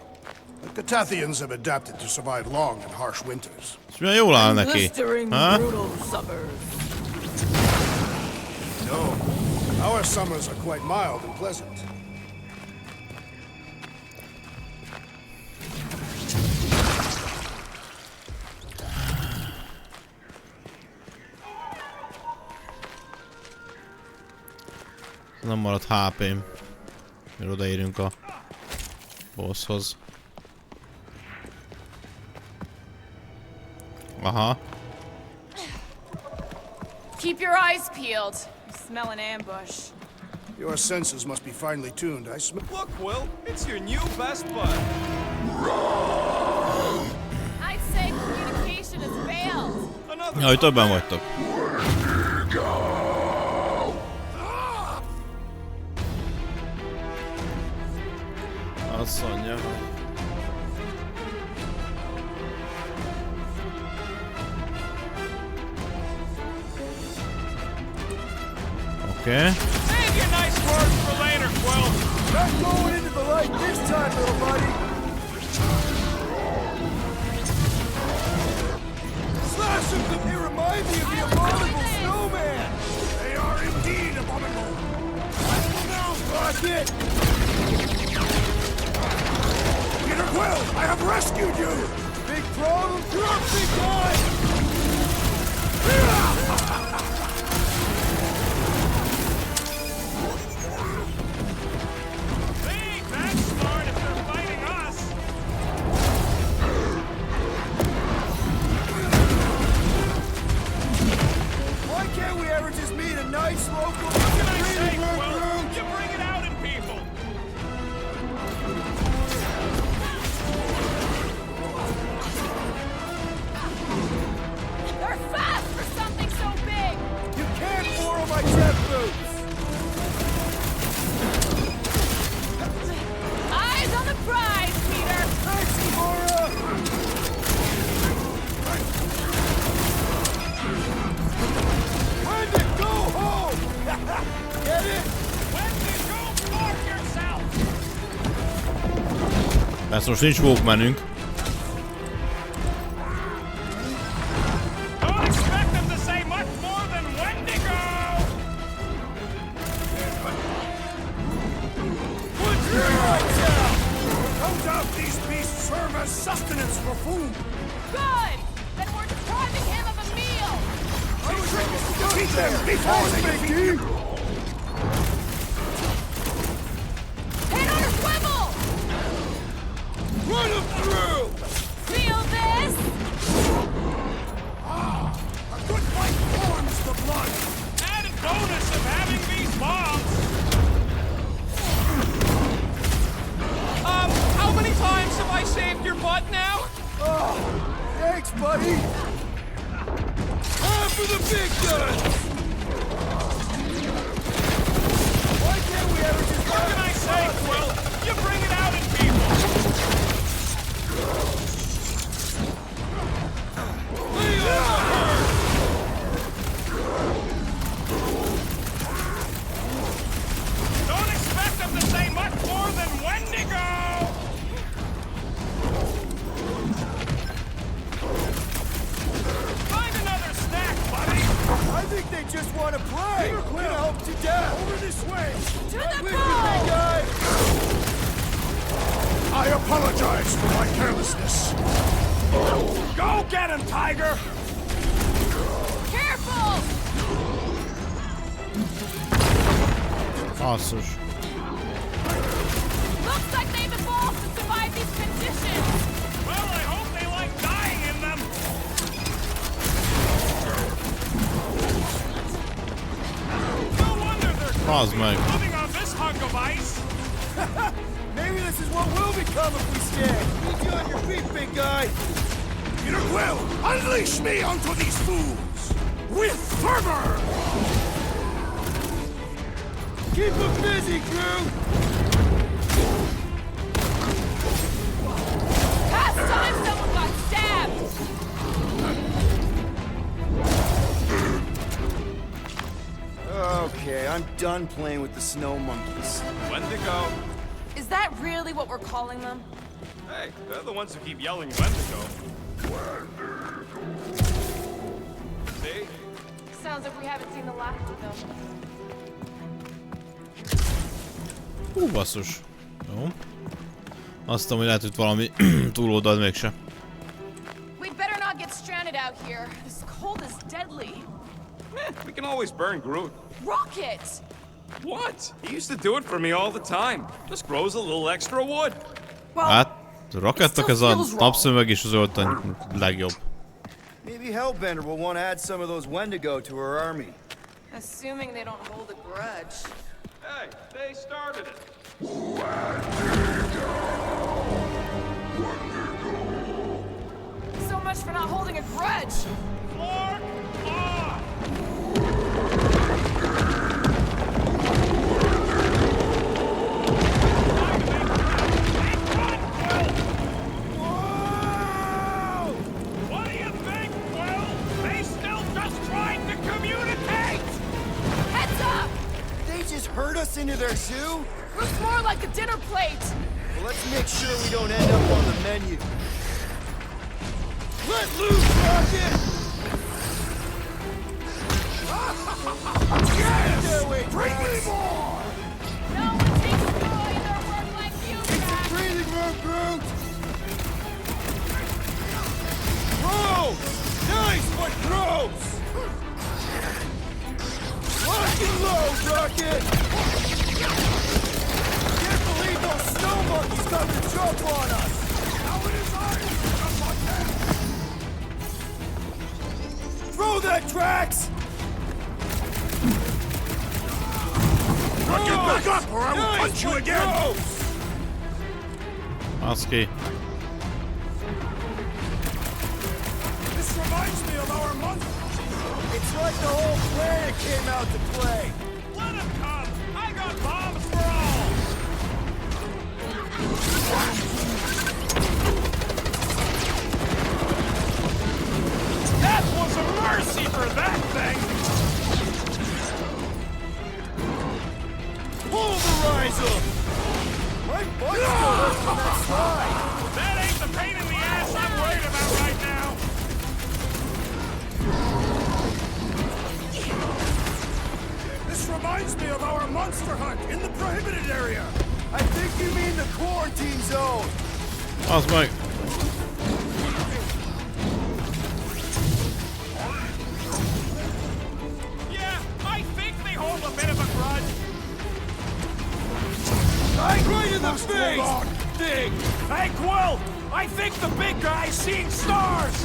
The Catathians have adapted to survive long and harsh winters. És milyen jól áll neki? No, our summers are quite mild and pleasant. Nem maradt HP-m. Mire odaérünk a bosshoz. Aha. Keep your eyes peeled. You smell an ambush. Your senses must be finely tuned. I smell. Look, Will, it's your new best bud. I'd say communication has failed. Jaj, többen vagytok. Azt mondja. Okay. Save your nice words for later, Quill. Not going into the light this time, little buddy. Slash them! They remind me of the abominable snowman. They are indeed abominable. Fuck it! Peter Quill, I have rescued you. Big problem, you're a big guy. Why can't we ever just meet a nice local? What can I say, Quill? You bring it out in people. They're fast for something so big. You can't borrow my jet boots. Eyes on the prize, Peter. Thanks, Evora. When to go home. Get it? When you go fuck yourself. Persze most nincs walkmanünk. Don't expect them to say much more than Wendigo. Put your lights out. No doubt these beasts serve as sustenance for food. Good. Then we're depriving him of a meal. Defeat them before they defeat you. Hit on a swivel. Run him through. Feel this? A good fight warms the blood. Added bonus of having these bombs. How many times have I saved your butt now? Oh, thanks, buddy. Time for the big guns. Why can't we ever just? What can I say, Quill? You bring it out in people. Lay over her. want to play? You're gonna help to death. Over this way. To the ball! Guy. I apologize for my carelessness. Go get him, Tiger! Careful! Basszus. Looks like they've evolved to survive these conditions. Well, I hope they like dying in them. No wonder they're living on this hunk of ice. Maybe this is what we'll become if we stay. Need you on your feet, big guy. Peter Quill, unleash me onto these fools! With fervor! Keep them busy, crew! Past time someone got stabbed! Okay, I'm done playing with the snow monkeys. Wendigo. Is that really what we're calling them? Hey, they're the ones who keep yelling Wendigo. See? Sounds like we haven't seen the last of them. Basszus. Jó. Azt tudom, hogy lehet, hogy valami túloldal mégse. We'd better not get stranded out here. This cold is deadly. We can always burn Groot. Rocket! What? He used to do it for me all the time. Just grows a little extra wood. Hát, Rocketnak ez a napszöveg és az öltöny legjobb. Maybe Hellbender will want to add some of those Wendigo to her army. Assuming they don't hold a grudge. Hey, they started it. So much for not holding a grudge. Floor on! What do you think, Will? They still just trying to communicate! Heads up! They just herd us into their zoo? Looks more like a dinner plate. Well, let's make sure we don't end up on the menu. Let loose, Rocket! Yes! Bring me more! No one takes joy in their work like you, Jack. Breathing room, Groot! Gross! Nice, but gross! Lock and load, Rocket! Can't believe those snow monkeys come to jump on us! Now it is I who jump on them! Throw that, Drax! Get back up or I will punch you again! Husky. This reminds me of our month. It's like the whole planet came out to play. Let him come! I got bombs for all! That was a mercy for that thing! Pulverize him! My butt's still hurts from that slide. That ain't the pain in the ass I'm worried about right now! This reminds me of our monster hunt in the prohibited area! I think you mean the quarantine zone. Az meg. Yeah, I think they hold a bit of a grudge. Right in the face! Dig! Hey, Quill! I think the big guy's seeing stars!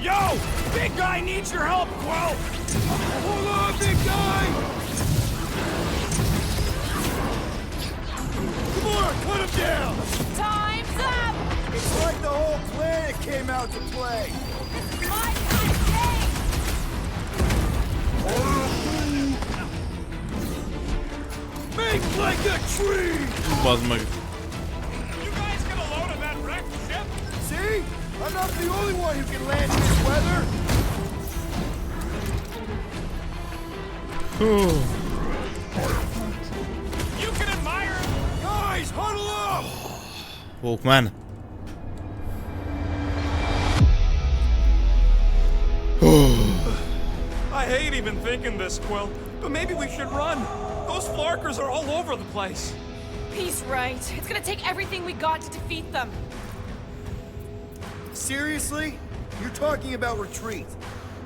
Yo! Big guy needs your help, Quill! Hold on, big guy! Come on, cut him down! Time's up! It's like the whole planet came out to play. My mistake! Make like a tree! Bazd meg. You guys get a load of that wrecked ship? See? I'm not the only one who can land in this weather. You can admire it! Guys, huddle up! Hawkman. I hate even thinking this, Quill, but maybe we should run. Those Flarkers are all over the place. He's right. It's gonna take everything we got to defeat them. Seriously? You're talking about retreat.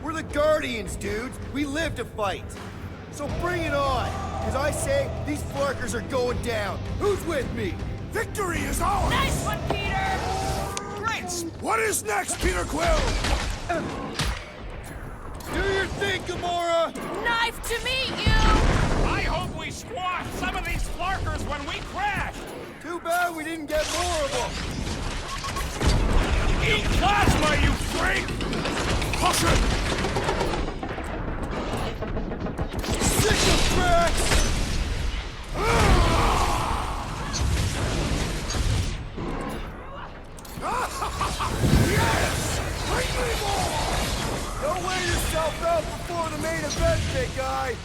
We're the Guardians, dudes. We live to fight. So bring it on. As I say, these Flarkers are going down. Who's with me? Victory is ours! Nice one, Peter! Great! What is next, Peter Quill? Do your thing, Gamora! Knife to meet you! I hope we squash some of these Flarkers when we crash! Too bad we didn't get more of them! Eat plasma, you freak! Push it! Sick of cracks! Yes! Bring me more! Don't wear yourself out before the main event, big guy!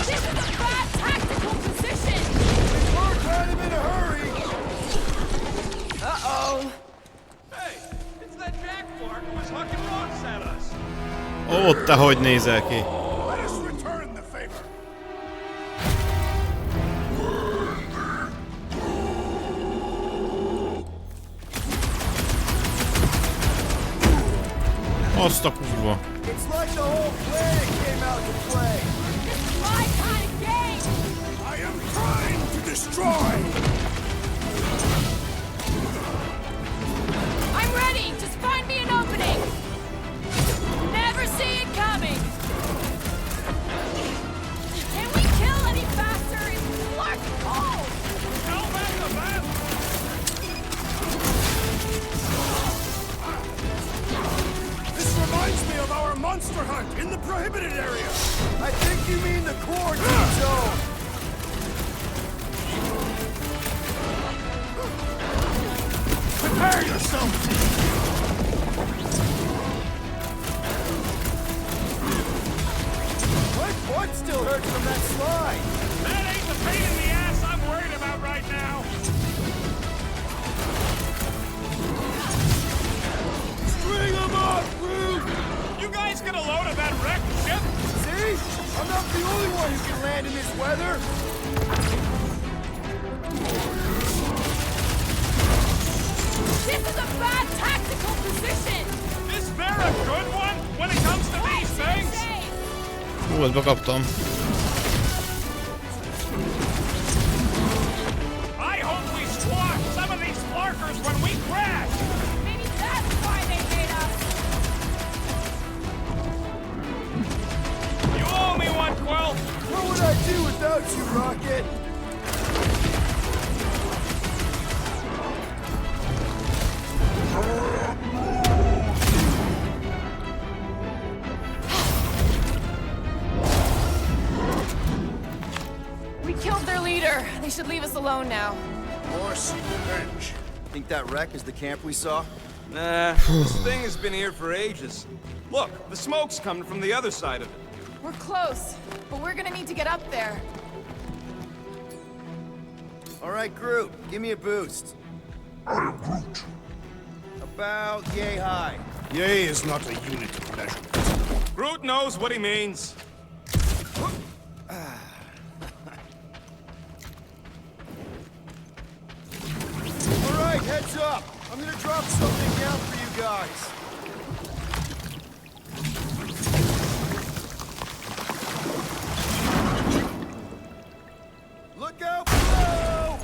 This is a bad tactical position! We're kind of in a hurry! Uh-oh. Hey, it's that Jack Flark who was hucking rocks at us. Ó, te hogy nézel ki? Let us return the favor. Azt a kurva. It's like the whole planet came out to play! This is my kind of game! I am trying to destroy! I'm ready! Just find me an opening! Never see it coming! Can we kill any faster? It's Flark cold! Tell back the bat! This reminds me of our monster hunt in the prohibited area! I think you mean the quarantine zone! Prepare yourself! My butt still hurts from that slide! That ain't the pain in the ass I'm worried about right now. String 'em up, Groot! You guys get a load of that wrecked ship? See? I'm not the only one who can land in this weather! This is a bad tactical position! Is there a good one when it comes to these things? Hú, ezt bekaptam. I hope we squash some of these Flarkers when we crash! Maybe that's why they hate us! You owe me one, Quill! What would I do without you, Rocket? We killed their leader. They should leave us alone now. Or seek revenge. Think that wreck is the camp we saw? Nah, this thing has been here for ages. Look, the smoke's coming from the other side of it. We're close, but we're gonna need to get up there. All right, Groot, give me a boost. I am Groot. About yay high. Yay is not a unit of measurement. Groot knows what he means. All right, heads up. I'm gonna drop something down for you guys. Look out below!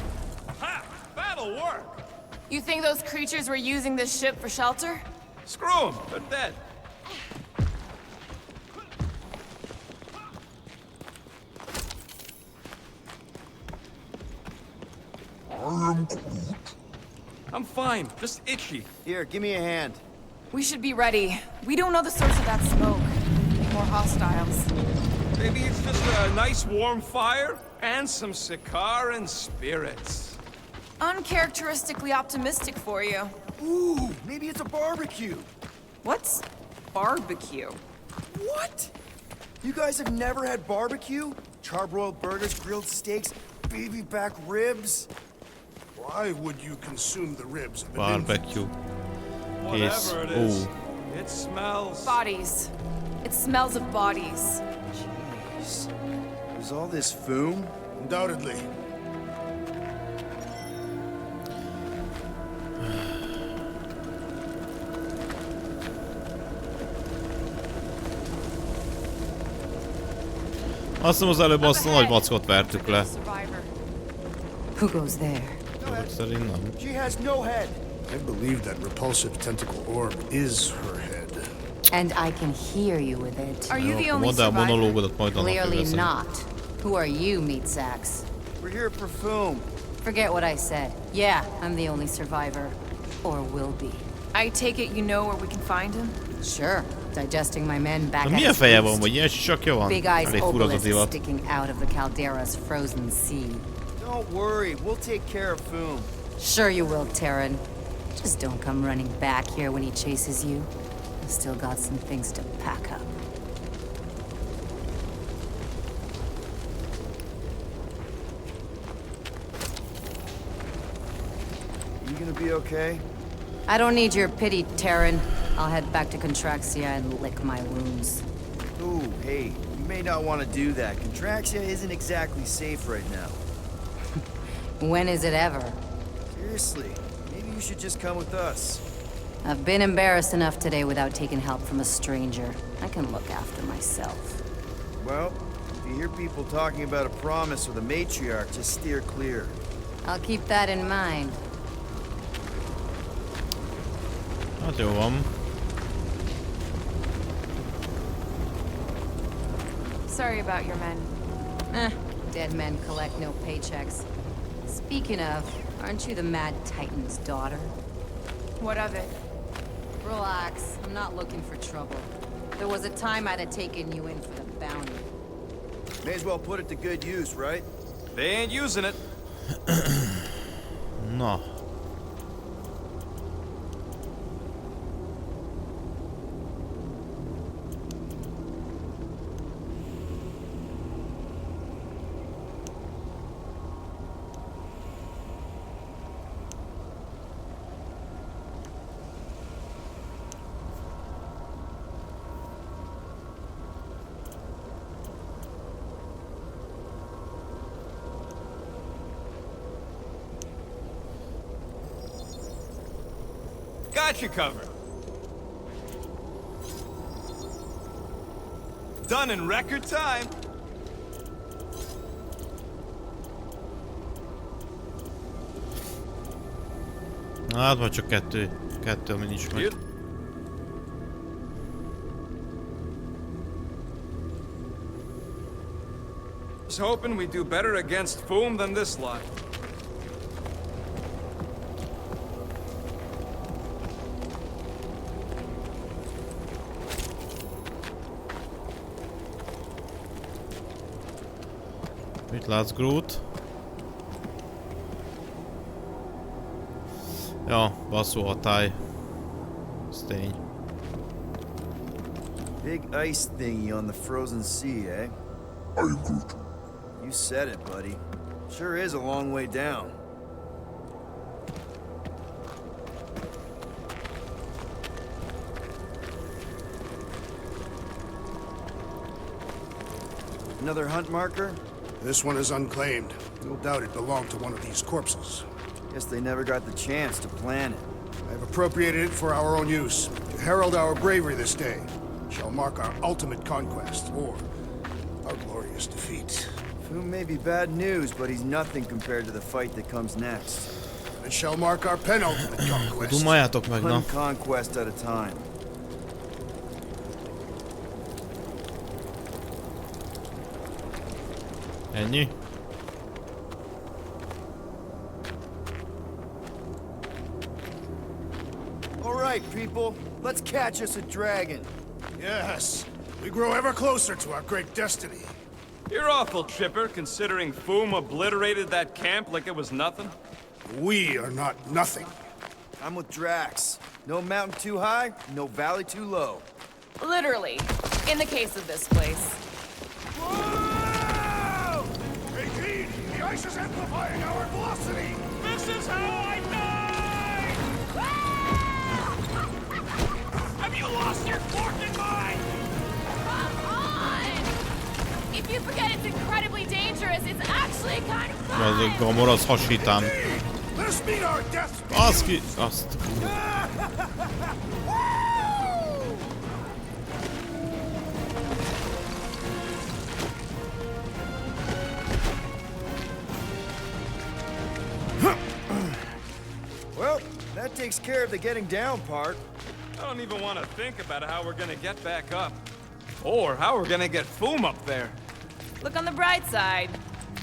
Ha! That'll work! You think those creatures were using this ship for shelter? Screw them, they're dead. I am Groot. I'm fine, just itchy. Here, give me a hand. We should be ready. We don't know the source of that smoke. More hostiles. Maybe it's just a nice warm fire and some Sikaran spirits. Uncharacteristically optimistic for you. Ooh, maybe it's a barbecue. What's barbecue? What? You guys have never had barbecue? Charbroiled burgers, grilled steaks, baby back ribs? Why would you consume the ribs of Barbecue. Kész. Whatever it Ó. is, it smells. Bodies. It smells of bodies. Jeez. Is all this foom? Undoubtedly. Azt hiszem az előbb azt a nagy vackot vertük le. Who goes there? Szerint nem. She has no head. I believe that repulsive tentacle orb is her head. And I can hear you with it. Are you the only Mondd el survivor? monológodat, majd annak Clearly leszem. not. Who are you, meat sacks? We're here for foom. Forget what I said. Yeah, I'm the only survivor. Or will be. I take it you know where we can find him? Sure. Digesting my men back at Milyen his feje feast. van, vagy ilyen sisakja van? Big eyes Elég fura az a obelisk divat. sticking out of the caldera's frozen sea. Don't worry, we'll take care of foom. Sure you will, Terran. Just don't come running back here when he chases you. I've still got some things to pack up. You gonna be okay? I don't need your pity, Terran. I'll head back to Contraxia and lick my wounds. Ooh, hey, you may not want to do that. Contraxia isn't exactly safe right now. When is it ever? Seriously, maybe you should just come with us. I've been embarrassed enough today without taking help from a stranger. I can look after myself. Well, if you hear people talking about a promise with a matriarch, just steer clear. I'll keep that in mind. Hát jó van. Sorry about your men. Dead men collect no paychecks. Speaking of, aren't you the Mad Titan's daughter? What of it? Relax, I'm not looking for trouble. There was a time I'd have taken you in for the bounty. May as well put it to good use, right? They ain't using it. Na. Got you covered. Done in record time. Hát vagy csak kettő, ami nincs meg. Was hoping we'd do better against foom than this lot. Mit látsz, Groot? Ja, basszó hatály. Ez tény. Big ice thingy on the frozen sea, eh? Are you Groot? You said it, buddy. Sure is a long way down. Another hunt marker? This one is unclaimed. No doubt it belonged to one of these corpses. Guess they never got the chance to plan it. I have appropriated it for our own use, to herald our bravery this day. It shall mark our ultimate conquest, or our glorious defeat. Foom may be bad news, but he's nothing compared to the fight that comes next. It shall mark our penultimate conquest. Dumáljátok meg, na. One conquest at a time. Ennyi? All right, people, let's catch us a dragon. Yes, we grow ever closer to our great destiny. You're awful chipper, considering foom obliterated that camp like it was nothing. We are not nothing. I'm with Drax. No mountain too high, no valley too low. Literally, in the case of this place. Whoa! Indeed, the ice is amplifying our velocity. This is how I die! Have you lost your forking mind? Come on! If you forget it's incredibly dangerous, it's actually kind of fun! Az egy gamor, az hasítám. Let's meet our death. Az ki... Azt... Well, that takes care of the getting down part. I don't even want to think about how we're gonna get back up. Or how we're gonna get Foom up there. Look on the bright side.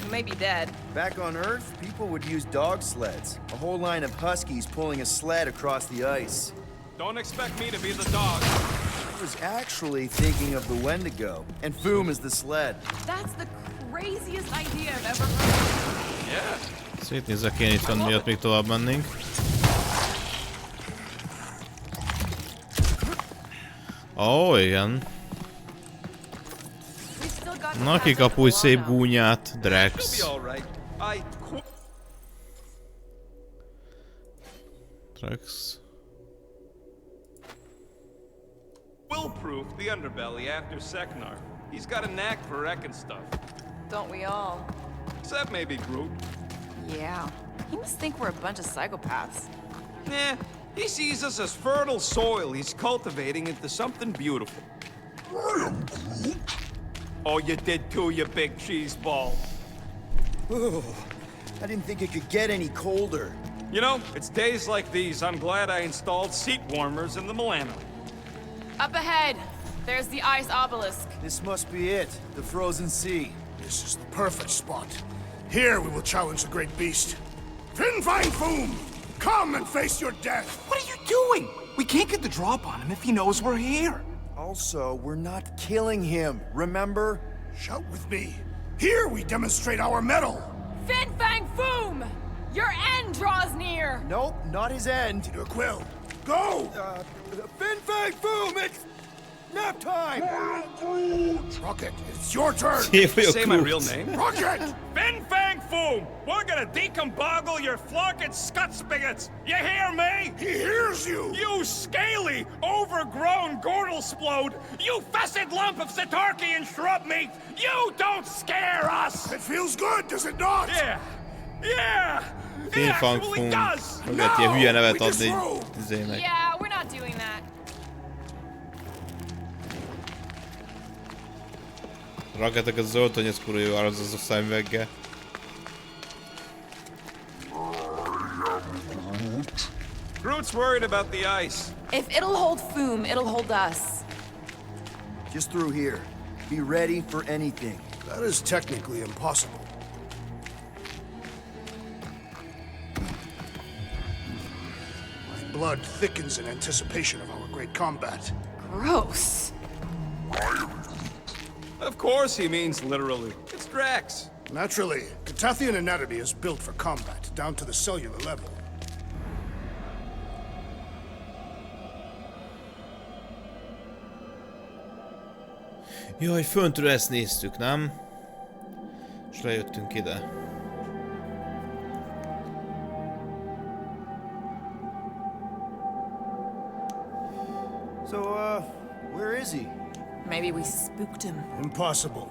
You may be dead. Back on Earth, people would use dog sleds. A whole line of huskies pulling a sled across the ice. Don't expect me to be the dog. I was actually thinking of the Wendigo, and Foom is the sled. That's the craziest idea I've ever heard. Yeah. Szétnézek én itt van, miatt még tovább mennénk. Ó, igen. Na, kikapulj szép gúnyát, Drex. Drex. Will proof the underbelly after Seknar. He's got a knack for wrecking stuff. Don't we all? Except maybe Groot. Yeah. He must think we're a bunch of psychopaths. Nah, he sees us as fertile soil he's cultivating into something beautiful. I am Groot. Oh, you did too, you big cheese ball. Ooh, I didn't think it could get any colder. You know, it's days like these I'm glad I installed seat warmers in the Milano. Up ahead, there's the ice obelisk. This must be it, the frozen sea. This is the perfect spot. Here we will challenge the great beast. Fin Fang Foom! Come and face your death! What are you doing? We can't get the drop on him if he knows we're here. Also, we're not killing him, remember? Shout with me. Here we demonstrate our mettle. Fin Fang Foom! Your end draws near! Nope, not his end. Quill, go! Fin Fang Foom, it's nap time! Rocket, it's your turn! Say my real name? Rocket! Fin Fang Foom! We're gonna decomboggle your flunking scut spigots! You hear me? He hears you! You scaly, overgrown gordle-splode! You fessed lump of Satarkian shrub meat! You don't scare us! It feels good, does it not? Yeah! Yeah! It Fin Fang actually Foom. does! Meg lehet ilyen hülye nevet adni izének. Yeah, we're not doing that. Raketek a zöld, hogy ez kurva jó az a szemüveggel. Groot's worried about the ice. If it'll hold Foom, it'll hold us. Just through here. Be ready for anything. That is technically impossible. My blood thickens in anticipation of our great combat. Gross. Of course he means literally. It's Drax. Naturally, Catathian anatomy is built for combat, down to the cellular level. Jaj, föntről ezt néztük, nem? És lejöttünk ide. So, where is he? Maybe we spooked him. Impossible.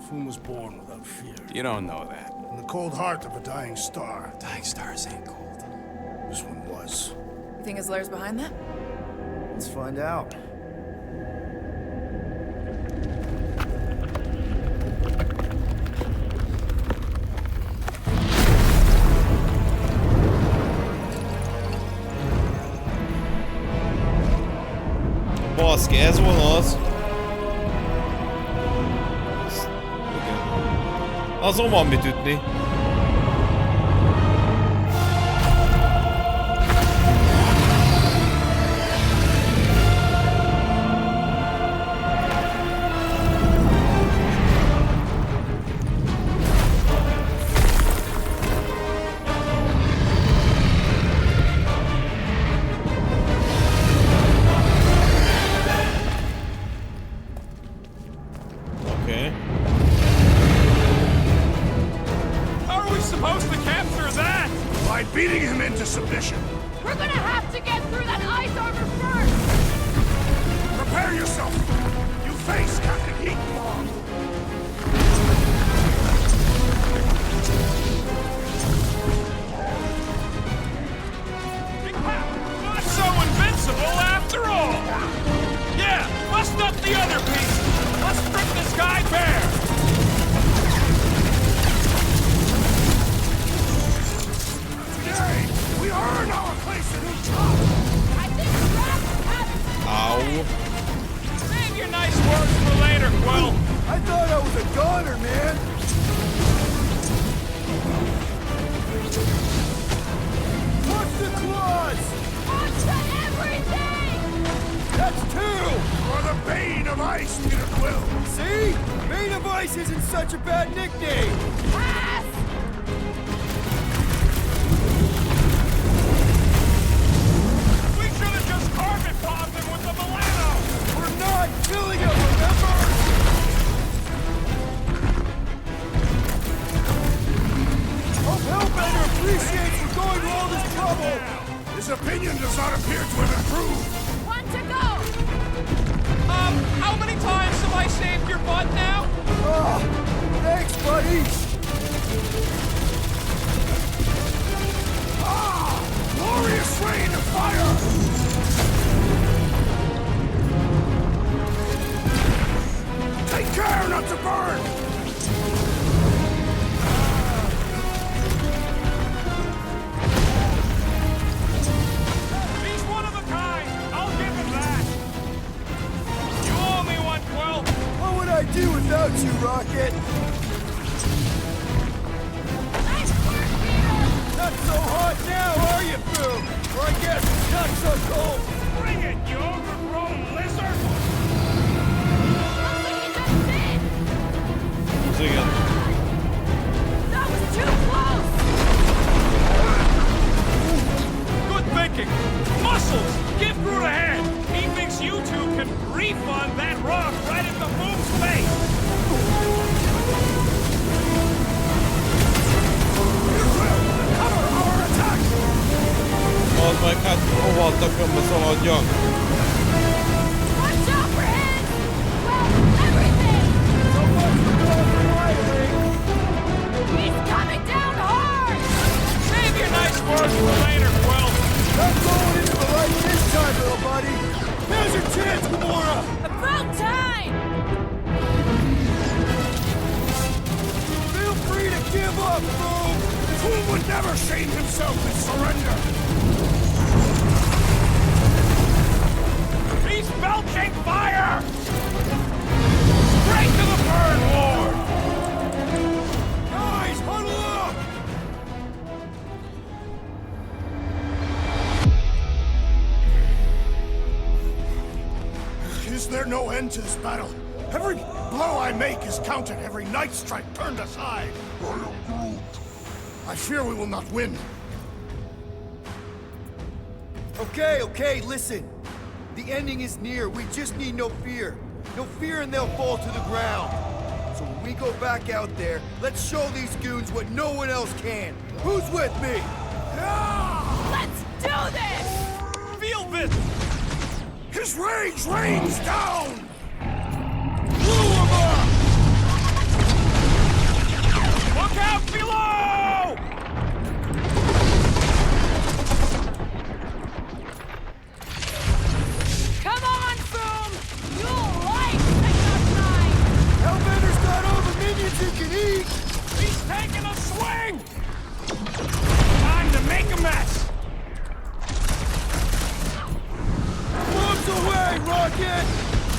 Foom was born without fear. You don't know that. In the cold heart of a dying star. Dying stars ain't cold. This one was. You think his lair's behind that? Let's find out. Baszki, ez volna az. Azon van mit ütni. by beating him into submission. We're gonna have to get through that ice armor first! Prepare yourself! You face Captain Heat Bomb! Not so invincible after all! Yeah, bust up the other piece! Let's strip this guy bare! Today, we earn our place in the top! I think Raph is having... Ow. Save your nice words for later, Quill! I thought I was a goner, man! What's the claws? Onto everything! That's two! You're the Bane of Ice, Peter Quill! See? Bane of Ice isn't such a bad nickname! Pass! We should have just carpet bombed him with the Milano! We're not killing him, remember? Hope Hellbender appreciates you going to all this trouble! His opinion does not appear to have improved! One to go! How many times have I saved your butt now? Oh, thanks, buddy! Ah! Glorious rain of fire! Take care not to burn! He's one of a kind! I'll give him that! You owe me one, Quill! What would I do without you, Rocket? Nice work, Peter! Not so hot now, are you, Boom? Or I guess not so cold. Bring it, you overgrown lizard! Looks like he just did! Sing it. That was too close! Good thinking! Muscles! Give Groot a hand! He thinks you two can refund that rock right into Boom's face! Cover our attack! Az meg hát hova takamba szaladjak? Watch out for him! Well, everything! So much for going for firing! He's coming down hard! Save your nice words for later, Quill! Not going into the light this time, little buddy! Here's your chance, Gamora! About time! Feel free to give up, Boom! Fool would never shame himself in surrender! He's belching fire! Straight to the burn lord! Guys, huddle up! Is there no end to this battle? Every blow I make is counted, every night strike turned aside. I am Groot. I fear we will not win. Okay, listen. The ending is near. We just need no fear. No fear and they'll fall to the ground. So when we go back out there, let's show these goons what no one else can. Who's with me? Let's do this! Feel this! His rage rains down! Blew him up! Look out below! Come on, Boom! You'll like Technocide! Hellbender's got all the minions he can eat! He's taking a swing! Time to make a mess! Bombs away, Rocket!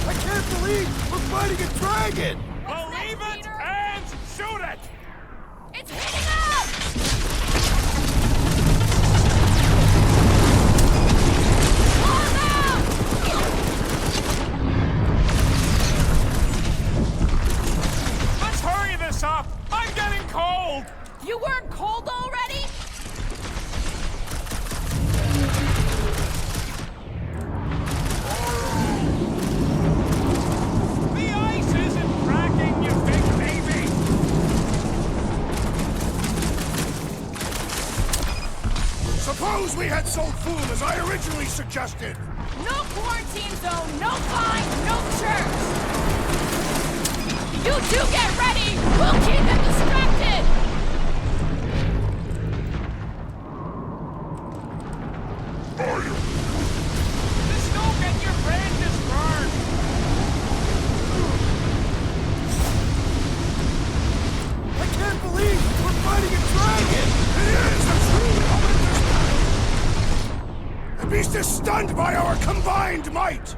I can't believe we're fighting a dragon! Believe it and shoot it! It's heating up! Pull him out! Let's hurry this up! I'm getting cold! You weren't cold already? The ice isn't cracking, you big baby! Suppose we had sold food as I originally suggested. No quarantine zone, no fine, no church. You two get ready. We'll keep them distracted. Just don't get your branches burned. I can't believe we're fighting a dragon! It is a truly horrendous battle! The beast is stunned by our combined might!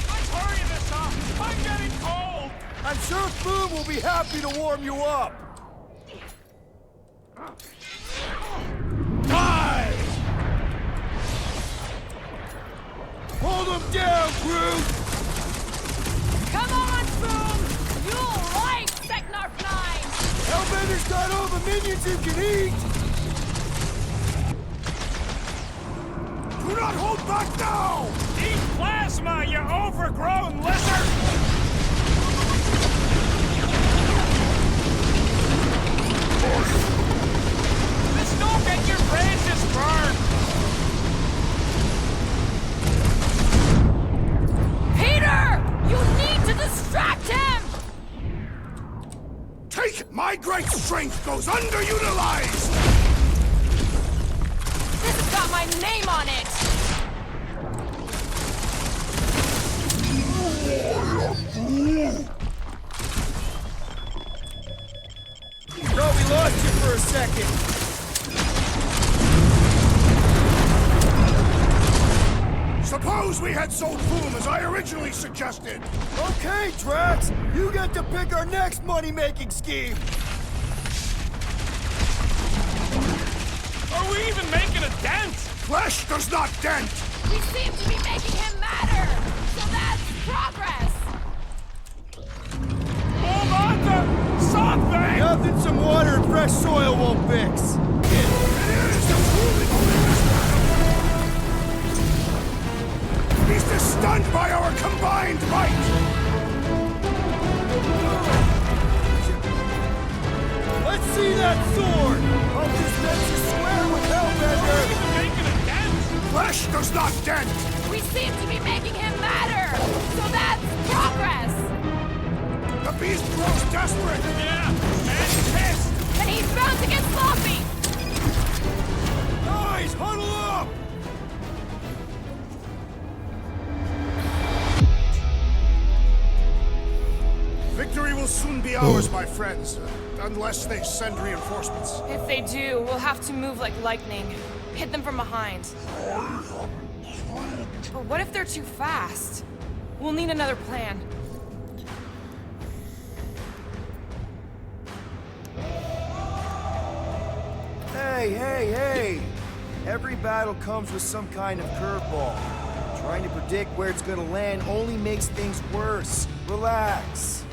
Let's hurry this up. I'm getting cold. I'm sure food will be happy to warm you up. Five! Hold them down, crew! Come on, Boom. You'll like Seknarf 9. Hellbender's got all the minions you can eat! Do not hold back now! Eat plasma, you overgrown lizard! Just don't get your branches burned! Peter! You need to distract him! Take my great strength goes underutilized! This has got my name on it! Thought we lost you for a second. Suppose we had sold Boom as I originally suggested. Okay, Drax, you get to pick our next money-making scheme. Are we even making a dent? Flesh does not dent! We seem to be making him matter! So that's progress! Hold on to something! Nothing some water and fresh soil won't fix. It is a truly horrendous battle! The beast is stunned by our combined might! Let's see that sword! I'll just let you swear with Hellbender! Making a dent? Flesh does not dent! We seem to be making him matter! So that's progress! The beast grows desperate! Yeah, and pissed! And he's bound to get sloppy! Guys, huddle up! Victory will soon be ours, my friends, unless they send reinforcements. If they do, we'll have to move like lightning. Hit them from behind. But what if they're too fast? We'll need another plan. Hey! Every battle comes with some kind of curveball. Trying to predict where it's gonna land only makes things worse. Relax.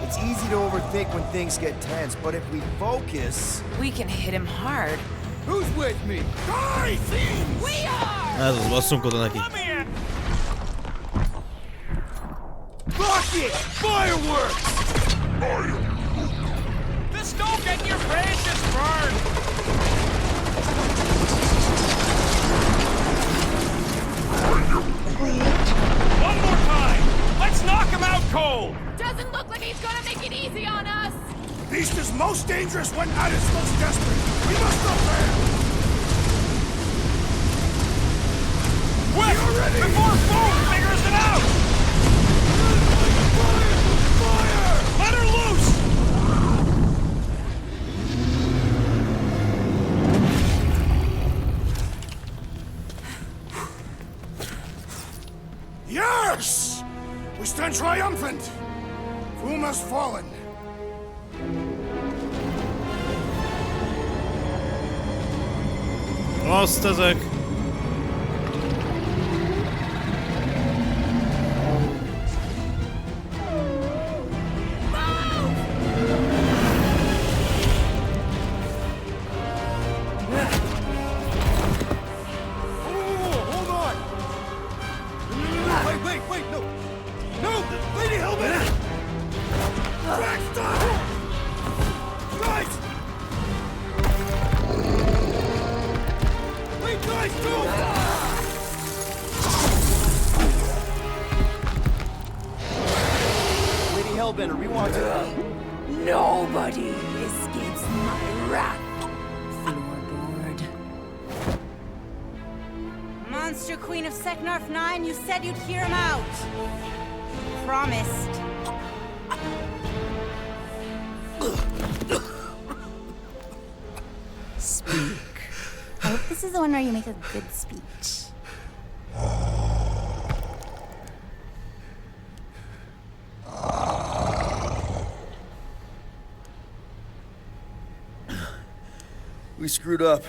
It's easy to overthink when things get tense, but if we focus... We can hit him hard. Who's with me? Die, thieves! We are! Ez az, basszunk oda neki. Rocket! Fireworks! Just don't get your branches burned! One more time! Let's knock him out cold! Doesn't look like he's gonna make it easy on us! The beast is most dangerous when at its most desperate. We must prepare! Quick! Before Boom figures it out! Fire! Let her loose! Yes! We stand triumphant! Boom has fallen. Azt ezek! Hold on! Wait, no! No! Lady Hellbender! Drax, stop! Lady Hellbender, we want to... Nobody escapes my wrath. Floorboard. Monster Queen of Seknarf 9, you said you'd hear him out. Promised. Speak. I hope this is the one where you make a good speech. We screwed up.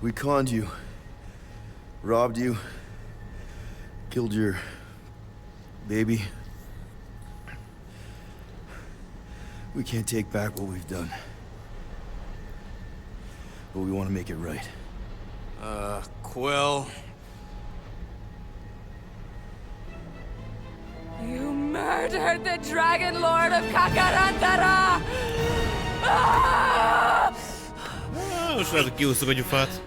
We conned you. Robbed you. Killed your... baby. We can't take back what we've done. But we want to make it right. Quill. You murdered the Dragon Lord of Kakarantara! Ah! Most lehet, hogy kiúsztuk a gyufát.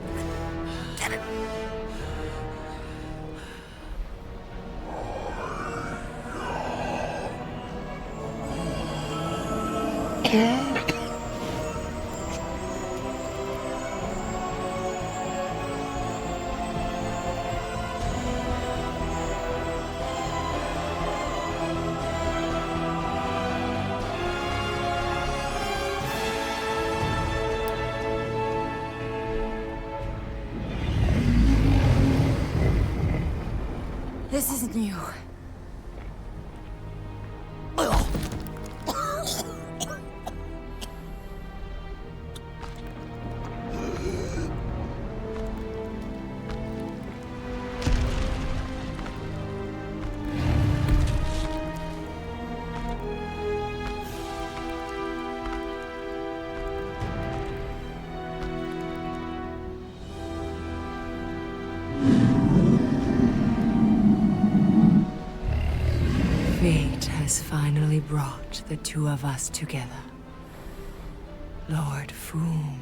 This isn't you. Fate has finally brought the two of us together. Lord Foom.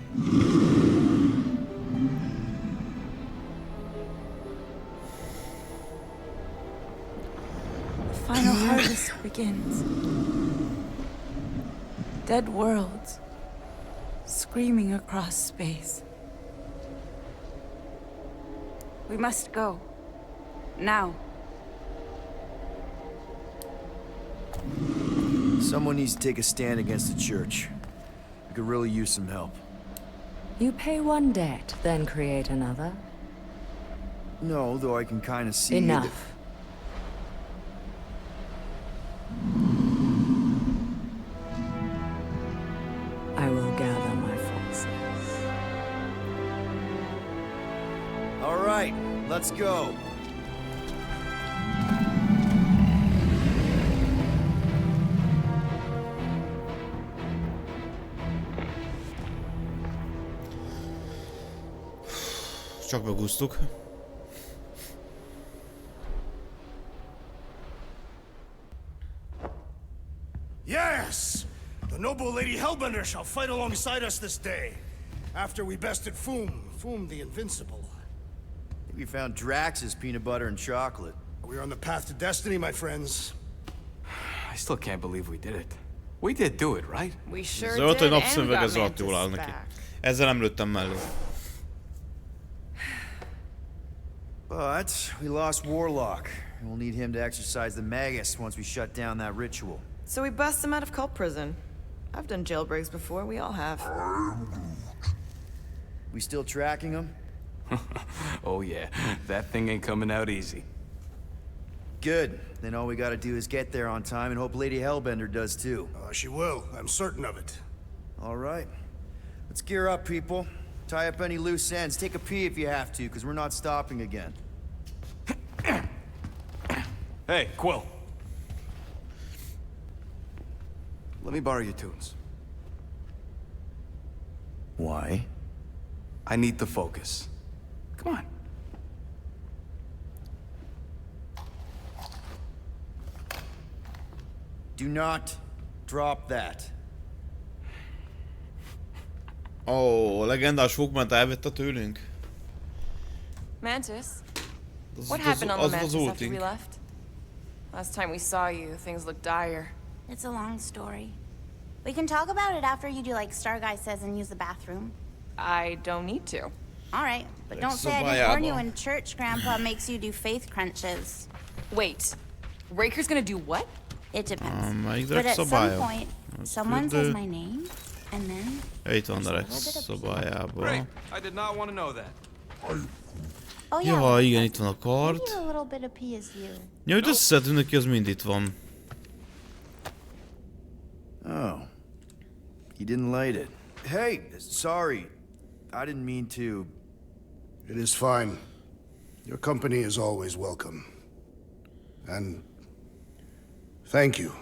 The final harvest begins. Dead worlds, screaming across space. We must go. Now. Someone needs to take a stand against the church. We could really use some help. You pay one debt, then create another. No, though I can kind of see... Enough. I will gather my forces. All right, let's go. Csak megúsztuk. Yes! The noble Lady Hellbender shall fight alongside us this day. After we bested Foom the Invincible. I think we found Drax's peanut butter and chocolate. We're on the path to destiny, my friends. I still can't believe we did it. We did do it, right? We sure Zöld, hogy did, and napszemüveg, got ez rohadt jól áll neki. Ezzel nem lőttem mellé. But we lost Warlock. We'll need him to exercise the Magus once we shut down that ritual. So we bust him out of cult prison. I've done jailbreaks before, we all have. We still tracking him? Oh yeah, that thing ain't coming out easy. Good. Then all we gotta do is get there on time and hope Lady Hellbender does too. She will. I'm certain of it. All right. Let's gear up, people. Tie up any loose ends. Take a pee if you have to, because we're not stopping again. Hey, Quill. Let me borrow your tunes. Why? I need to focus. Come on. Do not drop that. Ó, a legendás Fogment elvette tőlünk. Mantis? What happened on the Mantis after we left? Last time we saw you, things looked dire. It's a long story. We can talk about it after you do like Star Guy says and use the bathroom. I don't need to. All right, but don't say I didn't warn you in church Grandpa makes you do faith crunches. Wait, Raker's gonna do what? It depends. But at some point, someone says my name, and then... Itt van a Rex szobájában. Great, I did not want to know that. Oh yeah. Ja, igen, itt van a kard. A little bit of PSU. Ja, hogy összeszedünk neki, az mind itt van. Oh. He didn't light it. Hey, sorry. I didn't mean to. It is fine. Your company is always welcome. And thank you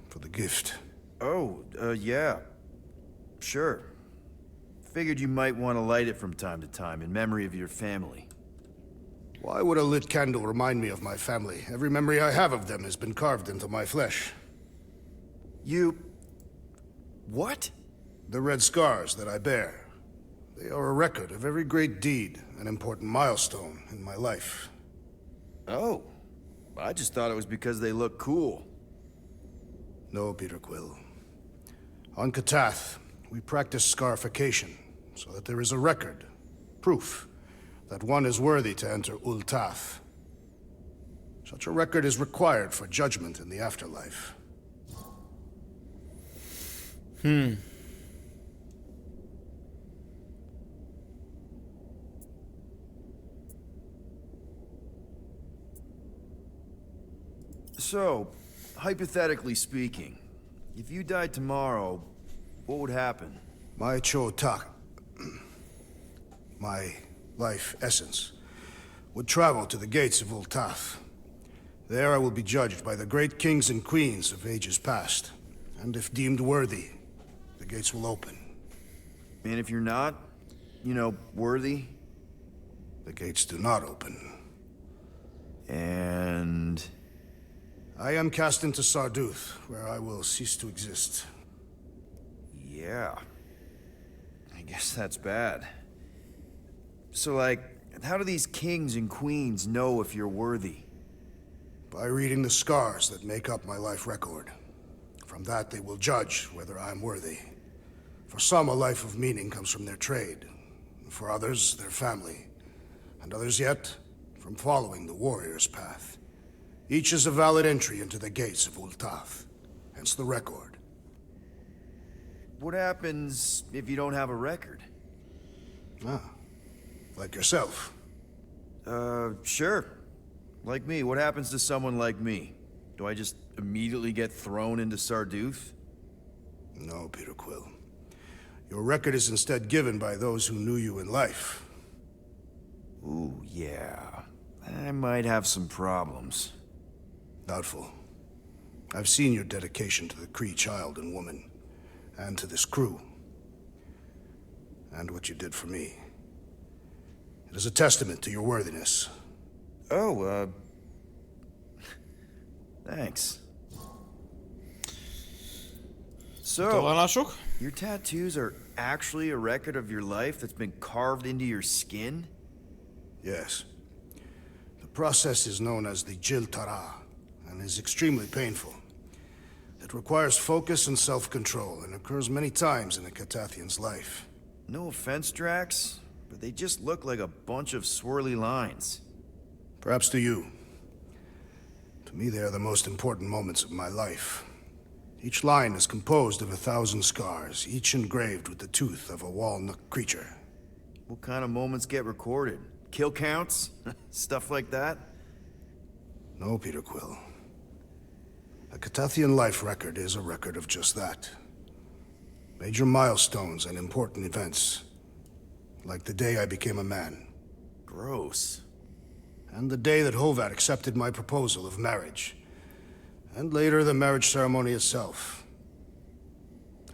for the gift. Oh, yeah. Sure. Figured you might want to light it from time to time in memory of your family. Why would a lit candle remind me of my family? Every memory I have of them has been carved into my flesh. You... what? The red scars that I bear. They are a record of every great deed, an important milestone in my life. Oh. I just thought it was because they look cool. No, Peter Quill. On Katath, we practice scarification, so that there is a record, proof, that one is worthy to enter Ultath. Such a record is required for judgment in the afterlife. So, hypothetically speaking, if you died tomorrow, what would happen? My Cho-Tak, my life essence, would travel to the gates of Ultath. There I will be judged by the great kings and queens of ages past. And if deemed worthy, the gates will open. And if you're not, you know, worthy? The gates do not open. And... I am cast into Sarduth, where I will cease to exist. Yeah. I guess that's bad. So, like, how do these kings and queens know if you're worthy? By reading the scars that make up my life record. From that they will judge whether I am worthy. For some, a life of meaning comes from their trade. For others, their family. And others yet, from following the warrior's path. Each is a valid entry into the gates of Ultath. Hence the record. What happens if you don't have a record? Ah. Like yourself. Sure. Like me. What happens to someone like me? Do I just immediately get thrown into Sarduth? No, Peter Quill. Your record is instead given by those who knew you in life. Ooh, yeah. I might have some problems. Doubtful. I've seen your dedication to the Kree child and woman, and to this crew. And what you did for me. It is a testament to your worthiness. Oh, thanks. So, your tattoos are actually a record of your life that's been carved into your skin? Yes. The process is known as the Jil Tara, and is extremely painful. It requires focus and self-control, and occurs many times in a Catathian's life. No offense, Drax, but they just look like a bunch of swirly lines. Perhaps to you. To me, they are the most important moments of my life. Each line is composed of 1,000 scars, each engraved with the tooth of a walnut creature. What kind of moments get recorded? Kill counts? Stuff like that? No, Peter Quill. A Catathian life record is a record of just that. Major milestones and important events. Like the day I became a man. Gross. And the day that Hovat accepted my proposal of marriage. And later the marriage ceremony itself.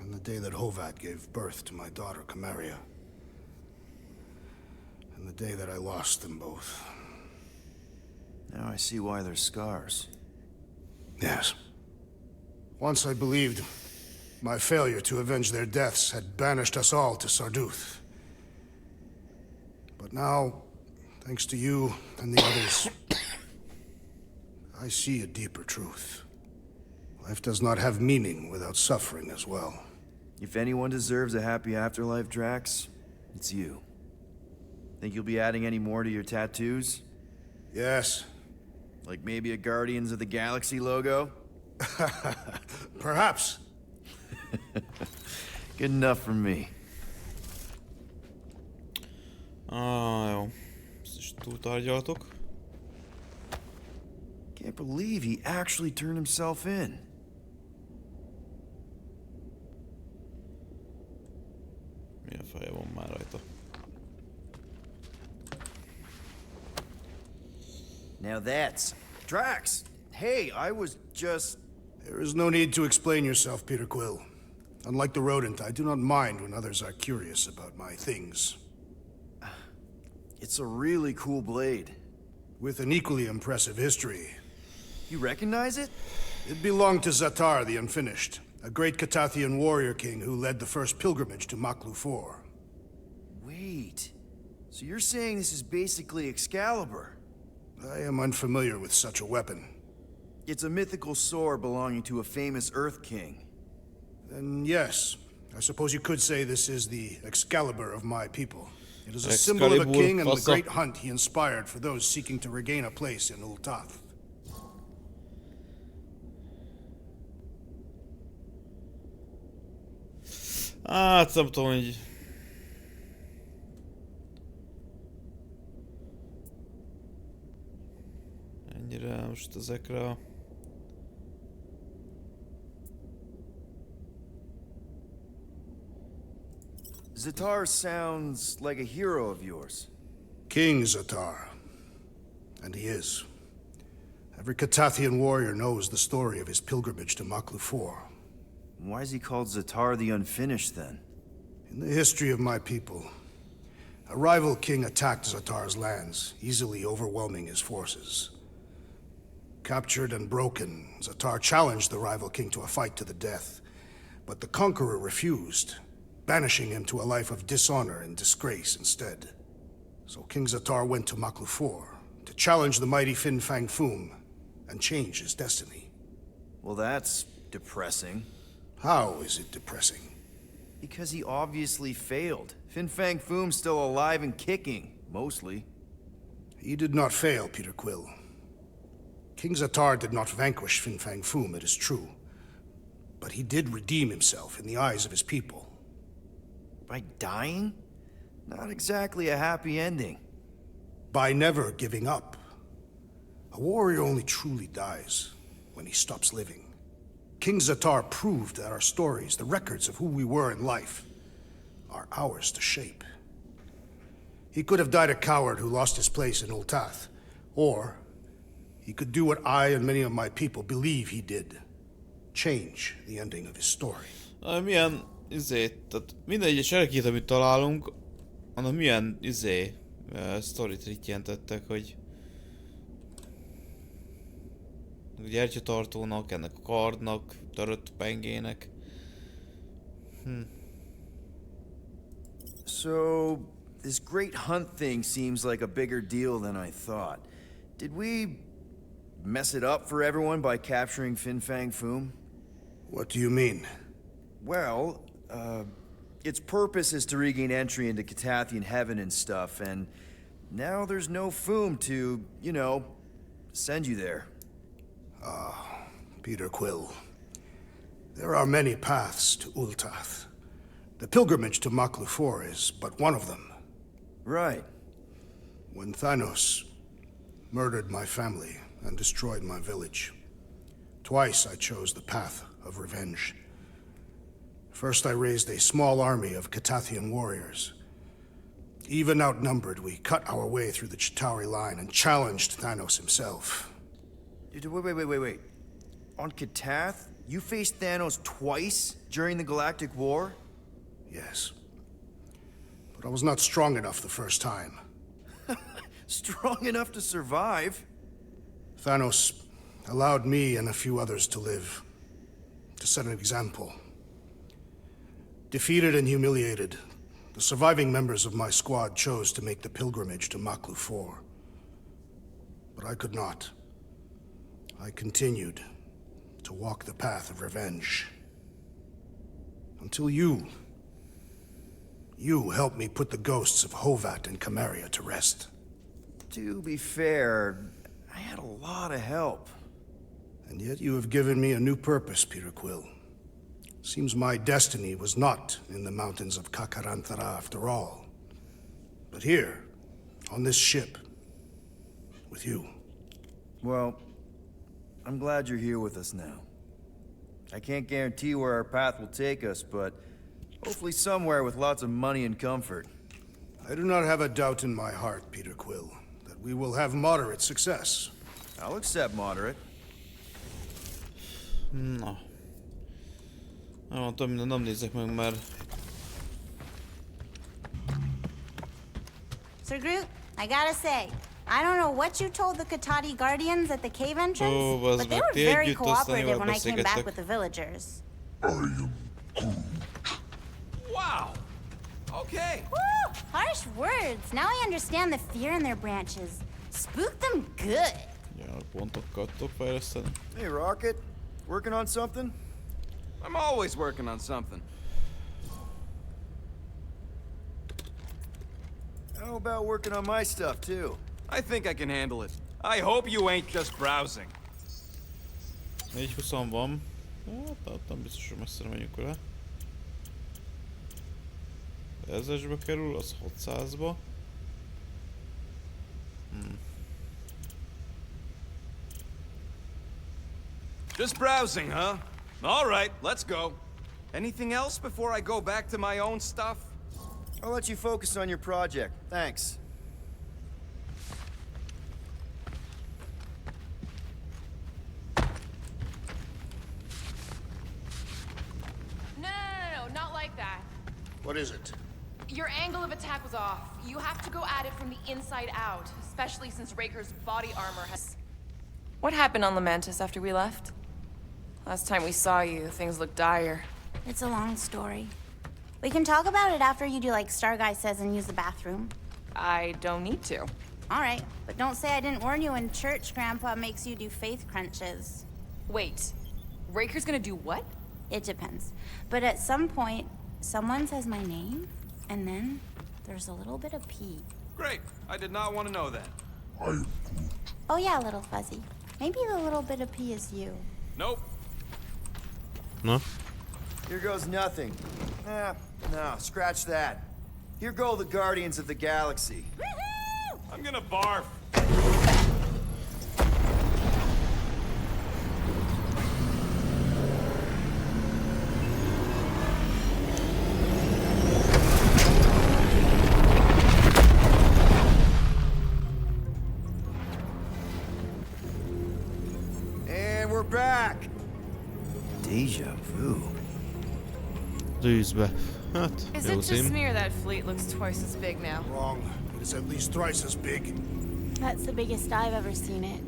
And the day that Hovat gave birth to my daughter, Camaria. And the day that I lost them both. Now I see why there's scars. Yes. Once I believed My failure to avenge their deaths had banished us all to Sarduth. But now, thanks to you and the others, I see a deeper truth. Life does not have meaning without suffering as well. If anyone deserves a happy afterlife, Drax, it's you. Think you'll be adding any more to your tattoos? Yes. Like maybe a Guardians of the Galaxy logo? Perhaps. Good enough for me. Jó. Ezt is túltárgyaltok. Can't believe he actually turned himself in. Milyen feje van már rajta? Now that's... Drax! Hey, I was just... There is no need to explain yourself, Peter Quill. Unlike the rodent, I do not mind when others are curious about my things. It's a really cool blade. With an equally impressive history. You recognize it? It belonged to Zatar the Unfinished, a great Catathian warrior king who led the first pilgrimage to Maklu 4. Wait, so you're saying this is basically Excalibur? I am unfamiliar with such a weapon. It's a mythical sword belonging to a famous Earth King. Then yes, I suppose you could say this is the Excalibur of my people. It is a symbol of a king and the great hunt he inspired for those seeking to regain a place in Ultath. Hát nem tudom, hogy... Ennyire most ezekre a... Zatar sounds like a hero of yours. King Zatar. And he is. Every Catathian warrior knows the story of his pilgrimage to Maklu 4. Why is he called Zatar the Unfinished, then? In the history of my people, a rival king attacked Zatar's lands, easily overwhelming his forces. Captured and broken, Zatar challenged the rival king to a fight to the death, but the conqueror refused, banishing him to a life of dishonor and disgrace instead. So King Zatar went to Maklu 4 to challenge the mighty Fin Fang Foom and change his destiny. Well, that's depressing. How is it depressing? Because he obviously failed. Fin Fang Foom's still alive and kicking, mostly. He did not fail, Peter Quill. King Zatar did not vanquish Fin Fang Foom, it is true. But he did redeem himself in the eyes of his people. By dying? Not exactly a happy ending. By never giving up. A warrior only truly dies when he stops living. King Zatar proved that our stories, the records of who we were in life, are ours to shape. He could have died a coward who lost his place in Ultath, or he could do what I and many of my people believe he did. Change the ending of his story. Milyen tehát minden egyes erekét, amit találunk, annak milyen sztorit rittyentettek, hogy a gyertyatartónak, ennek a kardnak, törött pengének. So, this great hunt thing seems like a bigger deal than I thought. Did we mess it up for everyone by capturing Fin Fang Foom? What do you mean? Well, its purpose is to regain entry into Catathian heaven and stuff, and now there's no Foom to, you know, send you there. Peter Quill. There are many paths to Ultath. The pilgrimage to Maklu 4 is but one of them. Right. When Thanos murdered my family and destroyed my village, twice I chose the path of revenge. First, I raised a small army of Catathian warriors. Even outnumbered, we cut our way through the Chitauri line and challenged Thanos himself. Wait. On Katath, you faced Thanos twice during the Galactic War? Yes. But I was not strong enough the first time. Strong enough to survive? Thanos allowed me and a few others to live, to set an example. Defeated and humiliated, the surviving members of my squad chose to make the pilgrimage to Maklu 4. But I could not. I continued to walk the path of revenge. Until you helped me put the ghosts of Hovat and Camaria to rest. To be fair, I had a lot of help. And yet you have given me a new purpose, Peter Quill. Seems my destiny was not in the mountains of Kakarantara after all, but here, on this ship, with you. Well, I'm glad you're here with us now. I can't guarantee where our path will take us, but hopefully somewhere with lots of money and comfort. I do not have a doubt in my heart, Peter Quill, that we will have moderate success. I'll accept moderate. Na. Nem mondtam, minden nem nézzek meg, mert... Sir Groot, I gotta say, I don't know what you told the Katati Guardians at the cave entrance, but they were very cooperative when I came back with the villagers. Wow! Okay! Woo! Harsh words. Now I understand the fear in their branches. Spook them good. Ja, pontokat tudok fejleszteni. Hey, Rocket. Working on something? I'm always working on something. How about working on my stuff, too? I think I can handle it. I hope you ain't just browsing. 420 van. Hát nem biztos, hogy messzire menjünk vele. 1000-esbe kerül, az 600-ba. Just browsing, huh? All right, let's go. Anything else before I go back to my own stuff? I'll let you focus on your project. Thanks. No, not like that. What is it? Your angle of attack was off. You have to go at it from the inside out, especially since Raker's body armor has... What happened on Lamentus after we left? Last time we saw you, things looked dire. It's a long story. We can talk about it after you do like Star Guy says and use the bathroom. I don't need to. All right, but don't say I didn't warn you in church Grandpa makes you do faith crunches. Wait, Raker's gonna do what? It depends. But at some point, someone says my name, and then there's a little bit of pee. Great. I did not want to know that. Oh yeah, little fuzzy. Maybe the little bit of pee is you. Nope. No? Here goes nothing. No, scratch that. Here go the Guardians of the Galaxy. I'm gonna barf. And we're back. Deja vu. Tűzbe. Hát, Is jó it szín. just me or that fleet looks twice as big now? Wrong. It is at least thrice as big. That's the biggest I've ever seen it.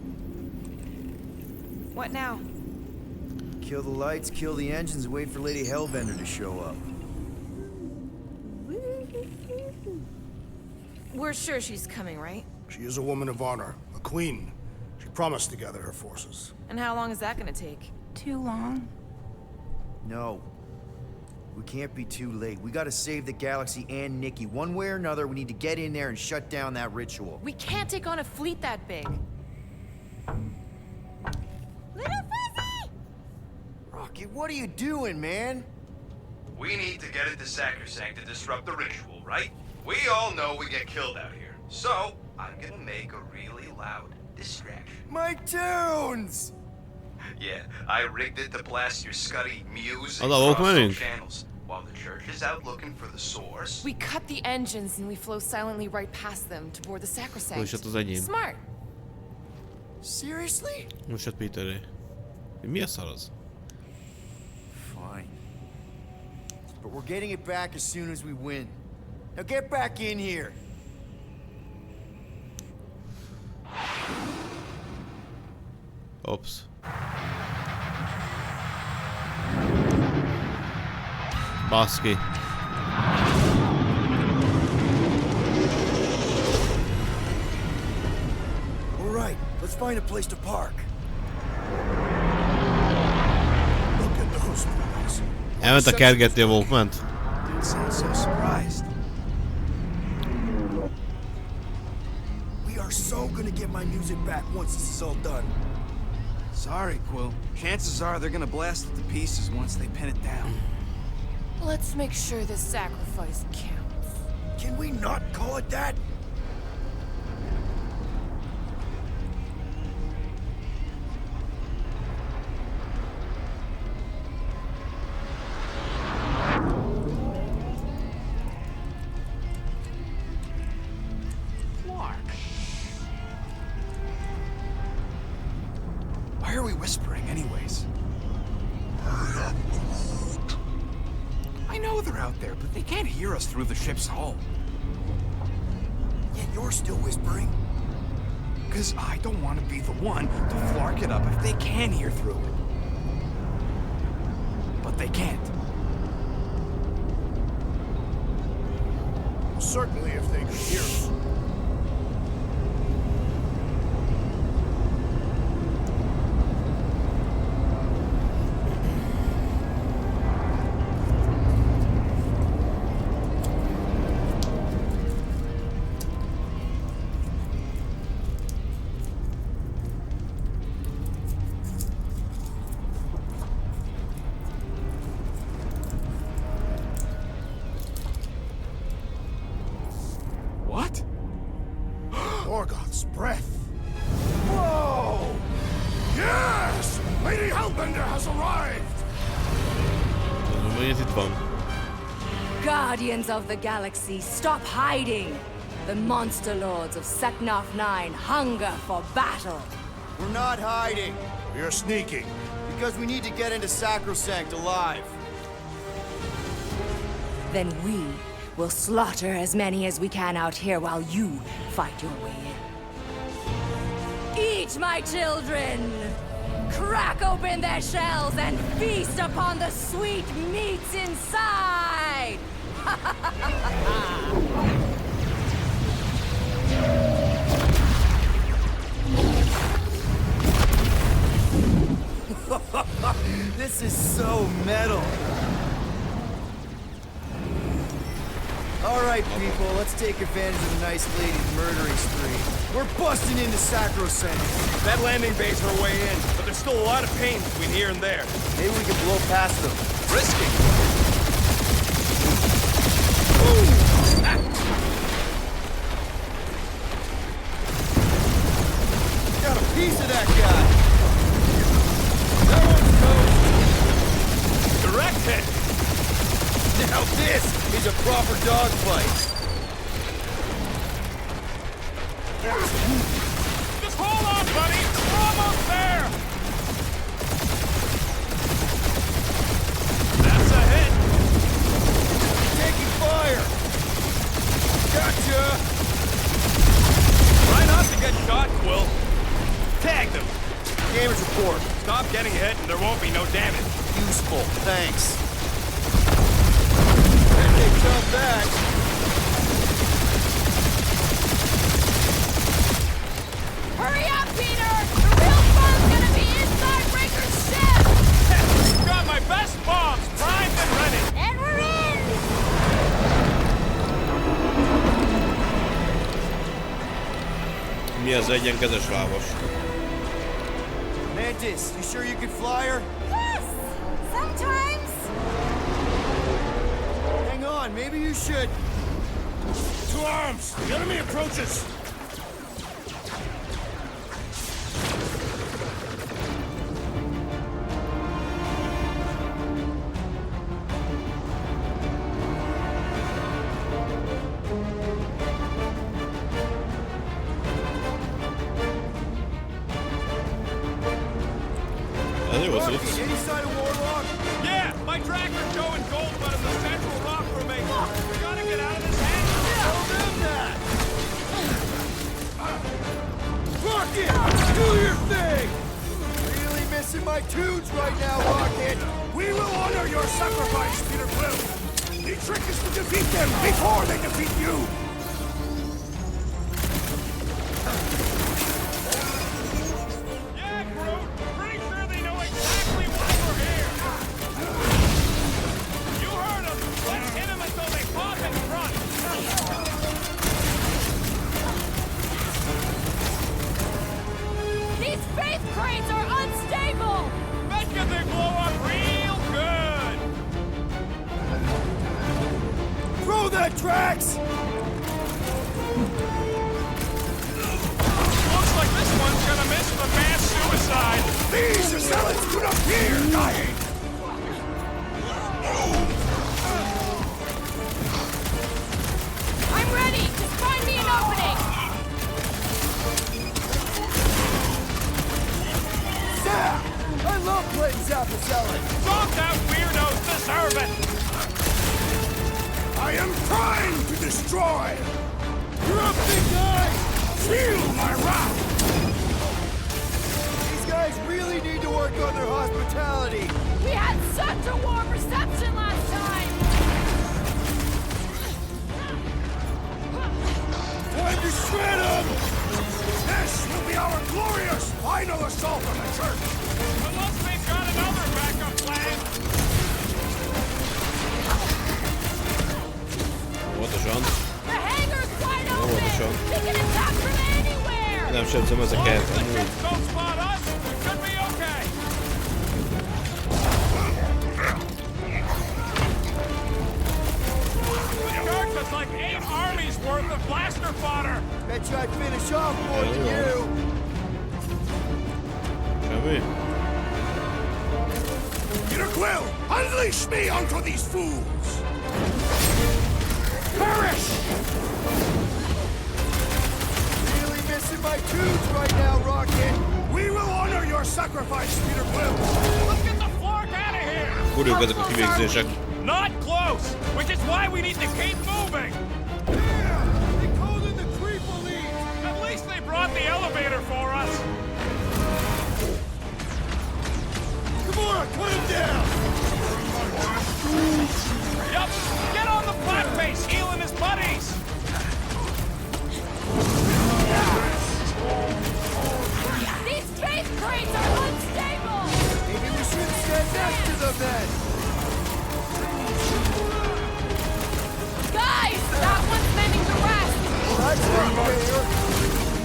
What now? Kill the lights, kill the engines, and wait for Lady Hellbender to show up. We're sure she's coming, right? She is a woman of honor, a queen. She promised to gather her forces. And how long is that gonna take? Too long. No. We can't be too late. We gotta save the galaxy and Nikki. One way or another, we need to get in there and shut down that ritual. We can't take on a fleet that big. Little fuzzy! Rocky, what are you doing, man? We need to get into Sacrosanct to disrupt the ritual, right? We all know we get killed out here. So, I'm gonna make a really loud distraction. My tunes! Yeah, I rigged it to blast your scuddy music Hello, across opening. those channels. While the church is out looking for the source. We cut the engines and we flow silently right past them to board the sacrosanct. Most jött az enyém. Smart. Seriously? Most jött Peteré. Mi a szar az? Fine. But we're getting it back as soon as we win. Now get back in here. Ops. Baszki. All right, let's find a place to park. Look at those boys. Elment a kergetni a Walkmant. Don't sound so surprised. We are so gonna get my music back once this is all done. Sorry, Quill. Chances are they're gonna blast it to pieces once they pin it down. Let's make sure this sacrifice counts. Can we not call it that? Why are we whispering anyways? I know they're out there, but they can't hear us through the ship's hull. Yet you're still whispering. Because I don't want to be the one to flark it up if they can hear through it. But they can't. Well, certainly if they could hear us. What? Morgoth's breath. Whoa! Yes! Lady Hellbender has arrived! Itt van. Guardians of the galaxy, stop hiding! The monster lords of Seknarf 9 hunger for battle. We're not hiding. You're sneaking. Because we need to get into Sacrosanct alive. Then we will slaughter as many as we can out here while you fight your way in. Eat, my children! Crack open their shells and feast upon the sweet meats inside! This is so metal. All right, people, let's take advantage of the nice lady's murdering spree. We're busting into Sacrosanct. That landing bay's our way in, but there's still a lot of pain between here and there. Maybe we can blow past them. Risky. Got a piece of that guy. That one's toast. Direct hit. Now this is a proper dogfight. Just hold on, buddy. We're almost there. That's a hit. Taking fire. Gotcha. Try not to get shot, Quill. Tag them. Damage report. Stop getting hit and there won't be no damage. Useful. Thanks. They come back. Hurry up, Peter! The real fun's gonna be inside Raker's ship! You've got my best bombs primed and ready. And we're in! Mi az egyenkezes lábas? Mantis, you sure you can fly her? Yes! Sometimes! Hang on, maybe you should. To arms! The enemy approaches! Rocky, any sign of Warlock? Yeah, my tracker's showing gold but in the central rock formation. We gotta get out of this hangar. Tell them that! Rocket! Do your thing! Really missing my tunes right now, Rocket! We will honor your sacrifice, Peter Quill! trick is to defeat them before they defeat you! Yeah, Groot! Pretty sure they know exactly why we're here! You heard them! Let's hit them until they pop in front! These faith crates are unstable! Bet you they blow up real good! Throw that, Drax! Looks like this one's gonna miss the mass suicide! These assailants could appear dying! I'm ready! Just find me an opening! Zap! I love playing Zappacelli! Don't doubt weirdos deserve it! I am trying to destroy! You're up, big guy! Feel my wrath! These guys really need to work on their hospitality! We had such a warm reception last time! Time to shred them! This will be our glorious final assault on the church! Unless they've got another backup plan! Óvatosan. The hangar's wide open! Óvatosan. They can attack from anywhere! Nem sebzem ezeket, amúgy. Don't spot us! We should be okay! The church is like 8 armies worth of blaster fodder! Bet you I'd finish off more than you! Semmi? Peter Quill, unleash me onto these fools! Perish! Really missing my tunes right now, Rocket! We will honor your sacrifice, Peter Quill! Let's get the Flark out of here! Kurjuk ezek a kivégzések. Not close! Which is why we need to keep moving! Yeah! They called in the creep elite! At least they brought the elevator for us! Come on, put him down! Yup! Get on the flat face, healing his buddies! These faith crates are unstable! Maybe we should stand next to them then! Guys! That one's mending the rest! That's not fair!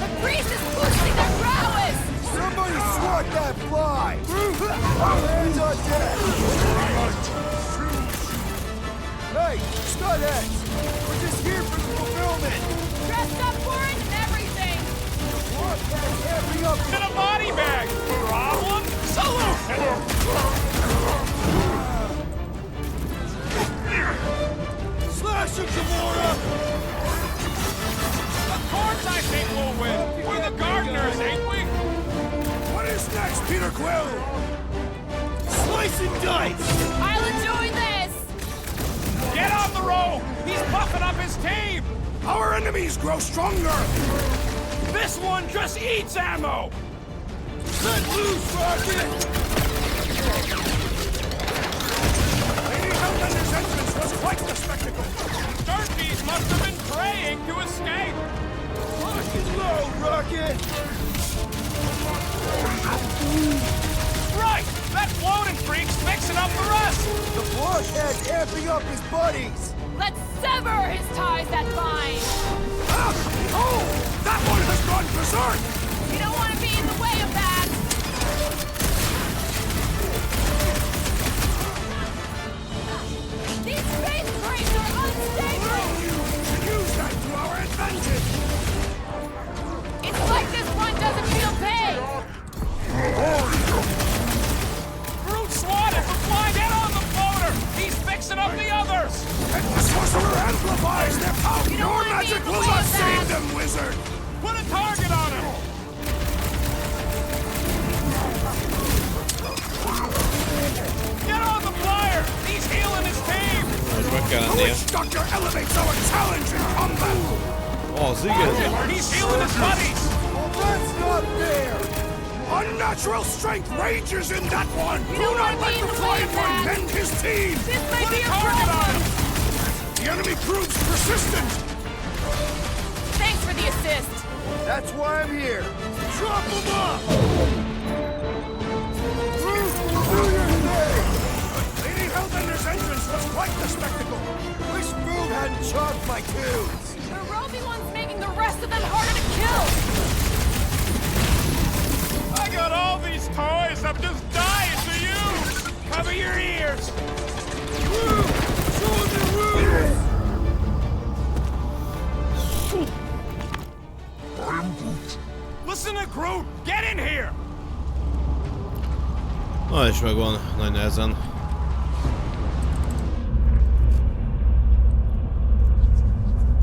The priest is boosting their prowess! Somebody swat that fly! Hands on deck! Hey, Stunheads! We're just here for the fulfillment! Dressed up for it and everything! What? That's every up! In a body bag! Problem? Solution! Slash him, Gamora! Of course I think we'll win! We're the gardeners, ain't we? What is next, Peter Quill? Slice and dice! I'll enjoy this! Get on the road! He's buffing up his team! Our enemies grow stronger! This one just eats ammo! Let loose, Rocket! Lady Hellbender's entrance was quite the spectacle! Turkeys must have been praying to escape! Lock and load, Rocket! Right! That floating freak's fixing up the rest! The blockhead's amping up his buddies! Let's sever his ties that bind! Ah! Oh! That one has gone berserk! You don't want to be in the way of that! These faith crates are unstable! Use that to our advantage! It's like this one doesn't feel pain! Brute swatted for flying! Get on the floater! He's fixing up the others! And the sorcerer amplifies their power! You don't Your wanna be magic in the will way not of that. save them, wizard! Put a target on him! Get on the flyer! He's healing his team! The witch doctor elevates our challenge in combat! Az igen. He's healing his buddies! Well, that's not fair! Unnatural strength rages in that one! You Do don't not wanna let be the in the way flying of one that. mend his team! This may Put be a a target on problem! him! The enemy proves persistent! Thanks for the assist. That's why I'm here. Chop them up! Lady Hellbender's entrance was quite the spectacle. Wish Boom hadn't chopped my tunes. The ropey one's making the rest of them harder to kill. I got all these toys. I'm just dying to use. Cover your ears. Woo! Show the woo! Listen to Groot. Get in here. Na és megvan, nagy nehezen.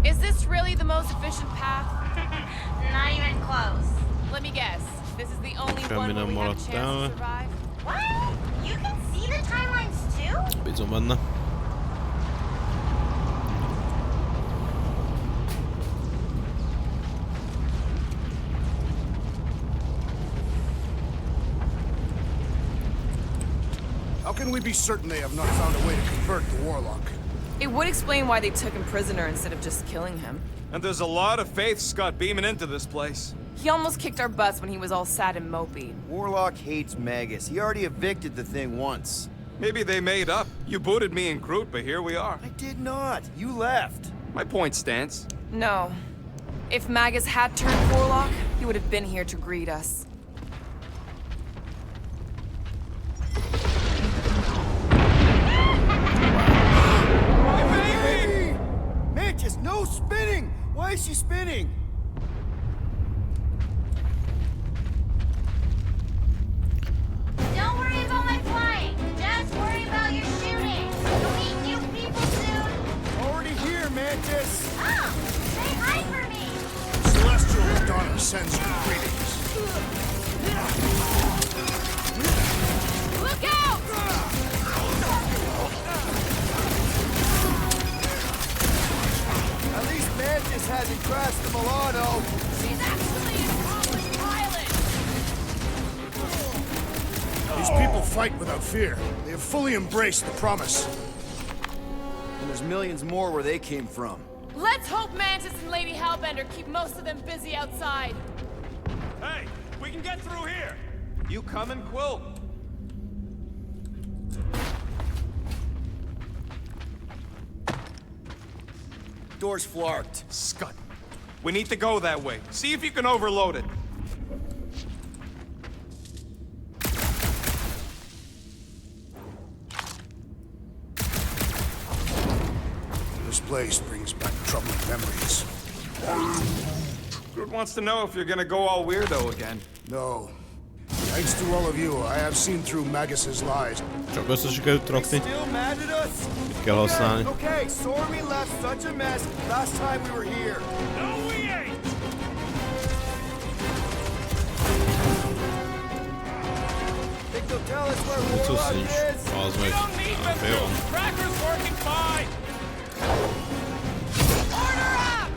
Is this really the most efficient path? Not even close. Let me guess. This is the only Semmi one where nem we have a maradt chance el. to survive? What? You can see the timelines too? Bízom benne. How can we be certain they have not found a way to convert the Warlock? It would explain why they took him prisoner instead of just killing him. And there's a lot of faith Scott beaming into this place. He almost kicked our butts when he was all sad and mopey. Warlock hates Magus. He already evicted the thing once. Maybe they made up. You booted me and Groot, but here we are. I did not. You left. My point stands. No. If Magus had turned Warlock, he would have been here to greet us. Baby! Mantis, no spinning! Why is she spinning? Don't worry about my flying. Just worry about your shooting. I'll meet you people soon. Already here, Mantis. Oh, say hi for me. Celestial Madonna sends you greetings. Look out! At least Mantis hasn't crashed the Milano. She's actually an accomplished pilot. These people fight without fear. They have fully embraced the promise. And there's millions more where they came from. Let's hope Mantis and Lady Hellbender keep most of them busy outside. Hey, we can get through here. You coming, Quill? Door's flarked. Scott. We need to go that way. See if you can overload it. This place brings back troubling memories. Groot wants to know if you're gonna go all weirdo again. No. Thanks to all of you, I have seen through Magus's lies. Csak össze sikerült rakni. Still mad at us? Mit kell használni? Okay, Stormy left such a mess last time we were here. No, we ain't. Think they'll tell us where Mit Warlock nincs. is? Az We meg. don't need them Fél van. to. Tracker's working fine. Order up!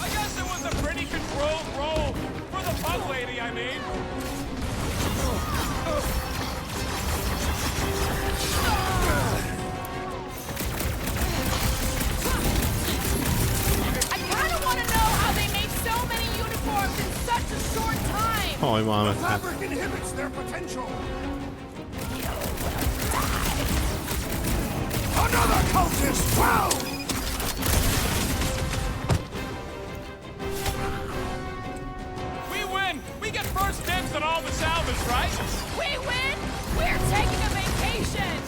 I guess it was a pretty controlled roll. For the bug lady, I mean. I kind of want to know how they made so many uniforms in such a short time. Haj már meg. Fabric inhibits their potential. Another cultist found! We win. We get first dibs on all the salvage, right? We win! We're taking a vacation!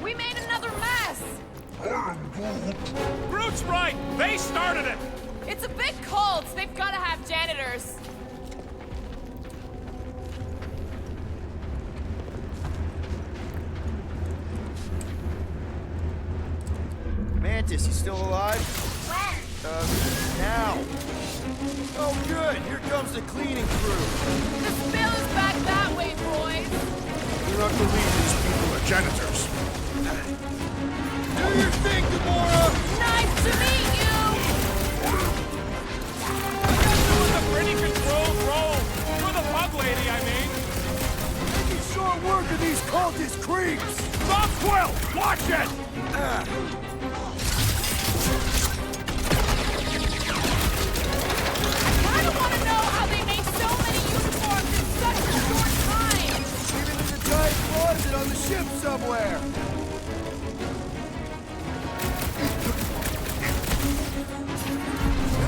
We made another mess! Groot's right. They started it. It's a big cult. They've got to have janitors. Mantis, you still alive? When? Now. Oh, good. Here comes the cleaning crew. The spill is back that way, boys. Do not believe these people are janitors. Do your thing, Gamora! Nice to meet you! cultist creeps! Stop, Quill! Watch it! I don't want to know how they make so many uniforms in such a short time! Even in a giant closet on the ship somewhere!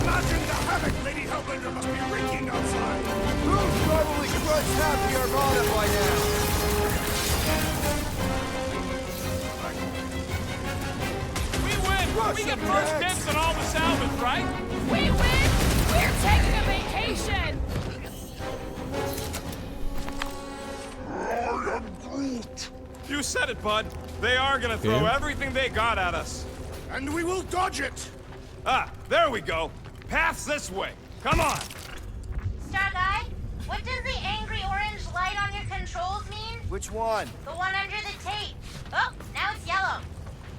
Imagine the havoc Lady Hellbender must be wreaking outside! Who's probably crushed half the Armada by now? We win! We get first dibs on all the salvage, right? We win! We're taking a vacation! You said it, bud. They are gonna throw everything they got at us. And we will dodge it! Ah, there we go. Path's this way. Come on! Star Guy, what does the angry orange light on your controls mean? Which one? The one under the tape. Oh, now it's yellow.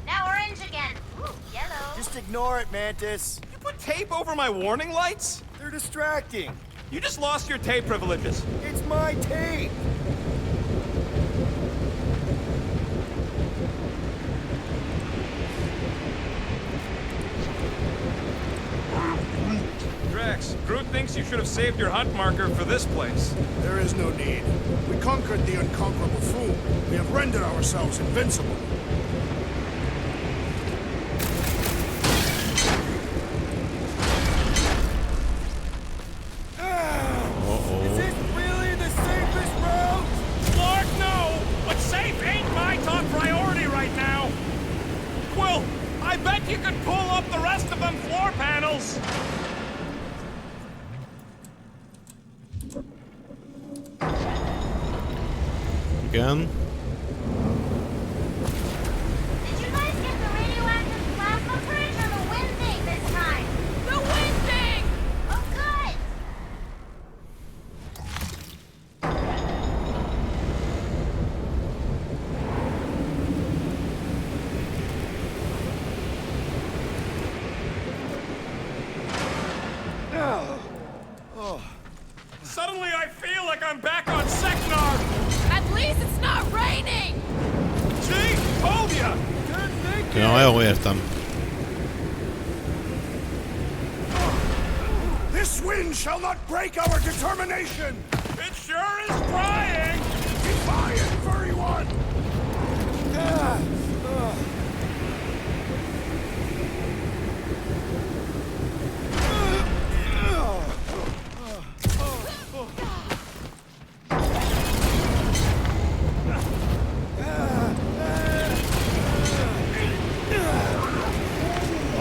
Now orange again. Ooh, yellow. Just ignore it, Mantis. You put tape over my warning lights? They're distracting. You just lost your tape privileges. It's my tape! Drax, Groot thinks you should have saved your hunt marker for this place. There is no need. We conquered the unconquerable fool. We have rendered ourselves invincible. Is this really the safest route? Lord, no! But safe ain't my top priority right now! Quill, I bet you could pull up the rest of them floor panels! Again. Did you guys get the radioactive plasma fridge or the wind thing this time? The wind thing! Oh, good! Suddenly I feel like I'm back on Seknar! At least it's not raining! See? Told ya! Ja, jó, értem. This wind shall not break our determination! It sure is trying! Defiant, furry one!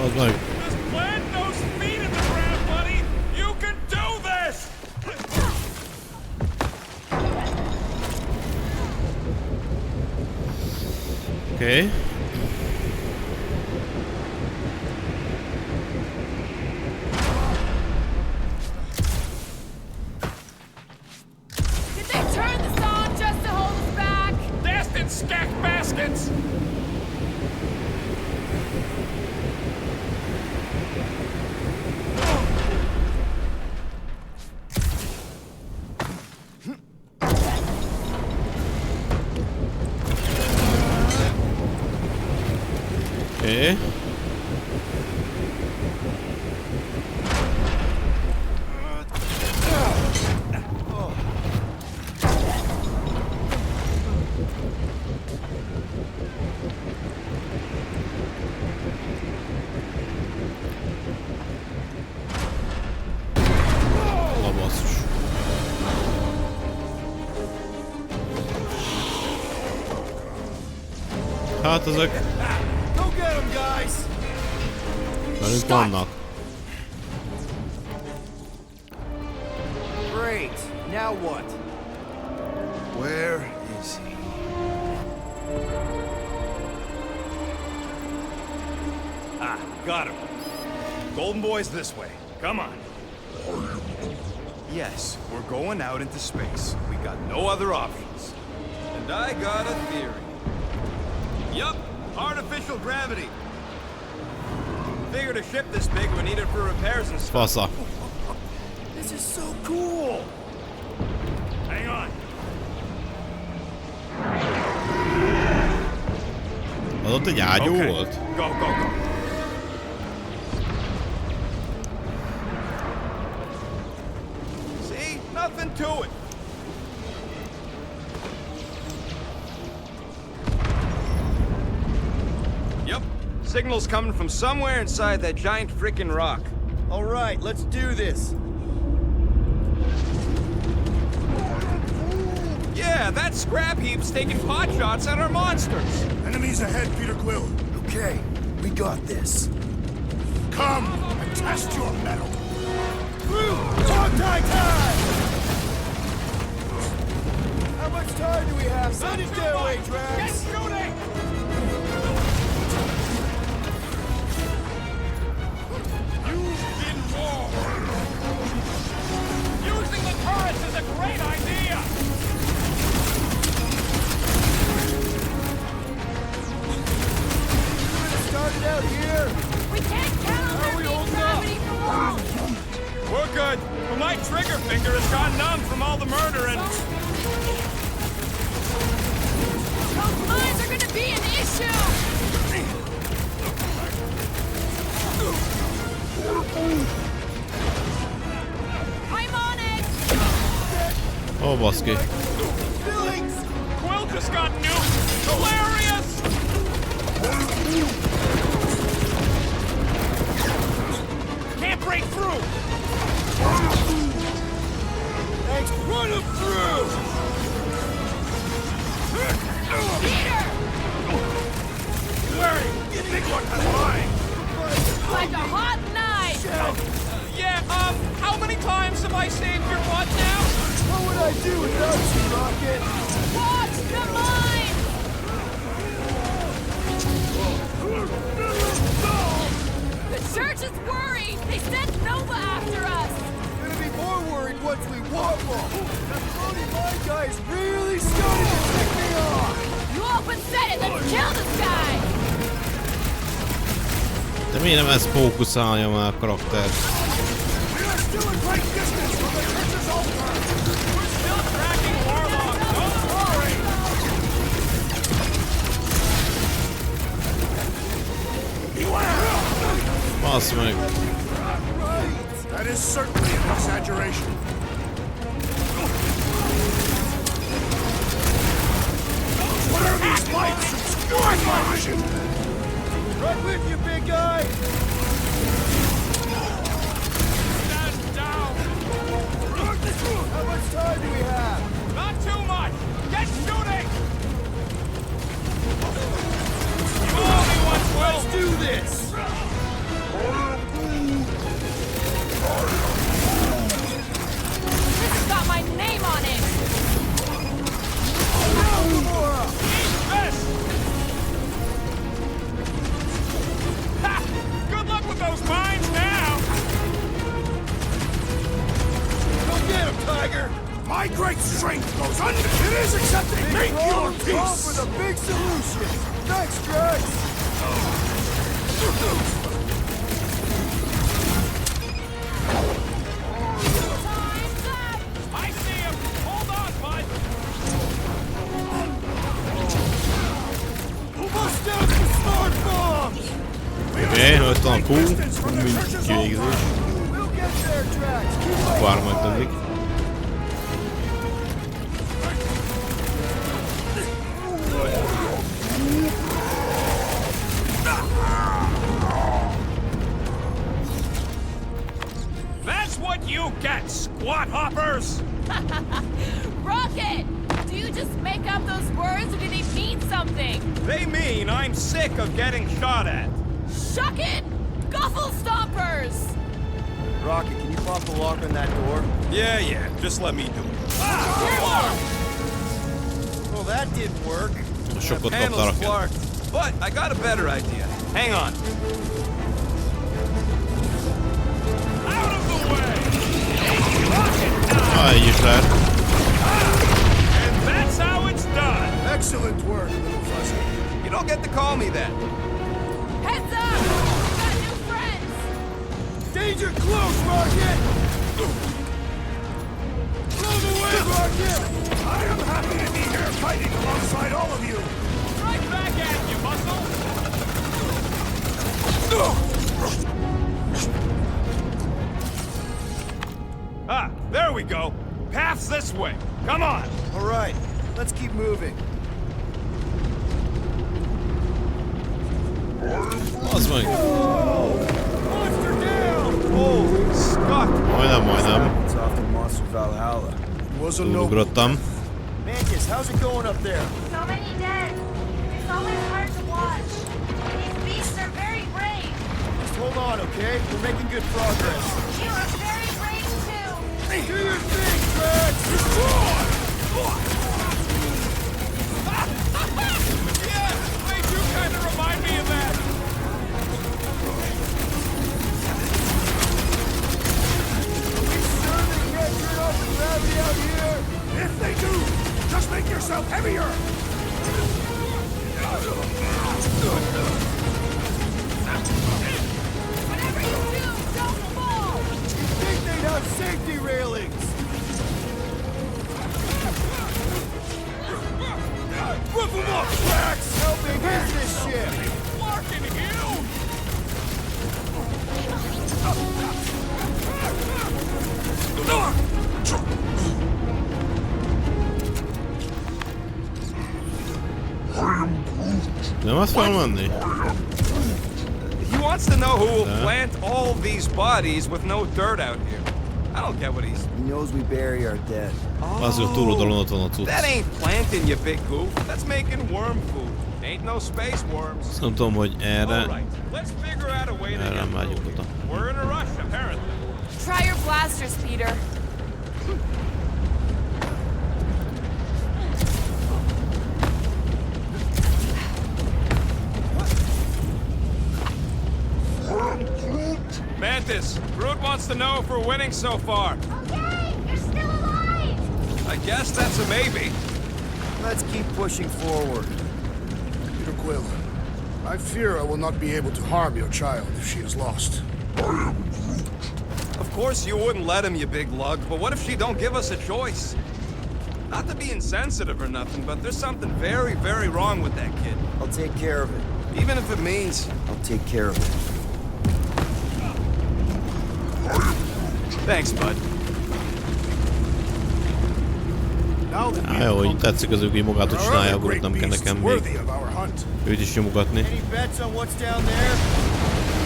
Az meg. Just plant those feet in the ground, buddy! You can do this! Okay. Did they turn this on just to hold us back? Destined stack baskets! Okay. Allah basszus. Hát ezek Go get him, guys! velünk vannak. Great. Now what? Where is he? Ah, got him. Golden Boy's this way. Come on. Yes, we're going out into space. We got no other options. And I got a theory. Yup, artificial gravity. Figured a ship this big would need it for repairs and stuff. Fasza. This is so cool! Hang on. Az ott egy ágyú volt? Go, go, go. See? Nothing to it. Yep. Signal's coming from somewhere inside that giant frickin' rock. All right, let's do this. Yeah, that scrap heap's taking pot shots at our monsters. Enemies ahead, Peter Quill. Okay, we got this. Come and test your mettle. Time! How much time do we have? Send it their way, Drax. Get shooting! You've been warned. Using the turrets is a great idea. Started out here. We can't count on there being gravity for long. We're good. But my trigger finger has gone numb from all the murder and... Those mines are gonna be an issue! I'm on it! Oh, baszki. Quill just got nuked! Hilarious! Can't break through! Thanks, run him through! Peter! Larry, big one has mine! Like a hot knife! How many times have I saved your butt now? What would I do without you, Rocket? Watch the mine! The church is worried! They sent Nova after us! Gonna be more worried once we walk off. That floating mine guy is really starting to tick me off! You open said it! Let's kill this guy! De miért nem ezt fókuszálja már a karakter? Basz meg! That is certainly an exaggeration. What are these lights obscuring my vision? Right with you, big guy! Stand down! How much time do we have? Not too much! Get shooting! You owe me one, Quill! Let's do this! This has got my name on it! Ha! Good luck with those mines now! Go get him, Tiger! My great strength goes under. It is accepted. Make your peace. For the big solution. Thanks, Drax. I see him! Hold on, bud! Bust out the smart bombs! Oké, ott a Q, mint kivégzés. We'll get there, Drax. Keep Vár majd többik. That's what you get, squat hoppers! Rocket! Do you just make up those words or do they mean something? They mean I'm sick of getting shot at. Shuck it! Guffle stompers! Rocket, can you pop the lock on that door? Yeah, just let me do it. Well, that didn't work. Sokat kapta a Panel's rakett. Clark, but I got a better idea. Hang on. Out of the way! Így is lehet. And that's how it's done! Excellent work, little fuzzy. You don't get to call me that. Heads up! We got new friends! Danger close, Rocket! Blow the way, Rocket! I am happy to be here fighting alongside all of you. Right back at you, Muscle! go. Path's this way. Come on. All right, let's keep moving. Az meg. Monster down! Holy Scott! Majdnem. It's off to Monster Valhalla. Ugrottam. Mantis, how's it going up there? So many dead. It's always hard to watch. These beasts are very brave. Just hold on, okay? We're making good progress. You are very brave too. Hey, do your thing, Drax! Yeah, they do kind of remind me of that. Gravity out here! If they do, just make yourself heavier! Whatever you do, don't fall! You'd think they'd have safety railings! Rip them up, Drax! How big is this ship? Fucking huge! Nem azt felmenni? He wants to know who will plant all these bodies with no dirt out here. I don't get what he's... He knows we bury our dead. Azért túloldalon ott van a cucc. That ain't planting, you big goof. That's making worm food. Ain't no space worms. Azt nem tudom, hogy erre... Let's figure out a way to Erre get megyünk oda. We're in a rush, apparently. Try your blasters, Peter. Mantis, Groot wants to know if we're winning so far. Okay, you're still alive. I guess that's a maybe. Let's keep pushing forward. Peter Quill, I fear I will not be able to harm your child if she is lost. Of course you wouldn't let him, you big lug, but what if she don't give us a choice? Not to be insensitive or nothing, but there's something very, very wrong with that kid. I'll take care of it. Even if it means... I'll take care of it. Thanks, bud. Jó, hogy tetszik az ő magától csinálja, akkor nem kell nekem még őt is nyomogatni. Any bets on what's down there?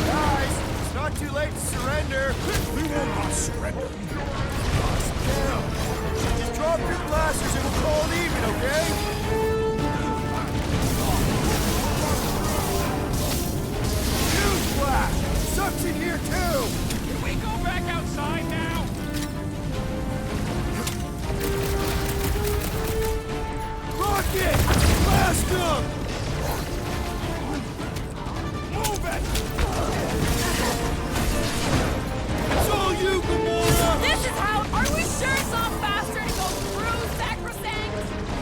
Guys, it's not too late to surrender. We will not surrender. Just drop your blasters and we'll call it even, okay? Newsflash! Sucks in here too! Can we go back outside now? Rocket! Blast them! Move it! It's all you, Gamora! This is how... Are we sure it's not faster to go through Sacrosanct?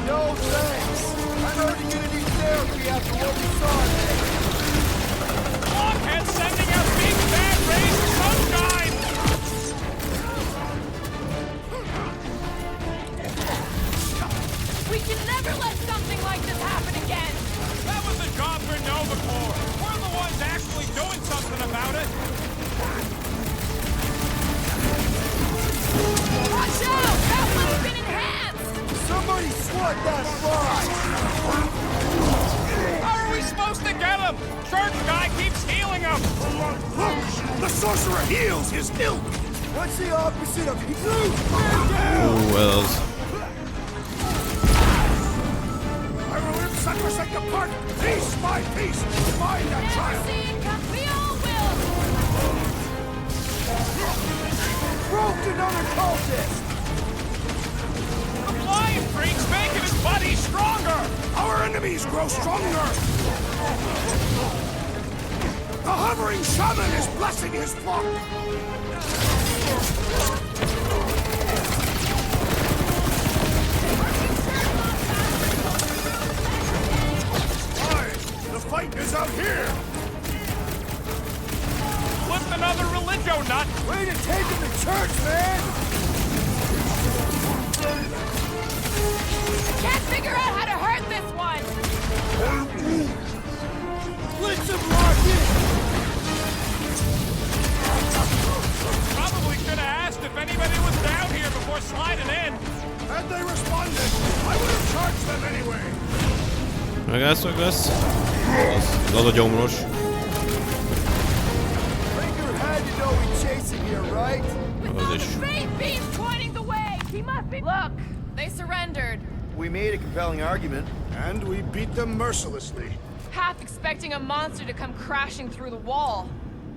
No thanks! I'm already gonna need therapy after what we saw today. Blockhead sending out big bad rays of sunshine! We can never let something like this happen again! That was a job for Nova Corps. We're the ones actually doing something about it. Watch out! That one's been enhanced! Somebody swat that fly! How are we supposed to get him? Church guy keeps healing him. Look! The sorcerer heals his ilk! What's the opposite of blue? Ooh, wells. I will rip Sacrosanct apart, piece by piece, to find that child! We all will! Broke another cultist! The flying freak's making his buddy stronger. Our enemies grow stronger! The hovering shaman is blessing his flock! The fight is out here! Flip another religio nut. Way to take him to church, man! Can't figure out how to hurt this one! Blitz him, Rocket! Probably should have asked if anybody was down here before Meg lesz. Az a gyomros. Az is. Look, they surrendered. We made a compelling argument. And we beat them mercilessly. Half expecting a monster to come crashing through the wall.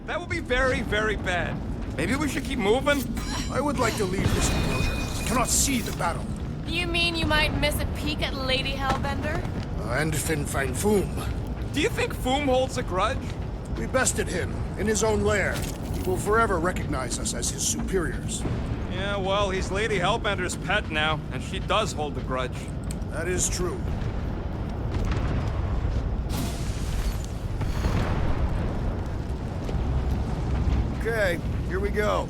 That would be very, very bad. Maybe we should keep moving? I would like to leave this enclosure. I cannot see the battle. You mean you might miss a peek at Lady Hellbender? And Fin Fang Foom. Do you think Foom holds a grudge? We bested him in his own lair. He will forever recognize us as his superiors. Yeah, well, he's Lady Hellbender's pet now, and she does hold a grudge. That is true. Okay, here we go.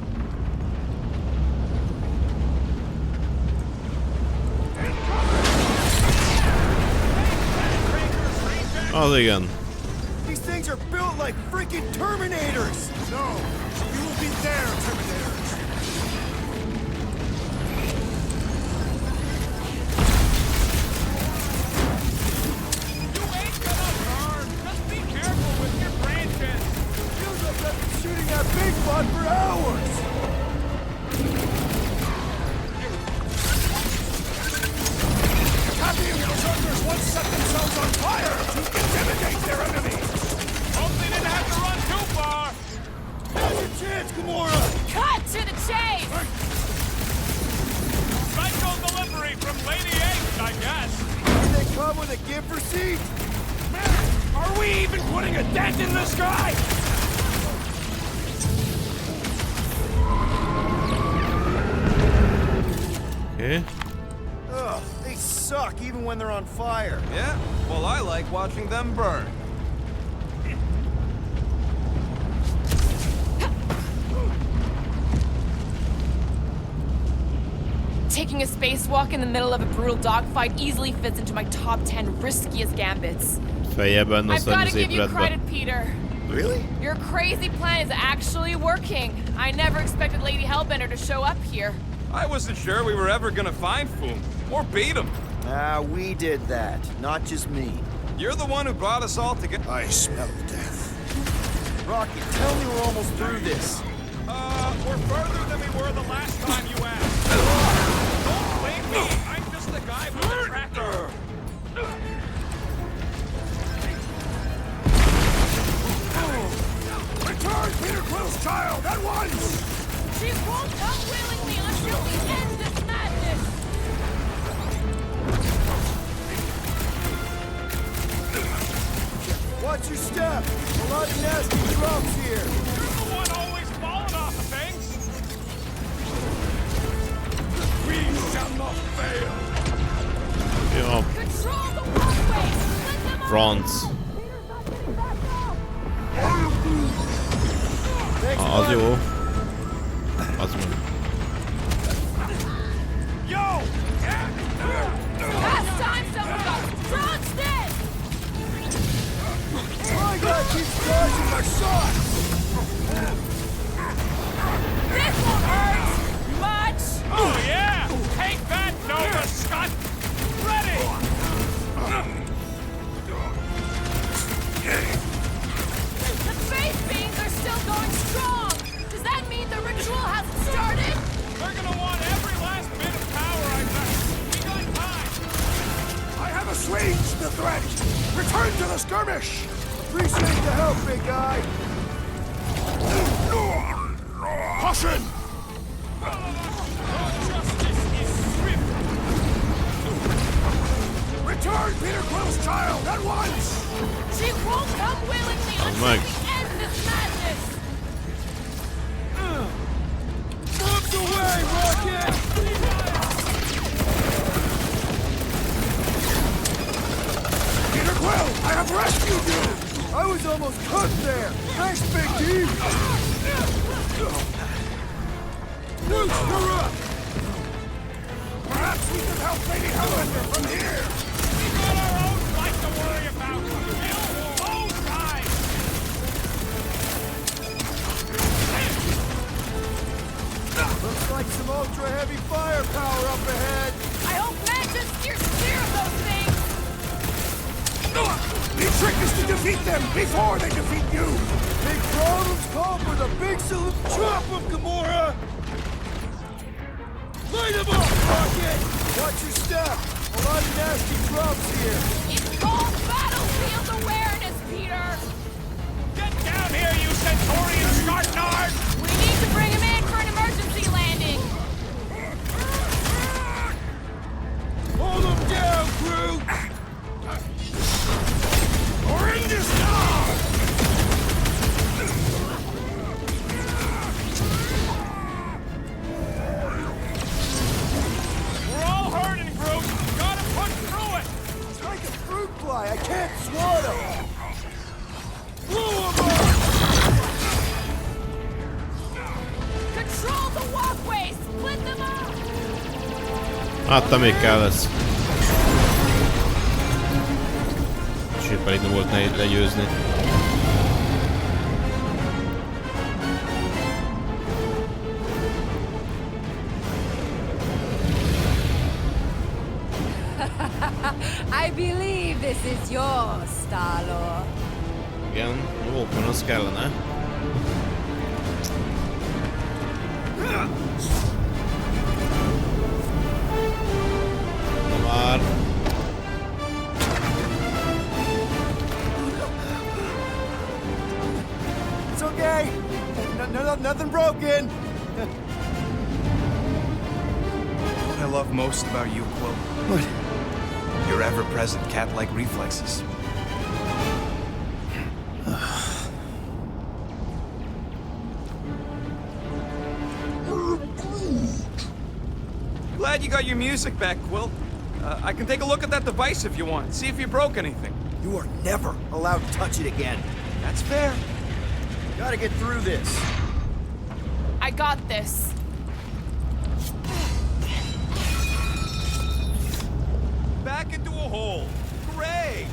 Az igen. These things are built like freaking Terminators! No, you will be their Terminators. You ain't gonna burn! Just be careful with your branches! Feels like I've been shooting at Big Bud for hours! Happy and Berserkers once set themselves on fire to intimidate their enemies! Hope they didn't have to run too far! Now's your chance, Gamora! Cut to the chase! Psycho delivery from Lady H, I guess! Did they come with a gift receipt? Man, are we even putting a dent in the sky? Okay. Ugh, they suck even when they're on fire. Yeah? Well, I like watching them burn. Taking a spacewalk in the middle of a brutal dogfight easily fits into my top 10 riskiest gambits. I've got to give you credit, Peter. Really? Your crazy plan is actually working. I never expected Lady Hellbender to show up here. I wasn't sure we were ever gonna find Foom, or beat him. We did that, not just me. You're the one who brought us all together. I smell death. Rocky, tell me we're almost through this. We're further than we were the last time you asked. Don't blame me, I'm just the guy with the tracker. Return Peter Quill's child at once! She won't come willingly until we end this madness! Watch your step! A lot of nasty drops here! You're the one always falling off of things! We shall not fail! Ja. Control the walkways! Front. Az jó. Az meg. Yo! Last time someone got frosted! My God keeps dodging my shots! This won't hurt much! Oh yeah! Take that, Nova Scott! Ready! The space beams are still going strong! Does that mean the ritual hasn't started? We're gonna want every last bit of power I got. We got time! I have assuaged the threat! Return to the skirmish! Appreciate the help, big guy! Caution! Justice is swift! Return Peter Quill's child at once! She won't come willingly until Mike. we end this madness! Move away, Rocket! Peter Quill, I have rescued you! I was almost cooked there! Thanks, Big D! Luke, you're up! Perhaps we can help Lady Hellbender from here! We got our own fight to worry about! We'll own time! Looks like some ultra-heavy firepower up ahead! I hope Mantis steers clear of those things! trick is to defeat them before they defeat you! Big problems call for the big salute. Chop them, Gamora! Light them up, Rocket! Watch your step. A lot of nasty drops here. It's called battlefield awareness, Peter! Get down here, you Centaurian Scartnard! We need to bring him in for an emergency landing! Hold them down, Groot! Horrendous dog! We're all hurting, Groot! Gotta push through it! It's like a fruit fly. I can't swat him. Blow him up! Control the walkways! Split them up! Hát, még kell lesz. Sőt, pedig nem volt nehéz legyőzni. I believe this is yours, Star-Lord. Igen, jó, van, az kellene. Na már. It's okay. Nothing broken. What I love most about you, Quill. What? Your ever-present cat-like reflexes. Glad you got your music back, Quill. I can take a look at that device if you want. See if you broke anything. You are never allowed to touch it again. That's fair. Gotta get through this. I got this. Back into a hole. Great!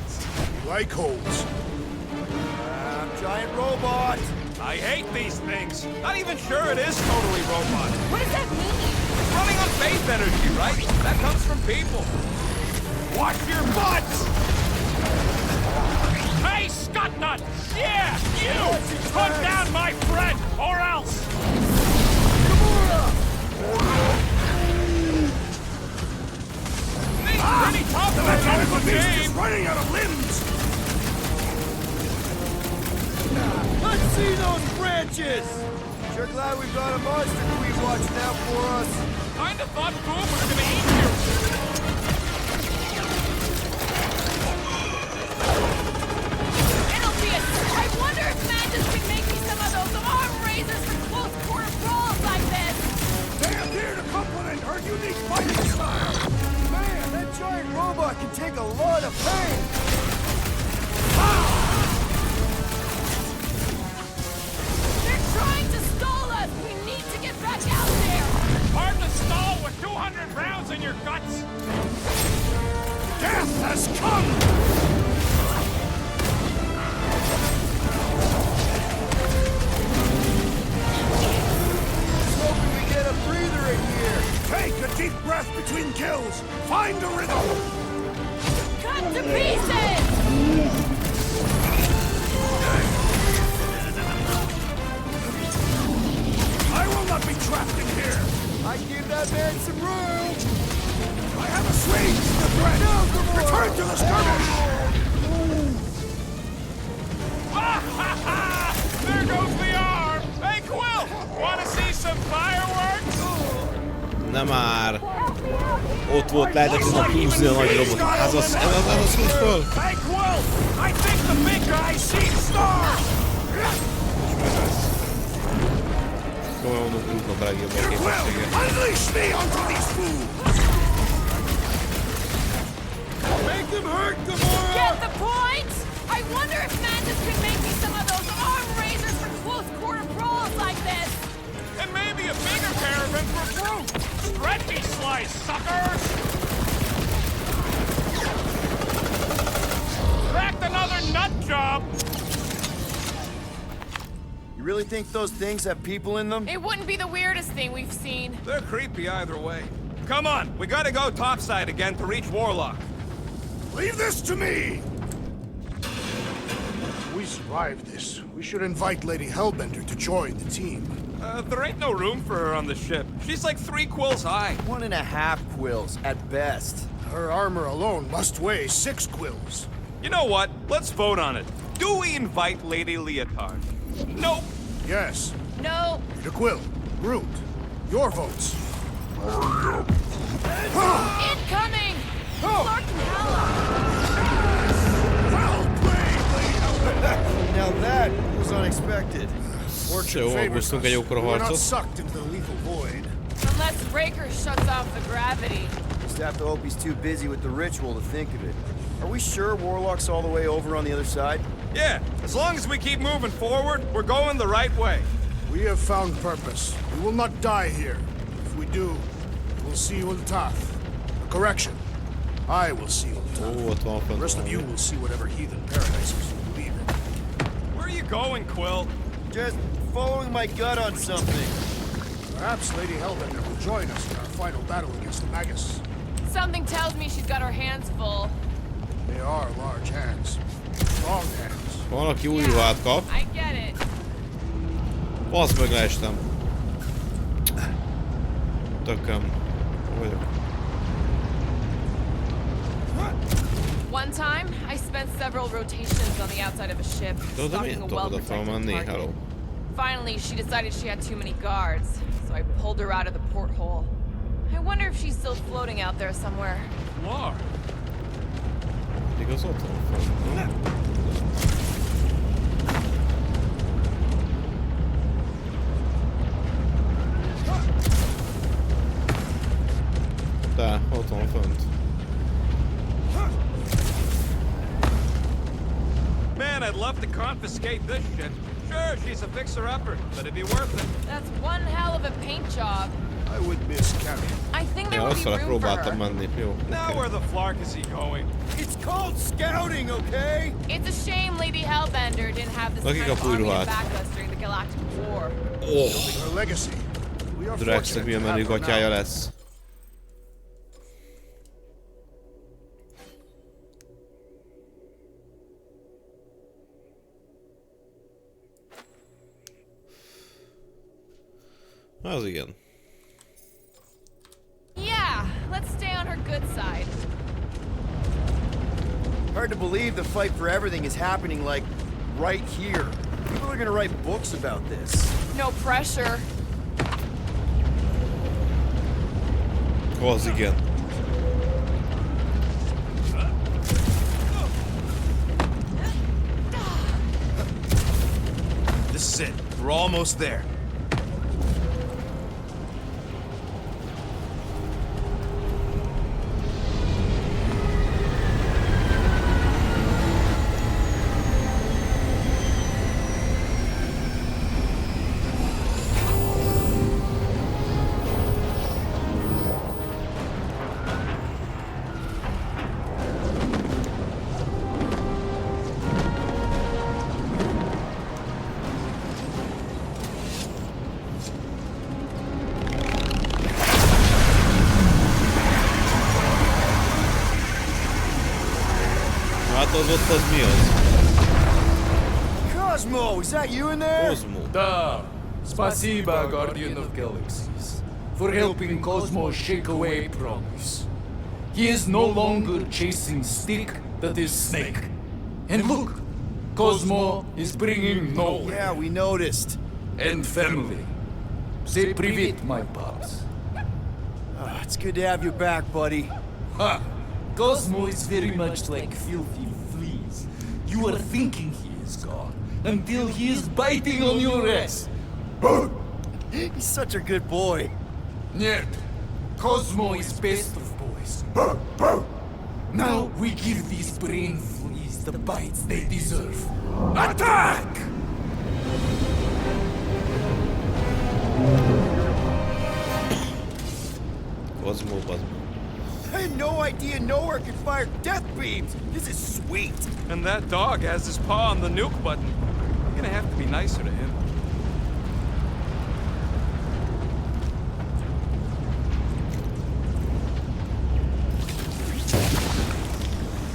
Like holes. Giant robot. I hate these things. Not even sure it is totally robot. What does that mean? Running on faith energy, right? That comes from people. Watch your butts! Hey, Scuttnut! Yeah, you! Put down my friend, or else! Pretty tough, That that's beast is game. running out of limbs! Let's see those branches. Sure glad we've got a monster queen watching out for us. Kinda thought Boom was gonna eat you. It'll be a... I wonder if Mantis can make me some of those arm raisers for close quarter brawls like this. They appear to complement her unique fighting style! Man, that giant robot can take a lot of pain. They're trying to stall us. We need to get back out there. Hard to stall with 200 rounds in your guts. Death has come! Let's hope we get a breather in here. Take a deep breath between kills! Find a rhythm! Cut to pieces! I will not be trapped in here! I give that man some room. I have assuaged the threat! Return to the skirmish! There goes the arm! Hey, Quill! Wanna see some fireworks? Na már! Ott volt, lehetett volna húzni a nagy robot. Ez az húz föl! Hey, Quill! I think the big guy sees stars! Komolyan mondom, Grootnak a legjobb a képessége. Unleash me onto these fools! Make them hurt, Gamora. Get the point? I wonder if Mantis can make me some of those arm raisers for close quarter brawls like this. And maybe a bigger pair of them for Groot! Stretchy slice, suckers! Cracked another nut job! You really think those things have people in them? It wouldn't be the weirdest thing we've seen. They're creepy either way. Come on, we gotta go topside again to reach Warlock. Leave this to me! survive this, we should invite Lady Hellbender to join the team. There ain't no room for her on the ship. She's like 3 quills high. 1.5 quills, at best. Her armor alone must weigh 6 quills. You know what? Let's vote on it. Do we invite Lady Leotard? Nope. Yes. No. Peter Quill, Groot, your votes. Incoming! Clark and Well played, Lady Hellbender. Now that was unexpected. Fortune favors us. We're not sucked into the lethal void. Unless Raker shuts off the gravity. Just have to hope he's too busy with the ritual to think of it. Are we sure Warlock's all the way over on the other side? Yeah, as long as we keep moving forward, we're going the right way. We have found purpose. We will not die here. If we do, we'll see Ultath. Correction. I will see Ultath. The rest of you will see whatever heathen paradises you believe in. Where are you going, Quill? Just following my gut on something. Perhaps Lady Hellbender will join us in our final battle against the Magus. Something tells me she's got her hands full. They are large hands. Strong hands. Valaki új ruhát kap. I get it. Bazd meg, leestem. Tököm. Vagyok. One time, I spent several rotations on the outside of a ship, stalking a well-protected target. Finally, she decided she had too many guards, so I pulled her out of the porthole. I wonder if she's still floating out there somewhere. Lar. Igaz, ott van. De, ott van fönt. Man, I'd love to confiscate this shit. Sure, she's a fixer-upper, but it'd be worth it. That's one hell of a paint job. I would miss carrying. I think there will be room for her. Now where the flark is he going? It's called scouting, okay? It's a shame Lady Hellbender didn't have this kind of army to back us during the Galactic War. Her legacy. We are Draxnek milyen menő gatyája lesz. Az igen. Yeah, let's stay on her good side. Hard to believe the fight for everything is happening, like, right here. People are gonna write books about this. No pressure. Az igen. This is it. We're almost there. Az mi az? Cosmo, is that you in there? Cosmo. Da. Spasiba, Guardian of Galaxies, for helping Cosmo shake away promise. He is no longer chasing stick that is snake. And look, Cosmo is bringing nowhere. Yeah, we noticed. And family. Say привет, my pops. It's good to have you back, buddy. Ha! Cosmo is very much like filthy fleas. You are thinking he is gone, until he is biting on your ass. He's such a good boy. Нет. Cosmo is best of boys. Now we give these brain fleas the bites they deserve. Attack! Cosmo. I had no idea nowhere could fire death beams. This is sweet. And that dog has his paw on the nuke button. I'm gonna have to be nicer to him.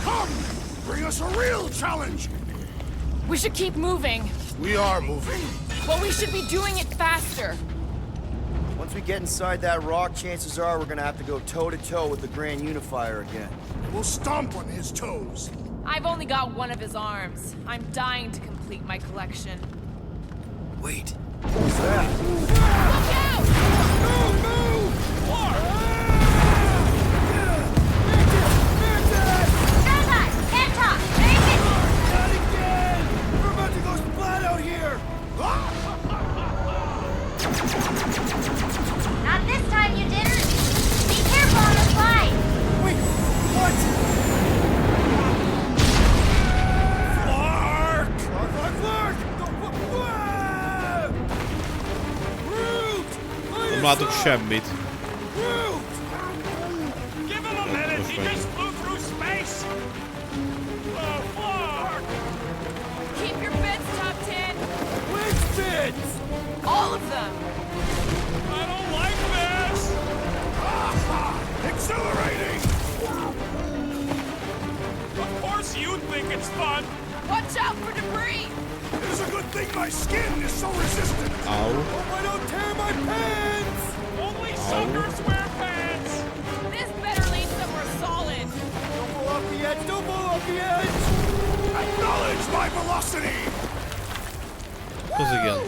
Come! Bring us a real challenge! We should keep moving. We are moving. Well, we should be doing it faster. Once we get inside that rock, chances are we're gonna have to go toe-to-toe with the Grand Unifier again. We'll stomp on his toes. I've only got one of his arms. I'm dying to complete my collection. Wait. What's that? Look out! Move! Move! Can't talk! Take it! Not again! We're about to go splat out here! Not this time, you didn't! Be careful on the slide! Wait, what? Flark! Flark! Nem látok semmit. Give him a minute, he just flew through space! Oh, Flark! Keep your bits tucked in. Which bits? All of them. I don't like this! Exhilarating! Of course you think it's fun! Watch out for debris! It is a good thing my skin is so resistant. Ow. Hope I don't tear my pants! Only suckers wear pants! This better lay somewhere solid. Don't pull off the edge! Don't pull off the edge! Acknowledge my velocity! Close again.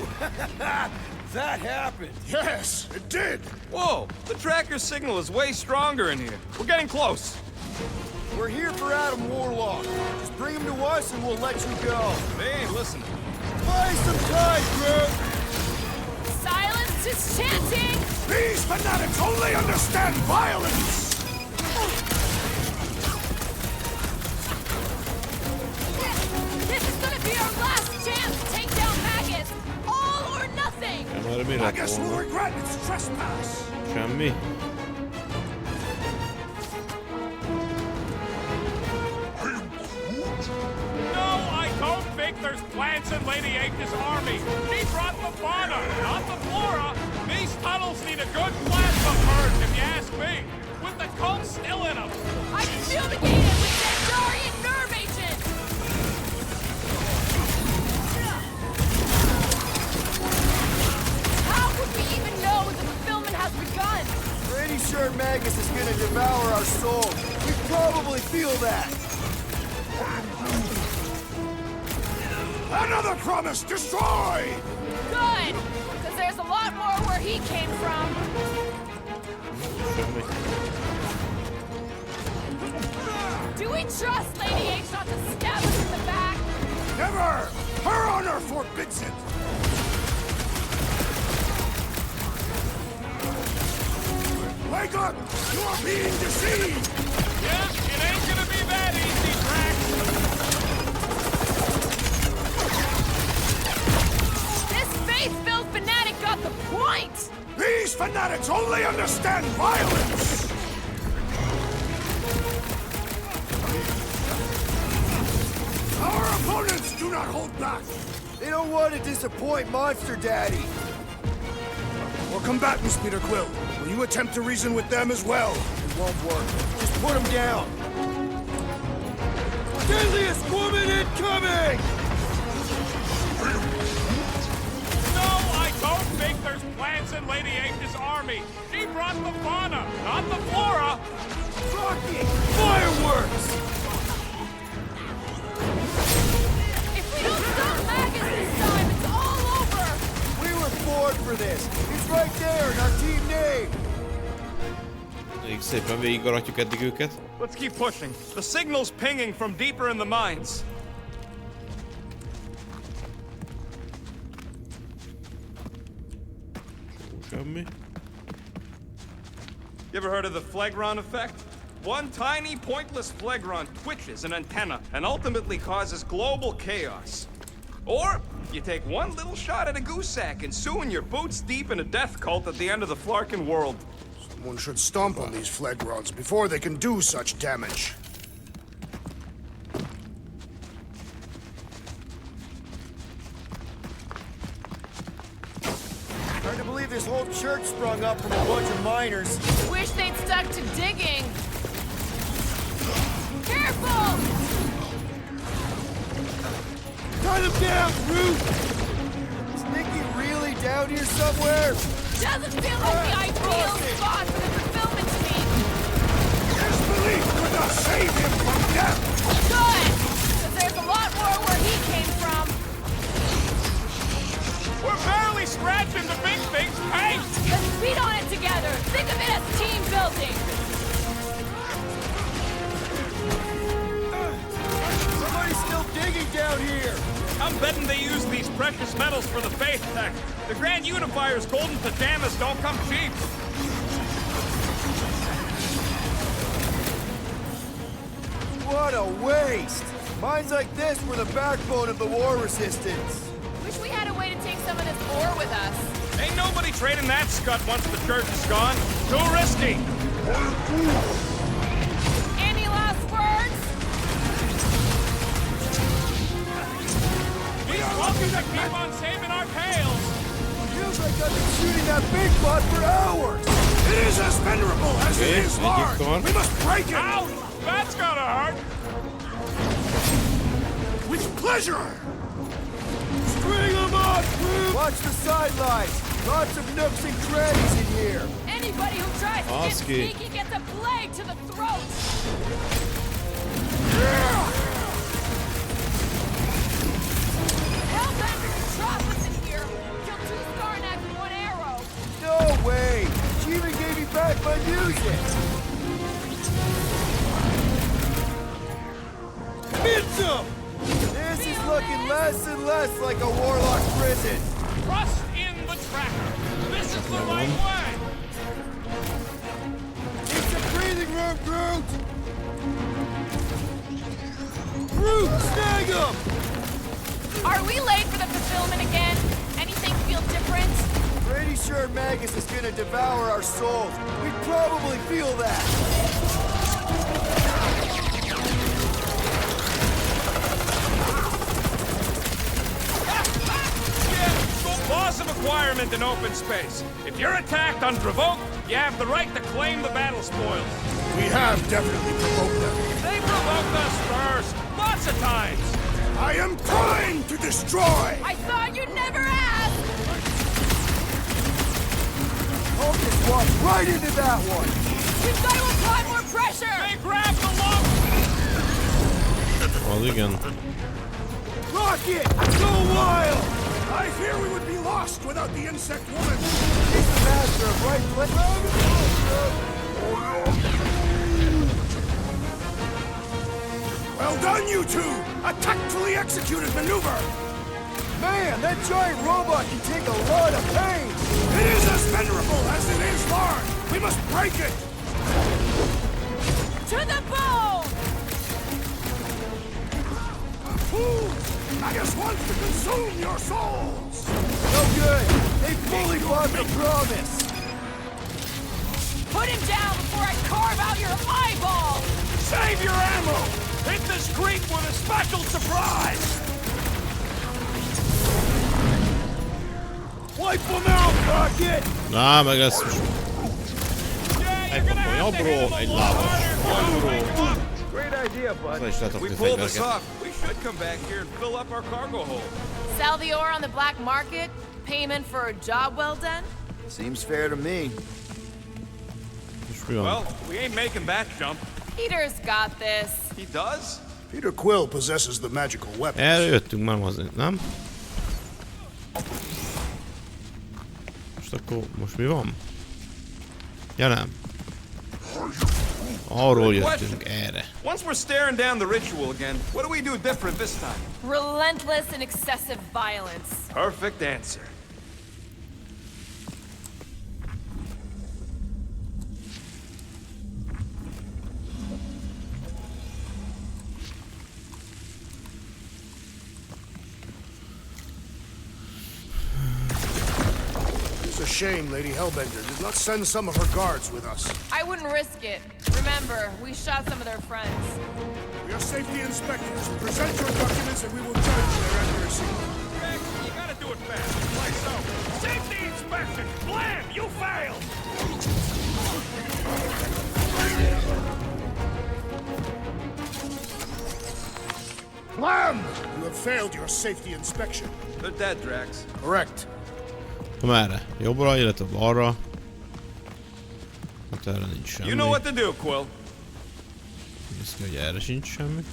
That happened! Yes, it did! Whoa, the tracker signal is way stronger in here. We're getting close. We're here for Adam Warlock. Just bring him to us and we'll let you go. They ain't listening. Buy some time, bro! Silence is chanting! These fanatics only understand violence! This is gonna be our last chance to take down Magus! All or nothing! I guess we'll regret its trespass. Semmi. No, I don't think there's plants in Lady H's army. She brought the fauna, not the flora. These tunnels need a good plasma purge, if you ask me. With the cult still in them. I can fumigate it with Xandarian nerve agent! How would we even know the fulfillment has begun? Pretty sure Magus is gonna devour our soul. We probably feel that. Another promise destroy! Good! Because there's a lot more where he came from. Do we trust Lady H not to stab us in the back? Never! Her honor forbids it! Wake up! You are being deceived! Yeah, it ain't gonna be that easy, Drax. This faith-filled fanatic got the point! These fanatics only understand violence! Our opponents do not hold back! They don't want to disappoint Monster Daddy. For combatants, Peter Quill, will you attempt to reason with them as well? It won't work. Just put him down. Deadliest woman incoming! No, I don't think there's plants in Lady H's army. She brought the fauna, not the flora. Rocky! Fireworks! If we don't stop Magus this time, it's all over! We were born for this. It's right there in our team name. Elég szépen végigaratjuk eddig őket. Let's keep pushing. The signal's pinging from deeper in the mines. Semmi. You ever heard of the Phlegron effect? One tiny, pointless Phlegron twitches an antenna and ultimately causes global chaos. Or, you take one little shot at a goose sack and soon you're boots deep in a death cult at the end of the Flarkin world. Someone should stomp on these Phlegrons before they can do such damage. Hard to believe this whole church sprung up from a bunch of miners. Wish they'd stuck to digging. Careful! Shut him down, Groot! Is Nikki really down here somewhere? Doesn't feel like the ideal spot for the fulfillment to me. His belief could not save him from death! Good! Because there's a lot more where he came from. We're barely scratching the big thing's paint! Let's beat on it together! Think of it as team building! Somebody's still digging down here! I'm betting they use these precious metals for the faith tech. The Grand Unifier's golden pajamas don't come cheap. What a waste! Mines like this were the backbone of the war resistance. Wish we had a way to take some of this ore with us. Ain't nobody trading that scut once the church is gone. Too risky. Any last words? He's welcome to keep on saving our tails. Feels like I've been shooting that big bot for hours. It is as venerable as it is large. We must break it. Ouch! That's gotta hurt. With pleasure. String them up, Groot! Watch the sidelines. Lots of nooks and crannies in here. Anybody who tries to get sneaky gets a blade to the throat. Hellbender and Trophus in here. Kill 2 Skarnaks with 1 arrow. No way! She even gave me back my music! Minsum! This is looking less and less like a warlock prison. Trust in the tracker. This is the right way. Need some breathing room, Groot! Groot, snag him! Are we late for the fulfillment again? Anything feel different? Pretty sure Magus is gonna devour our souls. We probably feel that. Laws of acquirement in open space. If you're attacked unprovoked, you have the right to claim the battle spoils. We have definitely provoked them. They provoked us first, lots of times. I am trying to destroy! I thought you'd never ask! Focus walked right into that one! We've got to apply more pressure! They grabbed the lock! Az igen. Rocket! Go wild! I fear we would be lost without the insect woman. He's the master of right place. Well done, you two! A tactfully executed maneuver! Man, that giant robot can take a lot of pain! It is as venerable as it is large! We must break it! To the bone! Magus wants to consume your souls! No good! They fully bought the promise! Put him down before I carve out your eyeball! Save your ammo! Hit this creep with a special surprise! Wipe them out, Rocket! Na, meg ezt most... Egy jobbról, egy lábas. Jobbról. Great idea, bud. We pull this off. We should come back here and fill up our cargo hold. Sell the ore on the black market? Payment for a job well done? Seems fair to me. Well, we ain't making that jump. Peter's got this. He does? Peter Quill possesses the magical weapons. Erre jöttünk már hozni, nem? Most mi van? Ja nem. Arról jöttünk erre. Once we're staring down the ritual again, what do we do different this time? Relentless and excessive violence. Perfect answer. It's a shame Lady Hellbender did not send some of her guards with us. I wouldn't risk it. Remember, we shot some of their friends. We are safety inspectors. Present your documents and we will judge their accuracy. Greg, you gotta do it fast. Like so. Safety inspection! Blam! You failed! Flam! You have failed your safety inspection. They're dead, Drax. Correct. Merre? Jobbra, illetve balra. Hát erre nincs semmi. You know what to do, Quill. Nézd ki, hogy erre sincs semmi.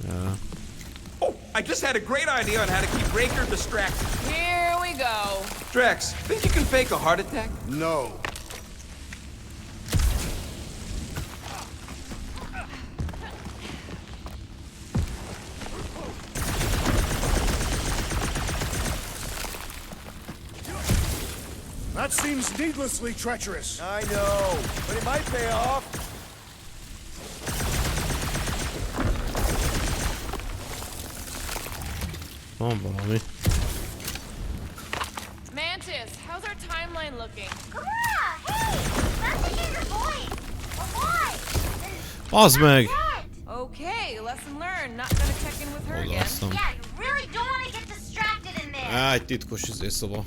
Ja. Oh, I just had a great idea on how to keep Raker distracted. Here we go. Drax, think you can fake a heart attack? No. That seems needlessly treacherous. I know, but it might pay off. Van valami. Mantis, how's our timeline looking? Hey! Let's hear your voice! Ahoy! Bazd meg! Okay, lesson learned. Not gonna check in with her again. Yeah, you really don't want to get distracted in there. Á, egy titkos szoba.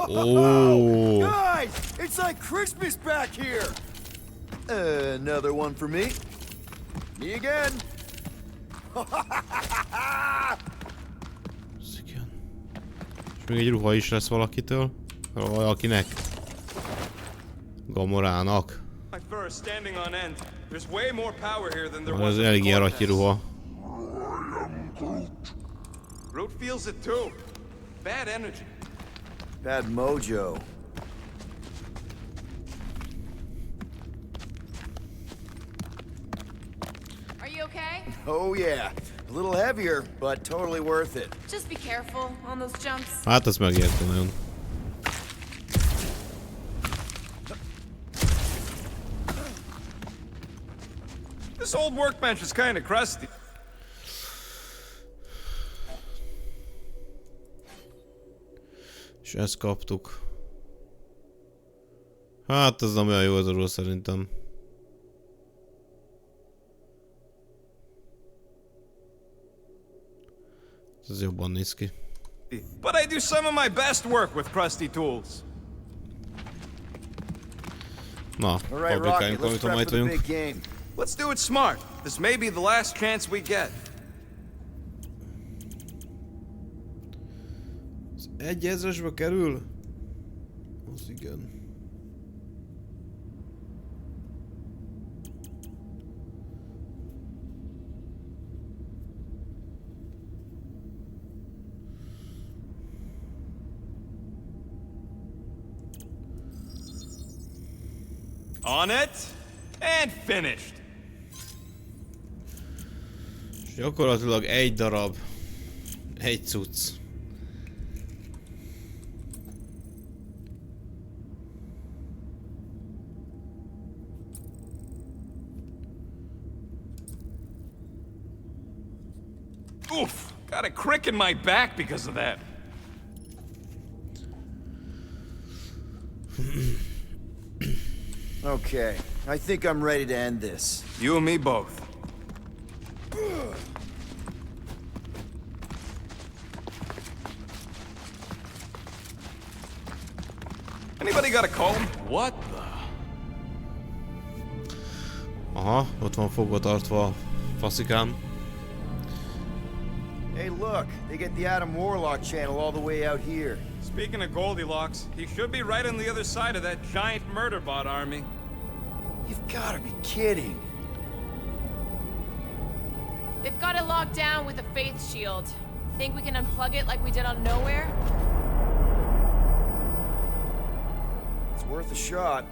Oh. Guys, it's like Christmas back here. Another one for me. Me again. Igen. És még egy ruha is lesz valakitől. Valakinek. Gamorának. My fur is standing on end. There's way more power here than there Ez was. elég ilyen ratyi ruha. Groot feels it too. Bad energy. Bad mojo. Are you okay? Oh yeah. A little heavier, but totally worth it. Just be careful on those jumps. Hát ezt megértem nagyon. This old workbench is kind of crusty. És ezt kaptuk. Hát ez nem olyan jó az arról szerintem. Ez jobban néz ki. But I do some of my best work with crusty tools. Na, fabrikáljunk, amit ha majd vagyunk. Let's do it smart. This may be the last chance we get. Az 1000-esbe kerül? Az igen. On it, and finished. És gyakorlatilag egy darab. Egy cucc. Oof, got a crick in my back because of that. Okay, I think I'm ready to end this. You and me both. Anybody got a comb? What the? Aha, ott van fogva tartva a faszikám. Hey, look, they get the Adam Warlock channel all the way out here. Speaking of Goldilocks, he should be right on the other side of that giant murder bot army. You've got to be kidding. They've got it locked down with a faith shield. Think we can unplug it like we did on Nowhere? It's worth a shot.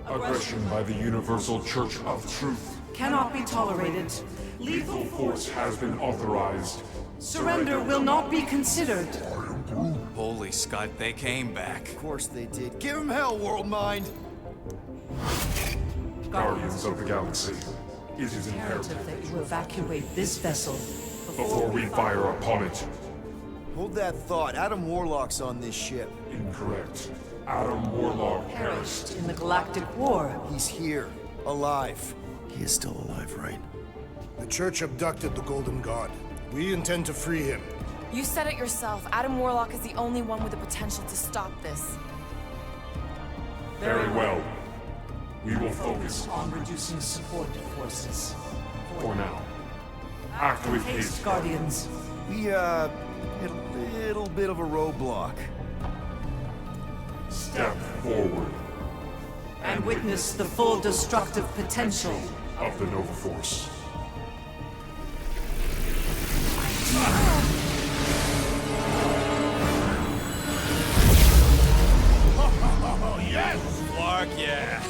Aggression by the Universal Church of Truth cannot be tolerated. Lethal force has been authorized. Surrender will not be considered. Holy Scott, they came back. Of course they did. Give them hell, World Mind! Guardians of the Galaxy, it is Imperative imperative that you evacuate this vessel before we fire upon it. Hold that thought. Adam Warlock's on this ship. Incorrect. Adam Warlock perished in the Galactic War. He's here, alive. He is still alive, right? The Church abducted the Golden God. We intend to free him. You said it yourself. Adam Warlock is the only one with the potential to stop this. Very well. We will focus on reducing support forces. for now. Act with haste, Guardians. We, hit a little bit of a roadblock. Step forward. And witness the full destructive potential of the Nova Force. Yes! Clark, yeah.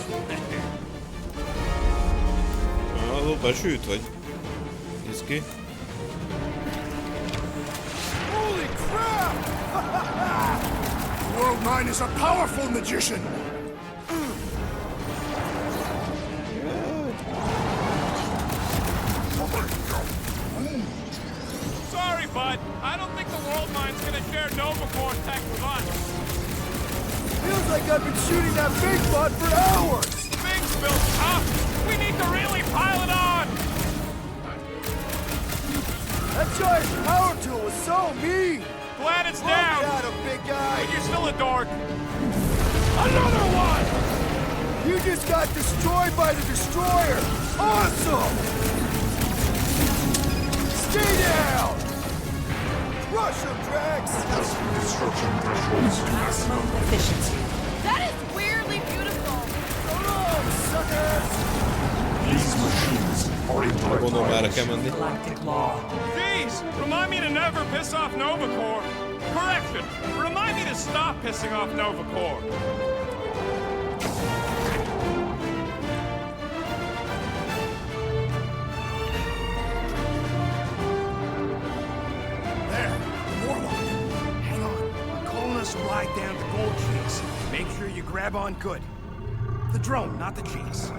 Besült vagy? Nézd ki. Holy crap! World Mind is a powerful magician! Sorry, bud. I don't think the World Mind's gonna share Nova Corps tech with us. Feels like I've been shooting that big bud for hours! Things built up! We need to really pile it on! That giant power tool was so mean! Glad it's Look down! at him, big guy! But you're still a dork! Another one! You just got destroyed by the destroyer! Awesome! Stay down! Rush him, Drax! Destruction thresholds maximum efficiency. That is weirdly beautiful! So long, suckers! These machines are in direct Galactic law. Jeez! Remind me to never piss off Nova Corps! Correction! Remind me to stop pissing off Nova Corps! Slide down the gold cheese. Make sure you grab on good. The drone, not the cheese.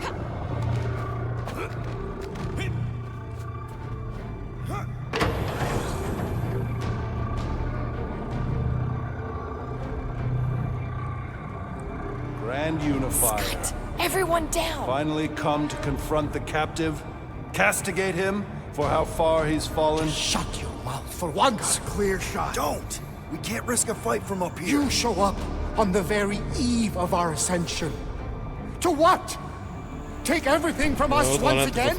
Grand Unifier. Scott, everyone down! Finally come to confront the captive, castigate him for how far he's fallen. Shut your mouth for once! Clear shot. Don't! We can't risk a fight from up here. You show up on the very eve of our ascension. To what? Take everything from us once again?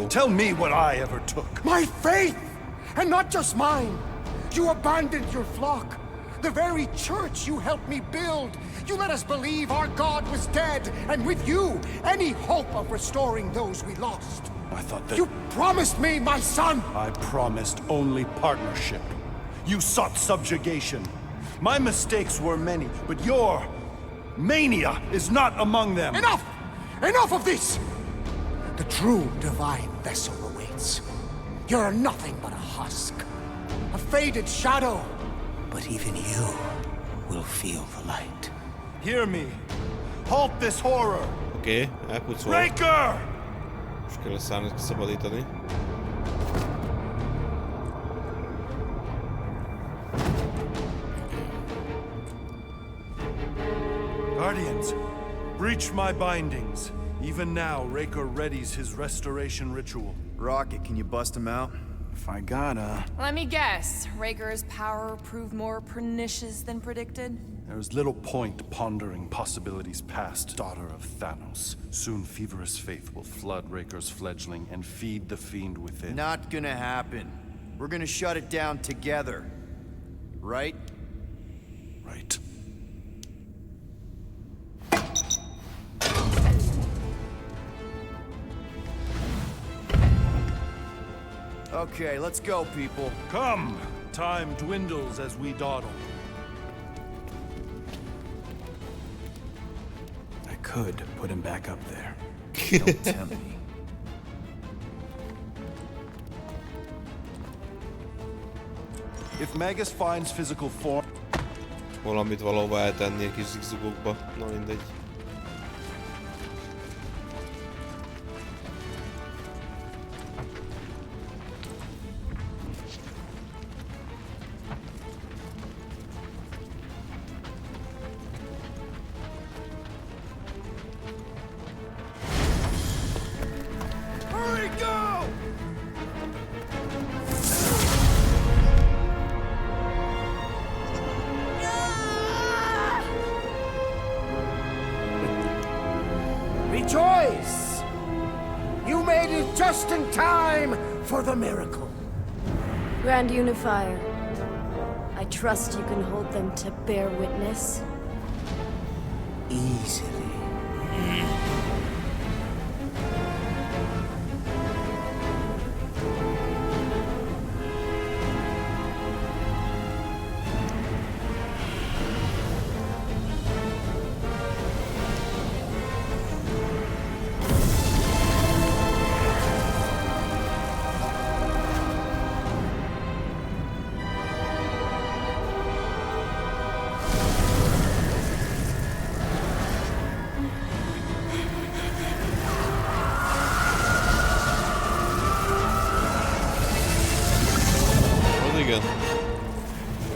Tell me what I ever took. My faith! And not just mine. You abandoned your flock. The very church you helped me build. You let us believe our God was dead, and with you, any hope of restoring those we lost. I thought that... You promised me, my son! I promised only partnership. You sought subjugation. My mistakes were many, but your mania is not among them. Enough! Enough of this! The true divine vessel awaits. You're nothing but a husk. A faded shadow. But even you will feel the light. Hear me. Halt this horror. Oké, elpucolj. Raker! Most kell a számot kiszabadítani. Guardians, breach my bindings. Even now, Raker readies his restoration ritual. Rocket, can you bust him out? If I gotta... Let me guess. Raker's power proved more pernicious than predicted? There is little point pondering possibilities past, daughter of Thanos. Soon feverous faith will flood Raker's fledgling and feed the fiend within. Not gonna happen. We're gonna shut it down together. Right? Right. Okay, let's go, people. Come! Time dwindles as we dawdle. I could put him back up there. Don't tempt me. If Magus finds physical form... Valamit valahova eltenni a kis zigzagokba. Na mindegy. Hurry, go! just in time for the miracle. Grand Unifier, I trust you can hold them to bear witness. Easily.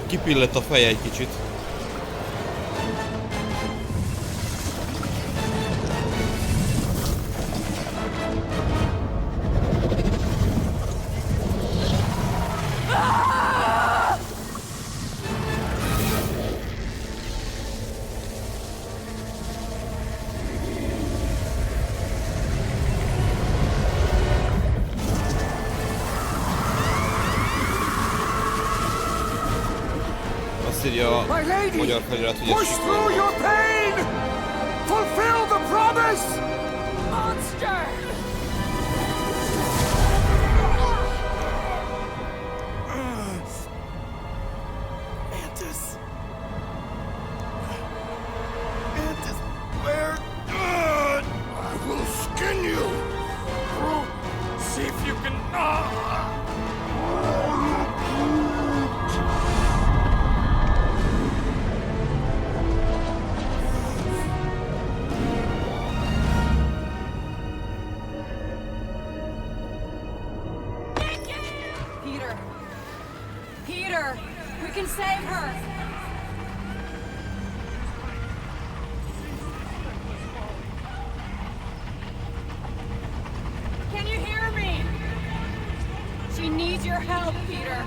Kipillett a feje egy kicsit. My lady, magyar felirat, hogy push through your pain! Fulfill the promise! Monster! Mantis. Mantis, where? I will skin you! See if you can... Peter, we can save her! Can you hear me? She needs your help, Peter.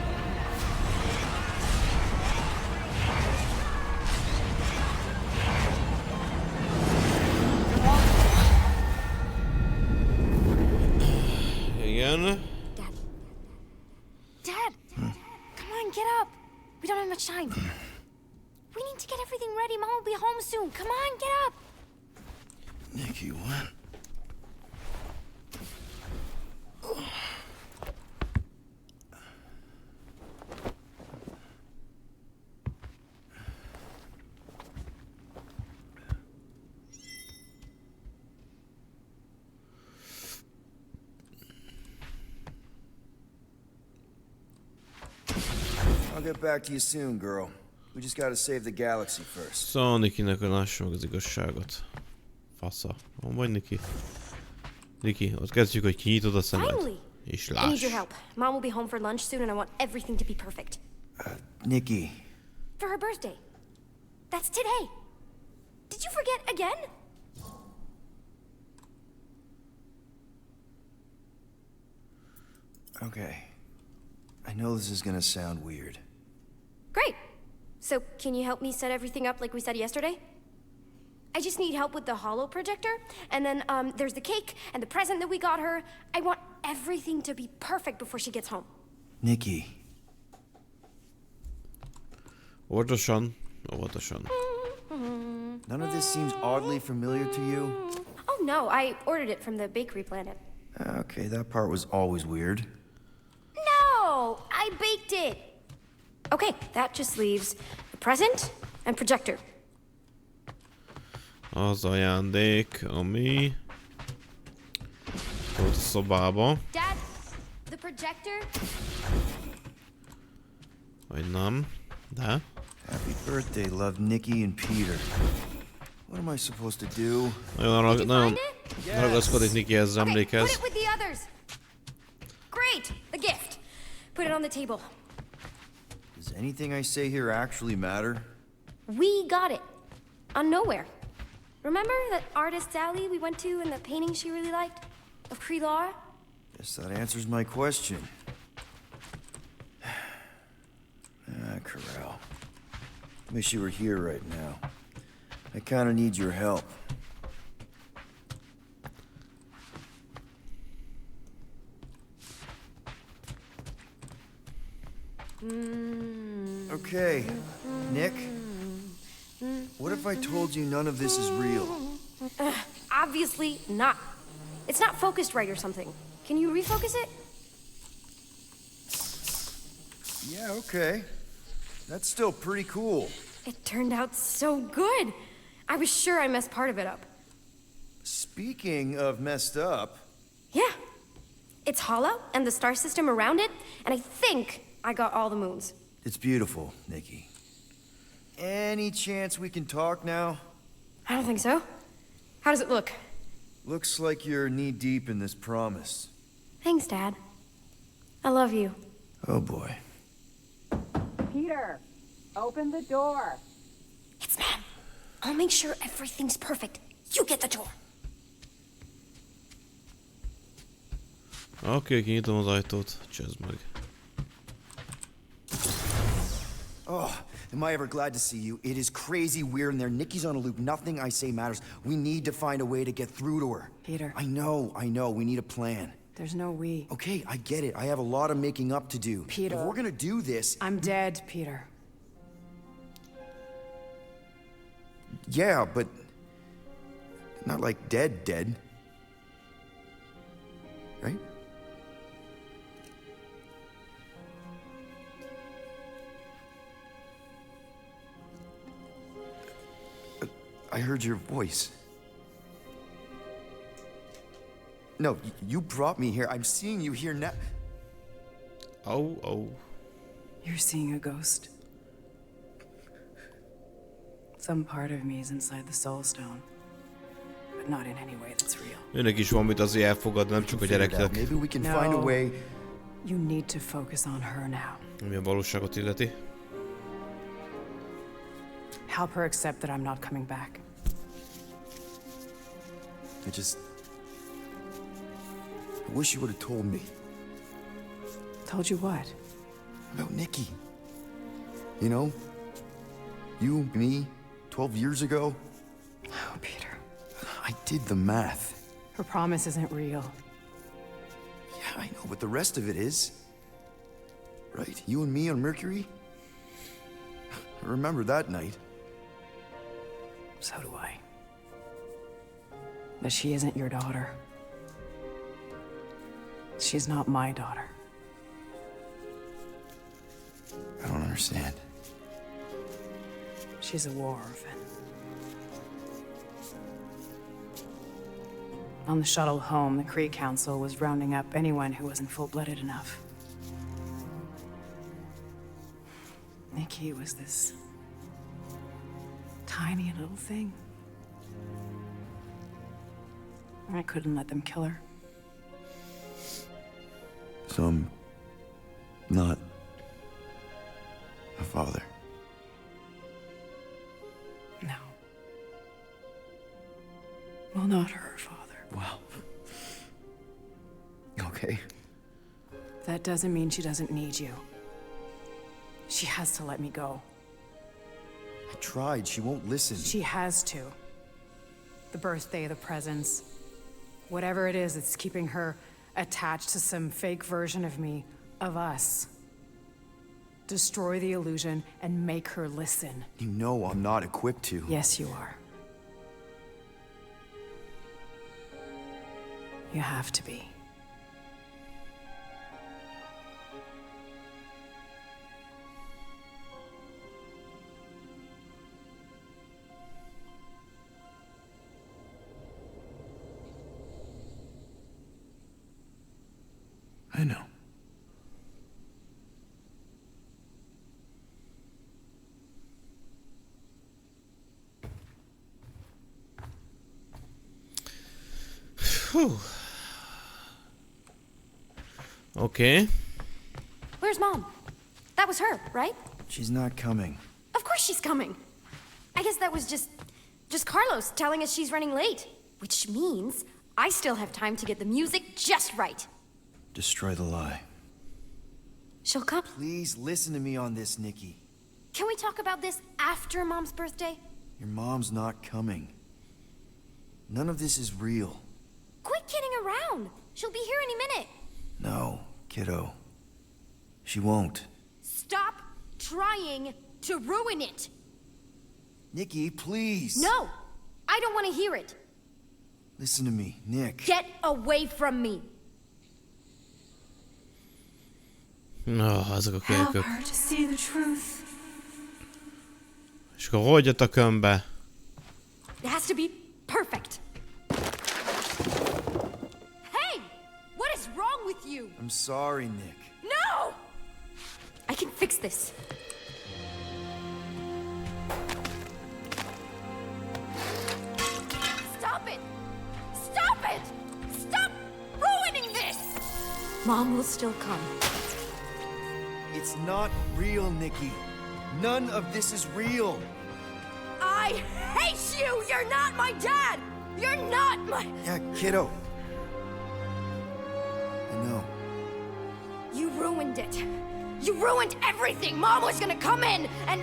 Igen. Dad! Come on, get up! We don't have much time. We need to get everything ready. Mom will be home soon. Come on, get up! Nikki, what? I'll get back to you soon, girl. We just gotta save the galaxy first. Szóval Nikinek lássa meg az igazságot. Fasza. Hol vagy Niki? Niki, ott kezdjük, hogy kinyitod a szemed. És I need láss. your help. Mom will be home for lunch soon and I want everything to be perfect. Nikki. For her birthday. That's today. Did you forget again? Okay. I know this is gonna sound weird. Great. So, can you help me set everything up like we said yesterday? I just need help with the holo projector, and then there's the cake and the present that we got her. I want everything to be perfect before she gets home. Nikki. Óvatosan. Óvatosan. None of this seems oddly familiar to you? Oh no, I ordered it from the bakery planet. Okay, that part was always weird. No, I baked it. Okay, that just leaves the present and projector. Az ajándék, ami volt a szobába. Dad, the projector? Vagy nem, de... Happy birthday, love Nikki and Peter. What am I supposed to do? Nagyon ragaszkodik Nikihez, emlékez. Put it with the others. Great, the gift. Put it on the table. Does anything I say here actually matter? We got it. On nowhere. Remember that artist's alley we went to and the painting she really liked? Of Kree-Lara? Guess that answers my question. Corral. Wish you were here right now. I kinda need your help. Okay, Nick, what if I told you none of this is real? Obviously not. It's not focused right or something. Can you refocus it? Yeah, okay. That's still pretty cool. It turned out so good. I was sure I messed part of it up. Speaking of messed up... Yeah. It's hollow, and the star system around it, and I think I got all the moons. It's beautiful, Nikki. Any chance we can talk now? I don't think so. How does it look? Looks like you're knee-deep in this promise. Thanks, Dad. I love you. Oh, boy. Peter, open the door. It's Mom. I'll make sure everything's perfect. You get the door. Oké, kinyitom az ajtót. Csezd meg. Oh, am I ever glad to see you. It is crazy weird in there. Nikki's on a loop. Nothing I say matters. We need to find a way to get through to her. Peter. I know. We need a plan. There's no we. Okay, I get it. I have a lot of making up to do. Peter. If we're gonna do this... I'm dead, Peter. Yeah, but... not like dead. Right? I heard your voice. No, you brought me here. I'm seeing you here now. Oh. You're seeing a ghost. Some part of me is inside the soul stone, but not in any way that's real. Őnek is van mit azért elfogad, nem csak a gyereknek. Maybe we can find a way. You need to focus on her now. Ami a valóságot illeti. Help her accept that I'm not coming back. I wish you would have told me. Told you what? About Nikki. You know? You, me, 12 years ago. Oh, Peter. I did the math. Her promise isn't real. Yeah, I know, but the rest of it is. Right? You and me on Mercury? I remember that night. So do I. But she isn't your daughter. She's not my daughter. I don't understand. She's a war orphan. On the shuttle home, the Kree Council was rounding up anyone who wasn't full-blooded enough. Nikki was this tiny little thing. I couldn't let them kill her. So I'm not a father. No. Well, not her father. Wow. Okay. That doesn't mean she doesn't need you. She has to let me go. I tried. She won't listen. She has to. The birthday, the presents. Whatever it is, it's keeping her attached to some fake version of me, of us. Destroy the illusion and make her listen. You know I'm not equipped to. Yes, you are. You have to be. I know. Whew. Okay. Where's Mom? That was her, right? She's not coming. Of course she's coming. I guess that was just Carlos telling us she's running late. Which means I still have time to get the music just right. Destroy the lie. She'll come. Please listen to me on this, Nikki. Can we talk about this after Mom's birthday? Your mom's not coming. None of this is real. Quit kidding around. She'll be here any minute. No, kiddo. She won't. Stop trying to ruin it. Nikki, please. No, I don't want to hear it. Listen to me, Nick. Get away from me. No, ezek a kölykök. Help her to see the truth. És akkor hogy jött a kömbbe? It has to be perfect. Hey! What is wrong with you? I'm sorry, Nick. No! I can fix this. Stop it! Stop it! Stop ruining this! Mom will still come. It's not real, Nikki. None of this is real. I hate you! You're not my dad! You're not my... Yeah, kiddo. I know. You ruined it. You ruined everything! Mom was gonna come in and...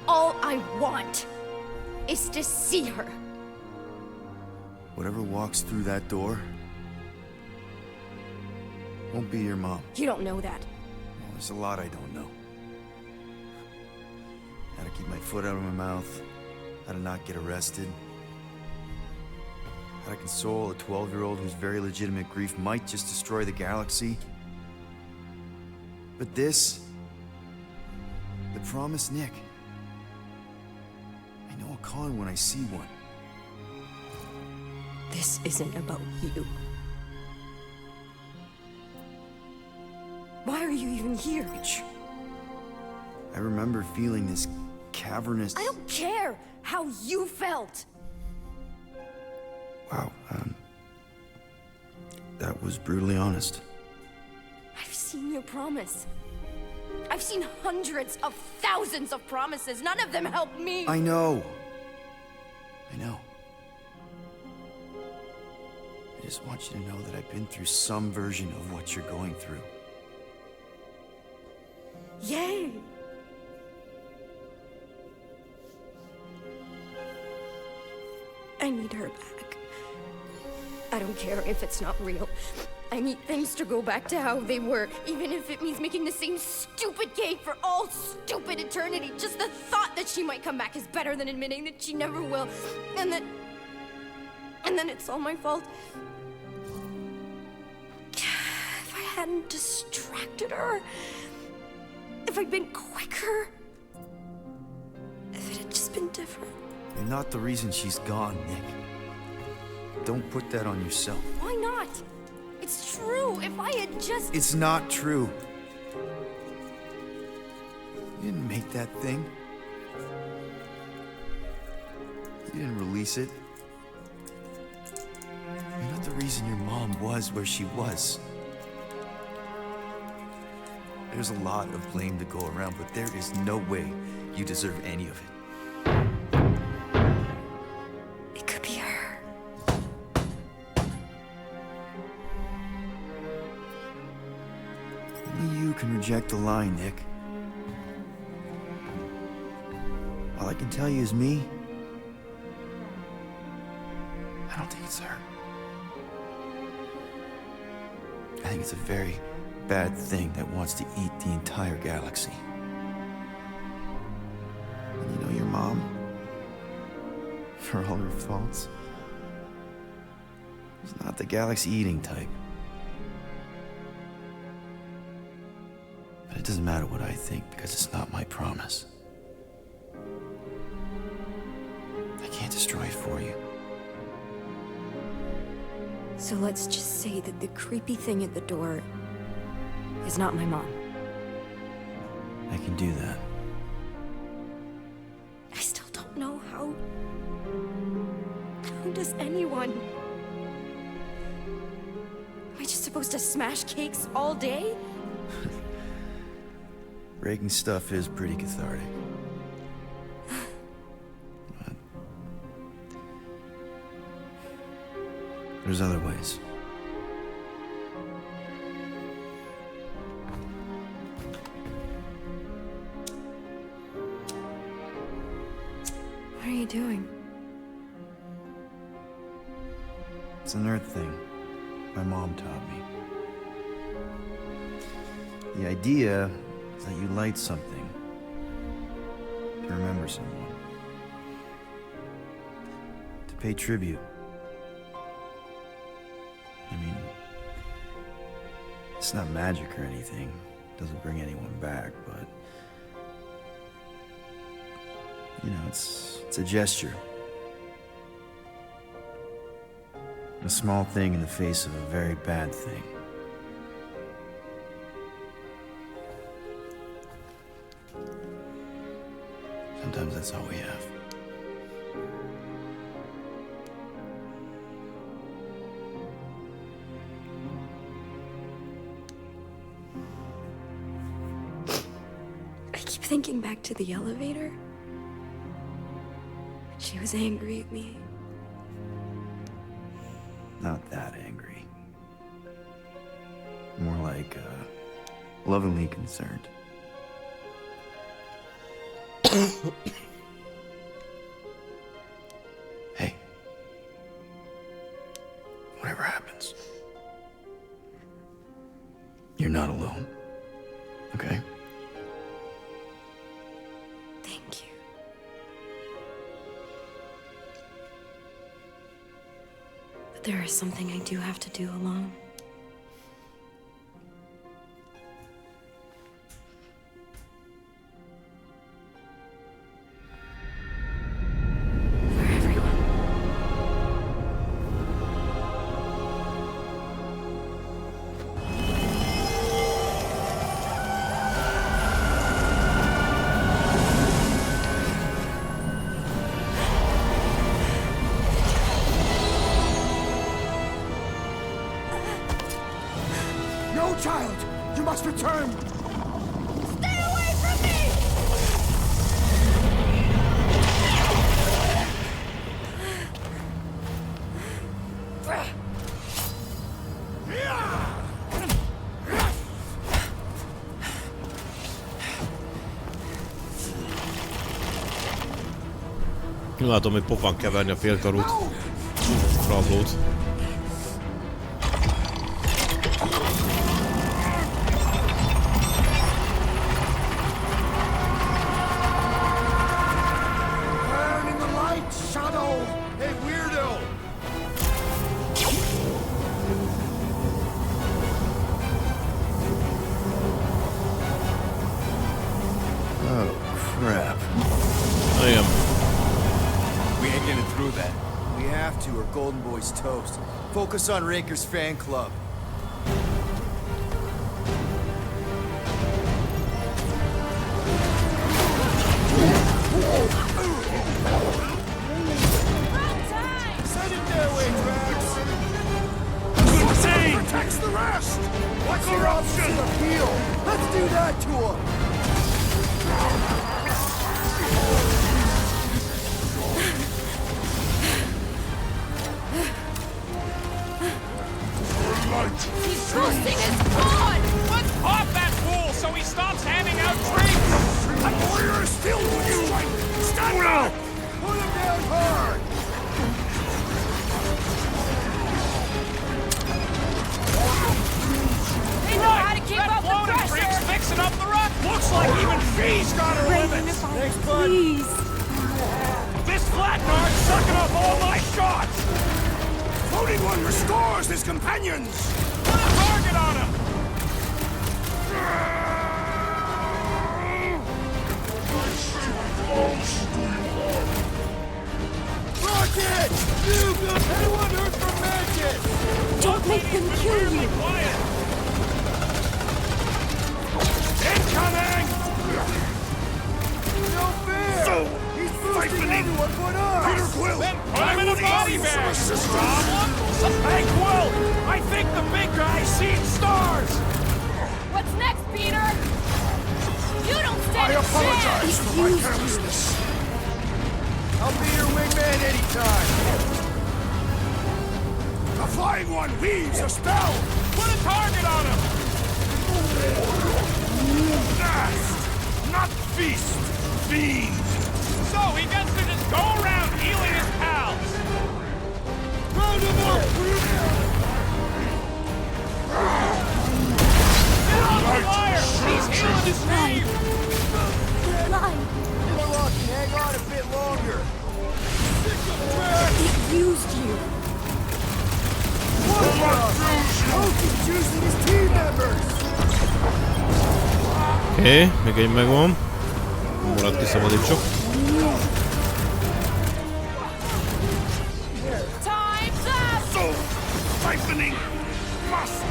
All I want is to see her. Whatever walks through that door won't be your mom. You don't know that. Well, there's a lot I don't know. How to keep my foot out of my mouth, how to not get arrested, how to console a 12-year-old whose very legitimate grief might just destroy the galaxy. But this, the promise, Nick, I know a con when I see one. This isn't about you. Why are you even here? I remember feeling this cavernous... I don't care how you felt. Wow, that was brutally honest. I've seen your promise. I've seen hundreds of thousands of promises. None of them help me. I know. I know. I just want you to know that I've been through some version of what you're going through. Yay! I need her back. I don't care if it's not real. I need things to go back to how they were, even if it means making the same stupid cake for all stupid eternity. Just the thought that she might come back is better than admitting that she never will. And then it's all my fault. If I hadn't distracted her, if I'd been quicker, if it had just been different. You're not the reason she's gone, Nick. Don't put that on yourself. Why not? It's true. If I had just... It's not true. You didn't make that thing. You didn't release it. You're not the reason your mom was where she was. There's a lot of blame to go around, but there is no way you deserve any of it. It could be her. Only you can reject the lie, Nick. All I can tell you is me. I don't think it's her. I think it's a very bad thing that wants to eat the entire galaxy. And you know your mom, for all her faults, is not the galaxy-eating type. But it doesn't matter what I think, because it's not my promise. I can't destroy it for you. So let's just say that the creepy thing at the door is not my mom. I can do that. I still don't know how... How does anyone... Am I just supposed to smash cakes all day? Breaking stuff is pretty cathartic. But there's other ways. What are you doing? It's a nerd thing my mom taught me. The idea is that you light something to remember someone, to pay tribute. I mean, it's not magic or anything. It doesn't bring anyone back, but you know, it's a gesture. A small thing in the face of a very bad thing. Sometimes that's all we have. I keep thinking back to the elevator. She was angry at me. Not that angry. More like, lovingly concerned. Hey. Whatever happens, you're not alone. Okay? Thank you. But there is something I do have to do alone. No, child! You must return! Stay away from me! Látom, hogy pofán keverni a félkarút. Rablót. Toast. Focus on Raker's fan club. Send it their way, Drax. Insane! Protects the rest! What corruption! Appeal. Let's do that to him. He's boosting his blood! Let's pop that fool so he stops handing out drinks! That warrior is still with you! Stand up! Put him down hard! They know how to keep up the pressure! Drink's mixing up the rut! Looks like even she's got her limits! Thanks, bud. Please! This flatnard's sucking up all my shots! Floating one restores his companions! Put a target on him! Rocket! Nuke! Anyone heard from Mantis? Don't make them kill you! Incoming! No fair! He's boosting everyone but us! Peter Quill! Then put him in a body bag! Problem? Hey, Quill! I think the big guy's seen stars! What's next, Peter? You don't stand I a apologize chance! for my carelessness. I'll be your wingman anytime! The flying one weaves a spell! Put a target on him! Fast! Not feast! Fiend! So he gets to just go around healing his pals! Round him up! Get off the wire! his name! More lucky, hang on a bit longer. It used you. What the? Loki's choosing his team members! Oké, még egy megvan. Murat kiszabadítsuk. Time's up! So, siphoning must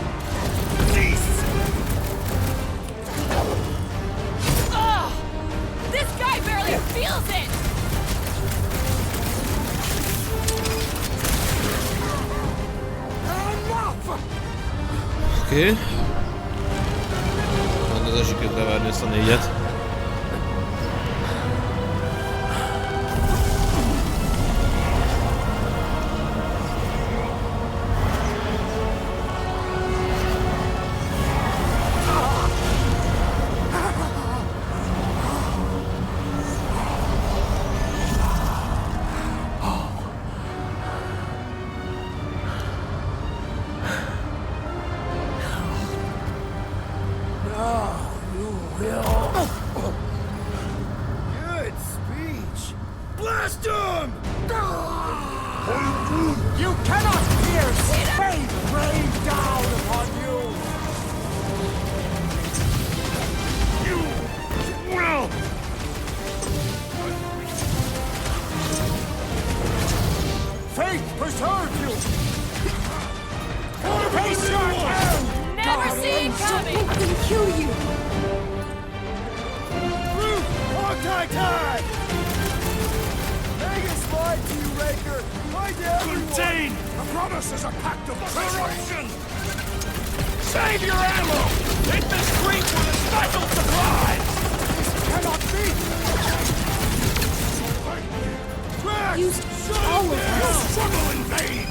cease! Ugh! This guy barely feels it! Oké. Mondod, sikerült leverni ezt a 4-et. Good speech. Blast him! You cannot pierce! Fate rain down upon you! You will! Fate preserve you! Face your hand! Never see it coming! It can kill you. Time! Make it slide to you, Raker! Find everyone! Contain! The promise is a pact of Corruption! Save your ammo! Hit the street with a special surprise! This cannot be! Used all of You'll us. struggle in vain!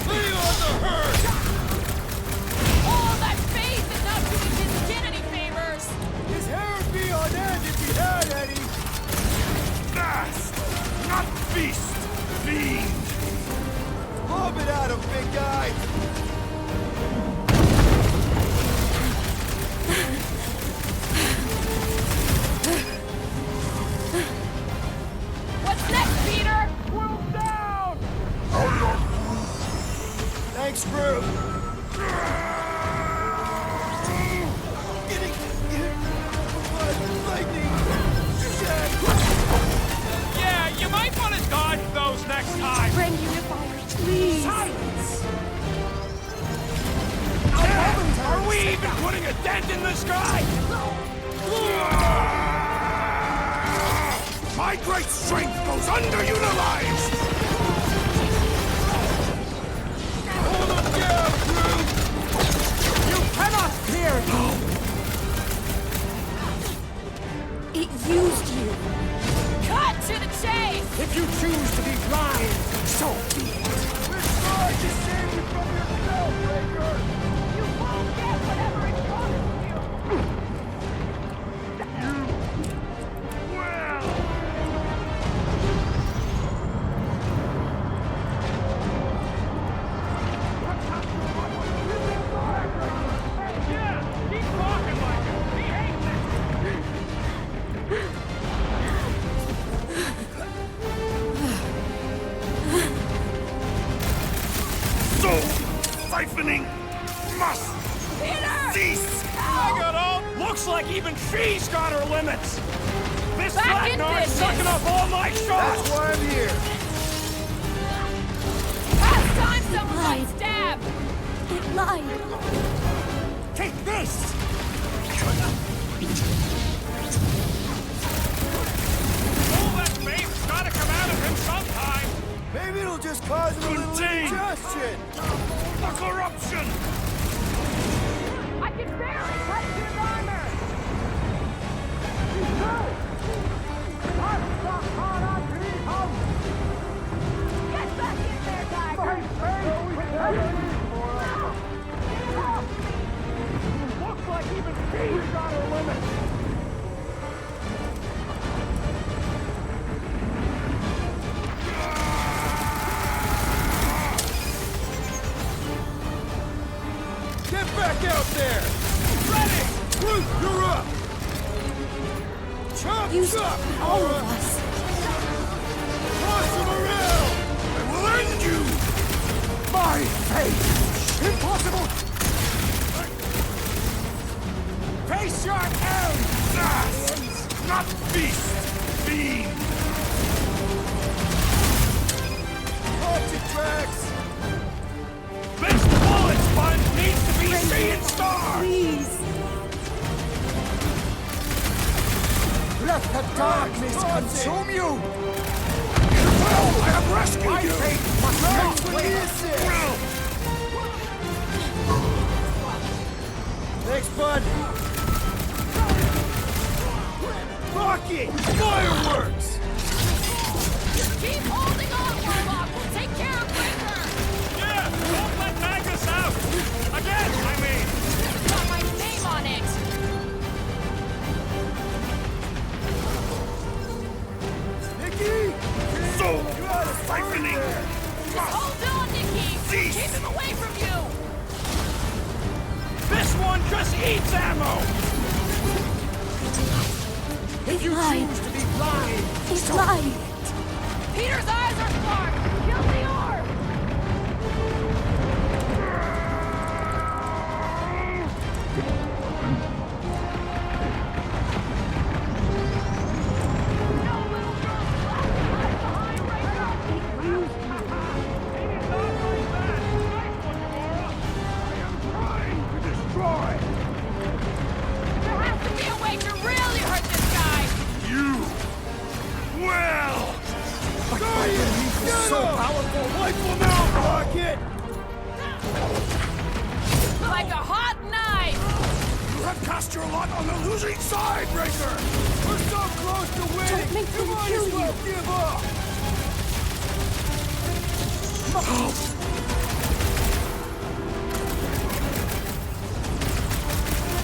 Lay on the herd! All that faith is not doing his skin any favors! His hair would be on end if he had any! Fast! Not feast! Fiend! Lob it at him, big guy! What's next, Peter? Well down! Thanks, Screw! Yeah, you might want to dodge those next time! Friend Unifier, please. Silence! Are we even putting a dent in the sky? My great strength goes underutilized! Hold him down, Screw! You cannot fear me! It used you. Cut to the chase! If you choose to be blind, so be it. We're trying to save you from yourself, Raker! You won't get whatever it promised you! Yeah, keep talking like it! He hates it! So, siphoning must cease! I got all... Looks like even she's got her limits! This Back flat in nar's business. sucking up all my shots! That's why I'm here! Past time someone got stabbed! It lied. Take this! All that faith's gotta come out of him sometime! Maybe it'll just cause a little Contain. indigestion! The corruption! I can barely cut into his armor! Get back in there, Tiger! Looks like even she's got her limits! Get back out there! Ready! You're up! Chop, You chop! all of us. Toss him around! I will end you! My fate! Impossible! Face your end! Not beast! Fiend! Haunted tracks! This bullet sponge needs to be seeing stars! Please. Let the darkness consume you! Well, I have rescued My you! fate must not wait! Thanks, bud! Rocket! Fireworks! Keep holding on, Warlock! We'll take care of Breaker! Yeah, don't let Magnus out! Again, I mean! It's got my name on it! Nikki! So siphoning! Just hold on, Nikki! Cease. Keep him away from you! This one just eats ammo! If you choose to be blind, He's lying. Peter's eyes are smart! Kill the orb! There has to be a way to really hurt this guy! Well! so powerful! Wipe them out, Rocket! Like a hot knife! You have cast your lot on the losing side, Breaker! We're so close to winning! Don't make them might kill as well you. give up!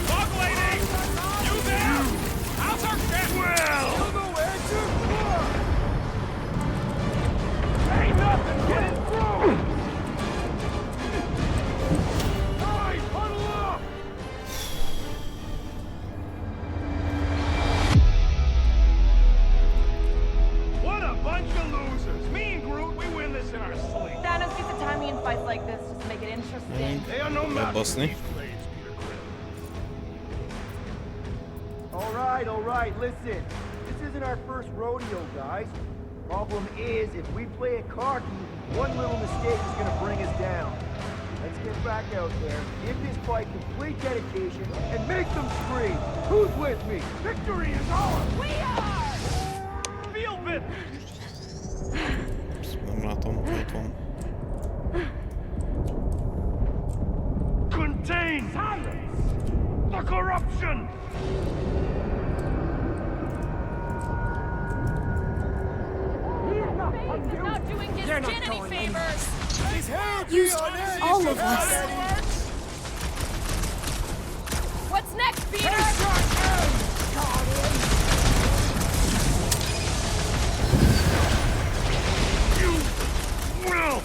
Bug lady! You there? How's our get? Well! You'll go answer? Ain't nothing getting through! Guys, huddle up! What a bunch of losers! Me and Groot, we win this in our sleep. Thanos gets a timing in fights like this just to make it interesting. They are no match for Basni. these blades, Peter Quill. All right, listen. This isn't our first rodeo, guys. Problem is, if we play it cocky, one little mistake is gonna bring us down. Let's get back out there, give this fight complete dedication, and make them scream. Who's with me? Victory is ours! We are! Feel bit! Nem látom, ott van. Contain the corruption! He's not doing his They're not chin any going favors! His hair You be on edge! all of us. What's next, Peter? You will!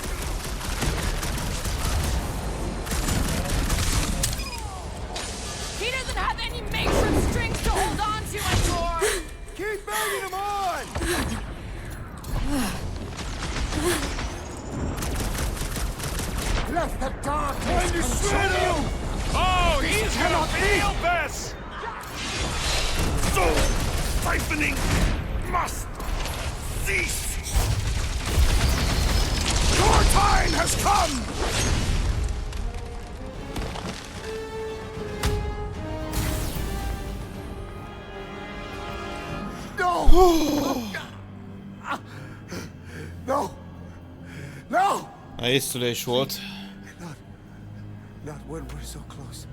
He doesn't have any matron strings to hold on to anymore! Keep banging him on! Let the darkness Time to shred consume you! him! Oh, he's gonna cannot be. feel this! Soul siphoning must cease! Your time has come! No! No! No! Észlelés volt. Not when we're so close.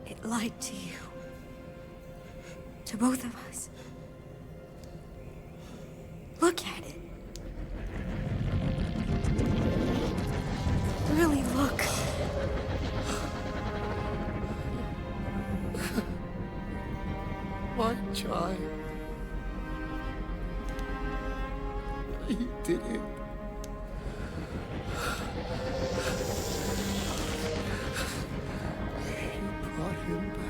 It lied to you. To both of us. Look at it. Really look. My child. He did it. You brought him back.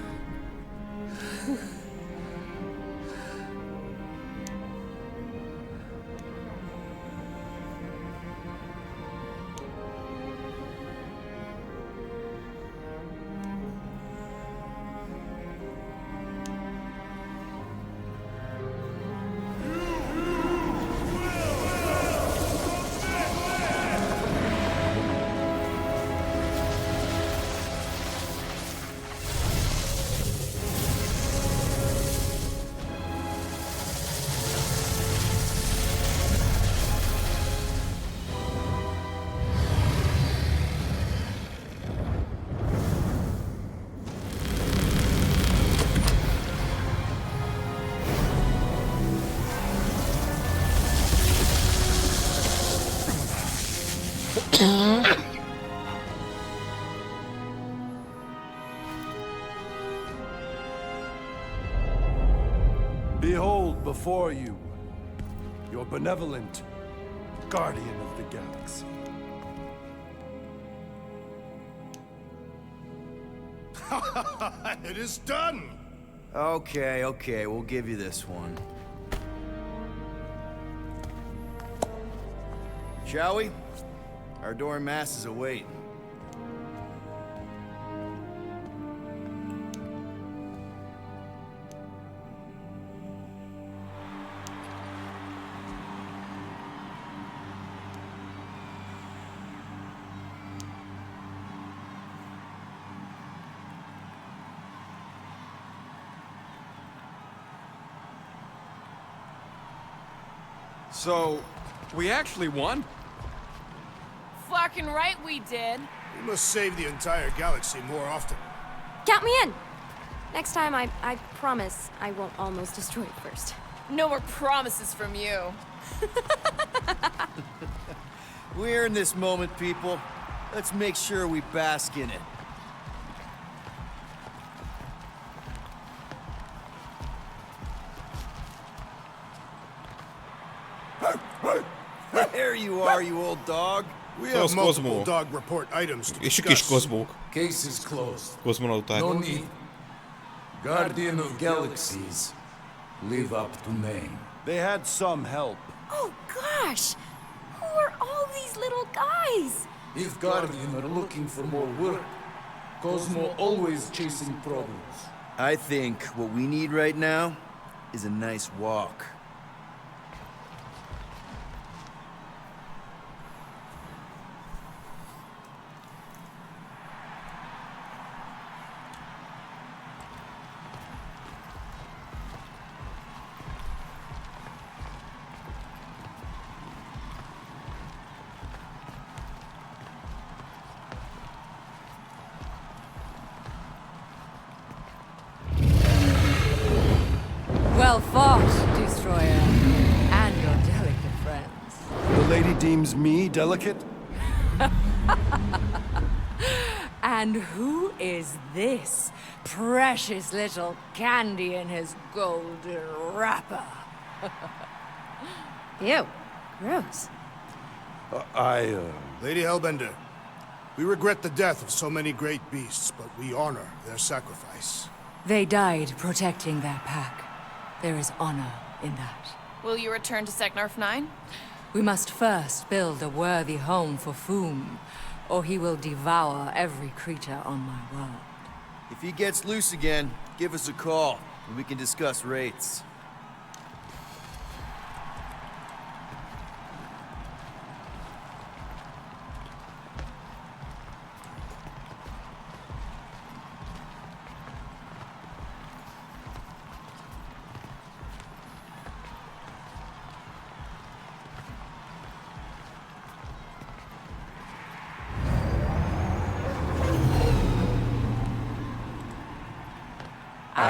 Behold before you, your benevolent guardian of the galaxy. It is done! Okay, we'll give you this one. Shall we? Our door masses await. So, we actually won? Fucking right we did. We must save the entire galaxy more often. Count me in! Next time, I promise I won't almost destroy it first. No more promises from you. We're in this moment, people. Let's make sure we bask in it. There you are, you old dog. We have multiple dog report items to És a discuss. kis kozmók. Case is closed. Kozmonauták. No need. Guardian of Galaxies. Live up to name. They had some help. Oh gosh! Who are all these little guys? If Guardian are looking for more work, Cosmo always chasing problems. I think what we need right now is a nice walk. Well fought, Destroyer, and your delicate friends. The lady deems me delicate? And who is this precious little candy in his golden wrapper? Ew, gross. Lady Hellbender, we regret the death of so many great beasts, but we honor their sacrifice. They died protecting their pack. There is honor in that. Will you return to Seknarf 9? We must first build a worthy home for Foom, or he will devour every creature on my world. If he gets loose again, give us a call, and we can discuss rates.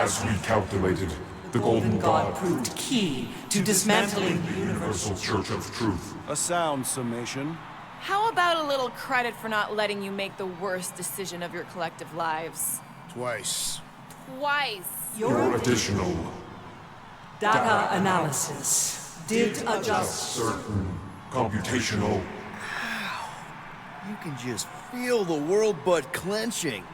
As we calculated, the Golden God proved key to dismantling the Universal Church of Truth. A sound summation. How about a little credit for not letting you make the worst decision of your collective lives? Twice. Twice. Your additional data analysis did adjust certain computational. You can just feel the world butt clenching.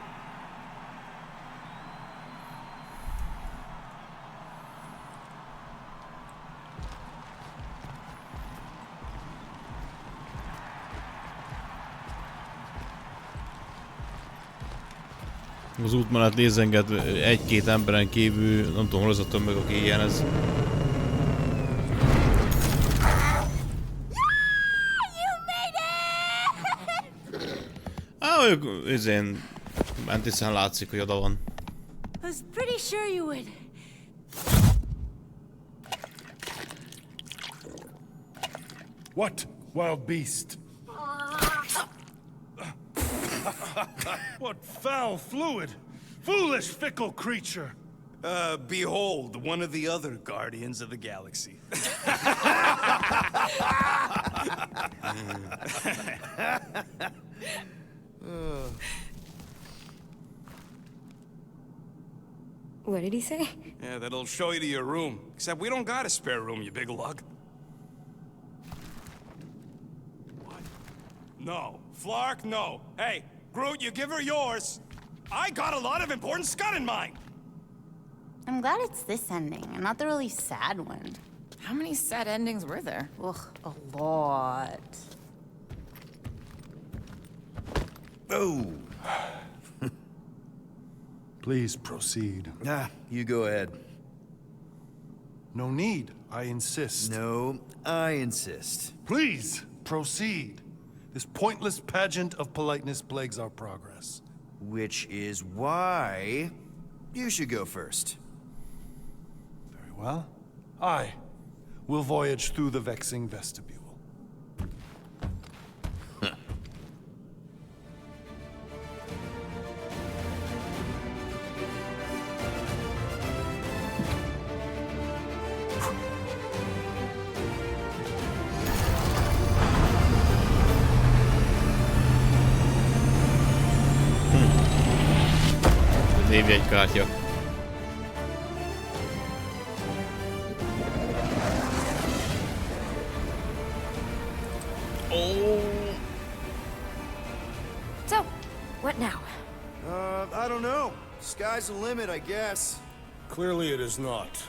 Az út mellett nézenged egy-két emberen kívül, nem tudom, hol az a tömeg, aki ilyen ez. Ők izén ment, hiszen látszik, hogy oda van. I was pretty sure you would. What, wild beast? What foul fluid! Foolish, fickle creature! Behold, one of the other guardians of the galaxy. What did he say? Yeah, that'll show you to your room. Except we don't got a spare room, you big lug. What? No. Flark, no. Hey, Groot, you give her yours. I got a lot of important scud in mind. I'm glad it's this ending, and not the really sad one. How many sad endings were there? Ugh, a lot. Oh. Please proceed. Ah, you go ahead. No need, I insist. No, I insist. Please, proceed. This pointless pageant of politeness plagues our progress. Which is why you should go first. Very well. I will voyage through the vexing vestibule. Névjegykártya. So, what now? I don't know. Sky's the limit, I guess. Clearly it is not.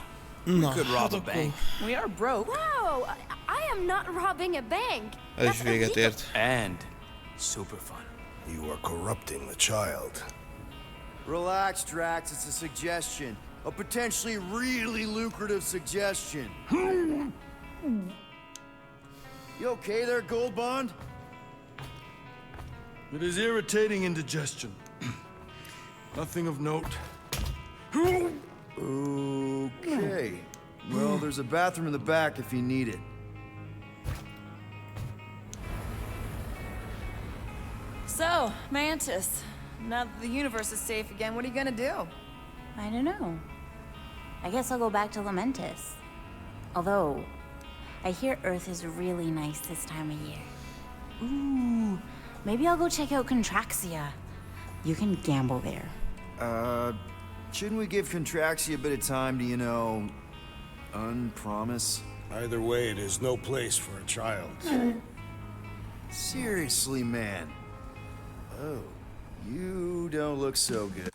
We could rob a bank. We are broke. Whoa! I am not robbing a bank. Ez is véget ért. And super fun. You are corrupting the child. Relax, Drax. It's a suggestion. A potentially really lucrative suggestion. You okay there, Gold Bond? It is irritating indigestion. Nothing of note. Okay. Well, there's a bathroom in the back if you need it. So, Mantis, now that the universe is safe again, what are you gonna do? I don't know. I guess I'll go back to Lamentis. Although, I hear Earth is really nice this time of year. Ooh, maybe I'll go check out Contraxia. You can gamble there. Shouldn't we give Contraxia a bit of time to, you know, unpromise? Either way, it is no place for a child. Seriously, man. Oh, you don't look so good.